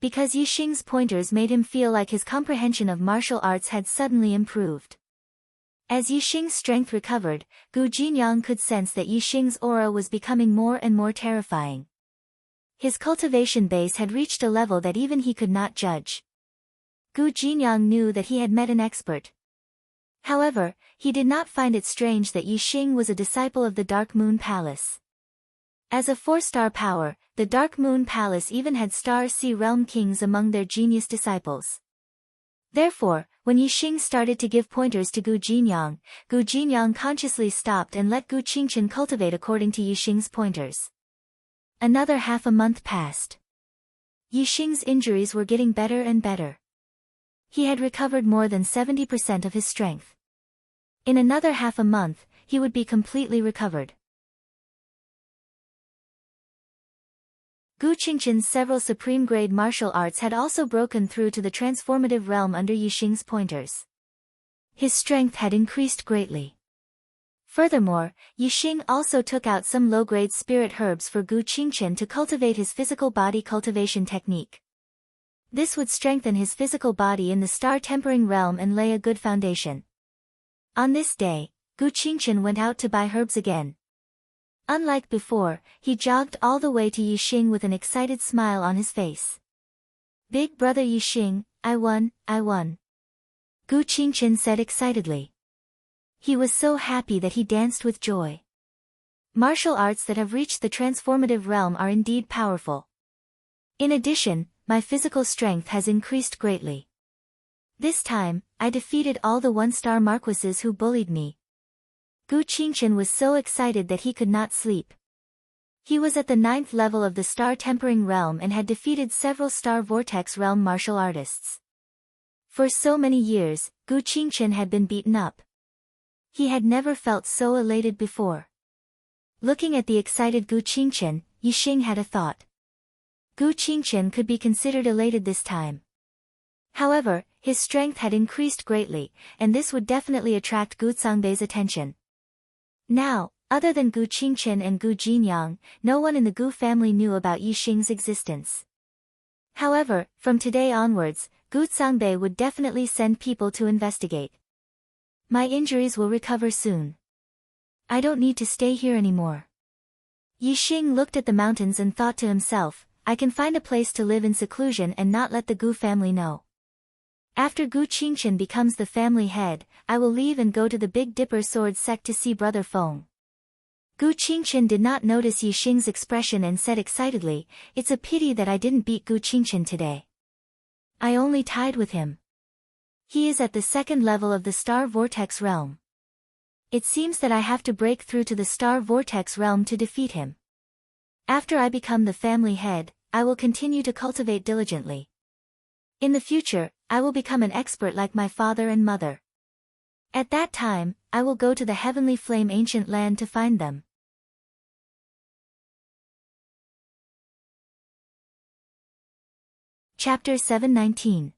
Because Yixing's pointers made him feel like his comprehension of martial arts had suddenly improved. As Yixing's strength recovered, Gu Jinyang could sense that Yixing's aura was becoming more and more terrifying. His cultivation base had reached a level that even he could not judge. Gu Jinyang knew that he had met an expert. However, he did not find it strange that Yixing was a disciple of the Dark Moon Palace. As a 4-star power, the Dark Moon Palace even had Star Sea Realm Kings among their genius disciples. Therefore, when Yixing started to give pointers to Gu Jinyang consciously stopped and let Gu Qingchen cultivate according to Yixing's pointers. Another half a month passed. Yixing's injuries were getting better and better. He had recovered more than 70% of his strength. In another half a month, he would be completely recovered. Gu Qingqian's several supreme-grade martial arts had also broken through to the transformative realm under Yixing's pointers. His strength had increased greatly. Furthermore, Yixing also took out some low-grade spirit herbs for Gu Qingqian to cultivate his physical body cultivation technique. This would strengthen his physical body in the star-tempering realm and lay a good foundation. On this day, Gu Qingqian went out to buy herbs again. Unlike before, he jogged all the way to Yixing with an excited smile on his face. "Big brother Yixing, I won, I won," Gu Qingqian said excitedly. He was so happy that he danced with joy. Martial arts that have reached the transformative realm are indeed powerful. In addition, my physical strength has increased greatly. This time, I defeated all the one-star marquises who bullied me. Gu Qingqian was so excited that he could not sleep. He was at the 9th level of the star-tempering realm and had defeated several star vortex realm martial artists. For so many years, Gu Qingqian had been beaten up. He had never felt so elated before. Looking at the excited Gu Qingqian, Yixing had a thought. Gu Qingqian could be considered elated this time. However, his strength had increased greatly, and this would definitely attract Gu Sangbei's attention. Now, other than Gu Qingqian and Gu Jinyang, no one in the Gu family knew about Yixing's existence. However, from today onwards, Gu Sangbei would definitely send people to investigate. My injuries will recover soon. I don't need to stay here anymore. Yixing looked at the mountains and thought to himself, I can find a place to live in seclusion and not let the Gu family know. After Gu Qingqian becomes the family head, I will leave and go to the Big Dipper sword sect to see Brother Feng. Gu Qingqian did not notice Yixing's expression and said excitedly, "It's a pity that I didn't beat Gu Qingqian today. I only tied with him. He is at the 2nd level of the Star Vortex realm. It seems that I have to break through to the Star Vortex realm to defeat him. After I become the family head, I will continue to cultivate diligently. In the future, I will become an expert like my father and mother. At that time, I will go to the Heavenly Flame Ancient Land to find them." Chapter 719.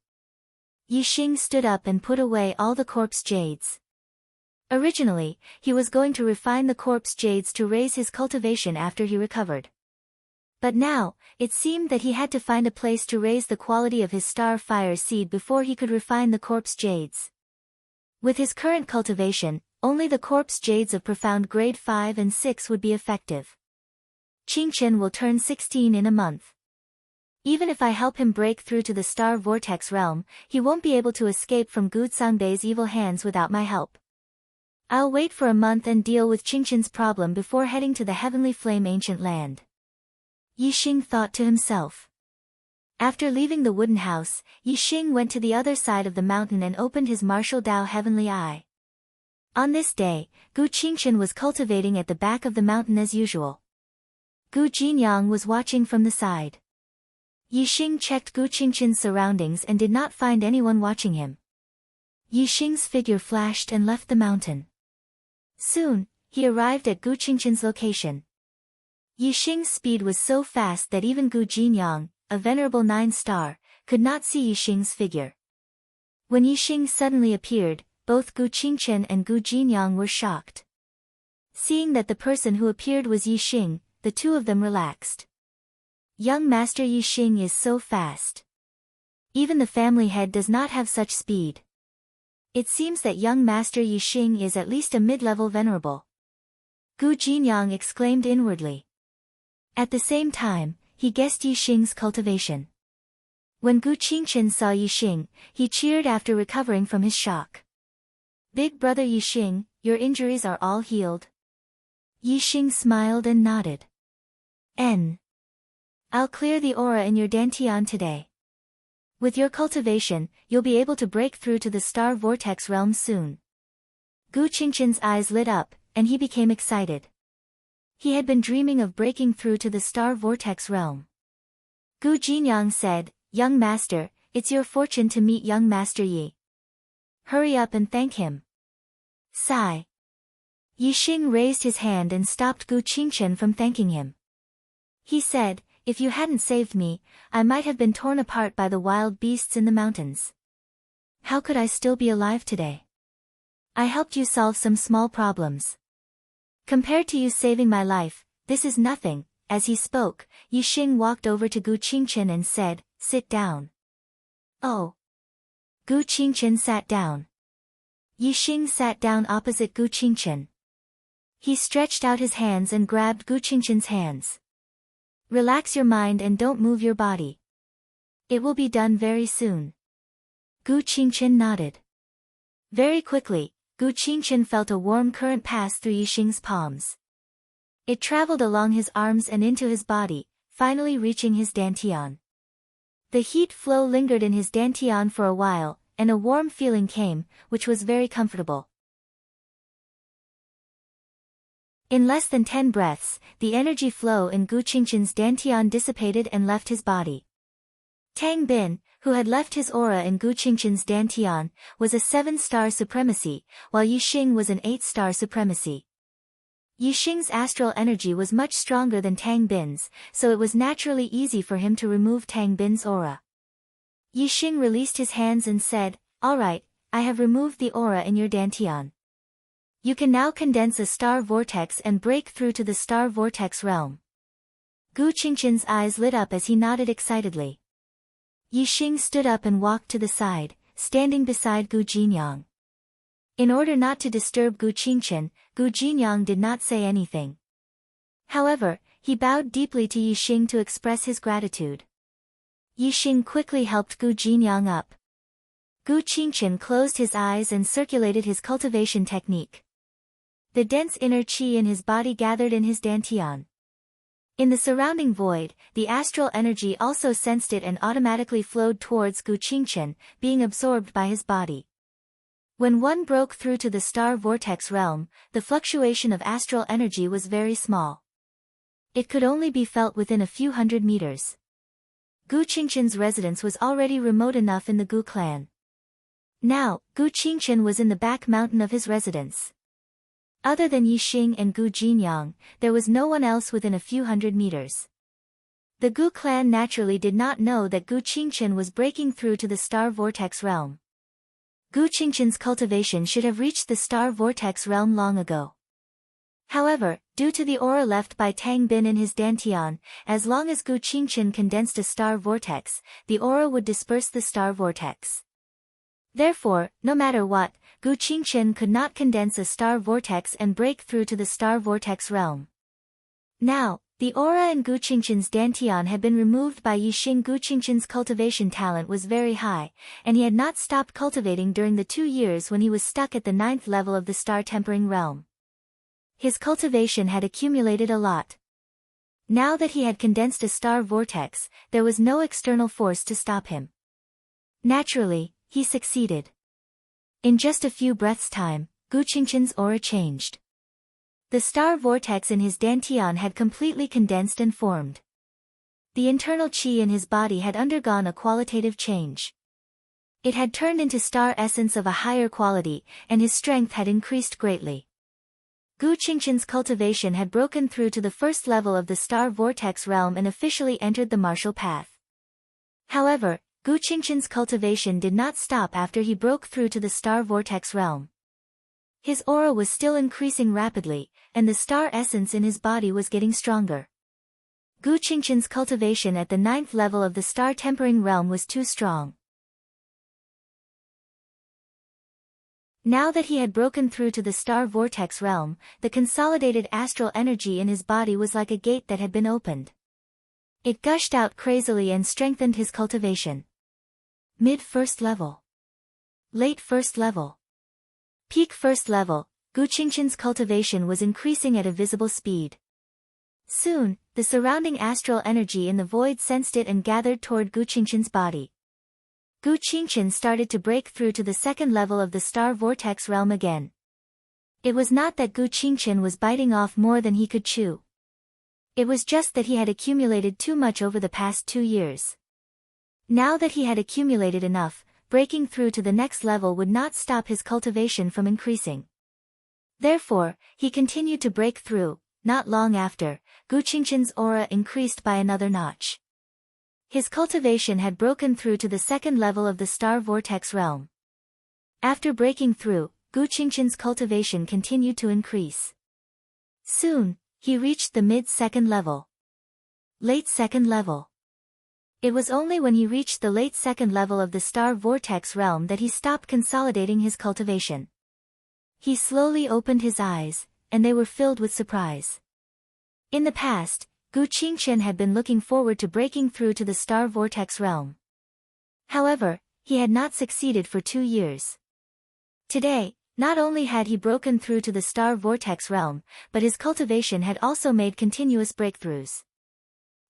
Yixing stood up and put away all the corpse jades. Originally, he was going to refine the corpse jades to raise his cultivation after he recovered. But now, it seemed that he had to find a place to raise the quality of his star fire seed before he could refine the corpse jades. With his current cultivation, only the corpse jades of profound grade 5 and 6 would be effective. Qingqian will turn 16 in a month. Even if I help him break through to the Star Vortex realm, he won't be able to escape from Gu Sangbei's evil hands without my help. I'll wait for a month and deal with Qingqian's problem before heading to the Heavenly Flame Ancient Land. Yixing thought to himself. After leaving the wooden house, Yixing went to the other side of the mountain and opened his martial Dao Heavenly Eye. On this day, Gu Qingqian was cultivating at the back of the mountain as usual. Gu Jinyang was watching from the side. Yixing checked Gu Qingqian's surroundings and did not find anyone watching him. Yixing's figure flashed and left the mountain. Soon, he arrived at Gu Qingqian's location. Yixing's speed was so fast that even Gu Jinyang, a venerable 9-star, could not see Yixing's figure. When Yixing suddenly appeared, both Gu Qingqian and Gu Jinyang were shocked. Seeing that the person who appeared was Yixing, the two of them relaxed. Young Master Yixing is so fast. Even the family head does not have such speed. It seems that young Master Yixing is at least a mid-level venerable. Gu Jinyang exclaimed inwardly. At the same time, he guessed Yixing's cultivation. When Gu Qingqian saw Yixing, he cheered after recovering from his shock. "Big brother Yixing, your injuries are all healed?" Yixing smiled and nodded. I'll clear the aura in your dantian today. With your cultivation, you'll be able to break through to the Star Vortex realm soon. Gu Qingqian's eyes lit up, and he became excited. He had been dreaming of breaking through to the Star Vortex realm. Gu Jinyang said, "Young master, it's your fortune to meet young Master Yi. Hurry up and thank him. Sigh. Yixing raised his hand and stopped Gu Qingchen from thanking him. He said, if you hadn't saved me, I might have been torn apart by the wild beasts in the mountains. How could I still be alive today? I helped you solve some small problems. Compared to you saving my life, this is nothing. As he spoke, Yixing walked over to Gu Qingchen and said, sit down. Oh. Gu Qingchen sat down. Yixing sat down opposite Gu Qingchen. He stretched out his hands and grabbed Gu Qingchen's hands. Relax your mind and don't move your body. It will be done very soon. Gu Qingchen nodded. Very quickly, Gu Qingchen felt a warm current pass through Yixing's palms. It traveled along his arms and into his body, finally reaching his dantian. The heat flow lingered in his dantian for a while, and a warm feeling came, which was very comfortable. In less than 10 breaths, the energy flow in Gu Qingchen's dantian dissipated and left his body. Tang Bin, who had left his aura in Gu Qingchen's dantian, was a 7-star supremacy, while Yixing was an 8-star supremacy. Yixing's astral energy was much stronger than Tang Bin's, so it was naturally easy for him to remove Tang Bin's aura. Yixing released his hands and said, all right, I have removed the aura in your dantian. You can now condense a star vortex and break through to the star vortex realm. Gu Qingchen's eyes lit up as he nodded excitedly. Yixing stood up and walked to the side, standing beside Gu Jinyang. In order not to disturb Gu Qingchen, Gu Jinyang did not say anything. However, he bowed deeply to Yixing to express his gratitude. Yixing quickly helped Gu Jinyang up. Gu Qingchen closed his eyes and circulated his cultivation technique. The dense inner qi in his body gathered in his dantian. In the surrounding void, the astral energy also sensed it and automatically flowed towards Gu Qingchen, being absorbed by his body. When one broke through to the star vortex realm, the fluctuation of astral energy was very small. It could only be felt within a few hundred meters. Gu Qingchen's residence was already remote enough in the Gu clan. Now, Gu Qingchen was in the back mountain of his residence. Other than Yixing and Gu Jinyang, there was no one else within a few hundred meters. The Gu clan naturally did not know that Gu Qingchen was breaking through to the star vortex realm. Gu Qingchen's cultivation should have reached the star vortex realm long ago. However, due to the aura left by Tang Bin in his dantian, as long as Gu Qingchen condensed a star vortex, the aura would disperse the star vortex. Therefore, no matter what, Gu Qingchen could not condense a star vortex and break through to the star vortex realm. Now, the aura in Gu Qingchen's dantian had been removed by Yixing. Gu Qingchen's cultivation talent was very high, and he had not stopped cultivating during the 2 years when he was stuck at the 9th level of the star tempering realm. His cultivation had accumulated a lot. Now that he had condensed a star vortex, there was no external force to stop him. Naturally, he succeeded. In just a few breaths' time, Gu Qingchen's aura changed. The star vortex in his dantian had completely condensed and formed. The internal qi in his body had undergone a qualitative change. It had turned into star essence of a higher quality, and his strength had increased greatly. Gu Qingchen's cultivation had broken through to the first level of the star vortex realm and officially entered the martial path. However, Gu Qingchen's cultivation did not stop after he broke through to the star vortex realm. His aura was still increasing rapidly, and the star essence in his body was getting stronger. Gu Qingchen's cultivation at the 9th level of the star tempering realm was too strong. Now that he had broken through to the star vortex realm, the consolidated astral energy in his body was like a gate that had been opened. It gushed out crazily and strengthened his cultivation. Mid-first level. Late first level. Peak first level, Gu Qingchen's cultivation was increasing at a visible speed. Soon, the surrounding astral energy in the void sensed it and gathered toward Gu Qingchen's body. Gu Qingchen started to break through to the 2nd level of the star vortex realm again. It was not that Gu Qingchen was biting off more than he could chew. It was just that he had accumulated too much over the past 2 years. Now that he had accumulated enough, breaking through to the next level would not stop his cultivation from increasing. Therefore, he continued to break through. Not long after, Gu Qingqian's aura increased by another notch. His cultivation had broken through to the second level of the star vortex realm. After breaking through, Gu Qingqian's cultivation continued to increase. Soon, he reached the mid-second level. Late second level. It was only when he reached the late second level of the star vortex realm that he stopped consolidating his cultivation. He slowly opened his eyes, and they were filled with surprise. In the past, Gu Qingqian had been looking forward to breaking through to the star vortex realm. However, he had not succeeded for 2 years. Today, not only had he broken through to the star vortex realm, but his cultivation had also made continuous breakthroughs.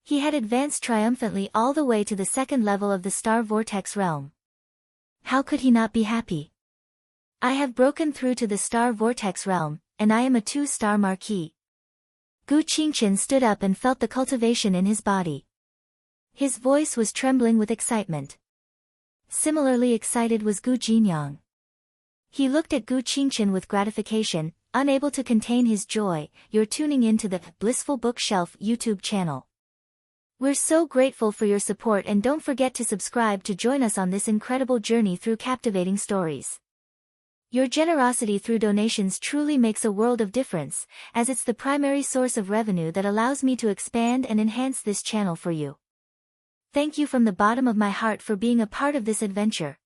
He had advanced triumphantly all the way to the second level of the star vortex realm. How could he not be happy? I have broken through to the star vortex realm, and I am a 2-star marquis. Gu Qingqian stood up and felt the cultivation in his body. His voice was trembling with excitement. Similarly excited was Gu Jinyang. He looked at Gu Qingqian with gratification, unable to contain his joy. You're tuning in to the Blissful Bookshelf YouTube channel. We're so grateful for your support, and don't forget to subscribe to join us on this incredible journey through captivating stories. Your generosity through donations truly makes a world of difference, as it's the primary source of revenue that allows me to expand and enhance this channel for you. Thank you from the bottom of my heart for being a part of this adventure.